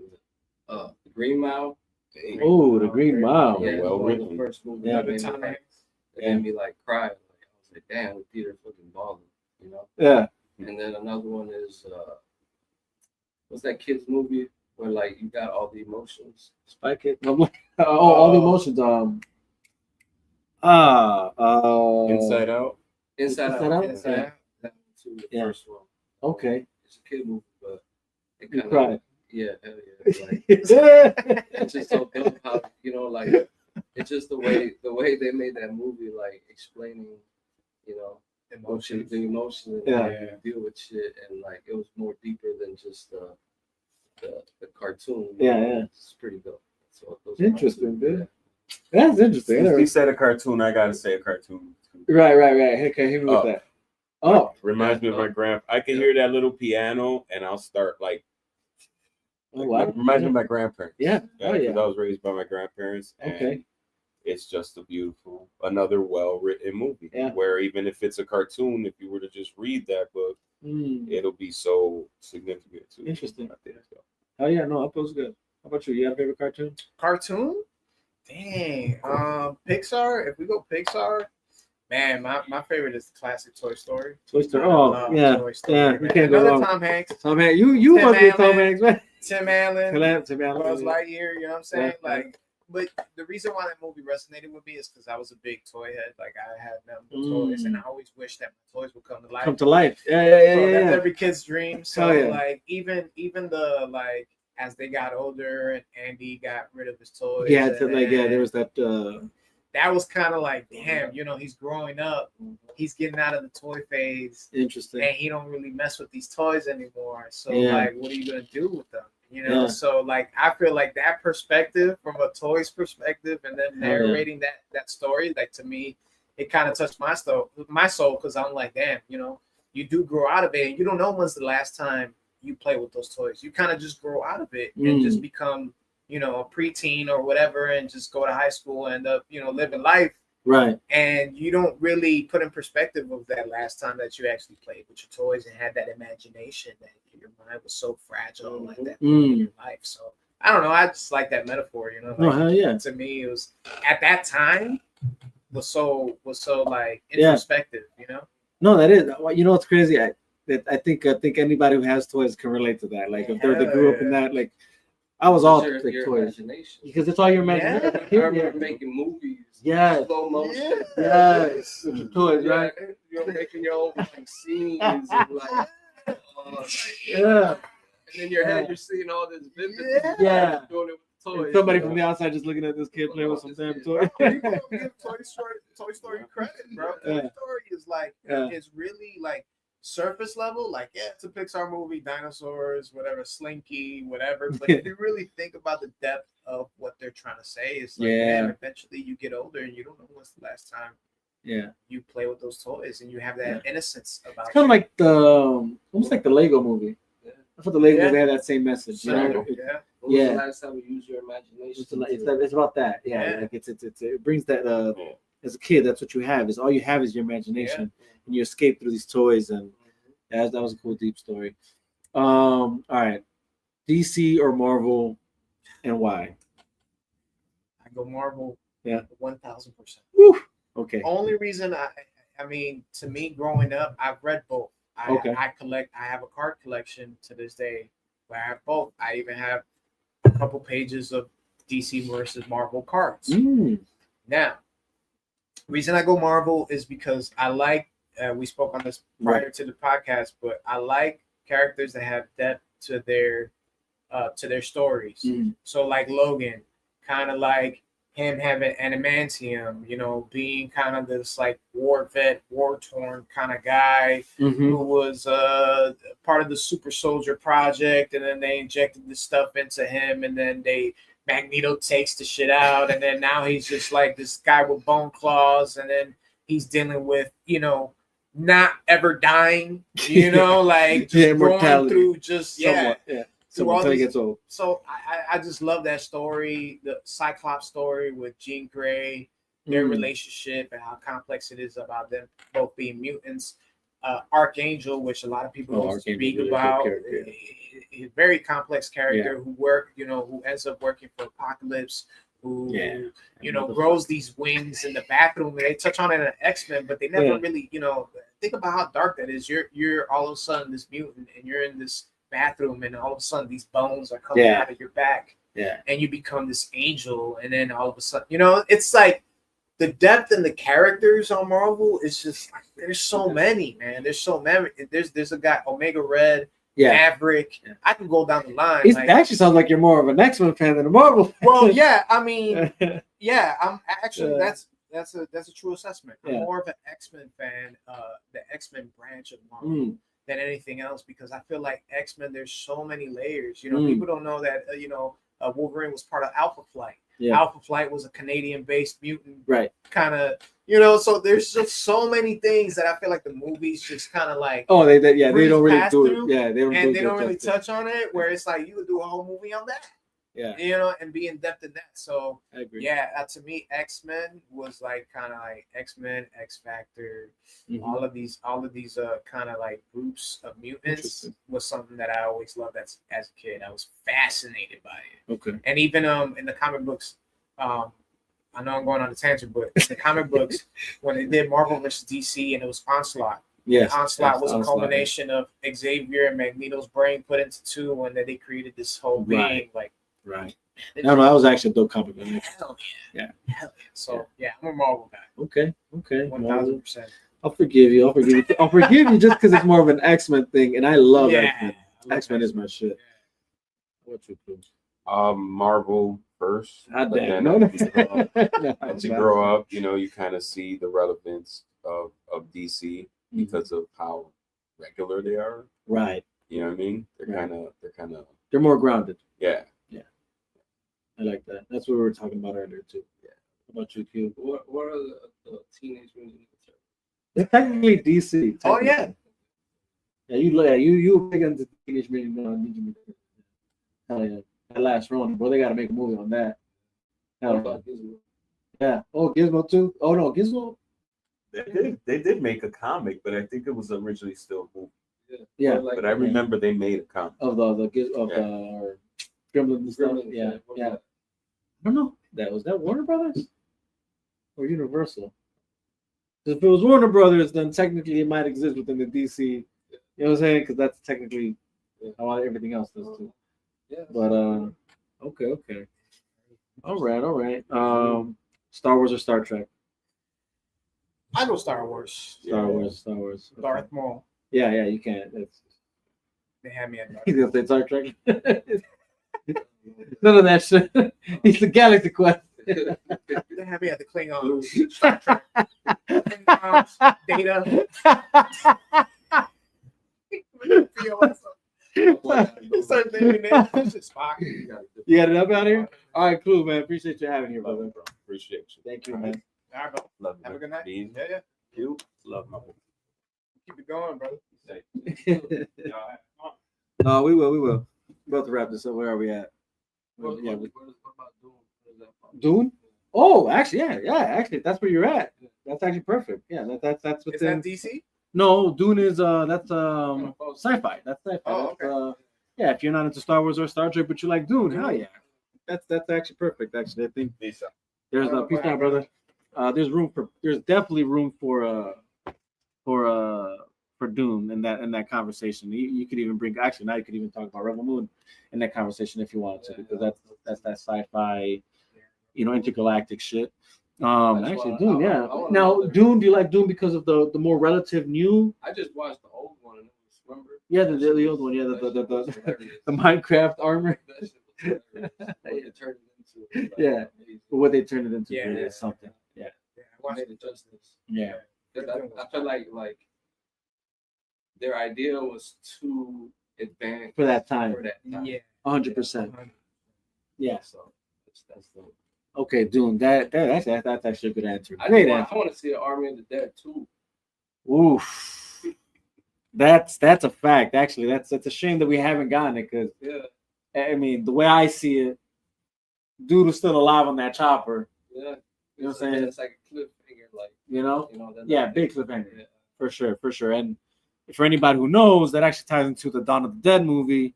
The Green Mile. Oh, the Green Mile. Yeah, well one of written. the first movies Yeah. that made me like cry. Like I was like, damn, the theater fucking balling, you know. Yeah. And then another one is what's that kid's movie where like you got all the emotions? Spy Kid. All the emotions. Inside Out. Inside Out. Out? Inside Yeah. Out. That one too, the Yeah. first one. Okay. It's a kid movie, but it You kind cried. of yeah, hell yeah. Like, it's just so dope how like it's just the way they made that movie, like explaining, the emotion and how you deal with shit, and like it was more deeper than just the cartoon. Yeah. It's pretty dope. So those are Interesting, dude. That's interesting. If you said a cartoon, I gotta say a cartoon. Right. Okay, hit me with that. Oh, reminds me of my grandpa. I can hear that little piano, and I'll start like. Reminds me of my grandparents. Yeah. Because I was raised by my grandparents. And okay. It's just another well-written movie. Yeah. Where even if it's a cartoon, if you were to just read that book, it'll be so significant too. Interesting. Oh yeah, no, that was good. How about you? You have a favorite cartoon? Cartoon? Dang. Pixar. If we go Pixar, man, my favorite is the classic Toy Story. Toy Story. Oh yeah, Toy Story, yeah. man. We can't go Another wrong. Tom Hanks. Tom Hanks. You must be Tom Hanks, man. Tim Allen. Tim Allen. Buzz Lightyear. You know what I'm saying? Yeah. Like, but the reason why that movie resonated with me is because I was a big toy head. Like I had number toys, and I always wished that my toys would come to life. Come to life. Yeah. That's every kid's dream. So yeah. like even the like as they got older and Andy got rid of his toys. Yeah, there was that. That was kind of like, damn, he's growing up, he's getting out of the toy phase. Interesting. And he don't really mess with these toys anymore. So Yeah. like, what are you gonna do with them? Yeah. So like, I feel like that perspective from a toy's perspective, and then narrating that story, like to me, it kind of touched my soul, because I'm like, damn, you do grow out of it, and you don't know when's the last time you play with those toys. You kind of just grow out of it and just become, a preteen or whatever, and just go to high school and end up, living life. Right. And you don't really put in perspective of that last time that you actually played with your toys and had that imagination that your mind was so fragile like that in your life. So I don't know. I just like that metaphor, hell yeah. To me, it was at that time was so like introspective, No, that is. It's crazy. I think anybody who has toys can relate to that. Like if they grew up in that, like I was all your toys imagination. because it's all your imagination. I remember making movies. Yes. Slow motion. Yes. With your toys, right? You're making your own like scenes and like. Yeah. And in your head, you're seeing all this vivid. Yeah. Doing it with toys. Somebody from the outside just looking at this kid playing with some damn toy. You don't give Toy Story credit, bro. Toy Story is like it's really like surface level. Like it's a Pixar movie, dinosaurs, whatever, Slinky, whatever. But if you really think about the depth of what they're trying to say, it's like man, eventually you get older and you don't know when's the last time you play with those toys and you have that innocence about. It's kind of like almost like the Lego movie. I thought the Lego movie had that same message. When was the last time you used your imagination? It's about that. Yeah. Like it brings that. As a kid, that's what you have. Is all you have is your imagination, and you escape through these toys. And that was a cool, deep story. All right, DC or Marvel, and why? I go Marvel. Yeah, 1000%. Okay. Only reason I mean, to me, growing up, I've read both. I have a card collection to this day where I have both. I even have a couple pages of DC versus Marvel cards. Now, reason I go Marvel is because I like, we spoke on this prior to the podcast, but I like characters that have depth to their stories. So like Logan, kind of like him having adamantium, being kind of this like war vet, war torn kind of guy who was part of the super soldier project, and then they injected this stuff into him, and then Magneto takes the shit out, and then now he's just like this guy with bone claws, and then he's dealing with not ever dying, like just going through just So until he gets old. So I just love that story, the Cyclops story with Jean Grey, their relationship and how complex it is about them both being mutants. Archangel, which a lot of people don't speak about, a very complex character who ends up working for Apocalypse, who grows these wings in the bathroom. They touch on it in X-Men, but they never really, think about how dark that is. You're all of a sudden this mutant, and you're in this bathroom, and all of a sudden these bones are coming out of your back, and you become this angel, and then all of a sudden, it's like the depth in the characters on Marvel is just there's so many, man. There's so many. There's a guy, Omega Red, Maverick. I can go down the line. It actually sounds like you're more of an X-Men fan than a Marvel fan. Well, yeah, I mean, I'm actually that's a true assessment. I'm more of an X-Men fan, the X-Men branch of Marvel than anything else, because I feel like X-Men, there's so many layers. People don't know that Wolverine was part of Alpha Flight. Alpha Flight was a Canadian-based mutant, kind of, so there's just so many things that I feel like the movies just kind of like they don't really do it. They don't really touch on it, where it's like you could do a whole movie on that. And be in depth in that. So I agree. To me, X-Men was like kind of like X-Men, X Factor, all of these kind of like groups of mutants was something that I always loved as a kid. I was fascinated by it. Okay. And even in the comic books, I know I'm going on a tangent, but in the comic books, when they did Marvel versus DC and it was Onslaught. Yes, Onslaught was a culmination of Xavier and Magneto's brain put into two, and then they created this whole being Right. No, that was actually a dope comic book. Hell yeah. So I'm a Marvel guy. Okay. 1000%. I'll forgive you. I'll forgive you just because it's more of an X-Men thing, and I love X-Men. X-Men is my shit. What's your clue? Marvel first. As you grow up, you kind of see the relevance of DC because of how regular they are. Right. You know what I mean? They're more grounded. Yeah. I like that. That's what we were talking about earlier too. Yeah. How about you, Q? What are the Teenage Mutant Ninja Turtles? They're technically DC. Oh yeah. Yeah, you big into Teenage Mutant Ninja Turtles. Hell yeah. That last run, bro. They got to make a movie on that. Hell yeah. Yeah. Oh, Gizmo too. Oh no, Gizmo. They did make a comic, but I think it was originally still a movie. Yeah. But I remember they made a comic of the Gremlins and stuff. Yeah. I don't know. Was that Warner Brothers or Universal? If it was Warner Brothers, then technically it might exist within the DC. You know what I'm saying? Because that's technically how everything else does too. Yeah. But okay. All right. Star Wars or Star Trek? I go Star Wars. Star Wars. Darth Maul. Yeah, you can't. They had me at Darth Maul. He's gonna say Star Trek. None of that shit. He's the Galaxy Quest. They had me at the Klingon. Star Trek. Data. You got it up out here? All right, cool, man. Appreciate you having here, brother. Appreciate you. Thank you, man. All right, bro. Love Have a good night. Yeah. You love my boy. Keep it going, brother. No, we will. We're about to wrap this up. Where are we at? What about Dune? Dune? Oh, actually, yeah. Actually, that's where you're at. That's actually perfect. Yeah, that's within. Is that DC? No, Dune is that's sci-fi. That's sci-fi. Oh, okay. Yeah, if you're not into Star Wars or Star Trek, but you like Dune, hell yeah. That's actually perfect. Actually, I think there's peace out, brother. There's definitely room for Dune in that conversation. You could even bring now you could even talk about Rebel Moon in that conversation if you wanted to, because that's that sci-fi, intergalactic shit. Actually, Dune, yeah. Now, Dune, do you like Dune because of the more relative new? I just watched the old one and it was, remember? Yeah, the old one, yeah, the Minecraft armor. Yeah, but what they turned it into is something. Yeah. I watched it justice. Yeah. I feel like their idea was too advanced for that time. Yeah. 100%. Yeah. So that's the. Okay, Dune. That's actually a good answer. I want to see an Army of the Dead too. Oof. That's a fact. Actually, that's a shame that we haven't gotten it, because I mean, the way I see it, dude was still alive on that chopper. Yeah. You know what I'm saying? It's like a cliffhanger, like Yeah, big cliffhanger. Yeah. For sure. And for anybody who knows, that actually ties into the Dawn of the Dead movie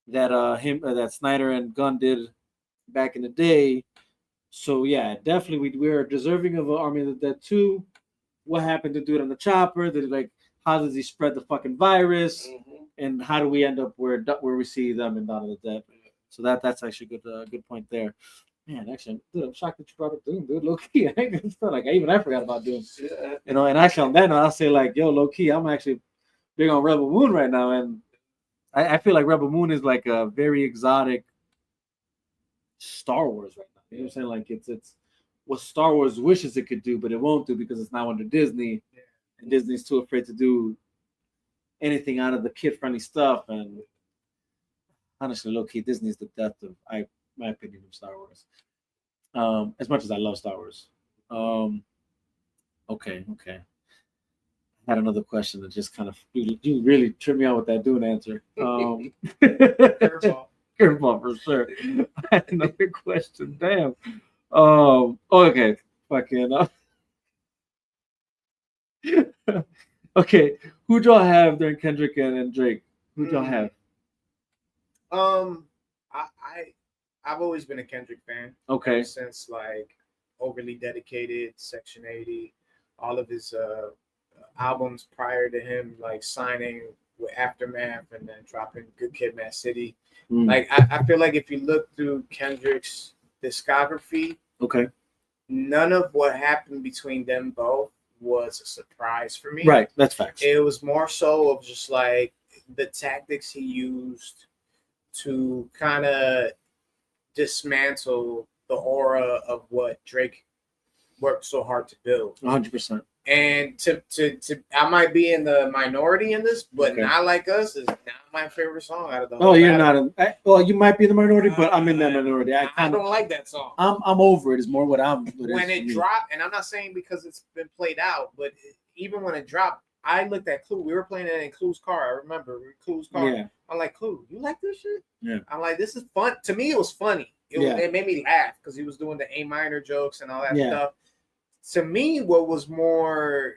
that that Snyder and Gunn did back in the day. So yeah, definitely we are deserving of an Army of the Dead 2. What happened to do it on the chopper? How does he spread the fucking virus? And how do we end up where we see them in Dawn of the Dead? So that's actually a good point there. Man, actually, dude, I'm shocked that you brought up Doom, dude. Low key, I forgot about Doom. Yeah. And actually on that note, I'll say like, yo, low key, I'm actually big on Rebel Moon right now, and I feel like Rebel Moon is like a very exotic Star Wars right now. You know what I'm saying? Like it's what Star Wars wishes it could do, but it won't do because it's now under Disney, and Disney's too afraid to do anything out of the kid-friendly stuff. And honestly, low key, Disney's the death of my opinion of Star Wars. As much as I love Star Wars. Okay. I had another question that just kind of you really tripped me out with that Dune answer. Curveball for sure. I had another question. Damn. Okay. Fucking. Okay. Who'd y'all have during Kendrick and Drake? Who'd y'all have? I've always been a Kendrick fan. Okay. Since like Overly Dedicated, Section 80, all of his albums prior to him like signing with Aftermath and then dropping Good Kid, Mad City. Like I feel like if you look through Kendrick's discography, okay, none of what happened between them both was a surprise for me. Right, that's facts. It was more so of just like the tactics he used to kind of dismantle the aura of what Drake worked so hard to build. 100%. And to I might be in the minority in this, but Okay. Not Like Us is not my favorite song out of the whole. Oh, you're not. Well, you might be in the minority, but I'm in that minority. I don't like that song. I'm over it. Is more what I'm. When it dropped, and I'm not saying because it's been played out, but even when it dropped, I looked at Clue. We were playing it in Clue's car. I remember Clue's car. Yeah. I'm like, Clue, you like this shit? Yeah. I'm like, this is fun. To me, it was funny. It made me laugh because he was doing the A minor jokes and all that stuff. To me, what was more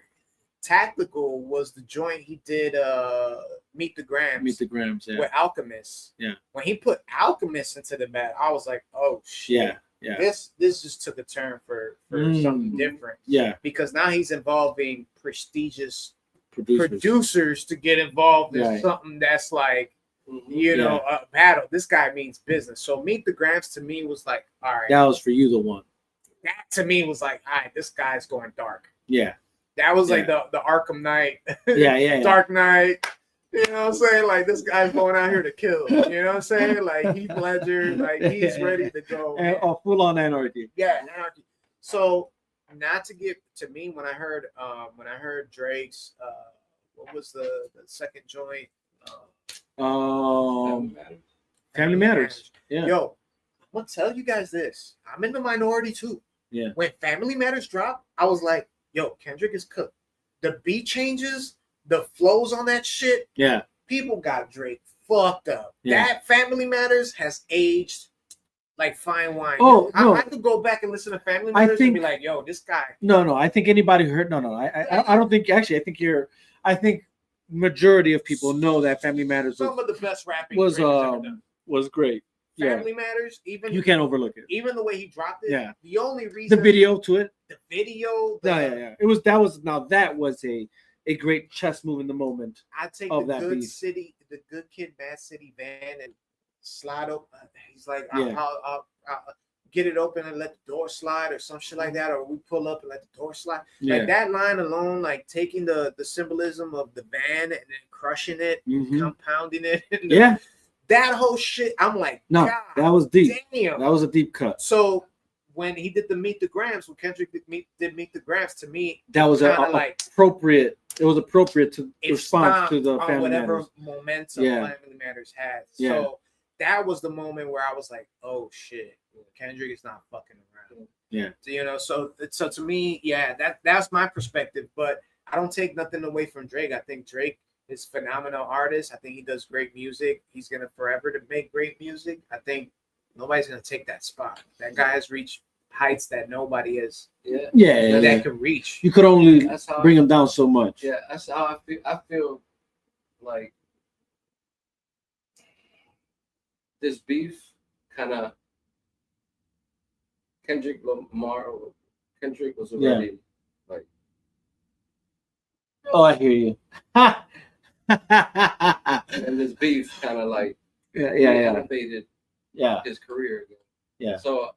tactical was the joint he did Meet the Grams. Meet the Grams, yeah. With Alchemist. Yeah. When he put Alchemist into the bat, I was like, oh shit. Yeah. This just took a turn for something different. Yeah. Because now he's involving prestigious producers to get involved in something that's like, you know, a battle. This guy means business. So Meet the Grams to me was like, all right. That was for you, the one. That to me was like, all right, this guy's going dark. Yeah. That was like the Arkham Knight. Yeah. Dark Knight. You know what I'm saying? Like, this guy's going out here to kill. You know what I'm saying? Like, Heath Ledger, like, he's ready to go. Full on anarchy. Yeah, anarchy. So, not to get to me, when I heard Drake's, what was the second joint? Family Matters. Yeah. Yo, I'm gonna tell you guys this. I'm in the minority too. Yeah. When Family Matters dropped, I was like, yo, Kendrick is cooked. The beat changes, the flows on that shit. Yeah. People got Drake fucked up. Yeah. That Family Matters has aged like fine wine. Oh, no. I could go back and listen to Family Matters and be like, yo, this guy. No. I think anybody who heard. No. I don't think. Actually, I think majority of people know that Family Matters Some of the best rapping was great. Family Matters, even you can't overlook it. Even the way he dropped it. Yeah. The only reason the video to it. The video. Yeah. That was a great chess move in the moment. I take of the that Good beast. City, the Good Kid, Mad City van and slide up. He's like, Yeah. I'll get it open and let the door slide or some shit like that, or we pull up and let the door slide. Yeah. Like that line alone, like taking the symbolism of the van and then crushing it, compounding it. Yeah. That whole shit, I'm like, No, God, that was deep. Damn. That was a deep cut. So when he did the Meet the Grams, when Kendrick did Meet the Grams, to me, That was appropriate. It was appropriate to respond to the on Family whatever Matters. momentum Family Matters had. Yeah. So that was the moment where I was like, oh shit, Kendrick is not fucking around. Yeah. So, you know, so to me, yeah, that's my perspective. But I don't take nothing away from Drake. I think Drake is a phenomenal artist. I think he does great music. He's gonna forever to make great music. I think nobody's gonna take that spot. That guy has reached heights that nobody is. That could reach. You could only bring him down so much. Yeah, that's how I feel. I feel like this beef kind of Kendrick was already like. Oh, I hear you. And this beef kind of like elevated his career again. Yeah. So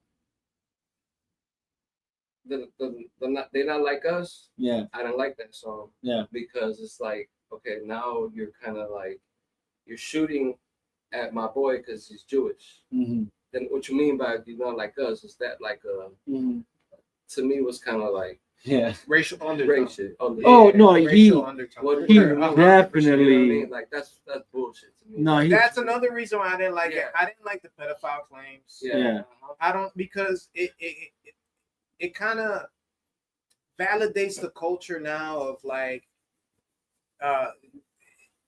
they're not like us. Yeah. I don't like that song. Yeah. Because it's like, okay, now you're kind of like you're shooting at my boy because he's Jewish. Mm-hmm. Then what you mean by you're not like us is that like to me was kind of like racial undertone. He undertone. He definitely definitely you know what I mean? Like that's bullshit to me. No, That's another reason why I didn't like it. I didn't like the pedophile claims. Yeah. I don't, because it kind of validates the culture now of like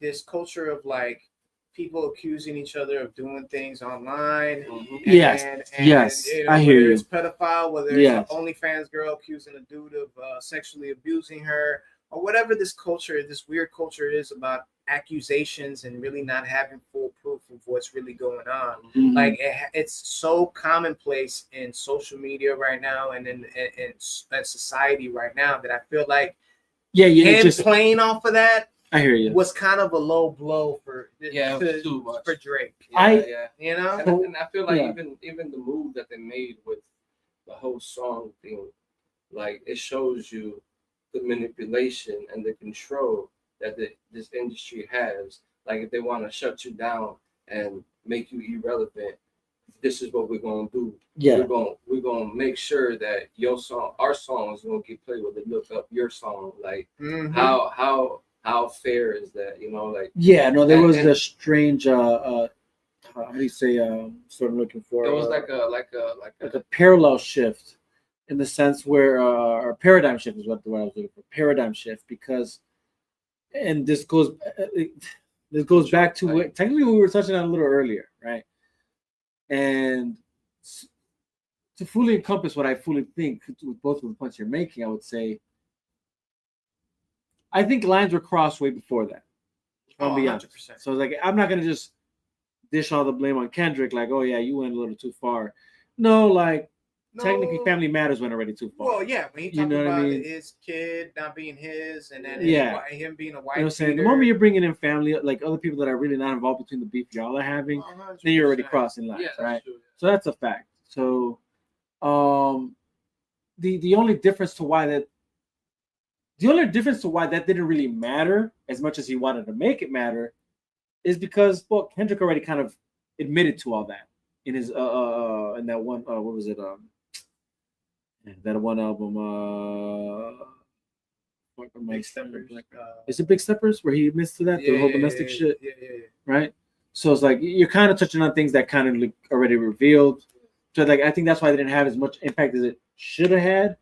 this culture of like people accusing each other of doing things online. Yes, you know, I hear whether you. it's pedophile, whether it's an OnlyFans girl accusing a dude of sexually abusing her, or whatever this weird culture is about accusations and really not having full proof of what's really going on. Like it's so commonplace in social media right now and in society right now that I feel like him playing off of that, I hear you, was kind of a low blow for Drake. You know, and I feel like even the move that they made with the whole song thing, like it shows you the manipulation and the control that this industry has. Like if they want to shut you down and make you irrelevant, this is what we're gonna do. We're gonna make sure that our song is gonna get played when they look up your song. Like how fair is that? You know, like there was a strange how do you say sort of looking for it was like a parallel shift in the sense where or paradigm shift is what the word I was looking for. Paradigm shift, because and this goes back to what technically we were touching on a little earlier, right? And to fully encompass what I fully think with both of the points you're making, I would say I think lines were crossed way before that. I'll be honest. 100%. So like I'm not gonna just dish all the blame on Kendrick, like, oh yeah, you went a little too far. No, like technically Family Matters went already too far. Well, yeah, when he talked about his kid not being his, and then him being a white. You know what I'm saying? The moment you're bringing in family, like other people that are really not involved between the beef y'all are having, 100%. then you're already crossing lines, right? True. So that's a fact. So the only difference to why that didn't really matter as much as he wanted to make it matter is because Kendrick already kind of admitted to all that in his in that one what was it that one album Big Steppers. Is it Big Steppers where he admits to that the whole domestic shit? Right? So it's like you're kind of touching on things that kind of like already revealed. So like I think that's why they didn't have as much impact as it should have had.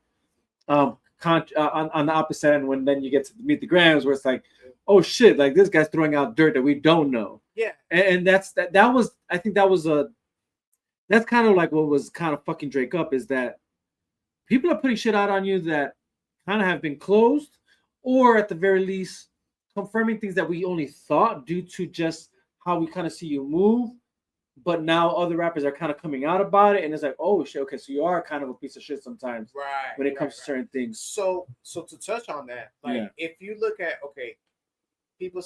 On the opposite end, when then you get to Meet the Grams, where it's like, oh shit, like this guy's throwing out dirt that we don't know. Yeah, and that's kind of like what was kind of fucking Drake up, is that people are putting shit out on you that kind of have been closed, or at the very least confirming things that we only thought due to just how we kind of see you move. But now other rappers are kind of coming out about it, and it's like, oh shit, okay, so you are kind of a piece of shit sometimes, right? When it comes to certain things. So to touch on that, like if you look at people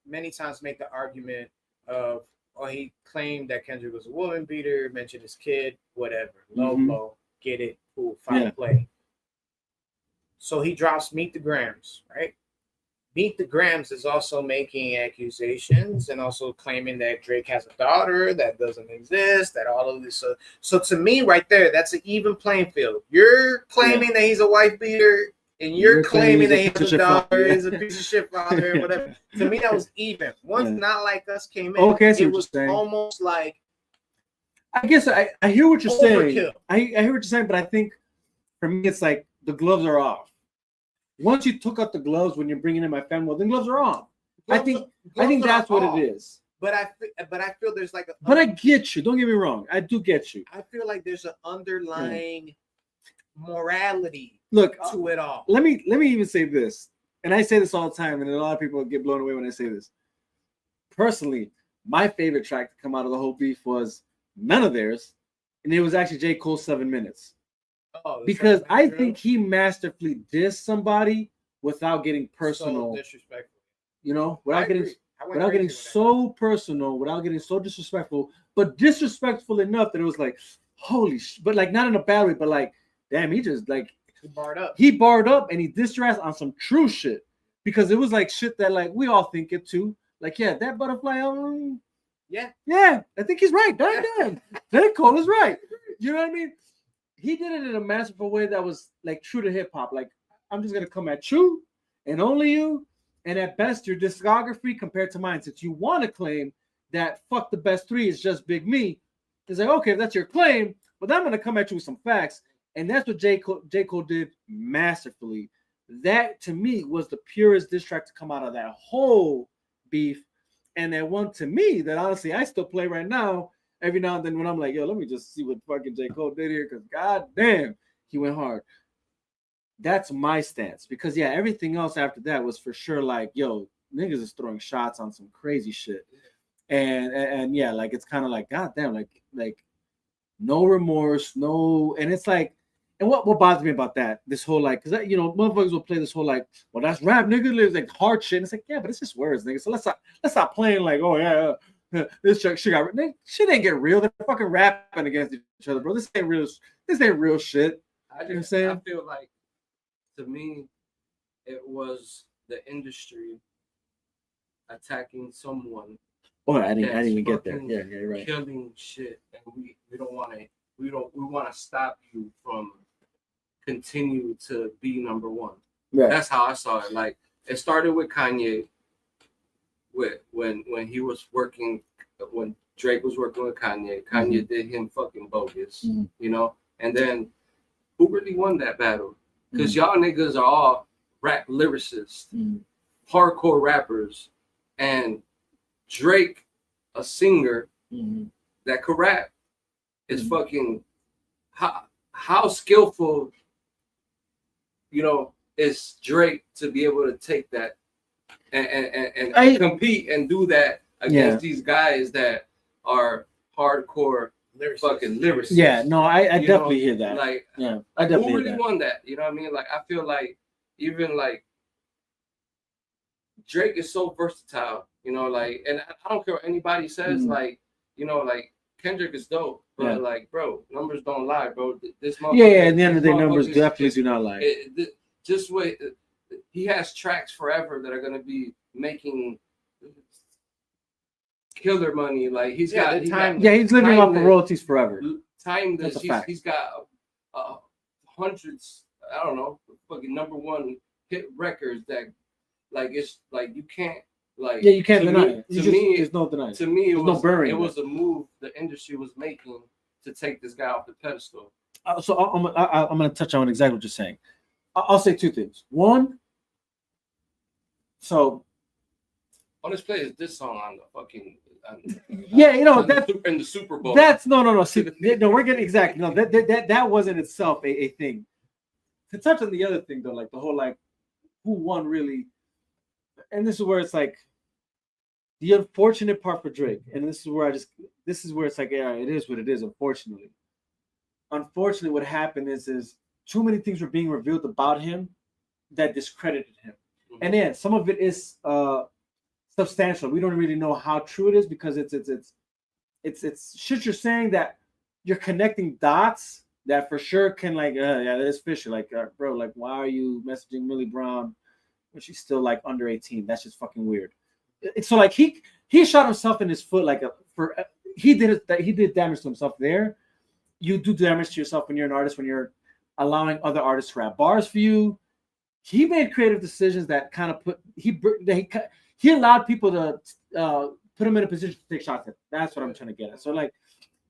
many times make the argument of, he claimed that Kendrick was a woman beater, mentioned his kid, whatever, low, get it, cool, fine play. So he drops Meet the Grams, right? Meet the Grams is also making accusations and also claiming that Drake has a daughter that doesn't exist, that all of this. So to me, right there, that's an even playing field. You're claiming that he's a wife beater, and you're claiming that he's a daughter, is a piece of shit father, whatever. To me, that was even. Once Not Like Us came in, it was almost like. I guess I hear what you're saying. Overkill. I hear what you're saying, but I think for me, it's like the gloves are off. once you took out the gloves when you're bringing in my family, well, then gloves are on. I think gloves that's are what off. it is. But I feel there's like But I get you. Don't get me wrong. I do get you. I feel like there's an underlying morality Look to it all. Let me even say this, and I say this all the time, and a lot of people get blown away when I say this. Personally, my favorite track to come out of the whole beef was none of theirs, and it was actually J. Cole's 7 Minutes. Because I think he masterfully dissed somebody without getting personal. So disrespectful. You know, without getting so personal, without getting so disrespectful, but disrespectful enough that it was like, holy but like not in a bad way, but like, damn, he just like he barred up and he dissed your ass on some true shit. Because it was like shit that like we all think it too. Like, yeah, that butterfly, yeah, I think he's right. Damn. That Cole is right. You know what I mean? He did it in a masterful way that was like true to hip hop. Like, I'm just gonna come at you and only you, and at best your discography compared to mine. Since you want to claim that fuck the best three is just Big Me, it's like, okay, if that's your claim, but I'm gonna come at you with some facts, and that's what J. Cole did masterfully. That to me was the purest diss track to come out of that whole beef, and that one to me that honestly I still play right now. Every now and then when I'm like, yo, let me just see what fucking J. Cole did here, because god damn, he went hard. That's my stance. Because yeah, everything else after that was for sure like, yo, niggas is throwing shots on some crazy shit. And yeah, like it's kind of like, god damn, like no remorse, no, and it's like, and what bothers me about that, this whole like, because you know, motherfuckers will play this whole like, well, that's rap, nigga, lives like hard shit. And it's like, yeah, but it's just words, nigga. So let's stop playing like, oh yeah. This shit got shit ain't get real. They're fucking rapping against each other, bro. This ain't real shit. You know what I'm saying? I feel like, to me, it was the industry attacking someone. Oh, I didn't even get there. Yeah, you're right. Killing shit, and we don't want to. We want to stop you from continue to be number one. Right. That's how I saw it. Like it started with Kanye. When he was working, when Drake was working with Kanye, Kanye did him fucking bogus, you know. And then who really won that battle? Because y'all niggas are all rap lyricists, hardcore rappers, and Drake, a singer that could rap, is fucking how skillful, you know, is Drake to be able to take that and compete and do that against these guys that are hardcore fucking lyricists. Yeah, no, I definitely hear that. Like, yeah, I definitely who really hear that. won that? You know what I mean? Like, I feel like even like Drake is so versatile. You know, like, and I don't care what anybody says. Like, you know, like Kendrick is dope, but like, bro, numbers don't lie, bro. This yeah. At the end of the day, numbers definitely do not lie. Just wait. He has tracks forever that are going to be making killer money. Like he's got he's living off the royalties forever. Timeless. He's got hundreds. I don't know, fucking number one hit records that like it's like you can't like. Yeah, you can't deny it. There's no denying. To me, it was it. a move the industry was making to take this guy off the pedestal. So I'm going to touch on exactly what you're saying. I'll say two things. One. So, on this play is this song on the fucking yeah, you know that in the Super Bowl. That's no. See, no, we're getting exactly no. That wasn't itself a thing. To touch on the other thing though, like the whole like who won really, and this is where it's like the unfortunate part for Drake, and this is where it's like yeah, it is what it is. Unfortunately, what happened is too many things were being revealed about him that discredited him. And then some of it is substantial. We don't really know how true it is because it's shit you're saying that you're connecting dots that for sure can like yeah, that is fishy. Like bro, like why are you messaging Millie Brown when she's still like under 18? That's just fucking weird. So like he shot himself in his foot like he did damage to himself there. You do damage to yourself when you're an artist, when you're allowing other artists to rap bars for you. He made creative decisions that kind of he allowed people to put him in a position to take shots at. That's what I'm trying to get at. So like,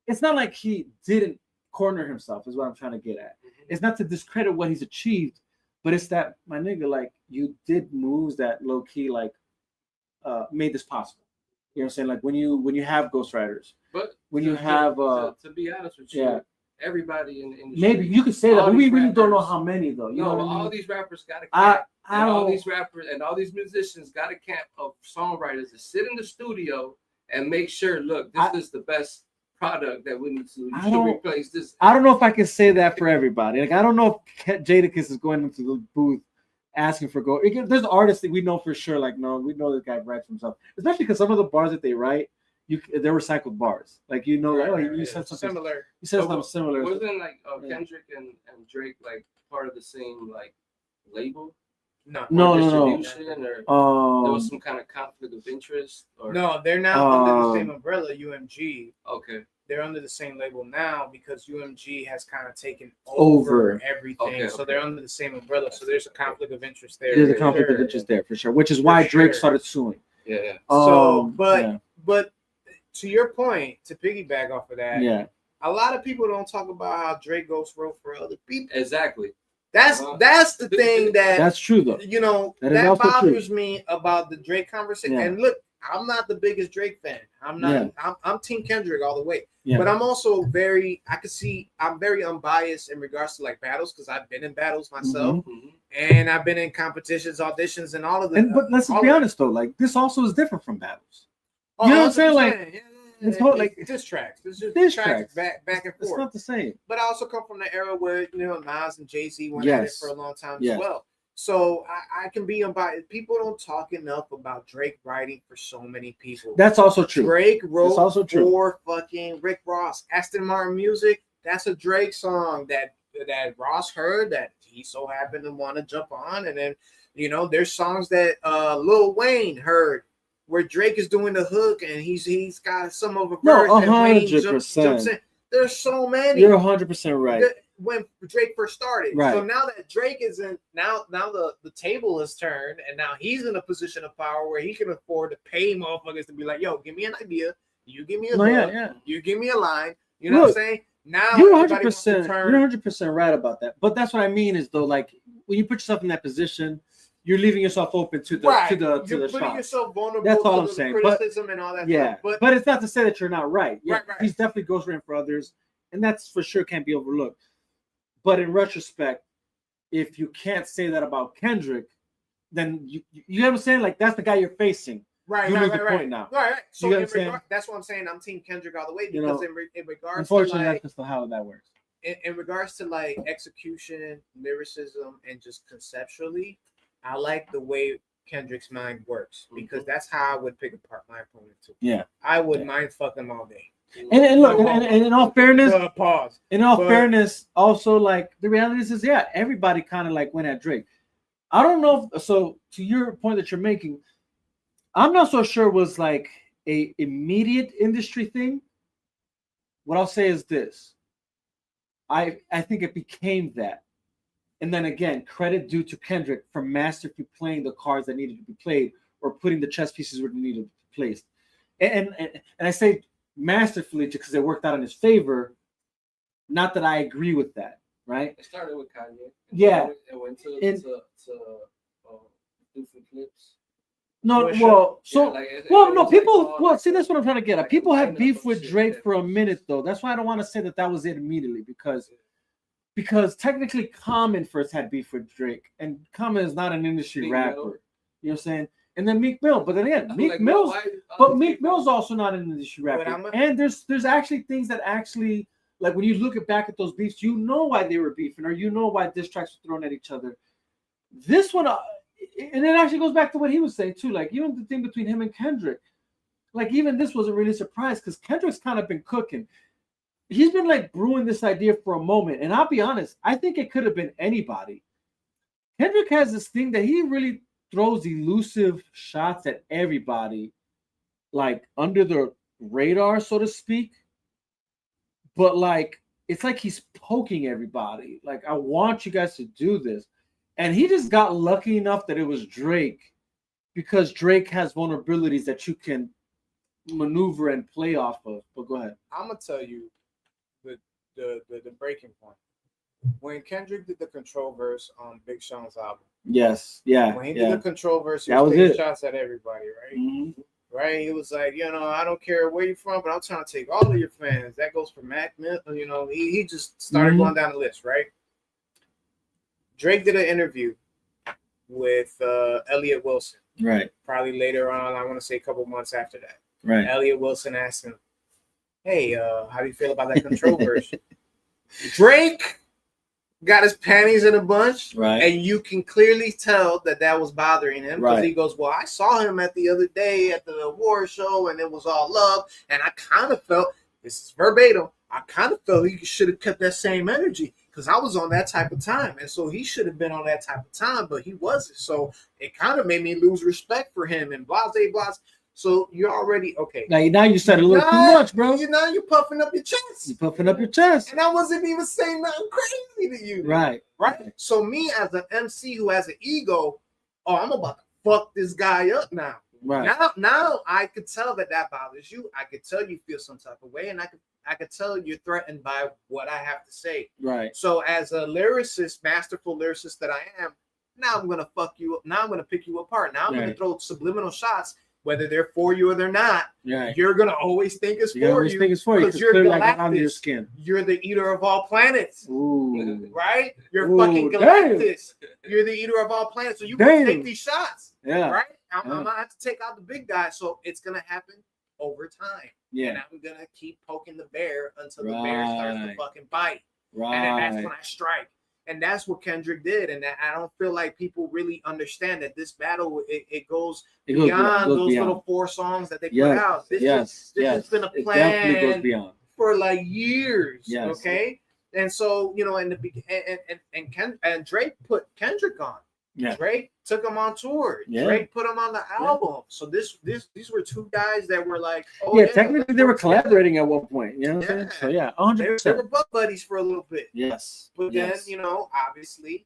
it's not like he didn't corner himself is what I'm trying to get at. It's not to discredit what he's achieved, But it's that, my nigga, like you did moves that low key like made this possible. You know what I'm saying? Like when you have ghostwriters, but when you have to be honest with you, everybody in the industry, maybe you could say that, but we really don't know how many though. You know what I mean? All these rappers got a camp, and all don't- these rappers and all these musicians got a camp of songwriters that sit in the studio and make sure, look, this is the best product that we need to replace this. I don't know if I can say that for everybody. Like I don't know if Jadakiss is going into the booth asking for gold. There's artists that we know for sure. Like no, we know this guy writes himself, especially because some of the bars that they write, they're recycled bars. Like you know, you said something similar. You said something similar. Wasn't like Kendrick and Drake like part of the same like label? No. Or there was some kind of conflict of interest. Or no, they're now under the same umbrella, UMG. Okay. They're under the same label now because UMG has kind of taken over everything. So they're under the same umbrella. So there's a conflict of interest there. There's a conflict of interest there for sure, which is why Drake started suing. Yeah. So, but to your point, to piggyback off of that, a lot of people don't talk about how Drake Ghost wrote for other people. Exactly. That's the thing that's true though. You know, that bothers me about the Drake conversation. And look, I'm not the biggest Drake fan. I'm not. I'm Team Kendrick all the way. But I'm also I'm very unbiased in regards to like battles because I've been in battles myself, and I've been in competitions, auditions, and all of that. But let's be honest though, like this also is different from battles. You know what I'm saying? Like it's whole, like diss tracks. This is diss tracks tracks back and forth. It's not the same. But I also come from the era where Nas and Jay-Z went at it for a long time as well. So I can be unbiased. People don't talk enough about Drake writing for so many people. That's also true. Drake wrote also true. for fucking Rick Ross. Aston Martin Music, that's a Drake song that Ross heard that he so happened to want to jump on. And then, there's songs that Lil Wayne heard where Drake is doing the hook and he's got some of a verse and Wayne jumps in. There's so many. You're 100% right. When Drake first started. Right. So now that Drake is in, now the table has turned, and now he's in a position of power where he can afford to pay motherfuckers to be like, yo, give me an idea. You give me a hook. You give me a line. You know what I'm saying? Now you're 100%. You're 100% right about that. But that's what I mean is though, like when you put yourself in that position, you're leaving yourself open to the You're putting yourself vulnerable. That's all to I'm the saying. Criticism and all that. Yeah, stuff. but it's not to say that you're not right. Yeah, Right. He's definitely ghostwritten for others, and that's for sure can't be overlooked. But in retrospect, if you can't say that about Kendrick, then you know what I'm saying? Like that's the guy you're facing. Right. Point now. Right. So you know that's what I'm saying. I'm Team Kendrick all the way because in regards unfortunately, to like, that's just how that works. In regards to like execution, lyricism, and just conceptually, I like the way Kendrick's mind works because that's how I would pick apart my opponent too. Yeah, I would mind fuck him all day. And look, and in all fairness, pause. In all fairness, also like the reality is, everybody kind of like went at Drake. I don't know. So to your point that you're making, I'm not so sure it was like a immediate industry thing. What I'll say is this: I think it became that, and then again, credit due to Kendrick for masterfully playing the cards that needed to be played or putting the chess pieces where they needed to be placed. And I say masterfully because it worked out in his favor. Not that I agree with that, right? It started with Kanye. Yeah. It went to Eclipse. No, well, people. Well, see, that's what I'm trying to get at. People have beef with Drake for a minute, though. That's why I don't want to say that was it immediately, because technically Common first had beef with Drake, and Common is not an industry rapper. You know what I'm saying? And then Meek Mill, but then again, Meek Mill's also not an industry rapper. And there's actually things that actually, like when you look back at those beefs, you know why they were beefing, or you know why diss tracks were thrown at each other. This one, and it actually goes back to what he was saying too. Like even the thing between him and Kendrick, like even this wasn't really a surprise because Kendrick's kind of been cooking. He's been like brewing this idea for a moment, and I'll be honest, I think it could have been anybody. Kendrick has this thing that he really throws elusive shots at everybody, like under the radar, so to speak. But like it's like he's poking everybody. Like, I want you guys to do this. And he just got lucky enough that it was Drake, because Drake has vulnerabilities that you can maneuver and play off of. But go ahead. I'm gonna tell you the breaking point. when Kendrick did the control verse on Big Sean's album. Yes. Yeah. When he did the control verse, he That was was taking it. shots at everybody, right? Mhm. Right? He was like, I don't care where you're from, but I'm trying to take all of your fans. That goes for Mac Mill. He just started going down the list, right? Drake did an interview with Elliot Wilson. Right. Probably later on, I want to say a couple months after that. Right. Elliot Wilson asked him, hey, how do you feel about that control verse? Drake got his panties in a bunch, right? And you can clearly tell that was bothering him because right. He goes, well, I saw him at the other day at the award show, and it was all love, and I kind of felt, this is verbatim, I kind of felt he should have kept that same energy because I was on that type of time, and so he should have been on that type of time, but he wasn't. So it kind of made me lose respect for him and blah, blah, blah. So you're already okay. Now you said a little too much, bro. Now you're puffing up your chest. You're puffing up your chest. And I wasn't even saying nothing crazy to you. Right. Right. So me as an MC who has an ego, I'm about to fuck this guy up now. Right. Now I could tell that bothers you. I could tell you feel some type of way, and I could tell you're threatened by what I have to say. Right. So as a lyricist, masterful lyricist that I am, now I'm gonna fuck you up. Now I'm gonna pick you apart. Now I'm gonna throw subliminal shots. Whether they're for you or they're not, you're gonna always think it's for you. Because you're Galactus. like under your skin. You're the eater of all planets. Ooh. Right? You're fucking Galactus. Damn. You're the eater of all planets. So you can take these shots. Yeah. Right? I'm gonna have to take out the big guy. So it's gonna happen over time. Yeah. And I'm gonna keep poking the bear until the bear starts to fucking bite. Right. And then that's when I strike. And that's what Kendrick did. And I don't feel like people really understand that this battle, it goes beyond those little 4 songs that they put out. This has been a plan for like years. Yes. Okay. And so, and Drake put Kendrick on. Yeah. Drake took him on tour. Yeah. Drake put him on the album. So these were 2 guys that were like, technically they were collaborating at one point. You know what I'm saying? So 100%. They were butt buddies for a little bit. Yes. But then, obviously.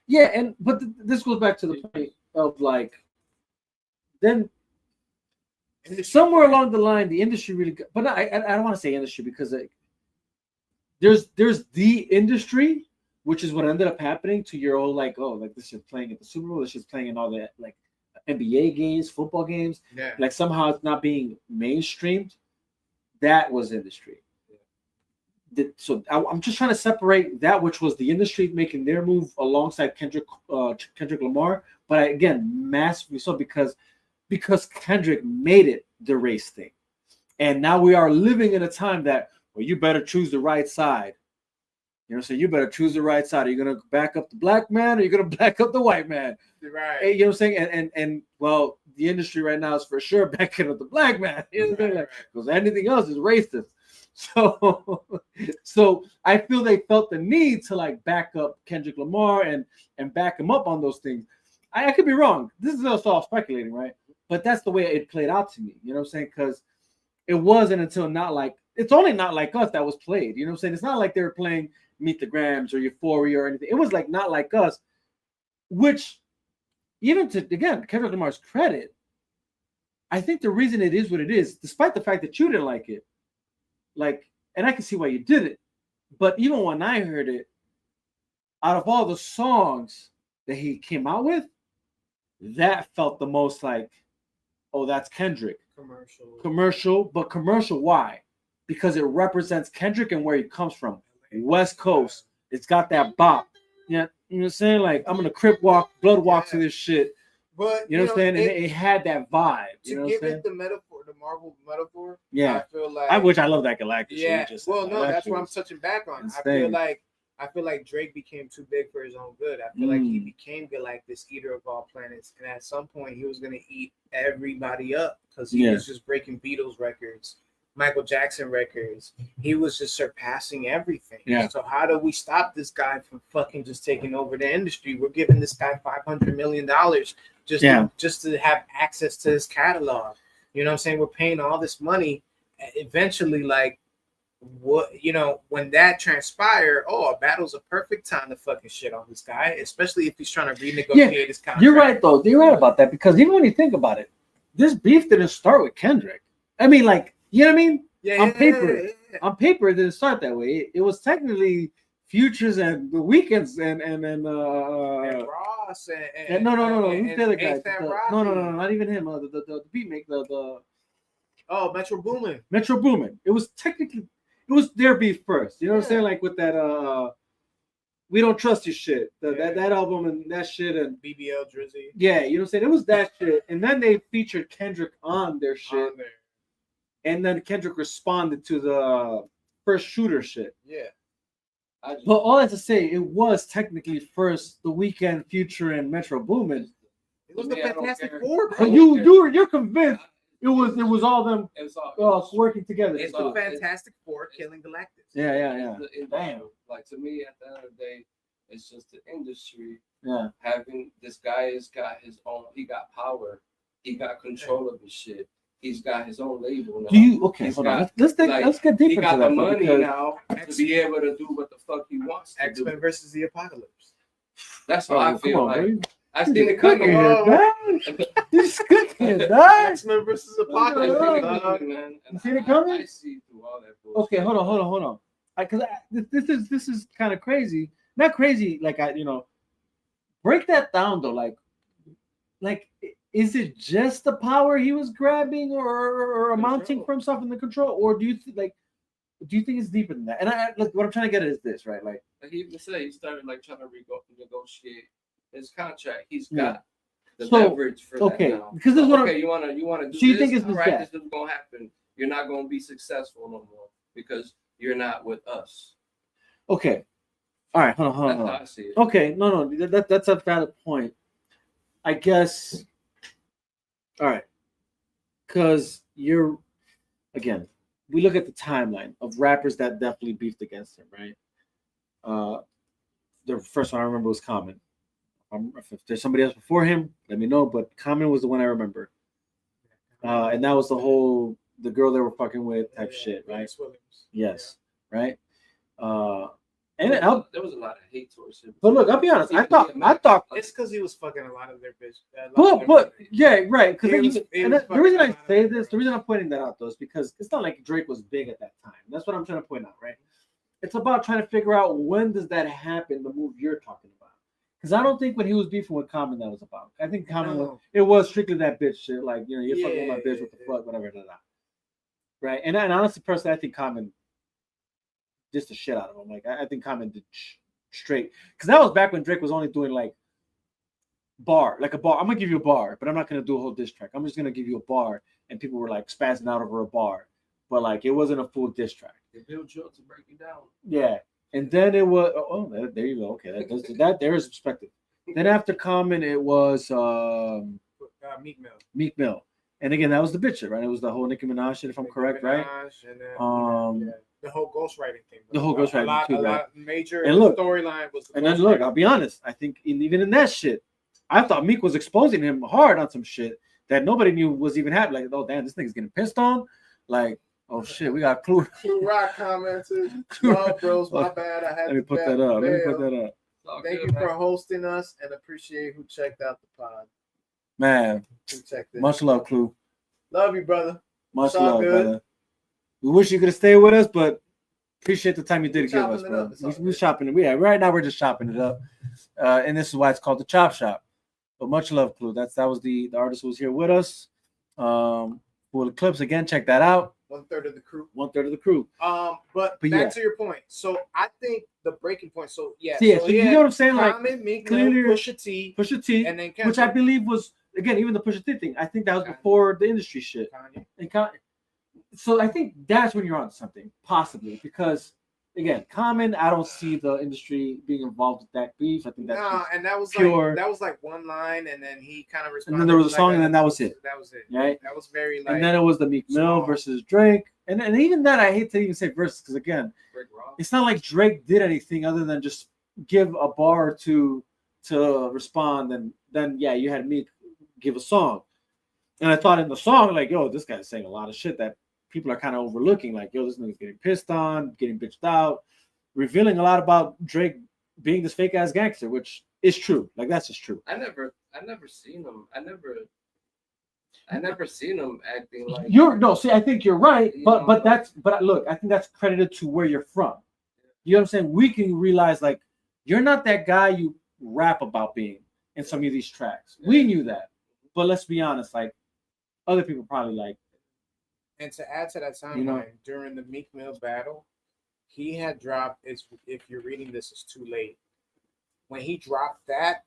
Yeah, but this goes back to the point of like, then somewhere along the line, the industry really, but I don't want to say industry because there's the industry, which is what ended up happening to your old this is playing at the Super Bowl, this is playing in all the like NBA games, football games. Yeah. Like somehow it's not being mainstreamed. That was industry. So I'm just trying to separate that, which was the industry making their move alongside Kendrick Lamar, but again, massively so because Kendrick made it the race thing, and now we are living in a time that you better choose the right side. So you better choose the right side. Are you gonna back up the black man, or are you gonna back up the white man? Right. You know what I'm saying? And well, the industry right now is for sure backing up the black man. You know what I'm saying? Because anything else is racist. So I feel they felt the need to like back up Kendrick Lamar and back him up on those things. I could be wrong. This is also all speculating, right? But that's the way it played out to me. You know what I'm saying? Because it wasn't until it's only Not Like Us that was played. You know what I'm saying? It's not like they were playing Meet the Grams or Euphoria or anything. It was like Not Like Us, which even to, again, Kendrick Lamar's credit, I think the reason it is what it is, despite the fact that you didn't like it, and I can see why you did it, but even when I heard it, out of all the songs that he came out with, that felt the most like, oh, that's Kendrick. Commercial, but commercial, why? Because it represents Kendrick and where he comes from. West Coast. It's got that bop. Yeah, you know what I'm saying? Like, I'm gonna crip walk, blood walk to this shit. But you know what I'm saying? And it had that vibe. You know what I'm saying? It the metaphor, the Marvel metaphor. Yeah. I feel like I love that Galactus. Yeah. That's what I'm touching back on. Insane. I feel like Drake became too big for his own good. I feel like he became Galactus, eater of all planets, and at some point he was gonna eat everybody up because he was just breaking Beatles records, Michael Jackson records. He was just surpassing everything. Yeah. So how do we stop this guy from fucking just taking over the industry? We're giving this guy $500 million just to have access to his catalog. You know what I'm saying? We're paying all this money. Eventually, like, when that transpire, a battle's a perfect time to fucking shit on this guy, especially if he's trying to renegotiate his contract. You're right, though. You're right about that, because even when you think about it, this beef didn't start with Kendrick. I mean, like, you know what I mean? On paper, it didn't start that way. It was technically Futures and the Weekends and Ross and no. Who's the other guy? A$AP No, not even him. The beat maker, Oh, Metro Boomin. Metro Boomin. It was their beef first. You know what I'm saying? Like with that We Don't Trust You shit. That album and that shit and BBL Drizzy. Yeah, you know what I'm saying? It was that shit. And then they featured Kendrick on their shit. And then Kendrick responded to the first shooter shit. Yeah. But all that to say, it was technically first The Weeknd, Future, and Metro Boomin. It was the Fantastic Four, bro. But you're convinced it was all them working together. It's the Fantastic Four killing Galactus. Yeah. Damn. Like to me, at the end of the day, it's just the industry. Yeah. Having this guy has got his own. He got power. He got control of his shit. He's got his own label now. Hold on. Let's get deeper He got into that. the money now to be able to do what the fuck he wants to X-Men do. versus the Apocalypse. That's how I feel. On, I seen it coming. X-Men versus Apocalypse. You seen it coming? I see through all that bullshit. Okay, hold on. Because this is kind of crazy. Not crazy, like break that down though. Like, is it just the power he was grabbing or amounting for himself in the control, or do you think it's deeper than that? And look, what I'm trying to get at is this, right? Like he even said he started like trying to negotiate his contract. He's got the So, leverage for okay, that now. because this is what you want to do. So you this? think it's All this right, guy? this is gonna happen. You're not gonna be successful no more because you're not with us. Okay. All right, hold That's on. how I see it. Okay, no, that's a valid point. I guess. All right, because again, we look at the timeline of rappers that definitely beefed against him, right? The first one I remember was Common. If there's somebody else before him, let me know. But Common was the one I remember, and that was the girl they were fucking with type shit, right? Yes, right. And there was a lot of hate towards him. But look, I'll be honest. I thought it's because he was fucking a lot of their bitch. But yeah, right. Because the reason I say this, the reason I'm pointing that out though, is because it's not like Drake was big at that time. That's what I'm trying to point out, right? It's about trying to figure out when does that happen, the move you're talking about. Because I don't think when he was beefing with Common that was about. I think Common it was strictly that bitch shit, like you're fucking with my bitch, what the fuck, whatever, right? And honestly, personally, I think Common just the shit out of him. Like I think Common did straight, because that was back when Drake was only doing like a bar. I'm gonna give you a bar, but I'm not gonna do a whole diss track. I'm just gonna give you a bar, and people were like spazzing out over a bar, but like it wasn't a full diss track. They built you up to break you down. Yeah, and then it was there you go. Okay, that there is perspective. Then after Common, it was Meek Mill, and again that was the bitch shit, right? It was the whole Nicki Minaj shit, if I'm correct, right? And then, the whole ghostwriting thing. The whole ghostwriting too, right? Major and look, storyline was. And then look, I'll be honest. I think even in that shit, I thought Meek was exposing him hard on some shit that nobody knew was even happening. Like, oh damn, this nigga's getting pissed on. Like, oh shit, we got Clue. Clue Rock commented. No, bros, my bad. I had Let me put that up. Thank you for hosting us and appreciate who checked out the pod. Man, much love, Clue. Love you, brother. Much love, brother. We wish you could have stayed with us, but appreciate the time you did give us, bro. We're chopping it. Yeah, right now we're just chopping it up, and this is why it's called the Chop Shop. But much love, Clue. That was the artist who was here with us. For Eclipse again, check that out. 1/3 of the crew. 1/3 of the crew. But back to your point. So I think the breaking point. So yeah. So you know what I'm saying? Common, Like Meek clearly, Mill, Pusha T, and then which I believe was again even the Pusha T thing. I think that was before the industry shit. So I think that's when you're on something, possibly, because again, Common, I don't see the industry being involved with that beef. I think that's and that was pure. like one line, and then he kind of responded. And then there was a song, and then that was it. That was it. Right. That was very like. And then it was the Meek Mill versus Drake, and even that I hate to even say versus because again, it's not like Drake did anything other than just give a bar to respond, and then yeah, you had Meek give a song, and I thought in the song like, yo, this guy's saying a lot of shit that people are kind of overlooking, like, yo, this nigga's getting pissed on, getting bitched out, revealing a lot about Drake being this fake ass gangster, which is true. Like that's just true. I never seen him. I never seen him acting like See, I think you're right, but look, I think that's credited to where you're from. You know what I'm saying? We can realize like you're not that guy you rap about being in some of these tracks. We knew that, but let's be honest, like other people probably like. And to add to that timeline, You know? during the Meek Mill battle, he had dropped. If you're reading this, it's too late. When he dropped that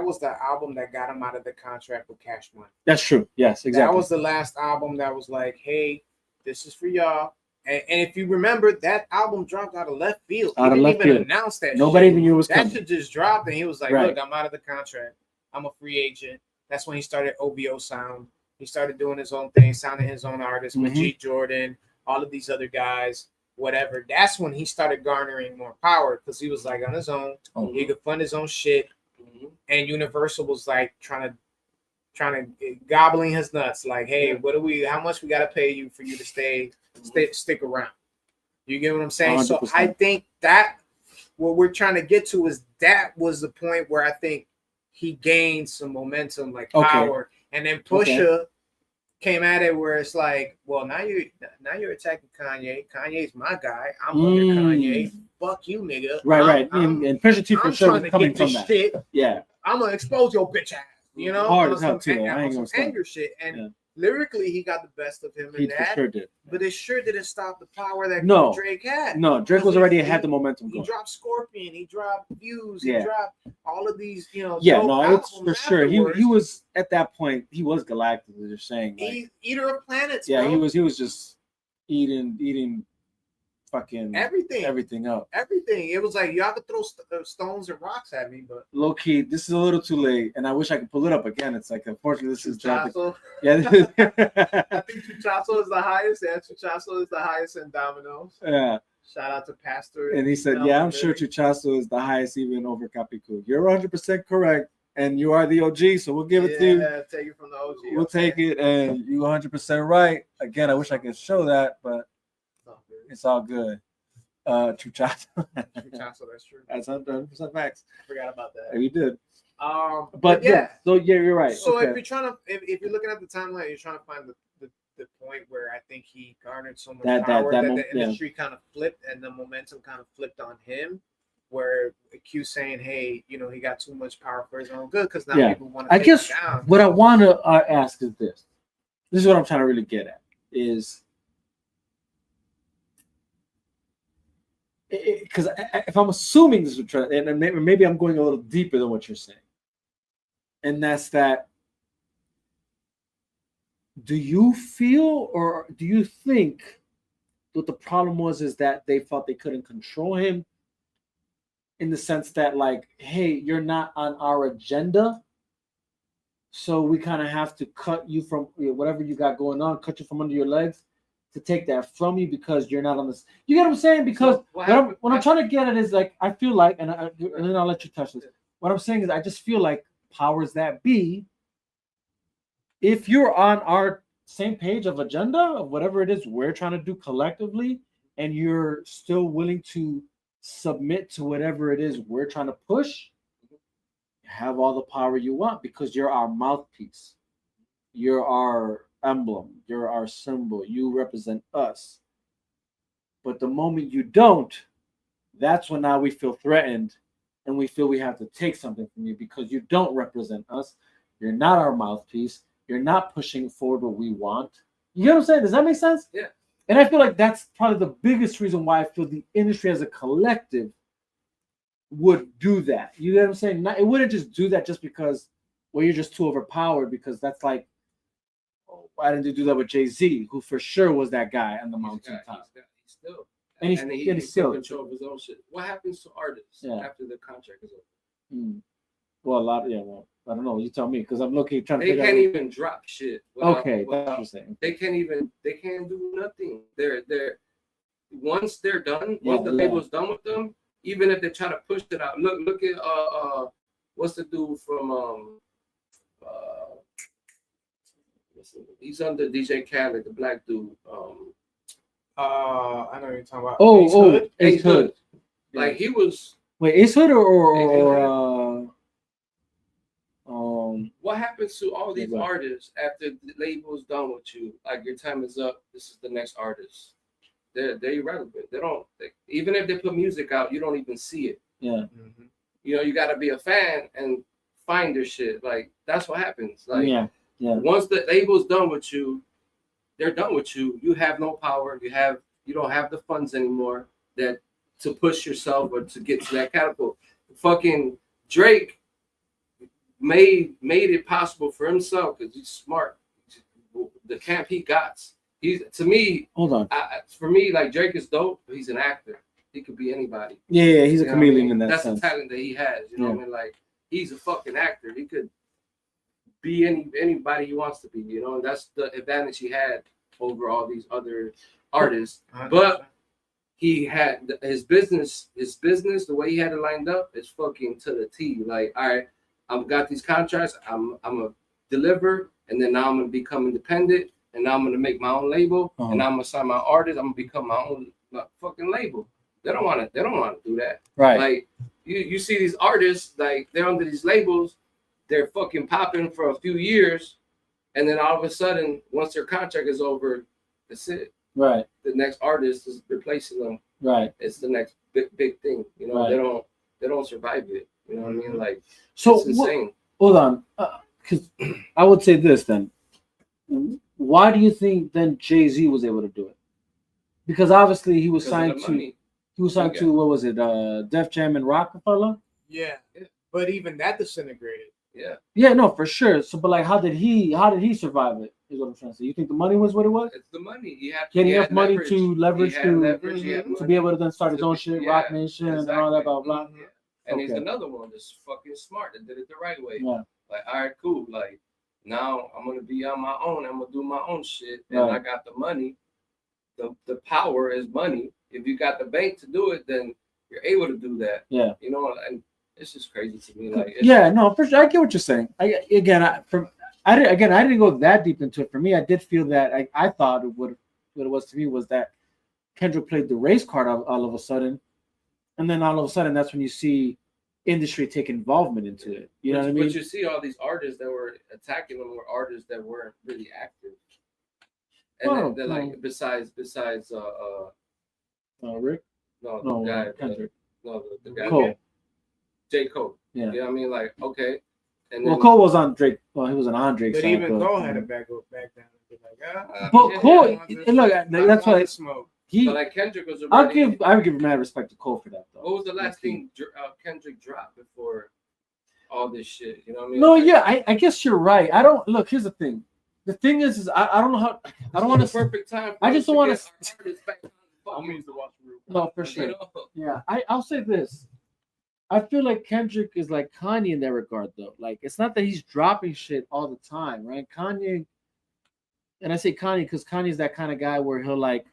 was the album that got him out of the contract with Cash Money. That's true. Yes, exactly. That was the last album that was like, hey, this is for y'all. And if you remember, that album dropped out of left field. He didn't even announce that. Nobody shit. even knew it was that coming. shit just dropped, and he was like, Right. look, I'm out of the contract. I'm a free agent. That's when he started OVO Sound. He started doing his own thing, sounding his own artists with G Jordan, all of these other guys, whatever. That's when he started garnering more power because he was like on his own. He could fund his own shit. And Universal was like trying to gobbling his nuts, like, hey, how much we gotta pay you for you to stick around? You get what I'm saying? 100%. So I think that what we're trying to get to is that was the point where I think he gained some momentum, like power, and then Pusha came at it where it's like, well, now you're attacking Kanye. Kanye's my guy. I'm under Kanye. Fuck you, nigga. Right. And Pusha T for sure was coming from that. Shit. Yeah. I'm gonna expose your bitch ass. You know, hard as hell too. I ain't gonna stop. Anger shit, and lyrically he got the best of him in that. For sure did. But it sure didn't stop the power that Drake had. No, Drake was already had the momentum going. He dropped Scorpion. He dropped Views. He dropped all of these. Yeah, no, it's for sure. He was at that point. He was galactic. As you're saying, like, eater of planets. Yeah, bro. he was just eating. Fucking everything up. Everything. It was like y'all could throw stones and rocks at me, but low key, this is a little too late, and I wish I could pull it up again. It's like, unfortunately, this is Chuchazo. Yeah, I think Chuchazo is the highest. Yeah, Chuchazo is the highest in Domino's. Yeah. Shout out to Pastor. And he said, "Yeah, I'm sure Chuchazo is the highest, even over Capicu. You're 100% correct, and you are the OG, so we'll give it to you. Yeah, take it from the OG. We'll take it, and you 100% right. Again, I wish I could show that, but." It's all good. Chuchazo. Chuchazo, that's true. That's 100% facts. I forgot about that. You did. But yeah. So yeah, you're right. So if you're trying to, if you're looking at the timeline, you're trying to find the point where I think he garnered so much power that the industry kind of flipped and the momentum kind of flipped on him. Where Q saying, "Hey, he got too much power for his own good," because now people want to. I guess down. What I want to ask is this. This is what I'm trying to really get at is. Because if I'm assuming this would try, and maybe I'm going a little deeper than what you're saying, and that's that. Do you feel or do you think what the problem was is that they felt they couldn't control him in the sense that, like, hey, you're not on our agenda, so we kind of have to cut you from whatever you got going on, cut you from under your legs to take that from you because you're not on this. You get what I'm saying? Because what I'm trying to get at is, like, I feel like, and then I'll let you touch this. What I'm saying is I just feel like powers that be, if you're on our same page of agenda of whatever it is we're trying to do collectively, and you're still willing to submit to whatever it is we're trying to push, you have all the power you want because you're our mouthpiece. You're our emblem. You're our symbol. You represent us. But the moment you don't, that's when now we feel threatened and we feel we have to take something from you because you don't represent us. You're not our mouthpiece. You're not pushing forward what we want. You know what I'm saying? Does that make sense? Yeah. And I feel like that's probably the biggest reason why I feel the industry as a collective would do that. You know what I'm saying? It wouldn't just do that just because, well, you're just too overpowered, because that's like, oh, why didn't they do that with Jay-Z, who for sure was that guy on the mountaintop? He's still. And he's still control of his own shit. What happens to artists after the contract is over? Well, a lot. Yeah. Well, I don't know. You tell me, because I'm looking trying to. They can't even drop shit. Okay, that's what you're saying. They can't do nothing. They're once they're done. Once the label's done with them, even if they try to push it out. Look at what's the dude from he's under DJ Khaled, the black dude. I know you're talking about. Ace Hood. Like he was. Wait, Ace Hood or what happens to all these artists after the label's done with you? Like, your time is up. This is the next artist. they're irrelevant. Even if they put music out, you don't even see it. Yeah. You know, you got to be a fan and find their shit. Like that's what happens. Like yeah. Once the label's done with you, they're done with you. You have no power. You don't have the funds anymore that to push yourself or to get to that catapult. Fucking Drake made it possible for himself because he's smart. The camp he got. He's to me. Hold on. For me, like Drake is dope, but he's an actor. He could be anybody. Yeah, he's a chameleon in that That's sense. the talent that he has. You know what I mean? Like he's a fucking actor. He could be anybody he wants to be. You know, and that's the advantage he had over all these other artists. 100%. But he had his business, the way he had it lined up is fucking to the T. Like, all right, I've got these contracts. I'm gonna deliver, and then now I'm gonna become independent, and now I'm gonna make my own label, and now I'm gonna sign my artist. I'm gonna become my own fucking label. They don't want to do that. Right. Like you see these artists, like they're under these labels, they're fucking popping for a few years, and then all of a sudden, once their contract is over, that's it. Right. The next artist is replacing them. Right. It's the next big thing. You know, Right. they don't survive it. You know what I mean? Like So it's insane. Hold on, because I would say this then. Why do you think then Jay-Z was able to do it? Because obviously he was signed to. He was signed to what was it? Def Jam and Rockefeller. Yeah, but even that disintegrated. Yeah. Yeah, no, for sure. So, but like, how did he survive it? Is what I'm trying to say. You think the money was what it was? It's the money. He had enough money to leverage to be able to then start his own shit, Rock Nation, and all that, blah blah. Yeah. And he's another one that's fucking smart that did it the right way. Yeah. Like, all right, cool. Like, now I'm gonna be on my own. I'm gonna do my own shit, and Right. I got the money. The power is money. If you got the bank to do it, then you're able to do that. Yeah. You know, and it's just crazy to me. Like, Yeah, no, for sure. I get what you're saying. I didn't go that deep into it. For me, I did feel that I thought what it was to me was that Kendrick played the race card all of a sudden, and then all of a sudden that's when you see industry take involvement into it. You know what I mean? But you see all these artists that were attacking them were artists that weren't really active. And then they're like, besides Rick? No, the guy, Kendrick. The guy. Cole. J. Cole. Yeah. You know what I mean? Like, okay. And Well, then, Cole was on Drake. Well, he was on Drake's But side. even Cole had to back down and be like, But Cole, look, that's why smoke. but like Kendrick was I already. would give mad respect to Cole for that though. What was the last thing Kendrick dropped before all this shit? You know what I mean? No, Like, yeah, I guess you're right. I don't look. Here's the thing. The thing is I don't know how. I don't want to. Perfect time. I just don't want to. I'm used to watch the No, for sure. Yeah, I'll say this. I feel like Kendrick is like Kanye in that regard, though. Like, it's not that he's dropping shit all the time, right? Kanye, and I say Kanye because Kanye's that kind of guy where he'll like.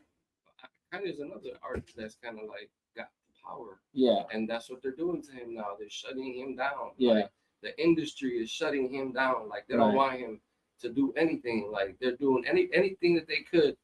Kanye's another artist that's kind of like got the power. Yeah. And that's what they're doing to him now. They're shutting him down. Yeah. Like, the industry is shutting him down. Like, they don't Right. want him to do anything. Like, they're doing anything that they could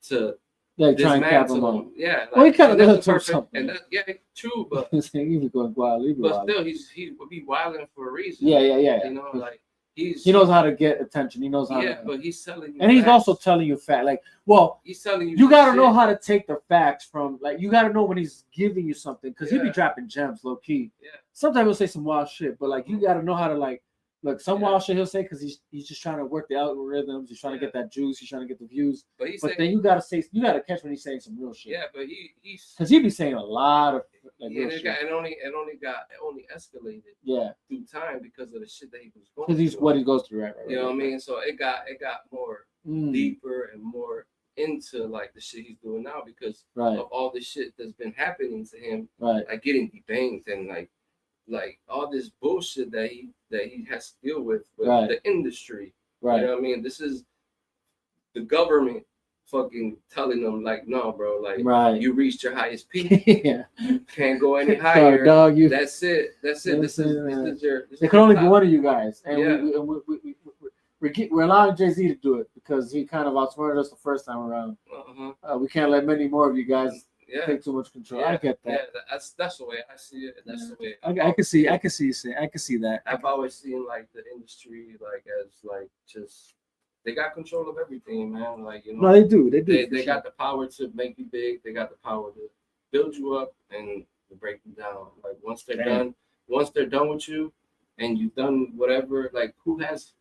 to Yeah, try and cap him dismantle on. him. Yeah. Like, Well, he kind of and does that's to perfect. something. And that, yeah, true, but he be going wild. He be but wild. still, he would be wilding for a reason. Yeah. You know, like He knows how to get attention. He knows how. Yeah, to, but he's selling you and he's facts. also telling you fact. Like, well, He's telling you. you got to shit. know how to take the facts from. Like, you got to know when he's giving you something because he be Yeah. dropping gems, low key. Yeah. Sometimes he'll say some wild shit, but like you got to know how to like. Look, some wild shit he'll say because he's just trying to work the algorithms. He's trying to get that juice. He's trying to get the views. But he's But saying, then you gotta catch when he's saying some real shit. yeah, but he's Because he be saying a lot of like yeah, real it shit. got, it only escalated Yeah, through time because of the shit that he was going because he's through. what he goes through, right? You know what I mean? So it got more Mm. deeper and more into like the shit he's doing now because Right. of all the shit that's been happening to him, Right. like getting debanked and like all this bullshit that he has to deal with Right. the industry. Right. You know what I mean? This is the government fucking telling them like, no, bro, like Right. you reached your highest peak. Yeah. Can't go any Sorry, higher. dog, you- That's it. This is your. This It is can only be top. one of you guys, and Yeah. we're allowing Jay-Z to do it because he kind of outsmarted us the first time around. Uh-huh. We can't let many more of you guys Yeah. take too much control. Yeah. I get that. Yeah, that's the way I see it. That's the way I can see you saying. I can see that. I've always seen like the industry like as like just they got control of everything, man. Like, you know, No, they do. They do. They got the power to make you big. They got the power to build you up and to break you down. Like once they're done with you, and you've done whatever. Like who's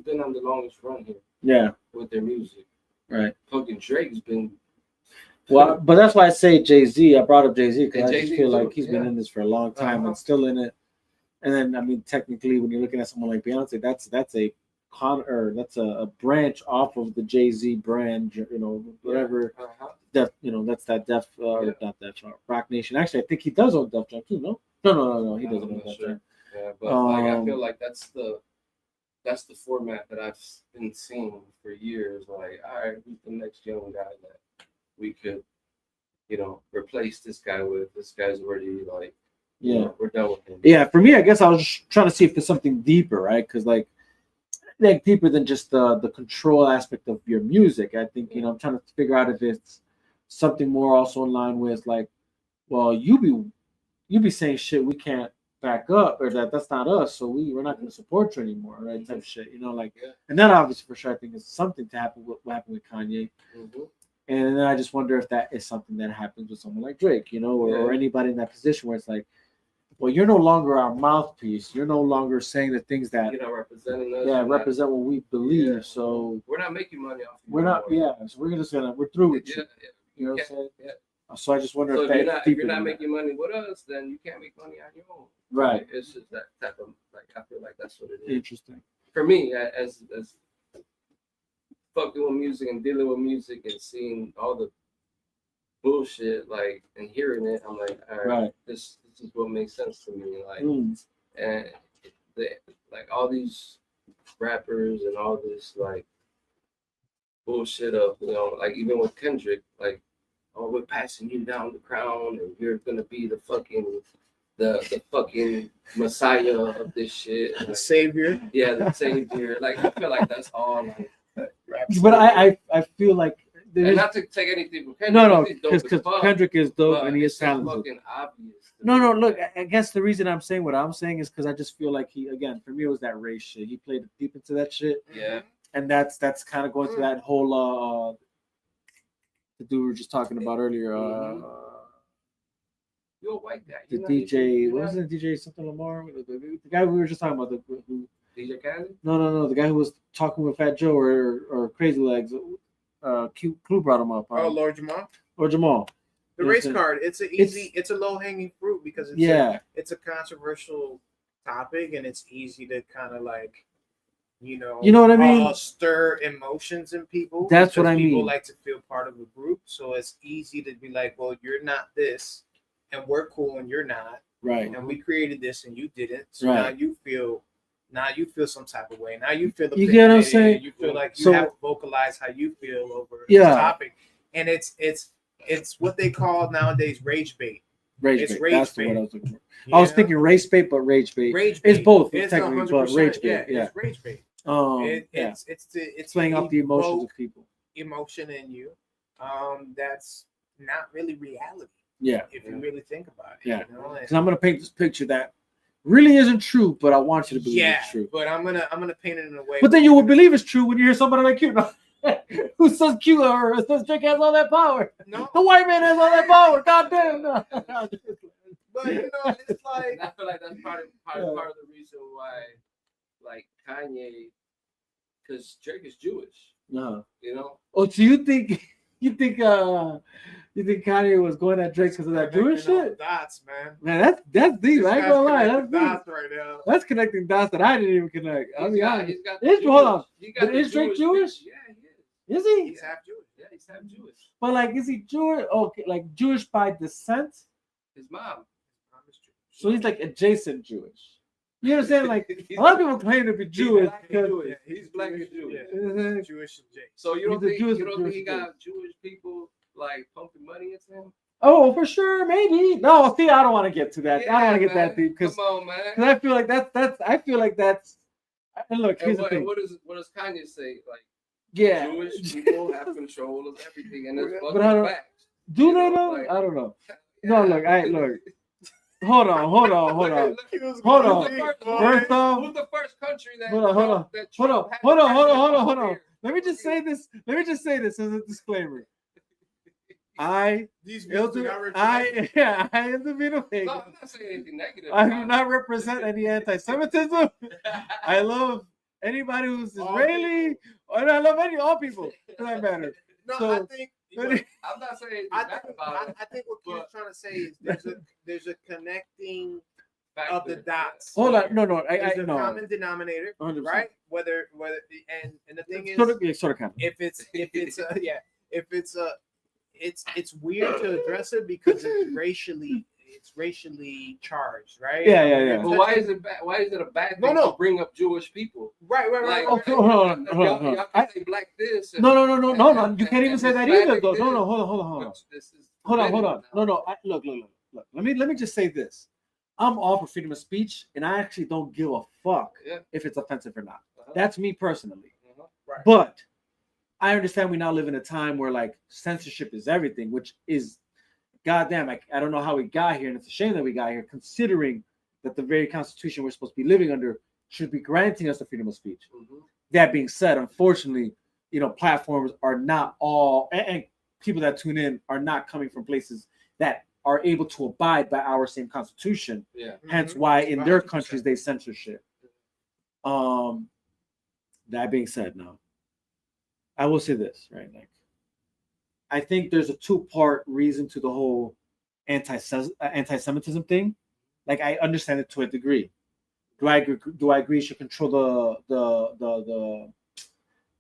been on the longest run here? Yeah. With their music, right? Fucking Drake's been. Well, but that's why I say Jay-Z. I brought up Jay-Z because I just feel too, like he's been in this for a long time and still in it. And then, I mean, technically, when you're looking at someone like Beyonce, that's a branch off of the Jay-Z brand, you know, whatever. Def, you know, that's that Def, not Def, Rock Nation. Actually, I think he does own Def Jam too. No, he doesn't own Def Jam. Yeah, but like I feel like that's the format that I've been seeing for years. Like, all right, who's the next young guy that we could, you know, replace this guy with? This guy's already like, yeah, you know, we're done with him. Yeah, for me, I guess I was just trying to see if there's something deeper, right? Because like deeper than just the control aspect of your music. I think, you know, I'm trying to figure out if it's something more also in line with like, well, you be saying shit we can't back up, or that's not us, so we're not going to support you anymore, right? Type of shit, you know, like, and that obviously for sure I think is something to happen with what happened with Kanye. And then I just wonder if that is something that happens with someone like Drake, you know, or anybody in that position where it's like, well, you're no longer our mouthpiece. You're no longer saying the things that you're not representing us. Yeah, represent what we believe. Yeah. So we're not making money off. We're not. Yeah. So we're through with you. You know what I'm saying? Yeah. So I just wonder if you're not making money with us, then you can't make money on your own. Right. It's just that type of like I feel like that's what it is. Interesting. For me, as fucking with music and dealing with music and seeing all the bullshit like and hearing it, I'm like, all right. This is what makes sense to me. Like, and like all these rappers and all this like bullshit of, you know, like even with Kendrick, like, oh, we're passing you down the crown and you're gonna be the fucking messiah of this shit. The savior. Yeah, the savior. Like I feel like that's all like but I feel like and not to take anything from Kendrick. No, because Kendrick is dope and he is talented. Fucking obvious. No, look, I guess the reason I'm saying what I'm saying is because I just feel like he, again, for me, it was that race shit. He played deep into that shit. Yeah. And that's kind of going to that whole, the dude we were just talking about earlier. You're a white guy. The DJ, what was it, DJ something Lamar? The guy we were just talking about. Who, DJ Khaled? No, the guy who was talking with Fat Joe or Crazy Legs. Clue brought him up. Lord Jamal. Or Jamal. The race card. It's a low hanging fruit because it's a controversial topic and it's easy to kind of like, you know what I mean, stir emotions in people. That's what I mean. People like to feel part of a group, so it's easy to be like, well, you're not this, and we're cool, and you're not. Right. And we created this, and you didn't. So right. now you feel some type of way. Now you feel you get what I'm saying. You feel like you have to vocalize how you feel over this topic, and it's what they call nowadays rage bait. Rage bait. That's the word I was looking for. I was thinking race bait, but rage bait. It's both technically, but rage bait. Yeah, it's rage bait. It's playing off the emotions of people. Emotion in you, that's not really reality. Yeah, if you really think about it. Yeah, because I'm gonna paint this picture that really isn't true, but I want you to believe it's true. But I'm gonna paint it in a way. But then you will believe it's true when you hear somebody like you. Who says Q or says Drake has all that power? No, the white man has all that power. God damn. No. But you know, it's like I feel like that's part of the reason why, like Kanye, because Drake is Jewish. No, you know. Oh, so you think Kanye was going at Drake because of that Jewish shit? Dots, man. Man, that's deep. I ain't gonna lie. That's dots right now. That's connecting dots that I didn't even connect. I mean, hold on. Is Drake Jewish? Yeah, he is. Is he? He's half Jewish. Yeah, he's half Jewish. But like, is he Jewish? Okay, like Jewish by descent? His mom is Jewish. So he's like adjacent Jewish. You understand? Like a lot of people claim to be Jewish because he's black and Jewish. Yeah. Jewish and Jake. So you don't think he got Jewish people like pumping money into him? Oh, for sure, maybe. No, see, I don't want to get to that. Yeah, I don't want to get that deep because I feel like that's. I feel like that's. And look, here's the thing. What does Kanye say? Like, yeah, Jewish people have control of everything, and it's but I don't, facts. Do they though? Like, I don't know. No, look, look. Hold on. First off, who's the first country that? Hold on. Let me just say this. Let me just say this as a disclaimer. I am the Vino Vega. No, I'm not saying anything negative. I do not represent any anti-Semitism. I love anybody who's Israeli, and I love all people for that matter. No, so, I think I'm not saying anything bad about it. I think what Q's trying to say is there's a connecting Fact of the dots. hold on, no, There's a no. common denominator, 100%. right? Whether and the thing is, sort of common. if it's it's weird to address it because it's racially charged, right? Yeah. But why is it bad? Why is it a bad thing to bring up Jewish people? Right. Like, hold on. Y'all can say black this. No. You can't even say that either, though. No. Hold on. No. Look. Let me just say this. I'm all for freedom of speech, and I actually don't give a fuck if it's offensive or not. That's me personally. Right. But I understand we now live in a time where like censorship is everything, which is goddamn. I don't know how we got here, and it's a shame that we got here, considering that the very Constitution we're supposed to be living under should be granting us the freedom of speech. That being said, unfortunately, platforms are not all, and people that tune in are not coming from places that are able to abide by our same Constitution. Yeah. Hence why in their countries they censor shit. That being said, now I will say this, right? Like, I think there's a two-part reason to the whole anti-Semitism thing. Like, I understand it to a degree. Do I agree you should control the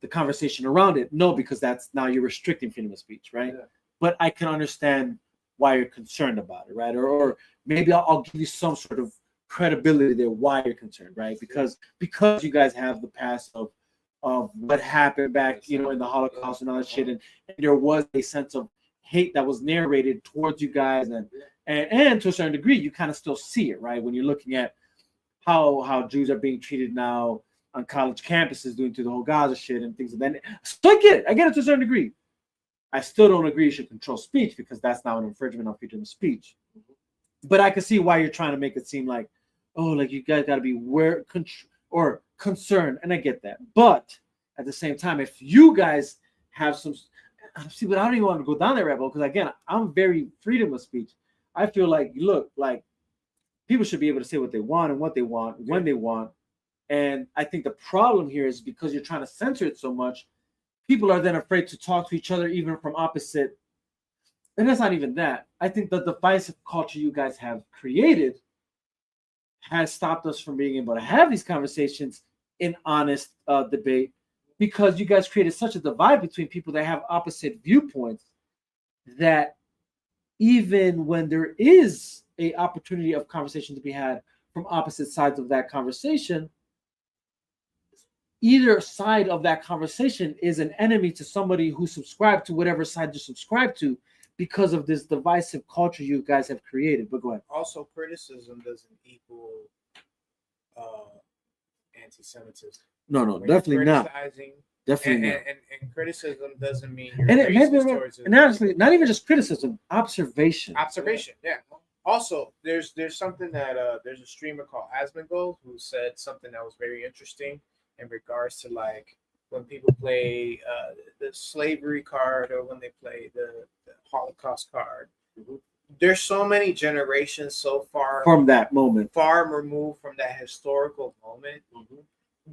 conversation around it? No, because that's now you're restricting freedom of speech, right? Yeah. But I can understand why you're concerned about it, right? Or maybe I'll give you some sort of credibility there why you're concerned, right? Because you guys have the past of what happened back, in the Holocaust and all that shit, and there was a sense of hate that was narrated towards you guys, and to a certain degree, you kind of still see it, right? When you're looking at how Jews are being treated now on college campuses, doing through the whole Gaza shit and things of that. So I get it to a certain degree. I still don't agree you should control speech because that's now an infringement on freedom of speech. But I can see why you're trying to make it seem like, oh, like you guys got to be concerned, and I get that. But at the same time, if you guys have some, but I don't even want to go down that rabbit hole because again, I'm very freedom of speech. I feel like, look, like people should be able to say what they want and what they want when they want. And I think the problem here is because you're trying to censor it so much, people are then afraid to talk to each other, even from opposite. And that's not even that. I think the divisive culture you guys have created has stopped us from being able to have these conversations in honest debate because you guys created such a divide between people that have opposite viewpoints that even when there is an opportunity of conversation to be had from opposite sides of that conversation, either side of that conversation is an enemy to somebody who subscribed to whatever side you subscribe to because of this divisive culture you guys have created. But go ahead. Also, criticism doesn't equal anti-Semitism. No, definitely not. Definitely not. And criticism doesn't mean you're racist and honestly, not even just criticism, observation. Yeah. Also, there's something that there's a streamer called Asmongold who said something that was very interesting in regards to like when people play the slavery card or when they play the Holocaust card. There's so many generations so far from that moment, far removed from that historical moment,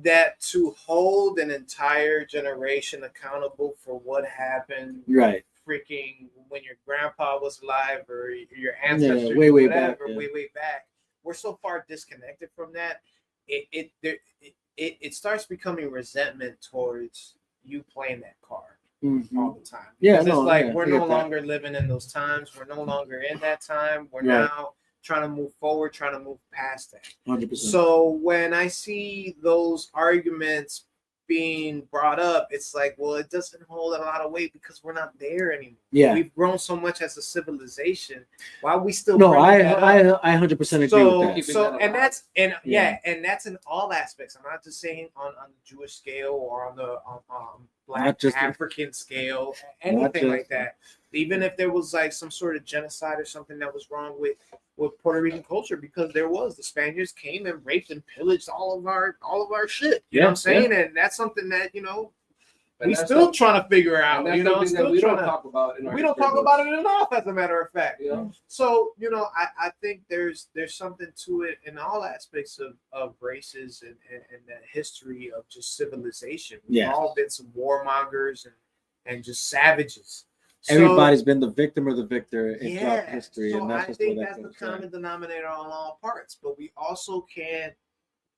that to hold an entire generation accountable for what happened, right? Freaking when your grandpa was alive or your ancestors, way way back, we're so far disconnected from that. It starts becoming resentment towards you playing that card all the time. Yeah, it's like we're no longer living in those times. We're no longer in that time. We're now trying to move forward, trying to move past that. 100%. So when I see those arguments being brought up, it's like, well, it doesn't hold a lot of weight because we're not there anymore. Yeah, we've grown so much as a civilization. Why are we still? No, I 100% agree with that. So and that's and that's in all aspects. I'm not just saying on the Jewish scale or on the Black African scale, anything like that. Even if there was like some sort of genocide or something that was wrong with Puerto Rican culture, because the Spaniards came and raped and pillaged all of our shit. You know what I'm saying? And that's something that, And we that's still some- trying to figure out. and that's You know, something that still we don't trying to. talk about in our We don't history talk books. about it enough, as a matter of fact. Yeah. So I think there's something to it in all aspects of races and the history of just civilization. We've Yes. all been some warmongers and just savages. So- Everybody's been the victim or the victor in yeah, throughout history, so and that's I just think where that's that the goes. common denominator on all parts. But we also can't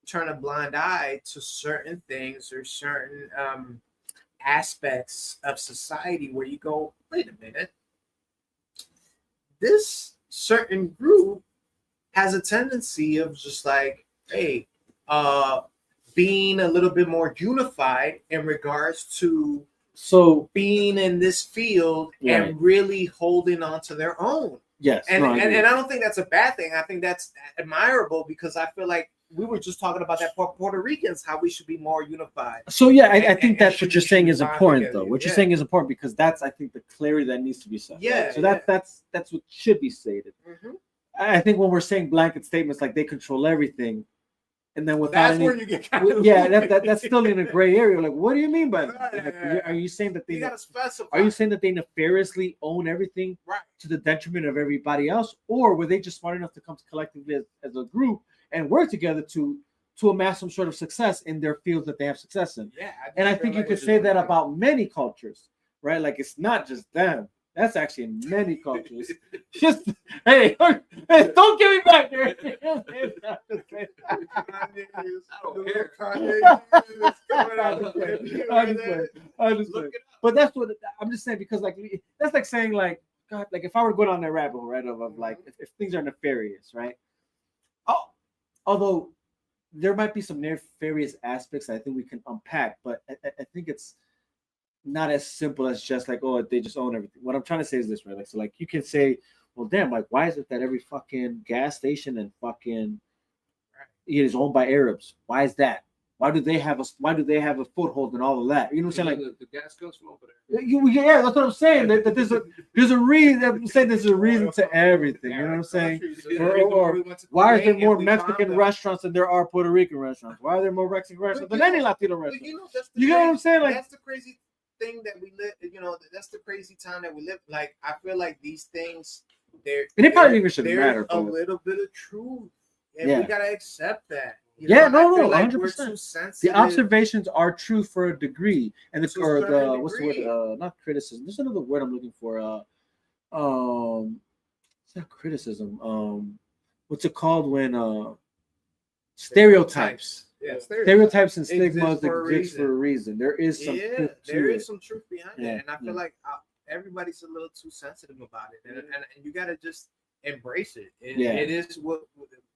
turn a blind eye to certain things or certain aspects of society where you go, wait a minute, this certain group has a tendency of just like, hey, being a little bit more unified in regards to being in this field and really holding on to their own. Yes, And, no, I and agree. and I don't think that's a bad thing. I think that's admirable because I feel like we were just talking about that for Puerto Ricans, how we should be more unified. So yeah, I And- think and that's what you're saying is bond important, together. though. What you're Yeah. saying is important because that's, I think, the clarity that needs to be said. Yeah, right? So that's what should be stated. Mhm. I think when we're saying blanket statements like they control everything, and then without That's any, where you get kind of that's still in a gray area. Like, what do you mean by that? Like, are you saying that they You gotta specify. Are you saying that they nefariously own everything to the detriment of everybody else, or were they just smart enough to come collectively as a group and work together to amass some sort of success in their fields that they have success in? Yeah, And I think you could say that about many cultures, right? Like it's not just them. That's actually in many cultures. Just hey, don't give me back there. I'm just saying. But that's what I'm just saying because like that's like saying like God, like if I were to go down that rabbit hole, right? Of like if things are nefarious, right? Oh, although there might be some nefarious aspects I think we can unpack, but I think it's not as simple as just like, oh, they just own everything. What I'm trying to say is this, right? Like, so like you can say, well, damn, like why is it that every fucking gas station and fucking it is owned by Arabs? Why is that? Why do they have a foothold in all of that? You know what I'm saying? Like the gas comes from over there. yeah, that's what I'm saying. That there's a reason. I'm saying there's a reason to everything. You know what I'm saying? Or why is there more Mexican restaurants than there are Puerto Rican restaurants? Why are there more Mexican restaurants than any Latino restaurants? You know what I'm saying? Like that's the crazy thing that we live. That's the crazy time that we live. Like I feel like these things, And it probably even shouldn't matter, a but- little bit of truth, and Yeah. we gotta accept that. You yeah, know, I no, feel like 100%. we're too The sensitive. observations are true for a degree, and To a certain the what's the degree. word? Not criticism. There's another word I'm looking for. It's not criticism. What's it called when stereotypes? Yeah, Stereotypes and exist stigmas for a exist for a reason. There is some truth to there it. is some truth behind Yeah, it, and I feel yeah. like everybody's a little too sensitive about it, and you gotta just embrace it. Yeah. It is what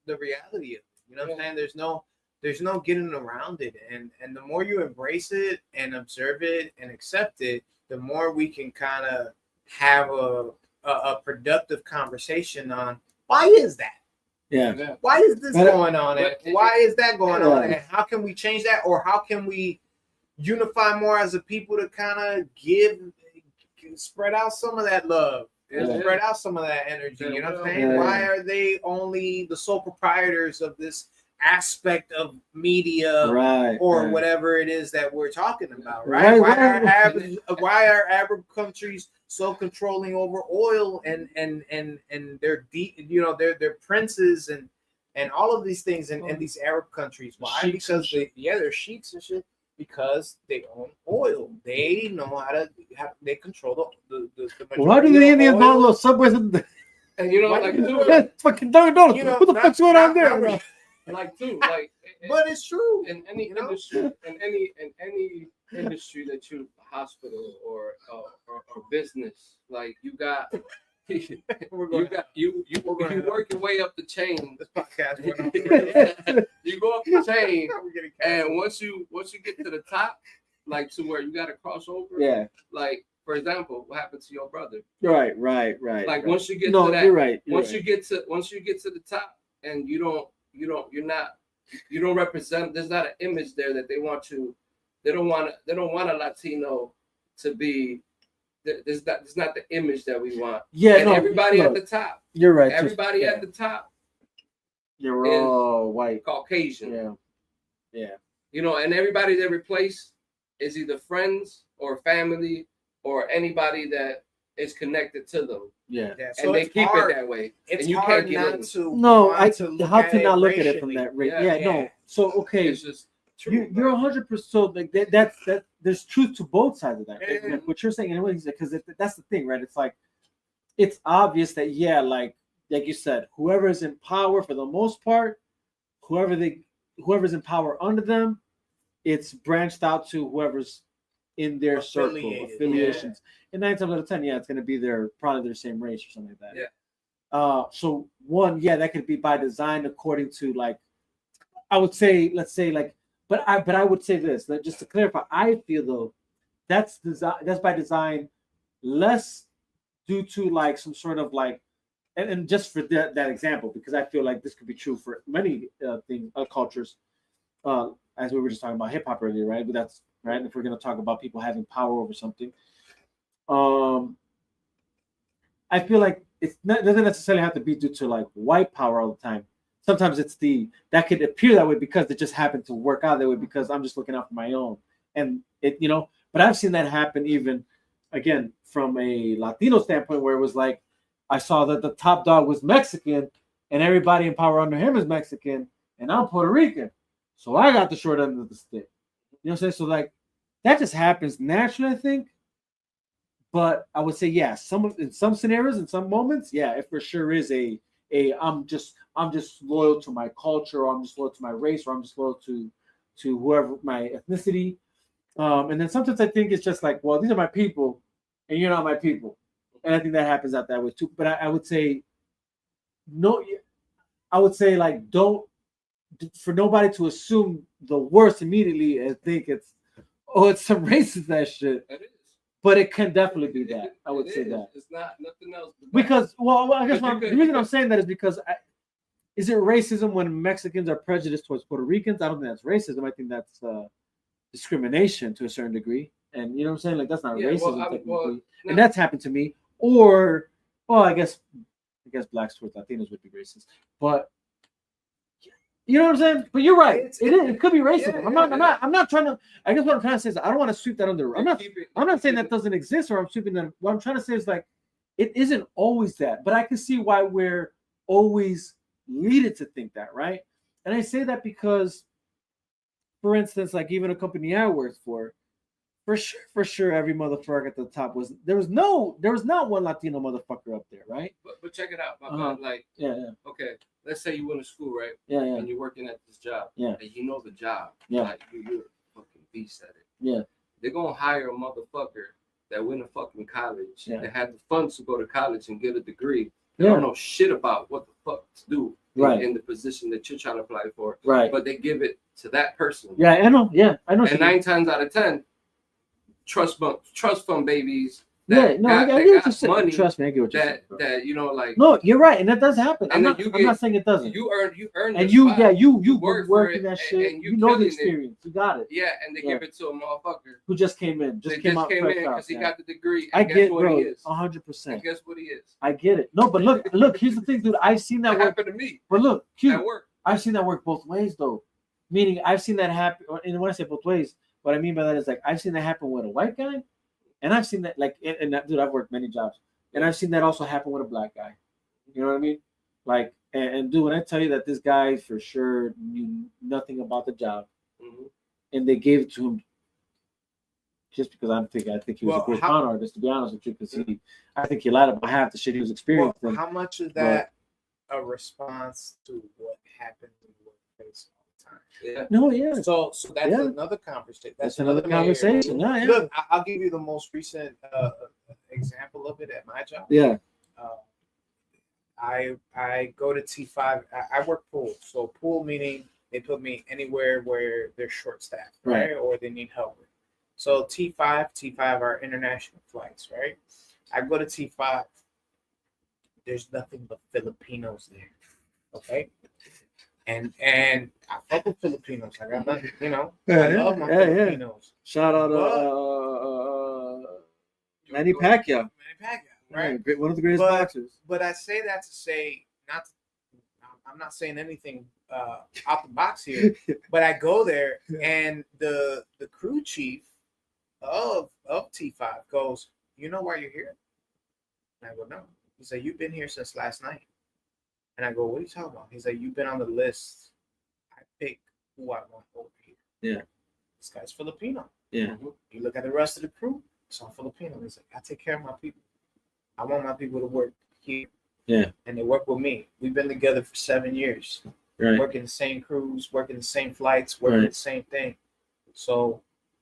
the reality is. You know what I'm saying? There's no getting around it, and the more you embrace it and observe it and accept it, the more we can kind of have a productive conversation on why is that. Yeah. Why is this But- going on? And why is that going on? Yeah. And how can we change that? Or how can we unify more as a people to kind of spread out some of that love and Yeah. spread out some of that energy? You know what I'm saying? Yeah. Why are they only the sole proprietors of this aspect of media Right, or right. whatever it is that we're talking about, Right, right? right. Why are Arab countries so controlling over oil and their their princes and all of these things in these Arab countries? Why? Sheiks Because they're sheiks and shit. Because they own oil, they know how they control the Why do majority the of Indians oil. know little subways? And you know, Why like do dude, yeah, fucking don't know. You know, What the not- fuck's going on not- there? not- bro? like too, like But it's true. in any industry, in any industry that you hospital or business, like you got. You work your way up the chain. This podcast you go up the chain, and once you get to the top, like to where you got to cross over. Yeah. Like for example, what happened to your brother? Right. Like right. once you get No, to that, you're right. once you get to the top, and you don't represent. There's not an image there that they want to. They don't want a Latino to be. There's not the image that we want. Yeah, and no, everybody look, at the top. You're right. Everybody yeah. at the top. You're is all white. Caucasian. Yeah. You know, and everybody they replace is either friends or family or anybody that is connected to them. Yeah. So And they it's keep hard. it that way. It's and you hard can't get not in. to No, want to look how at to not it look at it from racially. that rate. Yeah. No. So okay, It's just true. you're 100%. So like that there's truth to both sides of that. Right? Yeah. Like what you're saying, and because that's the thing, right? It's like it's obvious that like you said, whoever's in power for the most part, whoever's in power under them, it's branched out to whoever's in their circle, affiliations. And 9 times out of 10, it's going to be probably their same race or something like that. Yeah. So one, that could be by design according to like, I would say, let's say like, but I would say this, just to clarify, I feel though that's by design, less due to like some sort of like, and just for that example, because I feel like this could be true for many things, cultures, as we were just talking about hip hop earlier, right? But that's right. If we're going to talk about people having power over something, I feel like it doesn't necessarily have to be due to like white power all the time. Sometimes it's that could appear that way because it just happened to work out that way because I'm just looking out for my own, and but I've seen that happen even again from a Latino standpoint where it was like I saw that the top dog was Mexican and everybody in power under him is Mexican and I'm Puerto Rican, so I got the short end of the stick. You know what I'm saying? So like that just happens naturally, I think. But I would say, in some scenarios, in some moments, it for sure is a I'm just loyal to my culture, or I'm just loyal to my race, or I'm just loyal to whoever my ethnicity. And then sometimes I think it's just like, well, these are my people, and you're not my people, and I think that happens out that way too. But I would say, no, I would say like don't for nobody to assume the worst immediately and think it's some racist that shit. It is. But it can definitely be that. I would say that. It's not nothing else. Because, I guess the reason I'm saying that is because is it racism when Mexicans are prejudiced towards Puerto Ricans? I don't think that's racism. I think that's discrimination to a certain degree. And you know what I'm saying? Like that's not racism technically. And that's happened to me. Or, I guess blacks towards Latinos would be racist. But you know what I'm saying? But you're right. It could be racism. I'm not trying to. I guess what I'm trying to say is I don't want to sweep that under. I'm not saying that doesn't exist or I'm sweeping that. What I'm trying to say is like it isn't always that, but I can see why we're always needed to think that, right? And I say that because, for instance, like even a company I worked for sure, every motherfucker at the top there was not one Latino motherfucker up there, right? But check it out, like okay. Let's say you went to school, right? Yeah. And you're working at this job. Yeah. And you know the job. Yeah. Like you're a fucking beast at it. Yeah. They're gonna hire a motherfucker that went to fucking college. Yeah. That had the funds to go to college and get a degree. They Yeah. don't know shit about what the fuck to do in the position that you're trying to apply for. Right. But they give it to that person. Yeah, I know. Yeah, I know. And 9 times out of 10, trust fund babies. I get what you're saying. Money. Trust me, I get what you're saying. That like. No, you're right, and that does happen. And I'm not saying it doesn't. You earn. And you work in that shit. You know the experience. You got it. Yeah, and they give it to a motherfucker who just came in. Just came in because he got the degree. I get, what bro, he is. 100%. And guess what he is? I get it. No, but look. Here's the thing, dude. I've seen that work. Happened to me. But look, that work. I've seen that work both ways, though. Meaning, I've seen that happen. And when I say both ways, what I mean by that is like I've seen that happen with a white guy. And I've seen that, dude, I've worked many jobs, and I've seen that also happen with a black guy. You know what I mean? Like, and dude, when I tell you that this guy for sure knew nothing about the job, and they gave it to him just because I think he was a good con artist, to be honest with you, because I think he lied about half the shit he was experiencing. Well, how much is that a response to what happened in the workplace? Yeah. No, yeah. So that's another conversation. That's another conversation. No, yeah. Look, I'll give you the most recent example of it at my job. Yeah. I go to T5. I work pool. So pool meaning they put me anywhere where they're short staffed, right? Or they need help with. So T5 are international flights, right? I go to T5. There's nothing but Filipinos there. Okay. And I fuck with Filipinos. I got nothing, I love my Filipinos. Shout out Manny Pacquiao. Right? One of the greatest boxers. But I say that to say I'm not saying anything out the box here. But I go there and the crew chief of T5 goes, you know why you're here? And I go, no. He's like, you've been here since last night. And I go, what are you talking about? He's like, you've been on the list. I pick who I want over here. Yeah. This guy's Filipino. Yeah. You look at the rest of the crew, it's all Filipino. He's like, I take care of my people. I want my people to work here. Yeah. And they work with me. We've been together for 7 years. Right. Working the same crews, working the same flights, working the same thing. So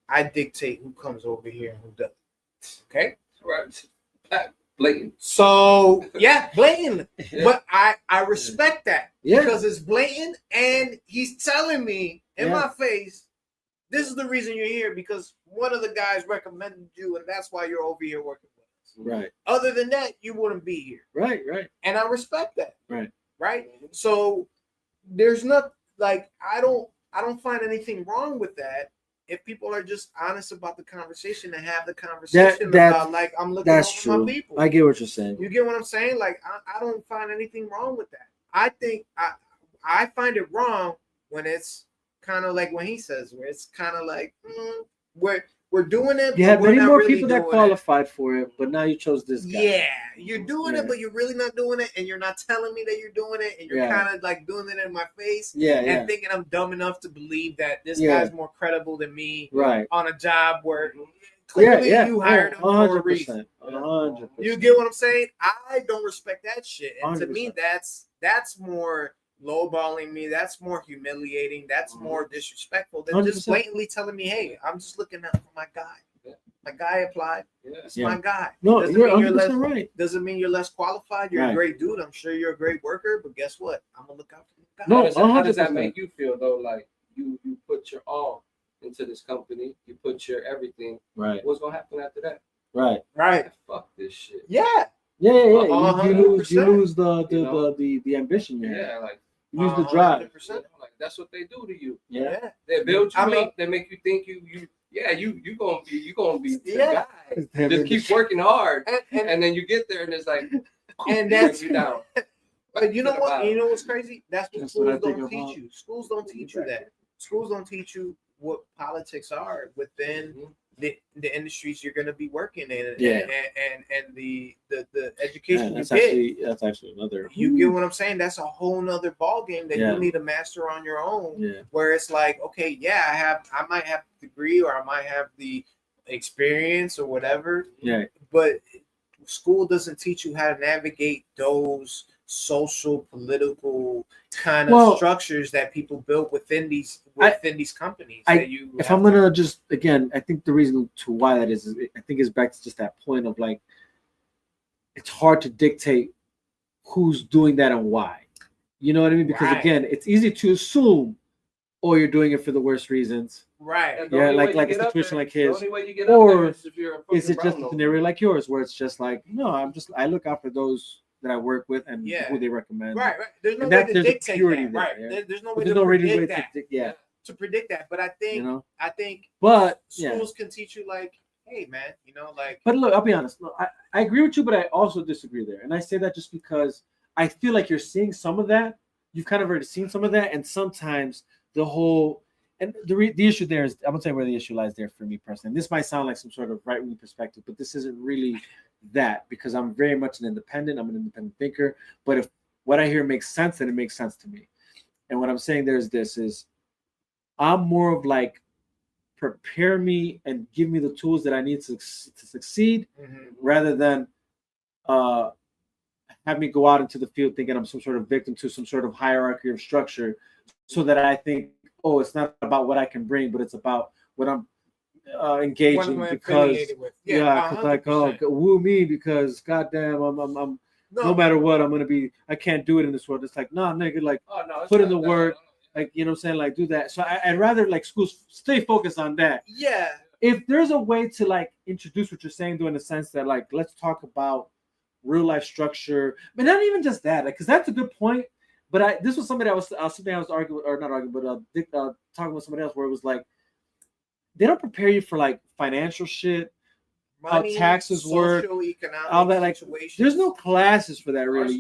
I dictate who comes over here and who doesn't. Okay? Right. Blatant. So yeah, blatant. Yeah. But I respect that because it's blatant and he's telling me in my face, this is the reason you're here because one of the guys recommended you and that's why you're over here working with us. Right. Other than that, you wouldn't be here. Right, right. And I respect that. Right. Right. So there's not like I don't find anything wrong with that. If people are just honest about the conversation and have the conversation about like I'm looking over my people. I get what you're saying. You get what I'm saying? Like I don't find anything wrong with that. I think I find it wrong when it's kind of like when he says where it's kind of like we're doing it. You have many more really people that qualified for it, but now you chose this guy. Yeah, you're doing it, but you're really not doing it, and you're not telling me that you're doing it, and you're kind of like doing it in my face, and thinking I'm dumb enough to believe that this guy's more credible than me, on a job where clearly you hired him for a reason. 100%. You get what I'm saying? I don't respect that shit, and to me, that's more lowballing me. That's more humiliating. That's more disrespectful than 100%. just blatantly telling me, "Hey, I'm just looking out for my guy. My guy applied. It's my guy." No, doesn't you're mean you're 100% less, right. Doesn't mean you're less qualified. You're a great dude. I'm sure you're a great worker. But guess what? I'm gonna look out for my guy. No, how does that make you feel though? Like you put your all into this company. You put your everything. Right. What's gonna happen after that? Right. Right. Fuck this shit. Yeah. Yeah. You lose the ambition. Yeah, like you lose the drive. Like that's what they do to you. Yeah. They build you up. They make you think you gonna be the guy. Just keep working hard, and then you get there and it's like, and that's you down. But you know what? You know what's crazy? That's what schools don't teach you. Schools don't teach you that. Schools don't teach you what politics are within the industries you're going to be working in, and the education you get. That's actually another. You get what I'm saying? That's a whole nother ball game that you need to master on your own. Yeah. Where it's like, okay, I might have the degree or I might have the experience or whatever. Yeah. But school doesn't teach you how to navigate those social, political kind of structures that people build within these companies. If I'm gonna just again, I think the reason to why that is I think it's back to just that point of like it's hard to dictate who's doing that and why. You know what I mean? Because again, it's easy to assume, oh, you're doing it for the worst reasons. Right. Yeah, like a situation like his. Or is it just a scenario like yours where it's just like, no, I look out for those that I work with and who they recommend. Right. There's no way to dictate that. Right. There's no way to predict that. To predict that. But I think but schools can teach you like, hey man, like. But look, I'll be honest. Look, I agree with you, but I also disagree there. And I say that just because I feel like you're seeing some of that. You've kind of already seen some of that, and sometimes the whole and the issue there is I'm gonna tell you where the issue lies there for me personally. And this might sound like some sort of right-wing perspective, but this isn't really that because I'm very much an independent. I'm an independent thinker. But if what I hear makes sense, then it makes sense to me. And what I'm saying there is I'm more of like prepare me and give me the tools that I need to succeed, rather than have me go out into the field thinking I'm some sort of victim to some sort of hierarchy of structure, so that I think, oh, it's not about what I can bring, but it's about what I'm engaging because like, oh, woo me because goddamn, I'm no matter what I'm gonna be. I can't do it in this world. It's like, nah, nigga, like put in the work, like you know what I'm saying, like do that. So I'd rather like schools stay focused on that. Yeah. If there's a way to like introduce what you're saying, though, in the sense that like let's talk about real life structure, but not even just that, like because that's a good point. But this was somebody I was arguing, or not arguing, but talking with somebody else where it was like they don't prepare you for like financial shit, money, how taxes work, all that. Like, there's no classes for that really.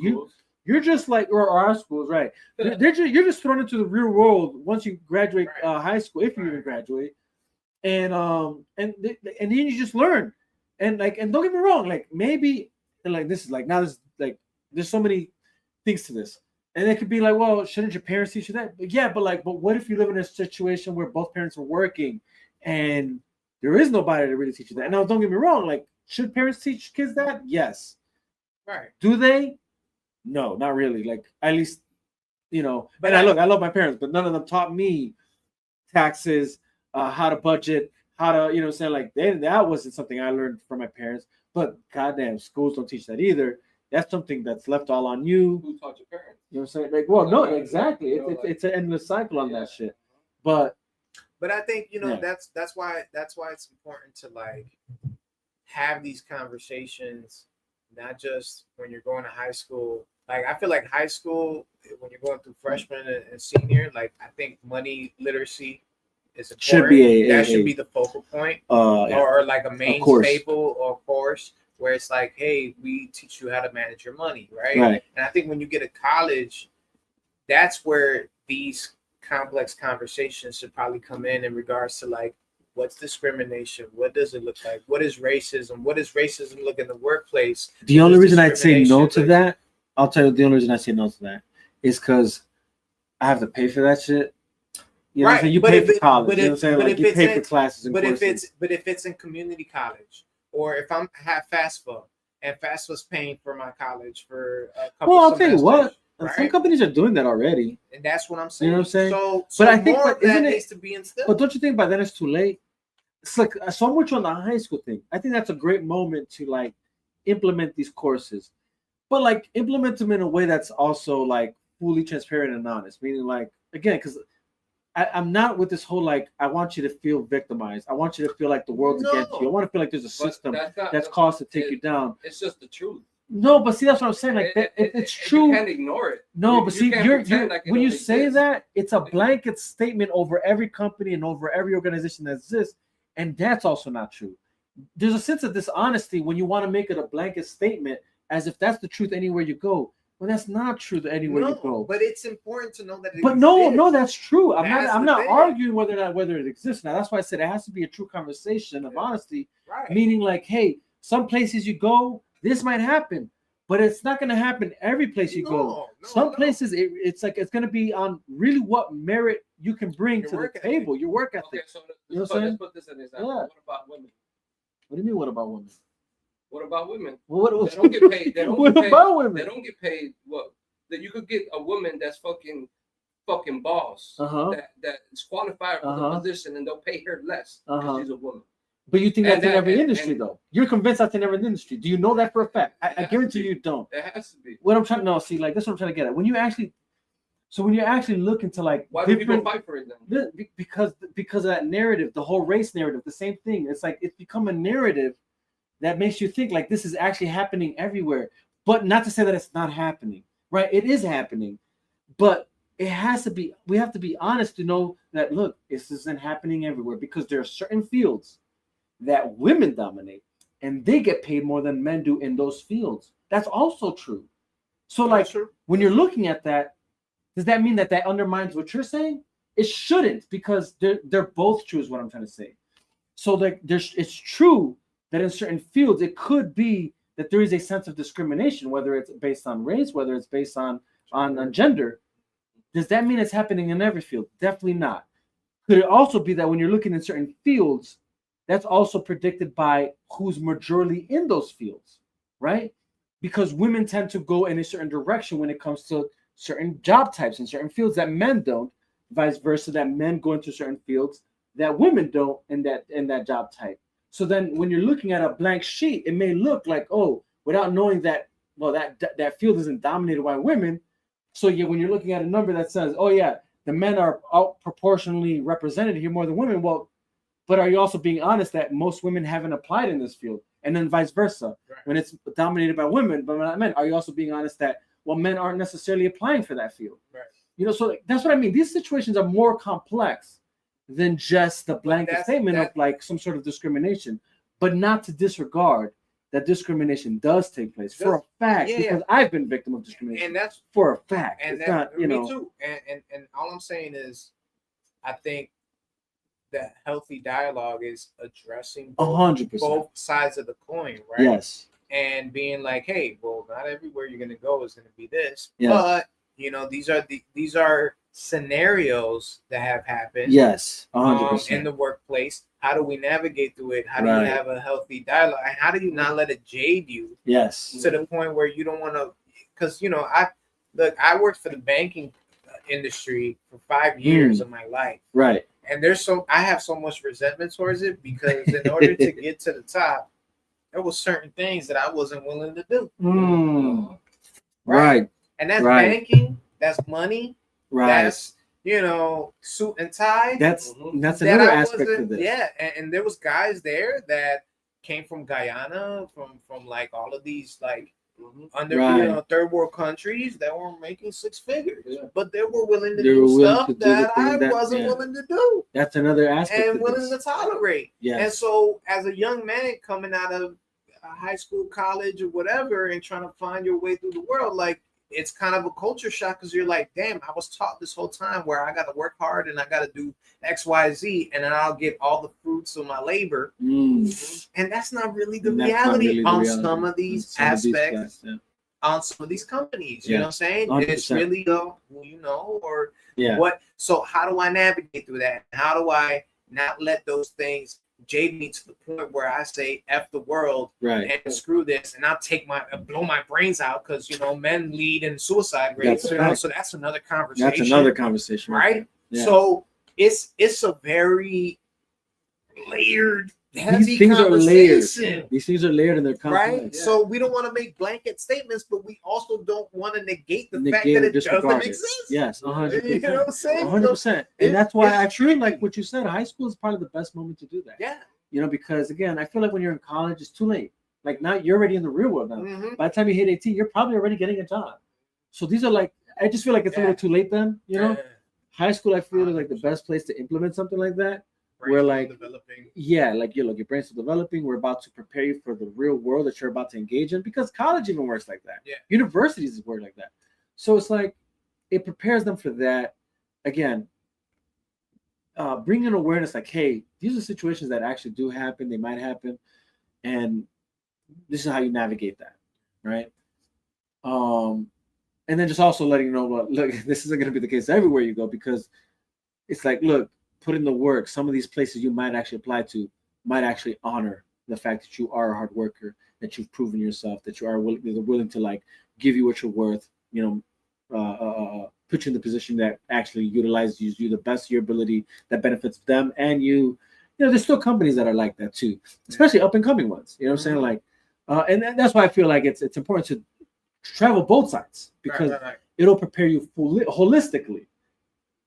You're just like, or our schools, right? You're just thrown into the real world once you graduate high school, if you even graduate, and then you just learn, and don't get me wrong, like maybe like this is like now this like there's so many things to this, and it could be like, well, shouldn't your parents teach you that? But yeah, but what if you live in a situation where both parents are working, and there is nobody to really teach you that? Now, don't get me wrong, like should parents teach kids that? Yes. Right. Do they? No, not really. Like at least, But I love my parents, but none of them taught me taxes, how to budget, how to, saying like that wasn't something I learned from my parents. But goddamn, schools don't teach that either. That's something that's left all on you. Who taught your parents? You know what I'm saying? Like, well, no, exactly. It's an endless cycle on that shit. But I think that's why it's important to like have these conversations, not just when you're going to high school. Like I feel like high school, when you're going through freshman and senior, like I think money literacy is important. Should be the focal point, or like a main staple or course where it's like, hey, we teach you how to manage your money, right? And I think when you get to college, that's where these complex conversations should probably come in regards to like, what's discrimination? What does it look like? What is racism? What does racism look in the workplace? The only reason I'd say no to that, I'll tell you the only reason I say no to that is because I have to pay for that shit. You know what I'm saying? You pay for college. You know what I'm saying? Like you pay for classes and courses. But if it's in community college, or if I'm have FAFSA and FAFSA's paying for my college for a couple I'll tell you what. Right? Some companies are doing that already. And that's what I'm saying. You know what I'm saying? So but I think more isn't that it, needs to be instilled. But don't you think by then it's too late? It's like so I'm with you on the high school thing. I think that's a great moment to like implement these courses, but like implement them in a way that's also like fully transparent and honest. Meaning like, again, because I'm not with this whole like I want you to feel victimized. I want you to feel like the world's against you. I want to feel like there's a system that's caused to take you down. It's just the truth. No, but see, that's what I'm saying. Like, it's true. You can't ignore it. No, but see, you're like when you say that, it's a blanket statement over every company and over every organization that exists, and that's also not true. There's a sense of dishonesty when you want to make it a blanket statement as if that's the truth anywhere you go. Well, that's not true anywhere you go. But it's important to know that. No, that's true. I'm not arguing whether it exists. Now, that's why I said it has to be a true conversation of honesty. Right. Meaning, like, hey, some places you go, this might happen, but it's not going to happen every place you go. Some places it's like it's going to be on really what merit you can bring to the table, your work ethic. Okay, so you know what I'm saying? Let's put this in example. Yeah. What about women? What do you mean? What about women? What about women? Well, they don't get paid. They don't what get paid. about women? They don't get paid. What? That you could get a woman that's fucking boss that is qualified for the position, and they'll pay her less because she's a woman. But you think that's in every industry, though? You're convinced that's in every industry. Do you know that for a fact? I guarantee you don't. It has to be. What I'm trying to know, see, like that's what I'm trying to get at. When you actually look into like why do people fight for it then? Because of that narrative, the whole race narrative, the same thing. It's like it's become a narrative that makes you think like this is actually happening everywhere. But not to say that it's not happening, right? It is happening, but it has to be. We have to be honest to know that look, this isn't happening everywhere because there are certain fields that women dominate and they get paid more than men do in those fields. That's also true. So like when you're looking at that, does that mean that undermines what you're saying? It shouldn't, because they're both true is what I'm trying to say. So like it's true that in certain fields it could be that there is a sense of discrimination, whether it's based on race, whether it's based on gender. Does that mean it's happening in every field? Definitely not. Could it also be that when you're looking in certain fields, that's also predicted by who's majority in those fields, right? Because women tend to go in a certain direction when it comes to certain job types in certain fields that men don't, vice versa, that men go into certain fields that women don't in that job type. So then when you're looking at a blank sheet, it may look like, oh, without knowing that, well, that field isn't dominated by women. So yeah, when you're looking at a number that says, oh yeah, the men are out proportionally represented here more than women, well, but are you also being honest that most women haven't applied in this field? And then vice versa. Right. When it's dominated by women, but not men, are you also being honest that, well, men aren't necessarily applying for that field? Right. You know, so that's what I mean. These situations are more complex than just the blanket statement of like some sort of discrimination, but not to disregard that discrimination does take place for a fact, because I've been victim of discrimination. And that's for a fact. And it's not, you know. Me too. And all I'm saying is, I think that healthy dialogue is addressing 100%. both sides of the coin, right? Yes. And being like, hey, well, not everywhere you're gonna go is gonna be this, Yes. but you know, these are scenarios that have happened. Yes, 100%. In the workplace. How do we navigate through it? How do Right. you have a healthy dialogue? And how do you not let it jade you? Yes. To the point where you don't want to, because you know, I worked for the banking industry for 5 years of my life. Right. And I have so much resentment towards it because in order to get to the top, there was certain things that I wasn't willing to do. Right. And that's Right. banking, that's money, Right. that's, you know, suit and tie. That's that another I aspect wasn't- of this. Yeah, and there was guys there that came from Guyana, from like all of these like under Right. you know, third world countries that were making 6 figures, but they were willing to They do were willing stuff to do the that thing I that- wasn't yeah. willing to do. That's another aspect And of willing this. to tolerate. Yes. And so, as a young man coming out of high school, college, or whatever, and trying to find your way through the world, like it's kind of a culture shock because you're like, damn, I was taught this whole time where I got to work hard and I got to do X, Y, Z, and then I'll get all the fruits of my labor. And that's not really the And that's not reality really the on reality. some of these On some of these aspects. guys, yeah. On some of these companies, you Yeah. know what I'm saying? 100%. It's really who you know or Yeah. what. So how do I navigate through that? How do I not let those things jade me to the point where I say F the world Right. and screw this and I'll blow my brains out because you know men lead in suicide rates, That's you know, right. so that's another conversation. That's another conversation. right? Yeah. So it's a very layered, heavy These things are layered. conversation. These things are layered and they're complex. Right, so we don't want to make blanket statements, but we also don't want to negate the fact Negate that or it doesn't disregard it. exist. Yes, 100%. You know what I'm saying? 100%. It- And that's why I it's feel like what you said, high school is probably the best moment to do that. Yeah. You know, because again, I feel like when you're in college, it's too late. Like now you're already in the real world now. Mhm. By the time you hit 18, you're probably already getting a job. So these are like, I just feel like it's a little too late then, you know? High school, I feel is like the best place to implement something like that. Where like, yeah, like your brain's still developing. We're about to prepare you for the real world that you're about to engage in because college even works like that. Yeah. Universities work like that. So it's like, it prepares them for that. Again, bringing awareness like, hey, these are situations that actually do happen. They might happen. And this is how you navigate that. Right. And then just also letting you know, well, look, this isn't going to be the case everywhere you go because it's like, look, put in the work. Some of these places you might actually apply to might actually honor the fact that you are a hard worker, that you've proven yourself, that you are willing to like give you what you're worth, you know, put you in the position that actually utilizes you the best of your ability, that benefits them and you. You know, there's still companies that are like that too, especially up and coming ones. You know what I'm saying? Like, and that's why I feel like it's important to travel both sides because it'll prepare you holistically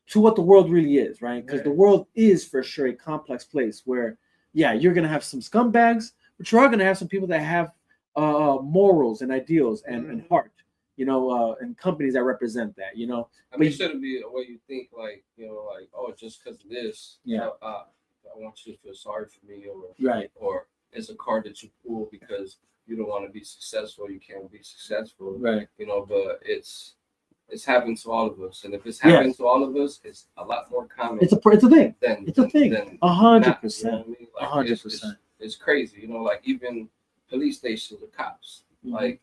to what the world really is, right? Because the world is for sure a complex place where, yeah, you're gonna have some scumbags, but you are gonna have some people that have morals and ideals and heart, you know, and companies that represent that, you know. I mean, it shouldn't be a way you think, like, you know, like, oh, just because of this, yeah, I want you to feel sorry for me, or right, or it's a card that you pull because you don't want to be successful, you can't be successful, right? You know, but it's happened to all of us, and if it's happening to all of us, it's a lot more common. It's a thing. Than, it's a thing. 100%. 100%. It's crazy, you know. Like even police stations, the cops, like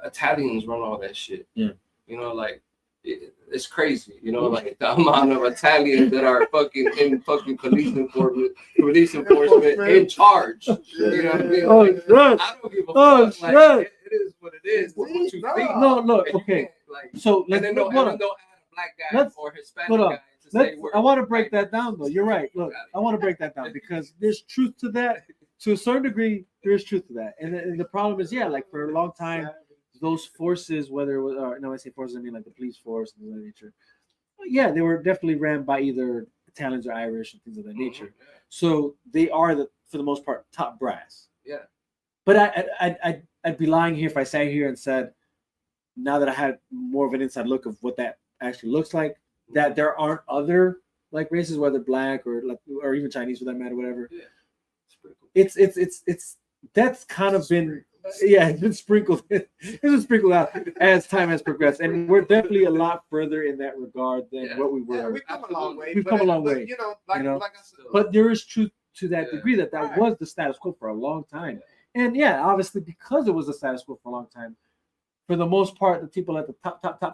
Italians run all that shit. Yeah. You know, like it's crazy. You know, like the amount of Italians that are fucking in fucking police enforcement in charge. You know what I mean? Oh, like, shit. I don't give a fuck. Like, it is what it is. It's what you think. No, look, okay. So let's and then don't add a black guy or Hispanic guy to say word. I want to break that down though. You're right. Look, I want to break that down because there's truth to that. To a certain degree, there is truth to that. And the problem is, yeah, like for a long time, those forces, whether it was, no, I say forces, I mean like the police force and things of that nature. Yeah, they were definitely ran by either Italians or Irish and things of that nature. So they are for the most part, top brass. Yeah. But I'd be lying here if I sat here and said, now that I had more of an inside look of what that actually looks like, that there aren't other like races, whether black or even Chinese for that matter, whatever. Yeah. It's that's kind of been Yeah, it's been sprinkled. It's been sprinkled out as time has progressed, and we're definitely a lot further in that regard than what we were. Yeah, we've come a long way. We've come a long way. You know, like I said, but there is truth to that degree that was the status quo for a long time, and yeah, obviously because it was the status quo for a long time. For the most part, the people at the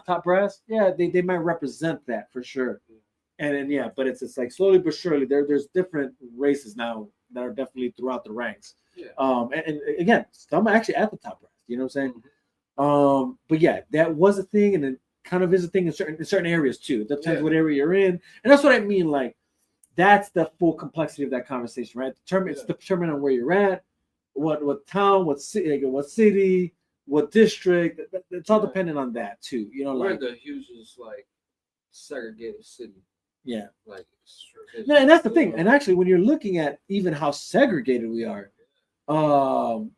top brass, yeah, they might represent that for sure. And yeah, but it's like slowly but surely there's different races now that are definitely throughout the ranks. Yeah. And again, some are actually at the top brass. You know what I'm saying? But yeah, that was a thing, and it kind of is a thing in certain areas too. It depends what area you're in, and that's what I mean. Like that's the full complexity of that conversation, right? It's determined on where you're at, what town, what city, what district. It's all dependent on that too. You know, we're like the hugest like segregated city. Yeah. Like, no, and that's the thing. And actually, when you're looking at even how segregated we are, and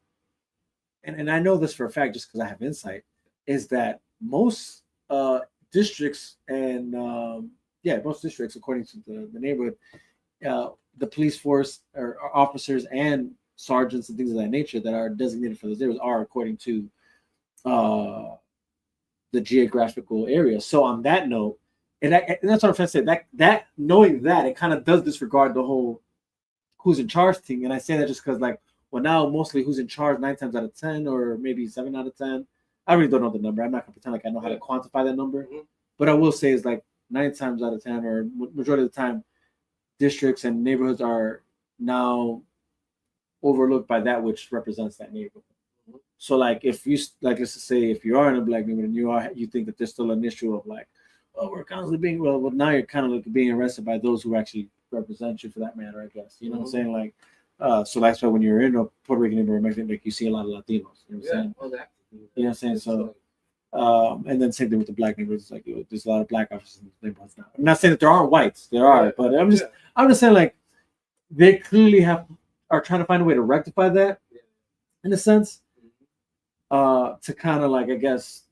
I know this for a fact just because I have insight, is that most districts and most districts, according to the neighborhood, the police force or officers and sergeants and things of that nature that are designated for those areas are according to the geographical area. So on that note, and that's what I'm trying to say. That knowing that, it kind of does disregard the whole who's in charge thing. And I say that just because, like, well, now mostly who's in charge 9 times out of 10, or maybe 7 out of 10. I really don't know the number. I'm not gonna pretend like I know how to quantify that number. But I will say is like 9 times out of 10, or majority of the time, districts and neighborhoods are now overlooked by that which represents that neighborhood. So, like, if you let's just say if you are in a black neighborhood and you think that there's still an issue of like, oh, we're constantly being well now you're kind of like being arrested by those who actually represent you for that matter, I guess. You know what I'm saying? Like, so that's why when you're in a Puerto Rican neighborhood, Mexican, like, you see a lot of Latinos. You know what I'm saying? Well, you know what I'm saying? So, and then same thing with the black neighborhoods. Like, there's a lot of black officers in the neighborhoods now. I'm not saying that there aren't whites. There are, but I'm just saying, like, they clearly are trying to find a way to rectify that, in a sense, to kind of, like, I guess,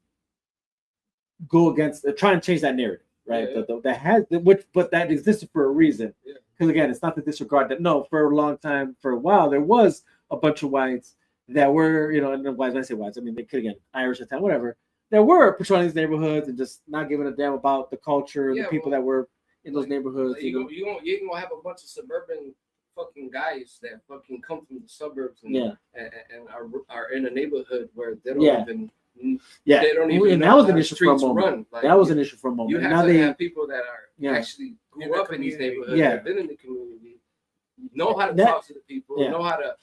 go against, try and change that narrative, right? But that existed for a reason. Because again, it's not to disregard that. No, for a long time, for a while, there was a bunch of whites that were, and the whites, when I say whites, I mean they could, again, Irish, Italian, whatever, that were patrolling these neighborhoods and just not giving a damn about the culture and the people that were in those neighborhoods. You gonna have a bunch of suburban fucking guys that fucking come from the suburbs and are in a neighborhood where they don't even. Yeah, they don't even and know that was how an the issue for a streets moment. run. Like, that was an issue for a moment. You have now to have people that are actually grew up in these neighborhoods, have been in the community, know how to talk to the people, know how to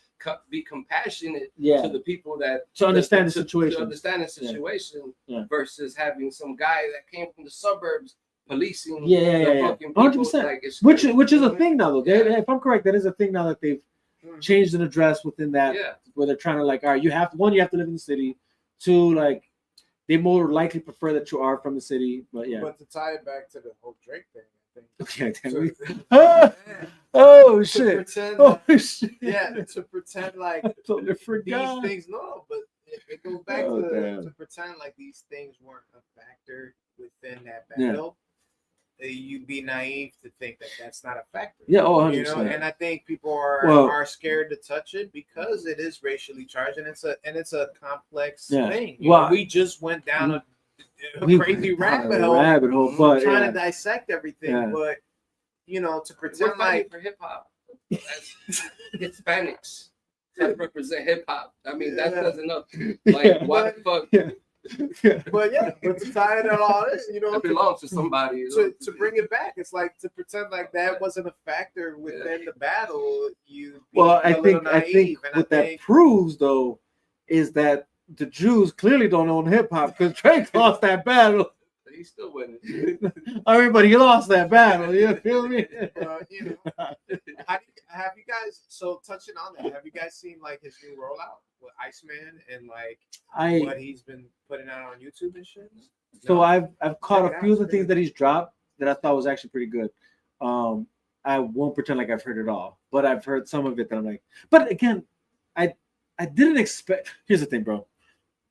be compassionate to the people to understand the situation. To understand the situation versus having some guy that came from the suburbs policing. Fucking 100%. Like, which is a thing now, though. If I'm correct, that is a thing now that they've changed and addressed within that, where they're trying to, like, all right, you have to live in the city. 2, like, they more likely prefer that you are from the city, but But to tie it back to the whole Drake thing, I think. Oh shit! To pretend like totally forgot. These things. No, but it goes back to pretend like these things weren't a factor within that battle. You'd be naive to think that that's not a factor. Yeah, 100%. And I think people are scared to touch it because it is racially charged, and it's a complex thing. We just went down a crazy rabbit hole, but trying to dissect everything. But to pretend like for hip hop, Hispanics that represent hip hop. I mean, that doesn't know. Like, why the fuck? But to tie it all this, it belongs to somebody. To bring it back, it's like to pretend like that wasn't a factor within the battle. I think what that proves, though, is that the Jews clearly don't own hip hop because Drake lost that battle. He's still winning. Everybody, he lost that battle. You feel me? Have you guys? So touching on that, have you guys seen like his new rollout with Iceman and like what he's been putting out on YouTube and shit? So I've caught a few of the things that he's dropped that I thought was actually pretty good. I won't pretend like I've heard it all, but I've heard some of it that I'm like. But again, I didn't expect. Here's the thing, bro.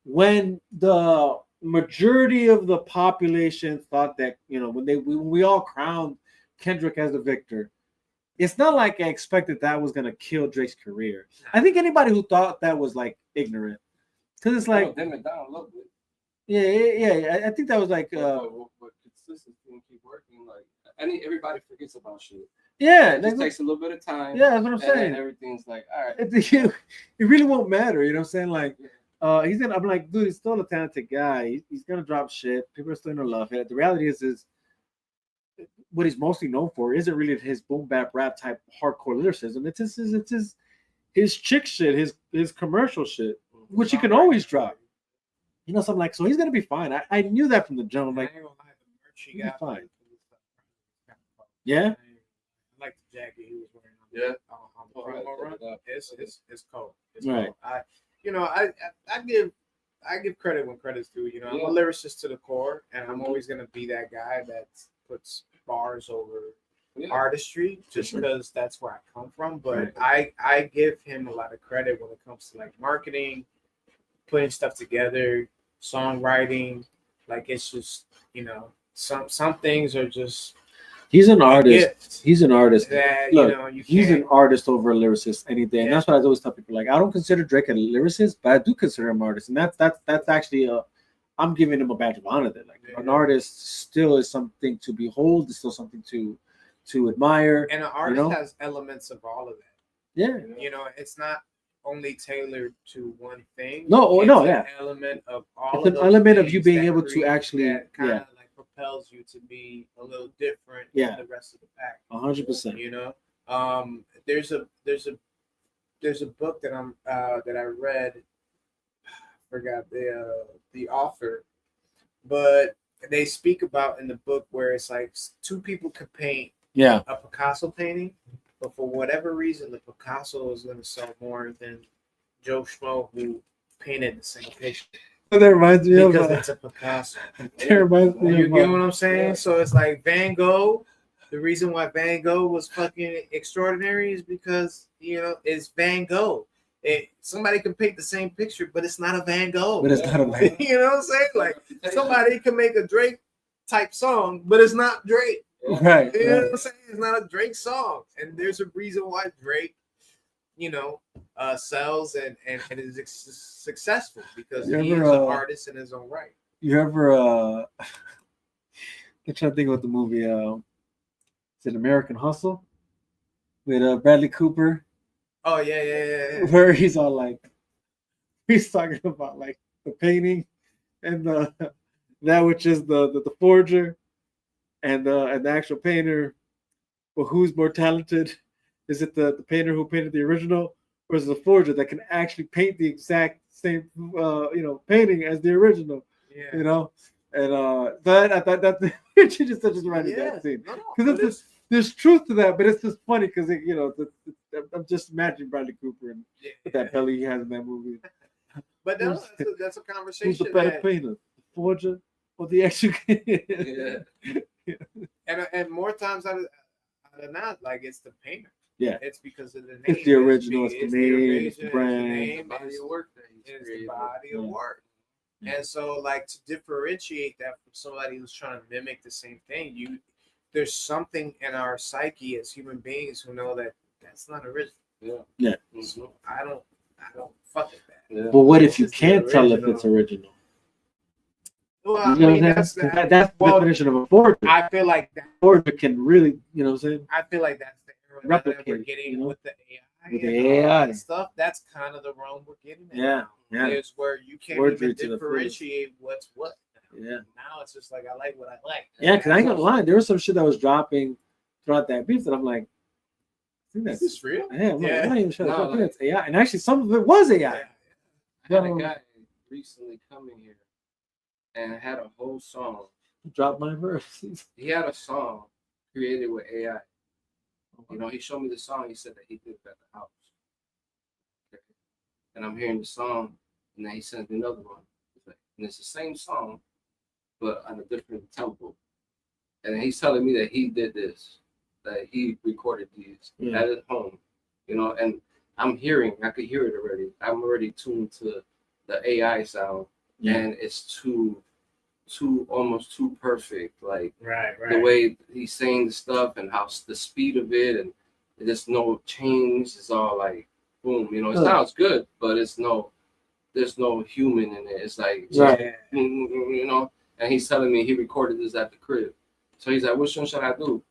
When the majority of the population thought that, when we all crowned Kendrick as the victor, it's not like I expected that was going to kill Drake's career. I think anybody who thought that was like ignorant. Because it's like dim it down a little bit. Yeah. I think that was like but consistency and keep working. Like everybody forgets about shit. Yeah, it just takes a little bit of time. Yeah, that's what I'm saying. And everything's like, all right. It really won't matter, you know what I'm saying? Like, I'm like, dude, he's still a talented guy. He's gonna drop shit. People are still gonna love it. The reality is what he's mostly known for isn't really his boom bap rap type hardcore lyricism. It's his chick shit, his commercial shit, which he can always drop. You know, so I'm like, so he's gonna be fine. I knew that from the jump. I'm like, he'll be fine. Yeah. I like the jacket he was wearing. On the promo run. It's cold. It's right. Cold. I give credit when credit's due. You know, I'm a lyricist to the core, and I'm always gonna be that guy that puts bars over artistry, just because that's where I come from. But I give him a lot of credit when it comes to like marketing, putting stuff together, songwriting. Like it's just, you know, some things are just. He's an artist. He's an artist. That, Look, you know, he's an artist over a lyricist any day, and that's what I always tell people. Like, I don't consider Drake a lyricist, but I do consider him an artist, and that's actually I'm giving him a badge of honor. That like an artist still is something to behold. It's still something to admire. And an artist has elements of all of that. Yeah. You know, it's not only tailored to one thing. No, it's yeah. An element of all. It's an element of you being able to actually, kind of like propels you to be a little different than the rest of the pack. 100%. You know, there's a book that I read. I forgot the author, but they speak about in the book where it's like two people could paint a Picasso painting, but for whatever reason, the Picasso is going to sell more than Joe Schmo who painted the same picture. That reminds me because of it's a Picasso. That reminds me You of get what I'm saying? So it's like Van Gogh. The reason why Van Gogh was fucking extraordinary is because, you know, it's Van Gogh. Somebody can paint the same picture, but it's not a Van Gogh. But it's not a Van Gogh. You know what I'm saying? Like somebody can make a Drake type song, but it's not Drake. Right. You know what I'm saying? It's not a Drake song. And there's a reason why Drake, you know, sells and is successful because he's an artist in his own right. You ever I'm trying to think about the movie is it American Hustle with Bradley Cooper? Oh yeah. Where he's all like, he's talking about like the painting and that which is the forger and the actual painter. But who's more talented? Is it the painter who painted the original, or is it the forger that can actually paint the exact same painting as the original? Yeah. You know, and that she just touches right in that scene because there's truth to that, but it's just funny because I'm just imagining Bradley Cooper and that belly he has in that movie. But that's a conversation. Who's the better painter, the forger or the actual? And more times out of not, like it's the painter. Yeah, it's because of the name. It's the original. It's the name. It's the brand. It's the body of work. It's the body of work. And so, like, to differentiate that from somebody who's trying to mimic the same thing, there's something in our psyche as human beings who know that that's not original. Yeah. So I don't fuck with that. Yeah. But what if you can't tell if it's original? Well, I mean, that's the definition of a forger. I feel like that forger can really, you know what I'm saying? I feel like that's the era replicate, that we're getting with the AI. With the AI and stuff. That's kind of the realm we're getting at. Yeah. It's where you can't even differentiate what's what. Yeah. Now it's just like I like what I like. Yeah, because I ain't gonna lie, there was some shit that was dropping throughout that beef that I'm like, I think that's this real. Yeah, I'm not even sure. I think that's AI, and actually some of it was AI. I had a guy recently coming here and had a whole song. Drop my verse. He had a song created with AI. You know, he showed me the song. He said that he did it at the house. Okay. And I'm hearing the song, and then he sends me another one. And it's the same song, but on a different tempo. And he's telling me that he did this, that he recorded these at his home. You know, and I could hear it already. I'm already tuned to the AI sound, and it's almost too perfect. Like the way he's saying the stuff and how the speed of it, and there's no change. It's all like boom. You know, it sounds good, but it's no. there's no human in it. It's like Right. you know. And he's telling me he recorded this at the crib. So he's like, which one should I do?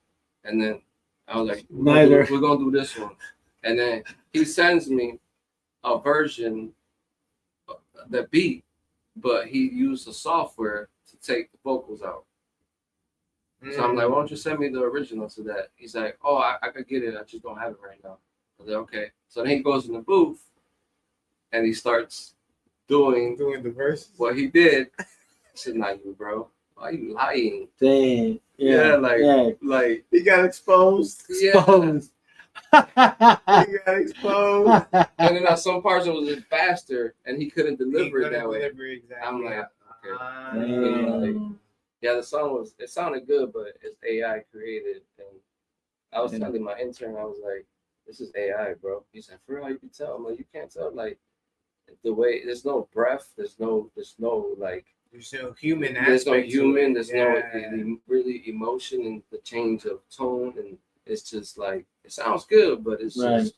And then I was like, we're gonna do this one. And then he sends me a version of the beat, but he used the software to take the vocals out. So I'm like, why don't you send me the original to that? He's like, oh, I could get it. I just don't have it right now. I was like, okay. So then he goes in the booth and he starts doing the verse. What he did. I said, not you, bro. Why are you lying? Dang. Yeah, like he got exposed. Exposed. He got exposed. And then at some parts it was just faster, and he couldn't deliver it that way. Exactly. I'm like, okay. You know, like, yeah, the song it sounded good, but it's AI created. And I was telling my intern, I was like, this is AI, bro. He's like, for real, you can tell. I'm like, you can't tell, like, the way there's no breath, there's no like. There's no human aspect. There's no human. There's Yeah. no really emotion and the change of tone, and it's just like it sounds good, but it's just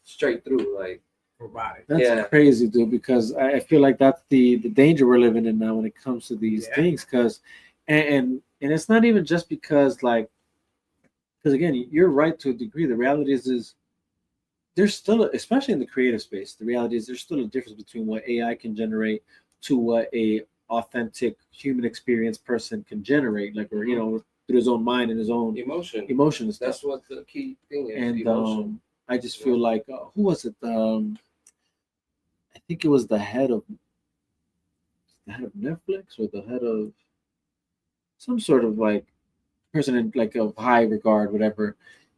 straight through like robotic. That's crazy, dude. Because I feel like that's the danger we're living in now when it comes to these things. Because and it's not even just because like because again, you're right to a degree. The reality is there's still, especially in the creative space, the reality is there's still a difference between what AI can generate to what a authentic human experience person can generate, like, or through his own mind and his own emotions. That's what the key thing is. And emotion. I just feel like who was it? I think it was the head of Netflix or the head of some sort of like person in like of high regard, whatever.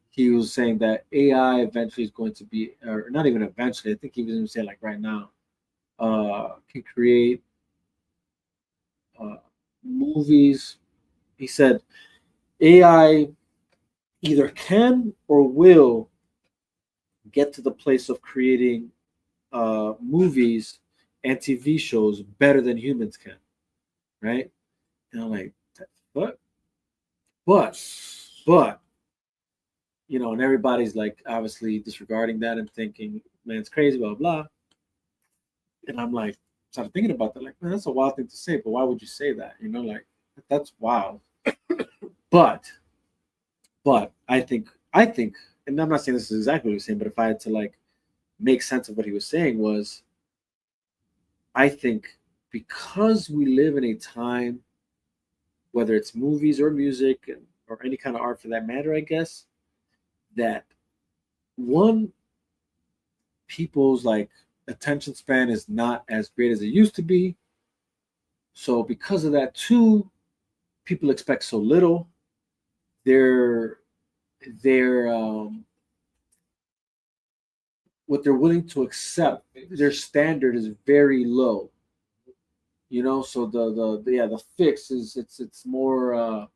He was saying that AI eventually is going to be, or not even eventually. I think he was even saying like right now, can create movies. He said AI either can or will get to the place of creating movies and TV shows better than humans can, right? And I'm like, but and everybody's like obviously disregarding that and thinking, man, it's crazy, blah blah. And I'm like, started thinking about that, like, man, that's a wild thing to say, but why would you say that? Like that's wild. but I think, and I'm not saying this is exactly what he's saying, but if I had to like make sense of what he was saying was, I think because we live in a time, whether it's movies or music or any kind of art for that matter, I guess, that one, people's like attention span is not as great as it used to be. So because of that, too, people expect so little. They're what they're willing to accept, their standard is very low. So the fix is it's more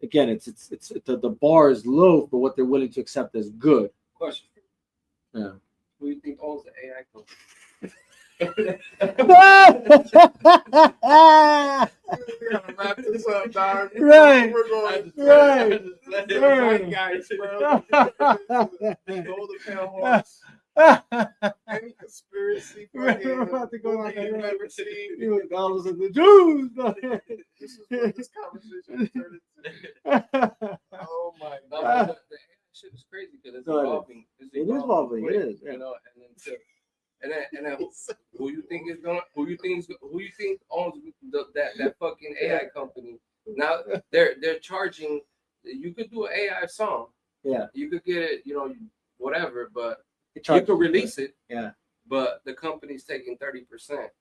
again it's the bar is low for what they're willing to accept as good. Question. Yeah. Who do you think owns the AI company? We're gonna wrap this up, dog. Right. We're going Right. guys, bro. Golden pale horse. Any conspiracy We're about to go on movie you've ever seen. dollars of the Jews. This is what this conversation turned into. Oh my god. The AI shit is crazy because it's evolving. It is evolving. Quick, It is. And then who you think owns that fucking AI company? Now they're charging. You could do an AI song. Yeah. You could get it. Whatever, but you charges could release it. Yeah. But the company's taking 30%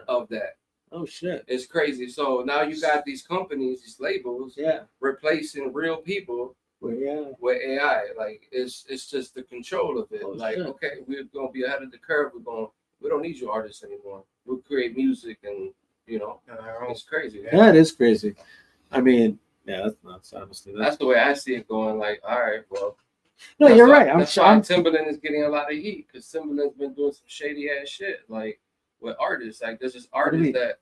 of that. Oh shit. It's crazy. So now you got these companies, these labels, replacing real people with AI. Like it's just the control of it. Okay, we're gonna be ahead of the curve. We don't need you artists anymore. We'll create music and it's crazy. Yeah, it is crazy. I mean, yeah, that's nuts, honestly. That's the way I see it going. Like, all right, well. No, you're right. That's why Timbaland is getting a lot of heat because Timbaland's been doing some shady ass shit, like with artists. Like there's this artist that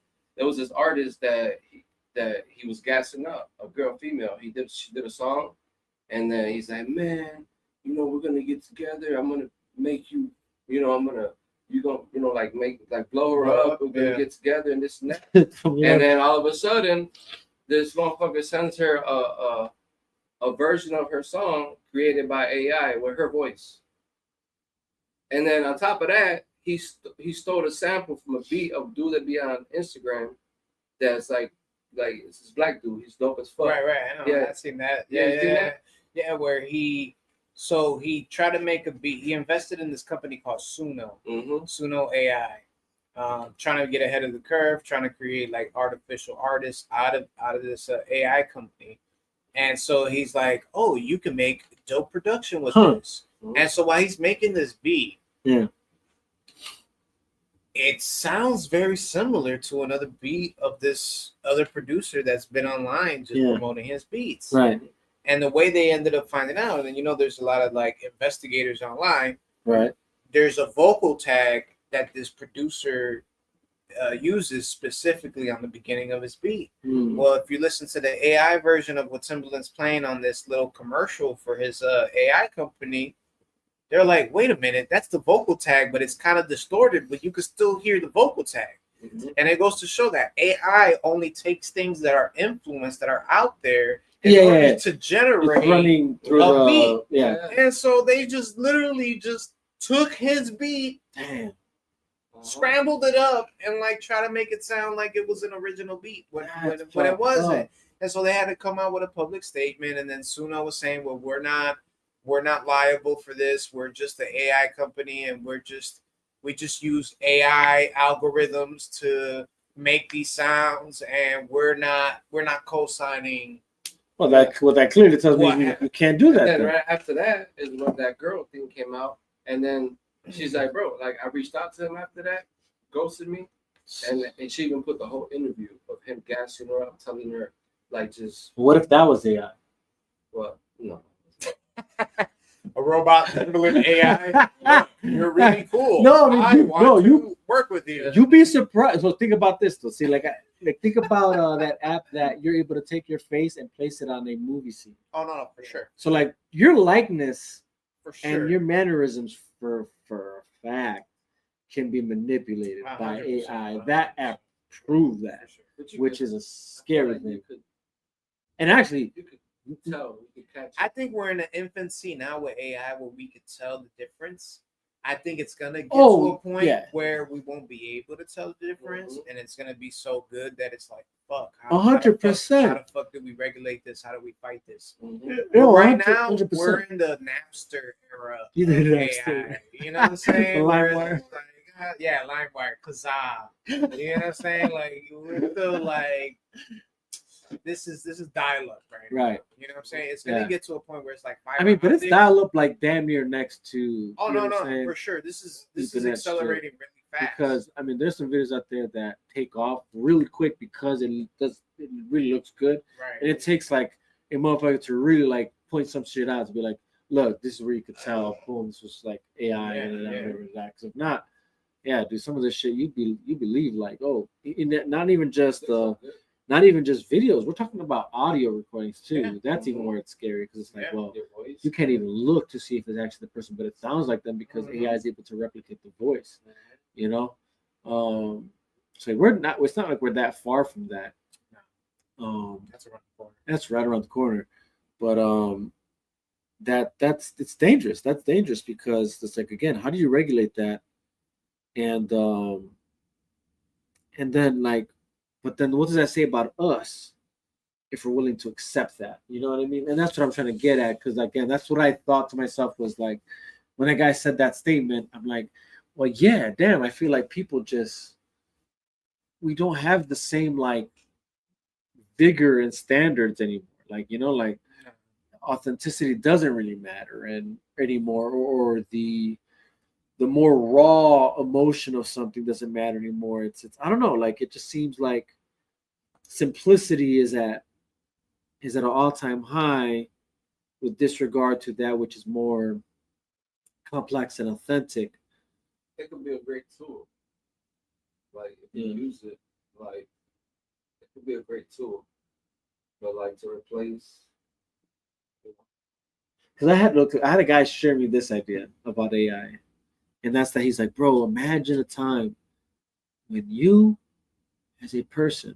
he was gassing up, a girl, female. She did a song, and then he's like, man, we're gonna get together. I'm gonna make you, I'm gonna you gonna, you know, like make, like blow her up, we're gonna get together and this and that. Yeah. And then all of a sudden, this motherfucker sends her a version of her song created by AI with her voice. And then on top of that, he stole a sample from a beat of dude that be on Instagram that's like it's this black dude. He's dope as fuck. Right. I know. Yeah. I've seen that. Yeah, you seen that? Yeah, where he tried to make a beat. He invested in this company called Suno. Suno AI. Trying to get ahead of the curve, trying to create like artificial artists out of this AI company. And so he's like, oh, you can make dope production with this. And so while he's making this beat, it sounds very similar to another beat of this other producer that's been online just promoting his beats. Right. And the way they ended up finding out, and you know, there's a lot of like investigators online. Right. There's a vocal tag that this producer uses specifically on the beginning of his beat. Well, if you listen to the AI version of what Timbaland's playing on this little commercial for his AI company, they're like, wait a minute, that's the vocal tag, but it's kind of distorted, but you can still hear the vocal tag. And it goes to show that AI only takes things that are influenced, that are out there, in order to generate running through a beat. Yeah. And so they just literally just took his beat, scrambled it up, and like try to make it sound like it was an original beat when it wasn't. And so they had to come out with a public statement, and then Suno was saying, well, we're not liable for this. We're just the AI company, and we just use AI algorithms to make these sounds, and we're not co-signing. Well, that clearly tells me you can't do that. And then right after that is when that girl thing came out, and then she's like, bro, like I reached out to him after that, ghosted me, and she even put the whole interview of him gassing her up, telling her like just. What if that was AI? Well, no. A robot Timbaland AI. You're really cool. No, I mean, you work with you. You'd be surprised. So think about this though. See, like think about that app that you're able to take your face and place it on a movie scene. Oh no, for sure. So like your likeness for sure and your mannerisms for a fact can be manipulated by 100%. AI. That app proved that, which is a scary thing. And actually, I think we're in the infancy now with AI where we could tell the difference. I think it's gonna get to a point where we won't be able to tell the difference, and it's gonna be so good that it's like, fuck. 100%. How the fuck do we regulate this? How do we fight this? Yeah, Right now, 100%. we're in the Napster era. You of did AI. Napster. You know what I'm saying? LimeWire. Yeah, LimeWire, Kazaa. You know what I'm saying? Like we're still like. This is dial-up right now. You know what I'm saying? It's gonna get to a point where it's like five. I mean, but it's dial-up like damn near next to. Oh no, for sure. This is accelerating really fast. Because I mean, there's some videos out there that take off really quick because it really looks good, and it takes like a motherfucker to really like point some shit out to be like, look, this is where you could tell, boom, this was like AI and whatever that. Because if not, dude, some of this shit you believe like, oh, not even just videos. We're talking about audio recordings too. That's even where it's scary because it's like, well, you can't even look to see if it's actually the person, but it sounds like them because AI is able to replicate the voice. You know, so we're not. It's not like we're that far from that. That's around the corner. That's right around the corner, but it's dangerous. That's dangerous because it's like, again, how do you regulate that? And then like. But then what does that say about us if we're willing to accept that? You know what I mean? And that's what I'm trying to get at. Because, again, that's what I thought to myself was like, when that guy said that statement, I'm like, well, yeah, damn, I feel like people we don't have the same, like, vigor and standards anymore. Like, you know, like, authenticity doesn't really matter anymore. Or the more raw emotion of something doesn't matter anymore. It's I don't know, like it just seems like simplicity is at an all-time high with disregard to that which is more complex and authentic. It could be a great tool. Like if you use it, like it could be a great tool. But like to replace. Because I had a guy share me this idea about AI. And that's that he's like, bro, imagine a time when you, as a person,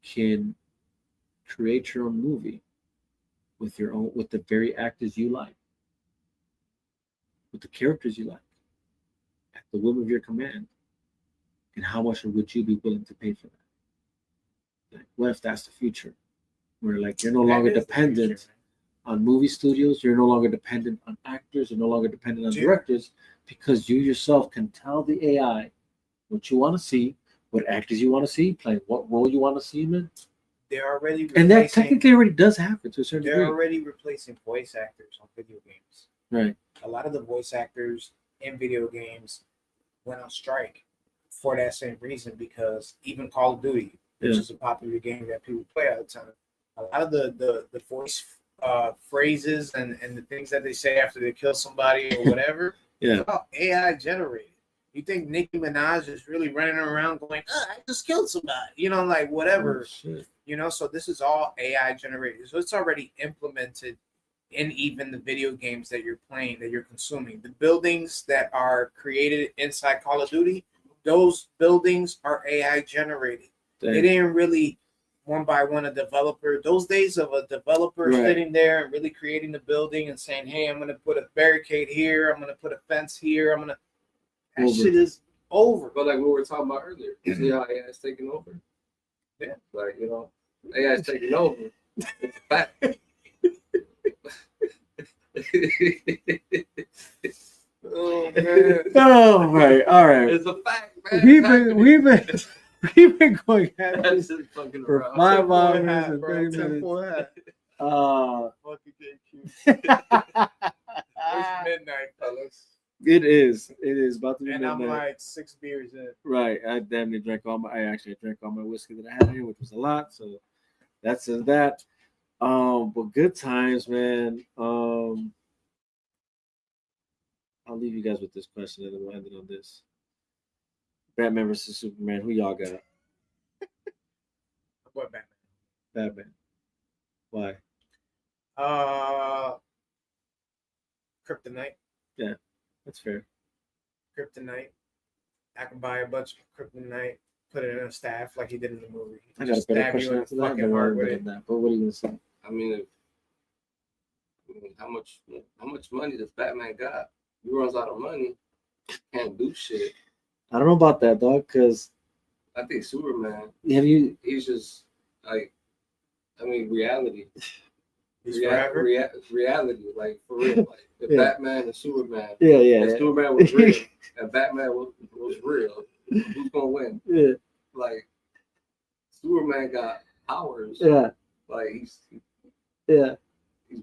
can create your own movie with the very actors you like, with the characters you like, at the whim of your command. And how much would you be willing to pay for that? Like, what if that's the future? Where like you're no longer dependent on movie studios, you're no longer dependent on actors, you're no longer dependent on directors, because you yourself can tell the AI what you want to see, what actors you want to see, play what role you want to see them in. They're already And that technically already does happen to a certain they're degree. already replacing voice actors on video games. Right. A lot of the voice actors in video games went on strike for that same reason, because even Call of Duty, which is a popular game that people play all the time, a lot of the voice phrases and the things that they say after they kill somebody or whatever, it's all AI generated. You think Nicki Minaj is really running around going, I just killed somebody, you know, like whatever, you know, so this is all AI generated. So it's already implemented in even the video games that you're playing, that you're consuming. The buildings that are created inside Call of Duty, those buildings are AI generated. Dang. They didn't really one by one a developer. Those days of a developer sitting there and really creating the building and saying, hey, I'm going to put a barricade here, I'm going to put a fence here, that shit is over. But like we were talking about earlier, you see how AI is taking over? Yeah. Like, you know, AI is taking over. It's a fact. Oh man. Oh right, all right. It's a fact, man. We've been going at That's this just fucking for around. 5 hours and 30 minutes. It's midnight, fellas. It is about to be And midnight. I'm like 6 beers in. Right, I damn near drank all my whiskey that I had here, which was a lot. So that's that. But good times, man. I'll leave you guys with this question, and then we'll end it on this. Batman versus Superman. Who y'all got? What Batman? Batman. Why? Kryptonite. Yeah, that's fair. Kryptonite. I can buy a bunch of kryptonite, put it in a staff like he did in the movie. I got a better question after that. Don't worry about that. But what are you gonna say? I mean, how much money does Batman got? He runs out of money, can't do shit. I don't know about that, dog, because I think Superman. He's just like, I mean, reality. Reality, like for real, like the Batman and Superman. Yeah. Superman was real, and Batman was real. Who's gonna win? Yeah. Like Superman got powers. Yeah. Like he's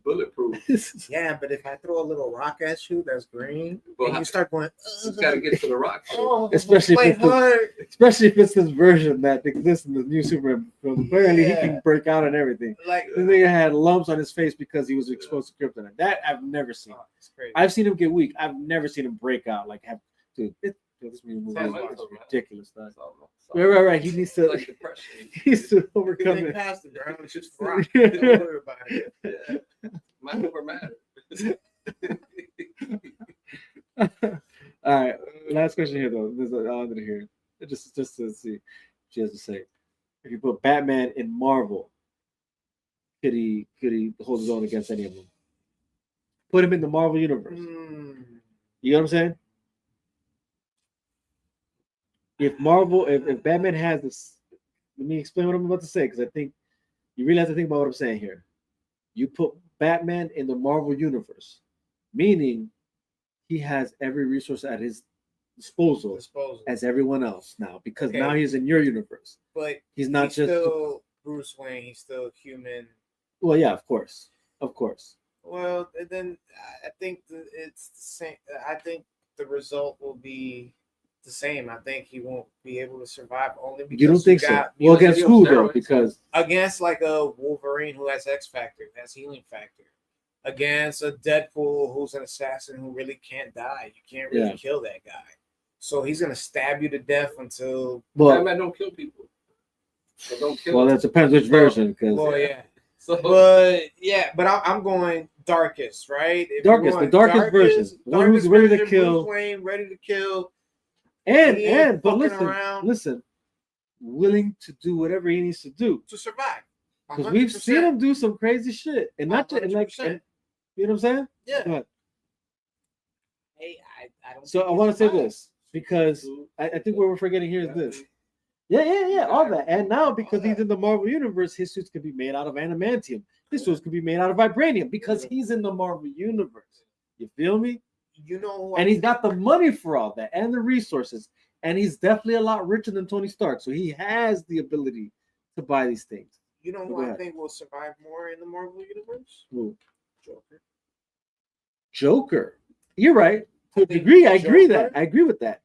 bulletproof. Yeah, but if I throw a little rock at you that's green, Well, and you start going, you gotta get to the rock. Especially if it's this version that exists in the new Superman film. Apparently, he can break out and everything. Like the nigga had lumps on his face because he was exposed to kryptonite. That I've never seen. It's crazy. I've seen him get weak. I've never seen him break out. Like have this movie is ridiculous. Right. He needs to. He needs to overcome it. Past it, bro. It's just rock. Don't worry about it. Yeah. Might never matter. All right. Last question here, though. There's an under here. Just to see what she has to say. If you put Batman in Marvel, could he hold his own against any of them? Put him in the Marvel universe. You know what I'm saying? If Batman has this, let me explain what I'm about to say, because I think you really have to think about what I'm saying here. You put Batman in the Marvel universe, meaning he has every resource at his disposal. As everyone else now, because now he's in your universe. But he's not just still Bruce Wayne. He's still human. Well, yeah, of course. Well, then I think it's the same. I think the result will be the same. I think he won't be able to survive only because you don't think so. Well, against who though? Because against like a Wolverine who has X Factor, has healing factor. Against a Deadpool who's an assassin who really can't die. You can't really kill that guy. So he's gonna stab you to death until Batman don't kill people. So don't kill that depends which version. Because but I'm going darkest, right? If Darkest, you the want darkest version. The one who's ready to version, kill. Bruce Wayne, ready to kill. And but fucking listen, willing to do whatever he needs to do to survive. because we've seen him do some crazy shit, and not just and like, and, you know what I'm saying? Yeah. Go ahead. Hey, I don't. So I want to say this because I think what we're forgetting here is this. Yeah, all that. And now because he's in the Marvel universe, his suits could be made out of adamantium. His suits could be made out of vibranium because he's in the Marvel universe. You feel me? You know, and he's got the money for all that and the resources, and he's definitely a lot richer than Tony Stark, so he has the ability to buy these things. You know who I think will survive more in the Marvel universe? Who? Joker. Joker. You're right. To a degree, I agree that. I agree with that.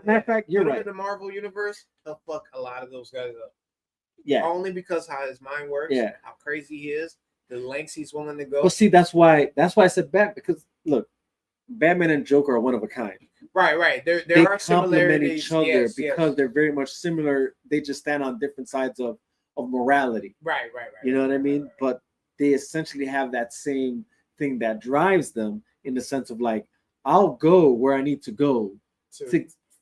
Matter of fact, you're Put him right. in the Marvel universe, he'll fuck a lot of those guys up. Yeah. Only because how his mind works, Yeah. how crazy he is, the lengths he's willing to go. Well, see, that's why I said Batman, because look, Batman and Joker are one of a kind. Right. There They are complement similarities. each other Yes. because they're very much similar. They just stand on different sides of morality. Right. You know what I mean? But they essentially have that same thing that drives them in the sense of like, I'll go where I need to go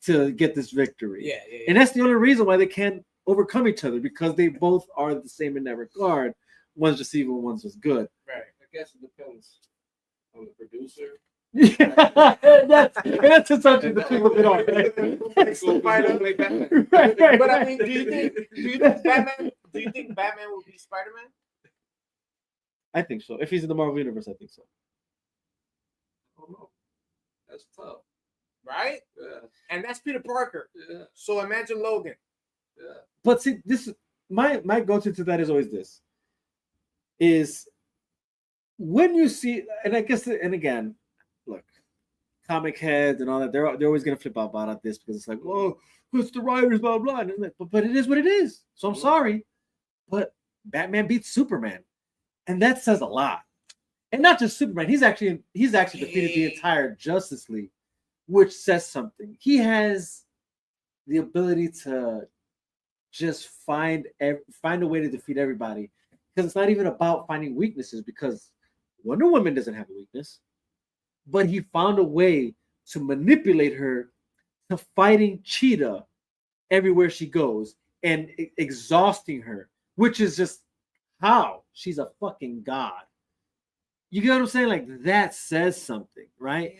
to get this victory. Yeah. And that's the only reason why they can't overcome each other, because they both are the same in that regard. One's just evil, one's just good. Right. I guess it depends on the producer. that's just something to think a bit on. Right. But I mean, do you think Batman will be Spider-Man? I think so. If he's in the Marvel universe, I think so. I don't know. That's tough. Right? Yeah. And that's Peter Parker. Yeah. So imagine Logan. Yeah. But see, this is my go-to to that is always this. Is when you see, and I guess, and again, look, comic heads and all that, they're always gonna flip out about this because it's like, oh, it's the writers, blah blah. And like, but it is what it is. So I'm sorry, but Batman beats Superman, and that says a lot. And not just Superman. He's actually defeated the entire Justice League, which says something. He has the ability to just find a way to defeat everybody, because it's not even about finding weaknesses, because Wonder Woman doesn't have a weakness, but he found a way to manipulate her to fighting Cheetah everywhere she goes and exhausting her, which is just how she's a fucking god. You get what I'm saying? Like, that says something, right?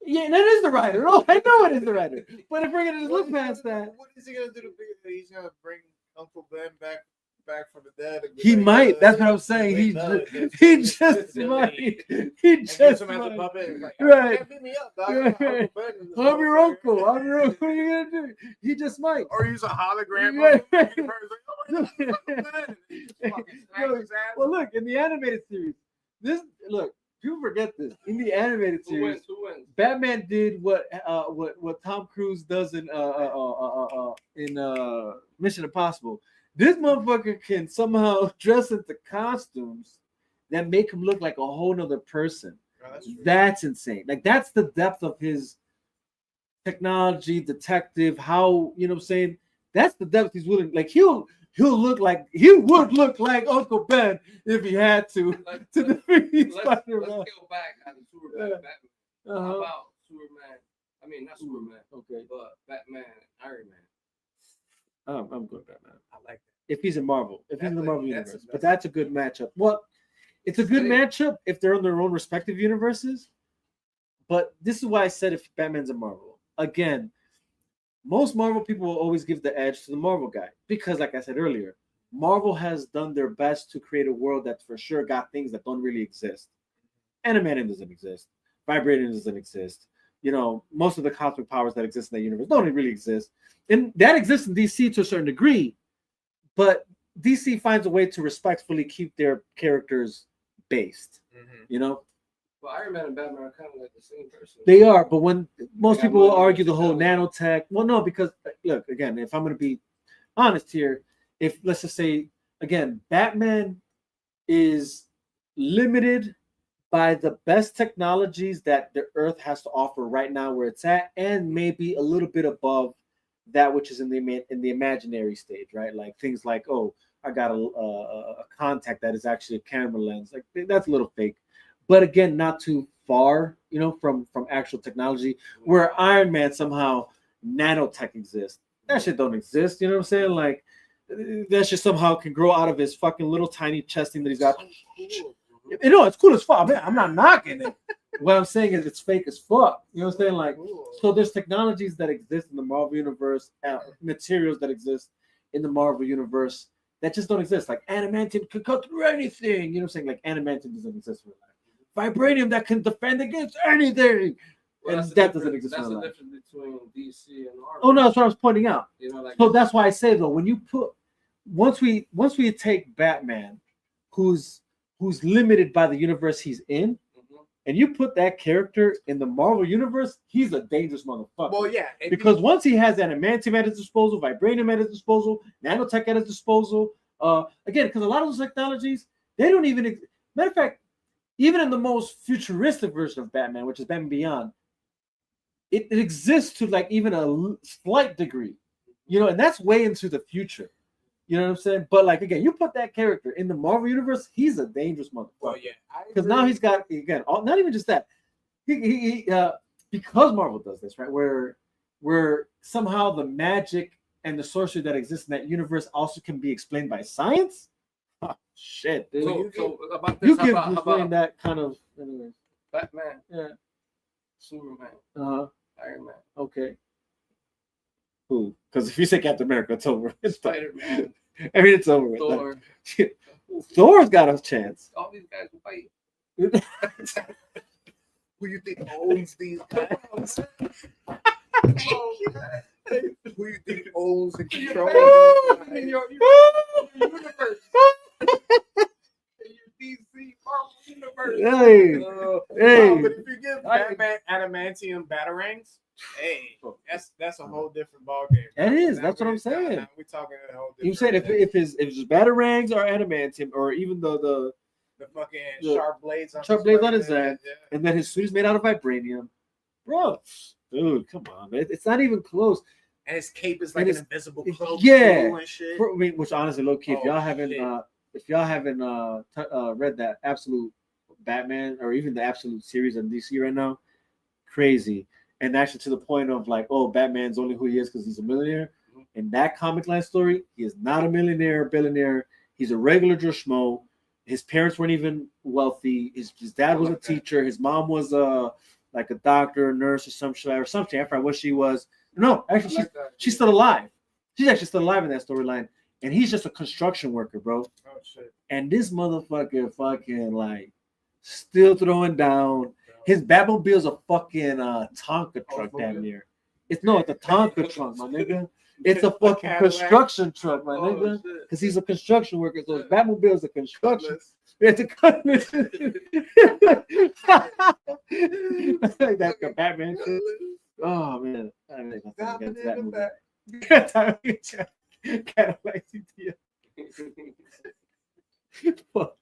Yeah, that is the writer. Oh, I know it is the writer. But if we're gonna just look past that, What is he gonna do to be? He's gonna bring Uncle Ben back from the dead. he might. That's what I'm saying. He just might. He just might. Right. Can't beat me up, dog. Right. I'm your uncle. I'm your uncle. What are you gonna do? He just might. Or use a hologram. Well, look, in the animated series, people forget this. In the animated series, Who wins? Batman did what Tom Cruise does in Mission Impossible. This motherfucker can somehow dress into costumes that make him look like a whole nother person. That's insane. Like, that's the depth of his technology, detective, how, you know what I'm saying? That's the depth he's willing. Like, he would look like Uncle Ben if he had to defeat Spider-Man. Let's go back on Superman. Batman. How about Superman? I mean, not Superman. Okay. But Batman, Iron Man. I'm good with Batman. I like that. If he's in Marvel, if he's in the Marvel that's universe, a- but that's a good matchup. Well, it's a good matchup if they're in their own respective universes. But this is why I said if Batman's in Marvel. Again, most Marvel people will always give the edge to the Marvel guy because, like I said earlier, Marvel has done their best to create a world that for sure got things that don't really exist. Adamantium doesn't exist. Vibranium doesn't exist. You know, most of the cosmic powers that exist in that universe don't really exist. And that exists in DC to a certain degree, but DC finds a way to respectfully keep their characters based. You know? Well, Iron Man and Batman are kind of like the same person. They are, but when most people will argue the whole nanotech, well, no, because look, again, if I'm going to be honest here, if let's just say, again, Batman is limited by the best technologies that the Earth has to offer right now where it's at, and maybe a little bit above that which is in the imaginary stage, right? Like things like, a contact that is actually a camera lens. Like that's a little fake, but again, not too far, from actual technology. Where Iron Man somehow nanotech exists. That shit don't exist. You know what I'm saying? Like that shit somehow can grow out of his fucking little tiny chest thing that he's got. It's cool as fuck. Man, I'm not knocking it. What I'm saying is it's fake as fuck. You know what I'm saying? Like, so there's technologies that exist in the Marvel universe, materials that exist in the Marvel universe that just don't exist. Like adamantium could cut through anything. You know what I'm saying? Like adamantium doesn't exist in real life. Vibranium that can defend against anything. Well, and that doesn't exist. That's in the real life. difference between DC and Marvel. Oh no, that's what I was pointing out. Like so that's why I say though, when you put once we take Batman, who's limited by the universe he's in, and you put that character in the Marvel universe, he's a dangerous motherfucker. Well, yeah, because once he has adamantium at his disposal, vibranium at his disposal, nanotech at his disposal, again, because a lot of those technologies they don't even. Matter of fact, even in the most futuristic version of Batman, which is Batman Beyond, it exists to like even a slight degree, and that's way into the future. You know what I'm saying? But like again, you put that character in the Marvel universe, he's a dangerous motherfucker. Well, yeah, because now he's got again, not even just that. He because Marvel does this right, where somehow the magic and the sorcery that exists in that universe also can be explained by science. Oh, shit, dude. So about this, you can explain that kind of. Anyways. Batman, yeah, Superman, Iron Man. Okay. Who? Because if you say Captain America, it's over. It's Spider-Man. I mean, it's over. Thor. Thor's got a chance. All these guys fight. Who you think owns these guys? Who you think owns and controls in your universe? DC Marvel universe. Hey. But if you give Batman adamantium batarangs, hey, that's a whole different ballgame. That is. That's what I'm saying. Now we're talking a whole different. You said if his batarangs are adamantium, or even the fucking sharp blades on his head, and then his suit is made out of vibranium, bro. Dude, come on, man. It's not even close. And his cape is like an invisible cloak. Yeah. And shit. Which honestly, low key, if y'all haven't read that Absolute Batman or even the Absolute series on DC right now, crazy. And actually to the point of like, oh, Batman's only who he is because he's a millionaire. In that comic line story, he is not a millionaire or billionaire. He's a regular Joe Schmo. His parents weren't even wealthy. His dad was a teacher. His mom was like a doctor, a nurse, or something. I forgot what she was. No, actually, she's still alive. She's actually still alive in that storyline. And he's just a construction worker, bro. Oh, shit. And this motherfucker fucking like still throwing down. His Batmobile's a fucking Tonka truck damn near. It's a Tonka truck, my nigga. It's a fucking construction truck, my nigga. Because he's a construction worker. So his Batmobile is a construction. It's a like that's the Batman shit. Oh man. I make nothing against that movie. Cadillac CTS. Fuck.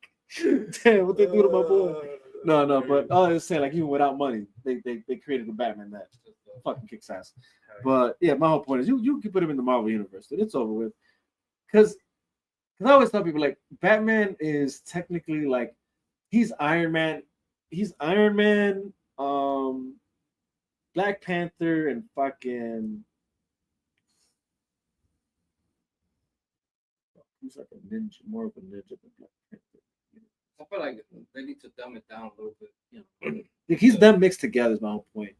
Damn, what they do to my boy? No, but I was saying, like, even without money, they created the Batman that fucking kicks ass. But yeah, my whole point is you can put him in the Marvel universe, and it's over with. Because I always tell people like Batman is technically like he's Iron Man. He's Iron Man, Black Panther, and fucking he's like a ninja, more of a ninja than Black Panther. I feel like they need to dumb it down a little bit. Like he's them mixed together is my whole point.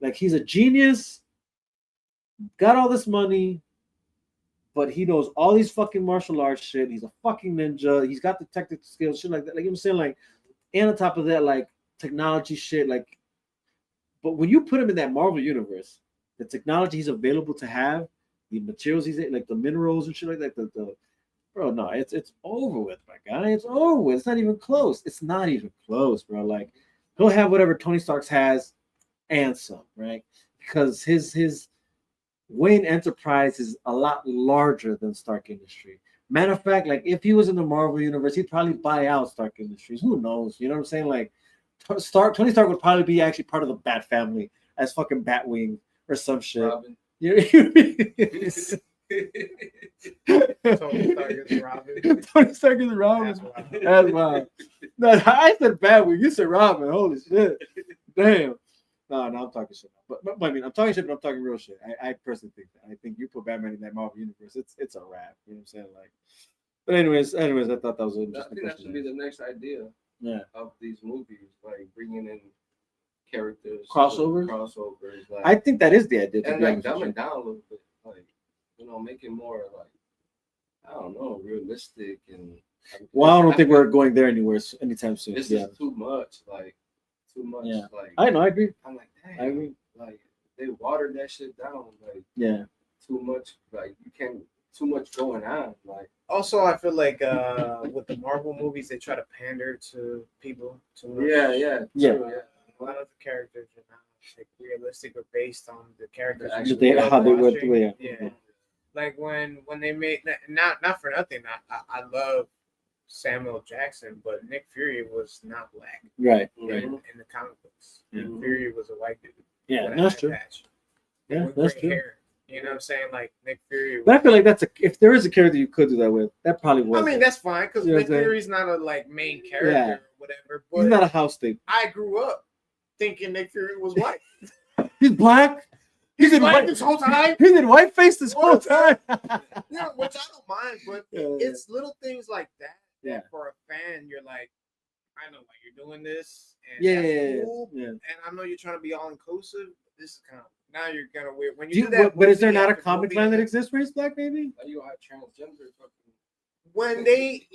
Like he's a genius, got all this money, but he knows all these fucking martial arts shit. He's a fucking ninja. He's got the technical skills, shit like that. Like I'm saying, like, and on top of that, like technology shit, like. But when you put him in that Marvel universe, the technology he's available to have, the materials he's in, like the minerals and shit like that, the bro, no, it's over with, my guy. It's over with. It's not even close. It's not even close, bro. Like he'll have whatever Tony Stark has and some, right? Because his Wayne Enterprise is a lot larger than Stark Industries. Matter of fact, like if he was in the Marvel universe, he'd probably buy out Stark Industries. Who knows? You know what I'm saying? Like Tony Stark would probably be actually part of the Bat family as fucking Batwing or some shit. Robin. You know what I mean? Tony Stark is Robin. Tony Stark is Robin. That's wild. No, I said Batwing. You said Robin. Holy shit. Damn. No, I'm talking shit. But I mean, I'm talking shit, but I'm talking real shit. I personally think that. I think you put Batman in that Marvel universe, it's a wrap. You know what I'm saying? Like, but anyways, I thought that was an I interesting think that should be the next idea. Yeah. Of these movies, like bringing in characters, Crossovers. Like, I think that is the idea. And like dumbing down a little bit, like making more like I don't know, realistic and. Well, I don't think we're going there anywhere anytime soon. This is too much, like too much. Yeah. Like I know, I agree. I'm like, dang, I agree. Like they watered that shit down, like too much. Like you can't too much going on, like. Also, I feel like with the Marvel movies, they try to pander to people too much. Yeah. A lot of the characters are not like realistic or based on the characters. How they were the way. Yeah. Like when they made not for nothing. I love Samuel Jackson, but Nick Fury was not black. Right. In the comic books, Nick Fury was a white dude. Yeah, that's true. Yeah, that's true. Hair. You know what I'm saying? Like Nick Fury. But I feel like if there is a character you could do that with, that probably was. I mean, that's fine because Nick Fury's not a like main character or whatever. But he's not a house thing. I grew up thinking Nick Fury was white. He's black. He's in black white this whole time. He's in whiteface this whole time. Yeah, which I don't mind, but it's little things like that. Yeah. For a fan, you're like, I know why you're doing this, and that's cool. Yeah. And I know you're trying to be all inclusive. This is kind of now you're kind of weird when Do you you, do that. but is there not a after comic movie line that exists where he's black, maybe? You have transgender fucking. When they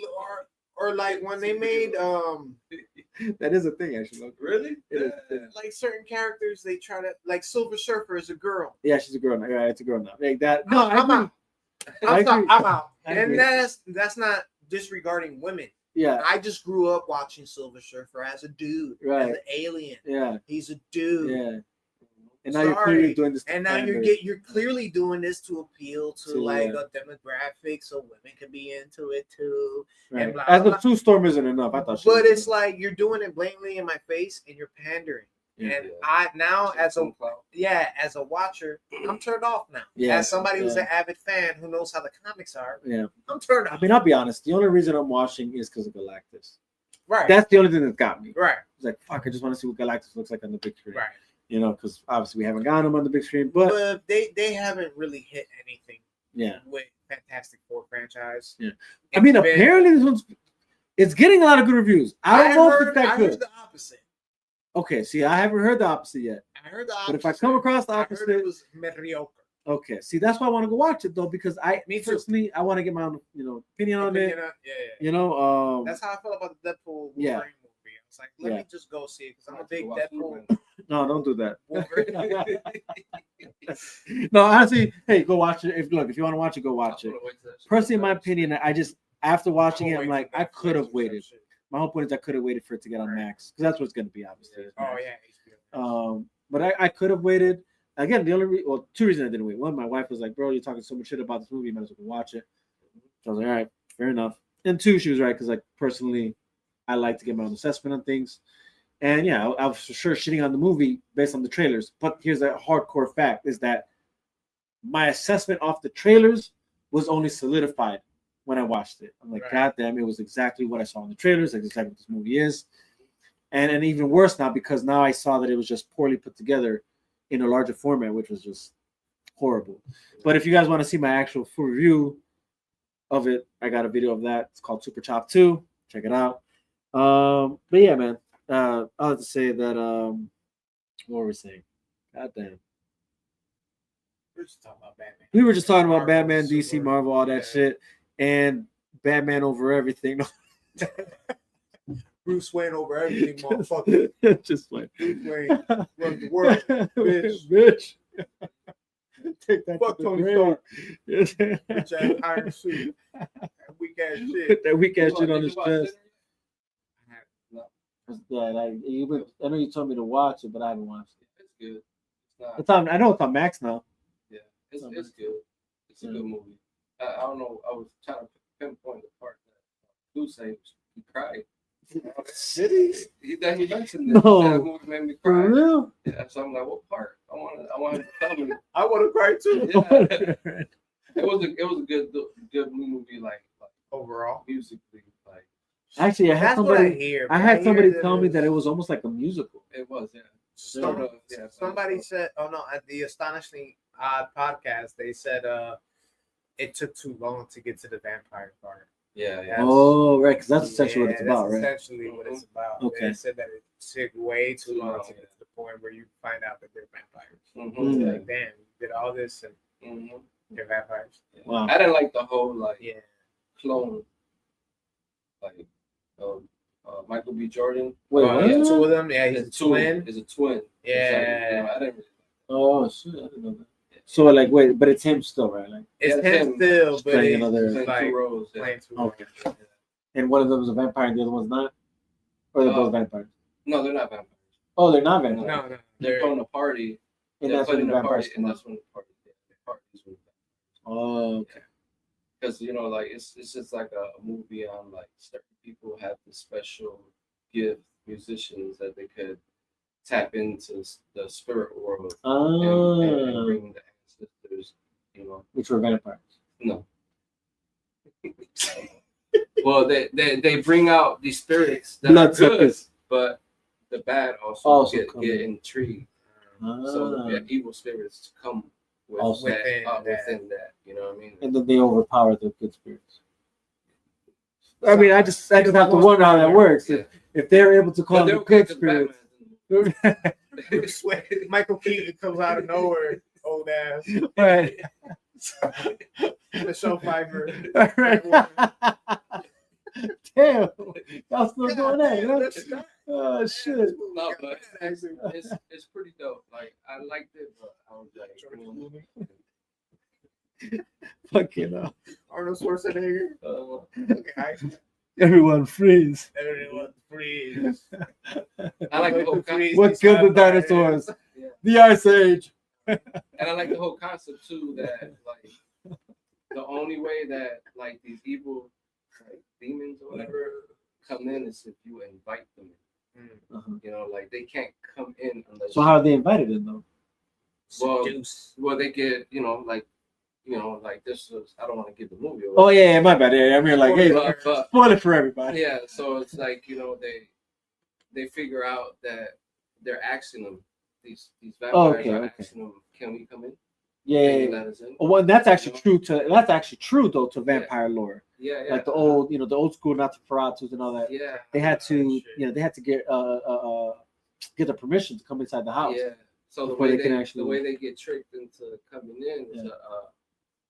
or like when they made that is a thing actually. Really? It is. Like certain characters, they try to like Silver Surfer is a girl. Yeah, she's a girl now. Yeah, it's a girl now. Like that. No, I'm out. I'm out. I And agree. that's not disregarding women. Yeah. I just grew up watching Silver Surfer as a dude, Right. as an alien. Yeah. He's a dude. Yeah. And now you're clearly doing this. And now pander. you're clearly doing this to appeal to like a demographic, so women can be into it too. Right. And blah, As blah, the Sue Storm isn't enough. I thought. but it's like you're doing it blatantly in my face, and you're pandering. Yeah. And I now as a watcher, I'm turned off now. Yeah. As somebody who's an avid fan who knows how the comics are, Yeah. I'm turned off. I mean, I'll be honest. The only reason I'm watching is because of Galactus. Right. That's the only thing that got me. Right. It's like, fuck, I just want to see what Galactus looks like on the big screen. Right. You know, because obviously we haven't gotten him on the big screen, but they haven't really hit anything. Yeah. With Fantastic Four franchise. Yeah. I mean, apparently this one's it's getting a lot of good reviews. I don't know if it's that I good. heard the opposite. Okay, see, I haven't heard the opposite yet. I heard the opposite. But if I come across the I opposite, heard it was mediocre. okay. See, that's why I want to go watch it though, because personally I want to get my own, opinion on it. Yeah. You know, That's how I feel about the Deadpool Wolverine Yeah. movie. It's like, let me just go see it because I'm a big Deadpool. No, don't do that. Wolverine. No, honestly, hey, go watch it. If you want to watch it, go watch it. Personally, in my opinion, I just after watching it, I'm like, I could have waited. My whole point is I could have waited for it to get on Max because that's what it's going to be, obviously. Oh yeah. But I could have waited. Again, the only two reasons I didn't wait. One, my wife was like, "Bro, you're talking so much shit about this movie, you might as well watch it." So I was like, "All right, fair enough." And two, she was right because, like, personally, I like to get my own assessment on things. And yeah, I was for sure shitting on the movie based on the trailers. But here's a hardcore fact: is that my assessment off the trailers was only solidified when I watched it. I'm like, God damn, it was exactly what I saw in the trailers. Like exactly what this movie is. And even worse now because now I saw that it was just poorly put together in a larger format, which was just horrible. But if you guys want to see my actual full review of it, I got a video of that. It's called Super Chop 2. Check it out. But yeah, man. I have to say that what were we saying? God damn. We're just talking about Batman. We were just talking about Marvel, Batman, DC, Marvel, all that shit, and Batman over everything. Bruce Wayne over everything, motherfucker. Just like Bruce Wayne runs the world, bitch. Bitch. Take that. Fuck to the Tony grave. Stark. Bitch ass iron suit. That weak ass shit. That weak ass shit on his chest. No. I know you told me to watch it, but I haven't watched it. It's good. It's not. It's on. I know it's on Max now. Yeah, it's good. It's a good movie. I don't know. I was trying to pinpoint the part that Lou said he cried. Did he? He mentioned it. No. That movie made me cry. For real? Yeah, so I'm like, what part? I want him to tell me. I want to cry too. Yeah. It was a good movie, like overall musically, like. Actually, I had That's what somebody. I hear, I but had I somebody hear that tell me it's- that it was almost like a musical. It was, yeah. Somebody said, "Oh no!" At the Astonishingly Odd podcast, they said it took too long to get to the vampire part. Yeah. Oh, right, because that's essentially what it's about, right? That's essentially what it's about. Okay. They said that it took way too long to get to the point where you find out that they're vampires. Mhm. Like, damn, you did all this and they're vampires. Wow. I didn't like the whole like Yeah. clone, like Michael B. Jordan. Wait, Oh, what? yeah, two of them. Yeah, he's a It's twin. Is a twin. Yeah. I didn't. Oh shit, I didn't know that. So like, wait, but it's him still, right? Like, It's Yeah, him still, but playing he's another- Playing like two roles. Yeah. playing two okay. roles. And one of them is a vampire, and the other one's not, or they're both vampires. No, they're not vampires. Oh, they're not vampires. No, They're throwing a party. And they're that's when putting the a vampires party, come and out. that's when the party. Yeah, the party's when Oh, okay. because like it's just like a movie on like certain people have this special gift, musicians, that they could tap into the spirit world and bring the ancestors, Which were vampires. No. Well, they bring out these spirits that are good, Bloodsuckers. but the bad also come get in. intrigued. So the evil spirits come with Also. within that. You know what I mean? And then they overpower the good spirits. I mean, I just have to wonder how that works. If they're able to call But them the good spirits. Michael Keaton comes out of nowhere, old ass. Right. Michelle Pfeiffer. Right. Damn, that's still going on. You know? Oh shit. No, but it's pretty dope. Like I liked it, but I was like, Fucking hell. Arnold Schwarzenegger. Okay. Everyone freeze. Everyone freeze. I like the whole concept. What killed the dinosaurs? Yeah. The Ice Age. And I like the whole concept too, that like the only way that like these evil like demons or whatever come in is if you invite them in. Like they can't come in unless. So how are they invited in though? Well, they get like this was. I don't want to give the movie away. Oh yeah, my bad. Yeah, I mean like, hey, But- spoil it for everybody. Yeah, so it's like they figure out that they're asking them these vampires are asking them, can we come in? Yeah. Can you let us in? Well, that's actually true though to vampire lore. Yeah. Like the old, the old school Nosferatus and all that. Yeah. They had to, they had to get the permission to come inside the house. Yeah. So the before way can the way they get tricked into coming in is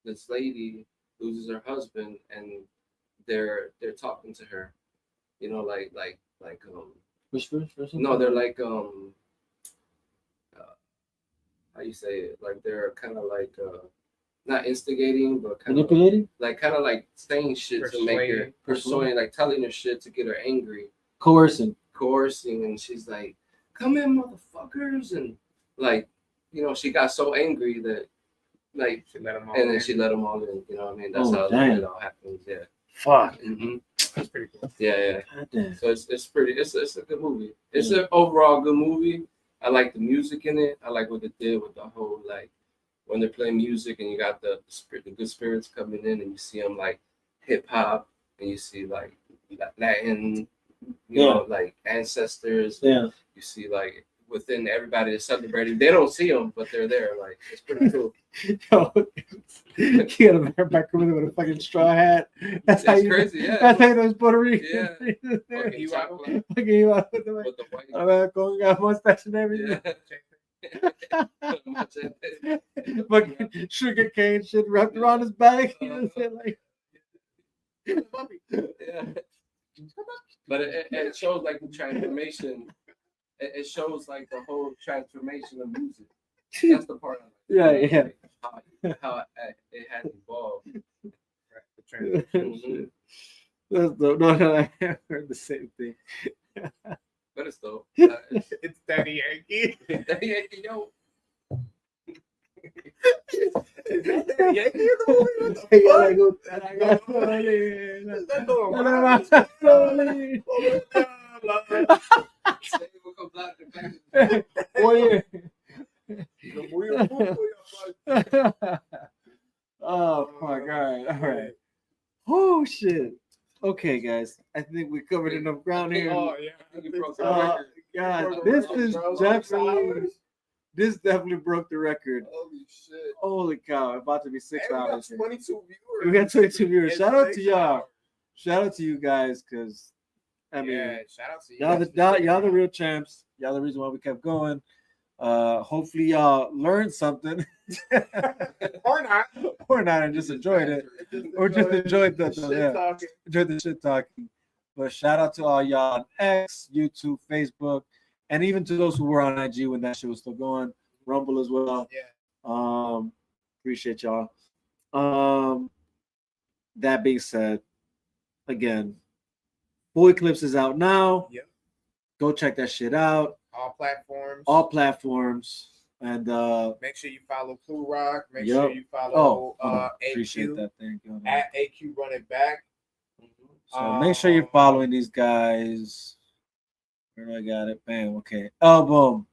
this lady loses her husband and they're talking to her, Whispers or something? no, they're like how you say it, like they're kind of like not instigating but kind Manipulating? of like saying shit to make her persuading, like telling her shit to get her angry, Coercing, and she's like, come in motherfuckers, and like she got so angry that like she let them all and then in. she let them all in, you know what I mean? That's Oh, how damn. it all happens. Yeah. Fuck. That's pretty cool. Yeah. Damn. So it's pretty. It's a good movie. It's an overall good movie. I like the music in it. I like what they did with the whole like when they're playing music and you got the good spirits coming in and you see them like hip hop and you see like Latin, you know, like ancestors. Yeah. You see like within everybody that's celebrating. They don't see them, but they're there. Like it's pretty cool. Yo, you got a bareback woman with a fucking straw hat. That's how It's you. crazy, yeah. That's how you know it's Puerto Rican. Yeah. Fucking chocolate. you out with the white. got mustache and everything. Fucking sugar cane shit wrapped around his back. You know what I'm saying? Like, Yeah. But it shows like the transformation. It shows like the whole transformation of music. That's the part. Yeah. How it has evolved. That's dope. No, I heard the same thing. But it's dope. It's Daddy Yankee. Daddy Yankee, yo. Is that Daddy Yankee in the Oh Okay, guys. I think we covered enough ground here. Oh yeah. God, this definitely broke the record. Holy shit. Holy cow. About to be 6 And hours. we got 22 viewers. We got 22 viewers. In Shout out to 6 y'all. hours. Shout out to you guys, because I mean, shout out to you. y'all the real champs. Y'all the reason why we kept going. Hopefully y'all learned something. Or not. Or not, and just enjoyed it. Or just enjoyed the shit talking. Enjoyed the shit talking. But shout out to all y'all on X, YouTube, Facebook, and even to those who were on IG when that shit was still going. Rumble as well. Yeah. Appreciate y'all. That being said, again, Full Eclipse is out now. Yep. Go check that shit out. All platforms. All platforms. And make sure you follow Clue Rock. Make Yep. sure you follow appreciate AQ that. Thank you. at AQ Run It Back. So make sure you're following these guys. Where do I got it? Bam. Okay. Album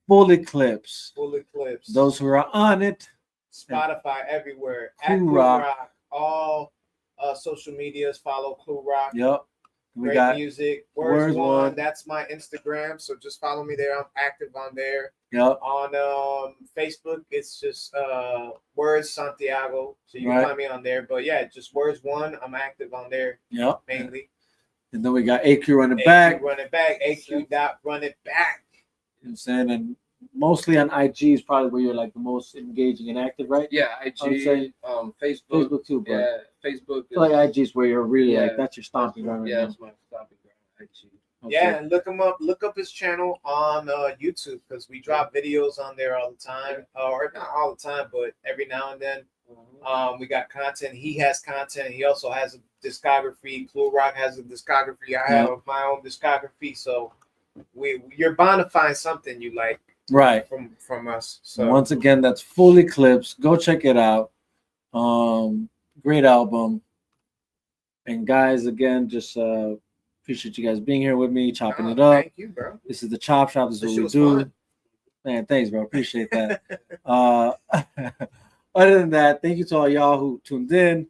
Full Eclipse. Full Eclipse. Those who are on it. Spotify everywhere. Clue At Clue Rock. Rock. All social medias follow Clue Rock. Yep. We Great got music. Words Words One. One. That's my Instagram. So just follow me there. I'm active on there. Yep. On Facebook, it's just Words Santiago. So you can Right. find me on there. But yeah, just Words One. I'm active on there. Yep. Mainly. And then we got AQ Run It Back. AQ Run It Back. AQ dot Run It Back. You know what I'm saying? And mostly on IG is probably where you're like the most engaging and active, right? Yeah, I would say IG, Facebook. Facebook too, but Yeah, Facebook. I feel like IG is where you're really Yeah. like that's your stomping ground right Yeah, now. that's my stopping ground. IG. Okay. Yeah, and look him up. Look up his channel on YouTube because we drop videos on there all the time, or not all the time, but every now and then. We got content. He has content. He also has a discography. Clue Rock has a discography. I have my own discography. So you're bound to find something you like, Right. From us. So Once again, that's Full Eclipse. Go check it out. Great album. And guys, again, just appreciate you guys being here with me, chopping it up. Thank you, bro. This is the Chop Shop. This is This what we shit was do. fun. Man, thanks, bro. Appreciate that. Other than that, thank you to all y'all who tuned in.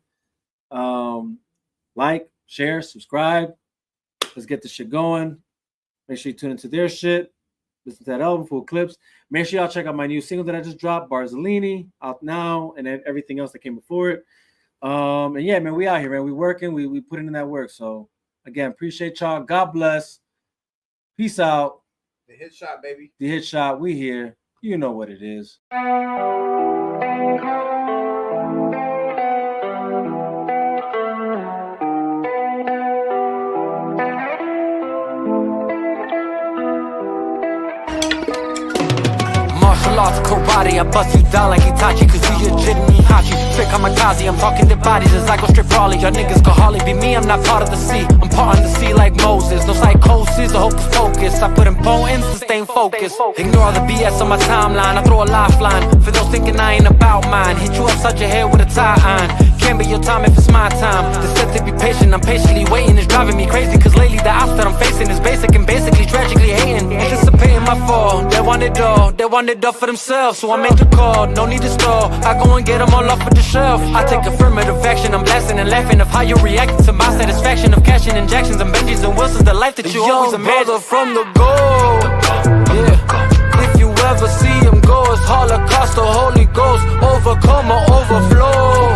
Like, share, subscribe. Let's get this shit going. Make sure you tune into their shit. Listen to that album, Full Eclipse. Make sure y'all check out my new single that I just dropped, Barzellini, out now, and then everything else that came before it. And yeah, man, we out here, man. We working. We putting in that work. So again, appreciate y'all. God bless. Peace out. The hit shot, baby. The Hit Shot. We here. You know what it is. Martial arts, karate, I bust you down like Itachi, cause you legit me Hachi. Straight kamikaze, I'm talking to bodies as I go straight brawly. Y'all niggas could hardly be me, I'm not part of the sea. I'm part of the sea like Moses. No psychosis or hocus pocus. I put in poems to stay focused. Ignore all the BS on my timeline. I throw a lifeline for those thinking I ain't about mine. Hit you upside your head with a tie iron. Can't be your time if it's my time. The set to be patient, I'm patiently waiting. It's driving me crazy, cause lately the odds that I'm facing is basic and basically tragically hating. Anticipating my fall, they want it all. They want it all for themselves, so I made the call. No need to stall, I go and get them all off of the shelf. I take affirmative action, I'm blasting and laughing of how you reacting to my satisfaction of cashing injections and Benjis and Wilsons, the life that you always imagined. From the goal, yeah. If you ever see him go, it's Holocaust, the Holy Ghost, overcome or overflow.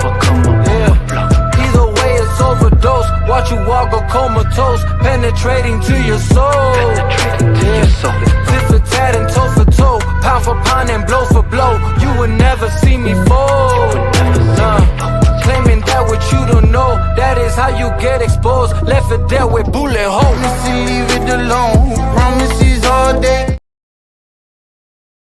Yeah, either way it's overdose. Watch you walk or comatose, penetrating to your soul. Yeah, tit for tat and toe for toe, pound for pound and blow for blow. You would never see me fold. Claiming that what you don't know, that is how you get exposed. Left for dead with bullet holes.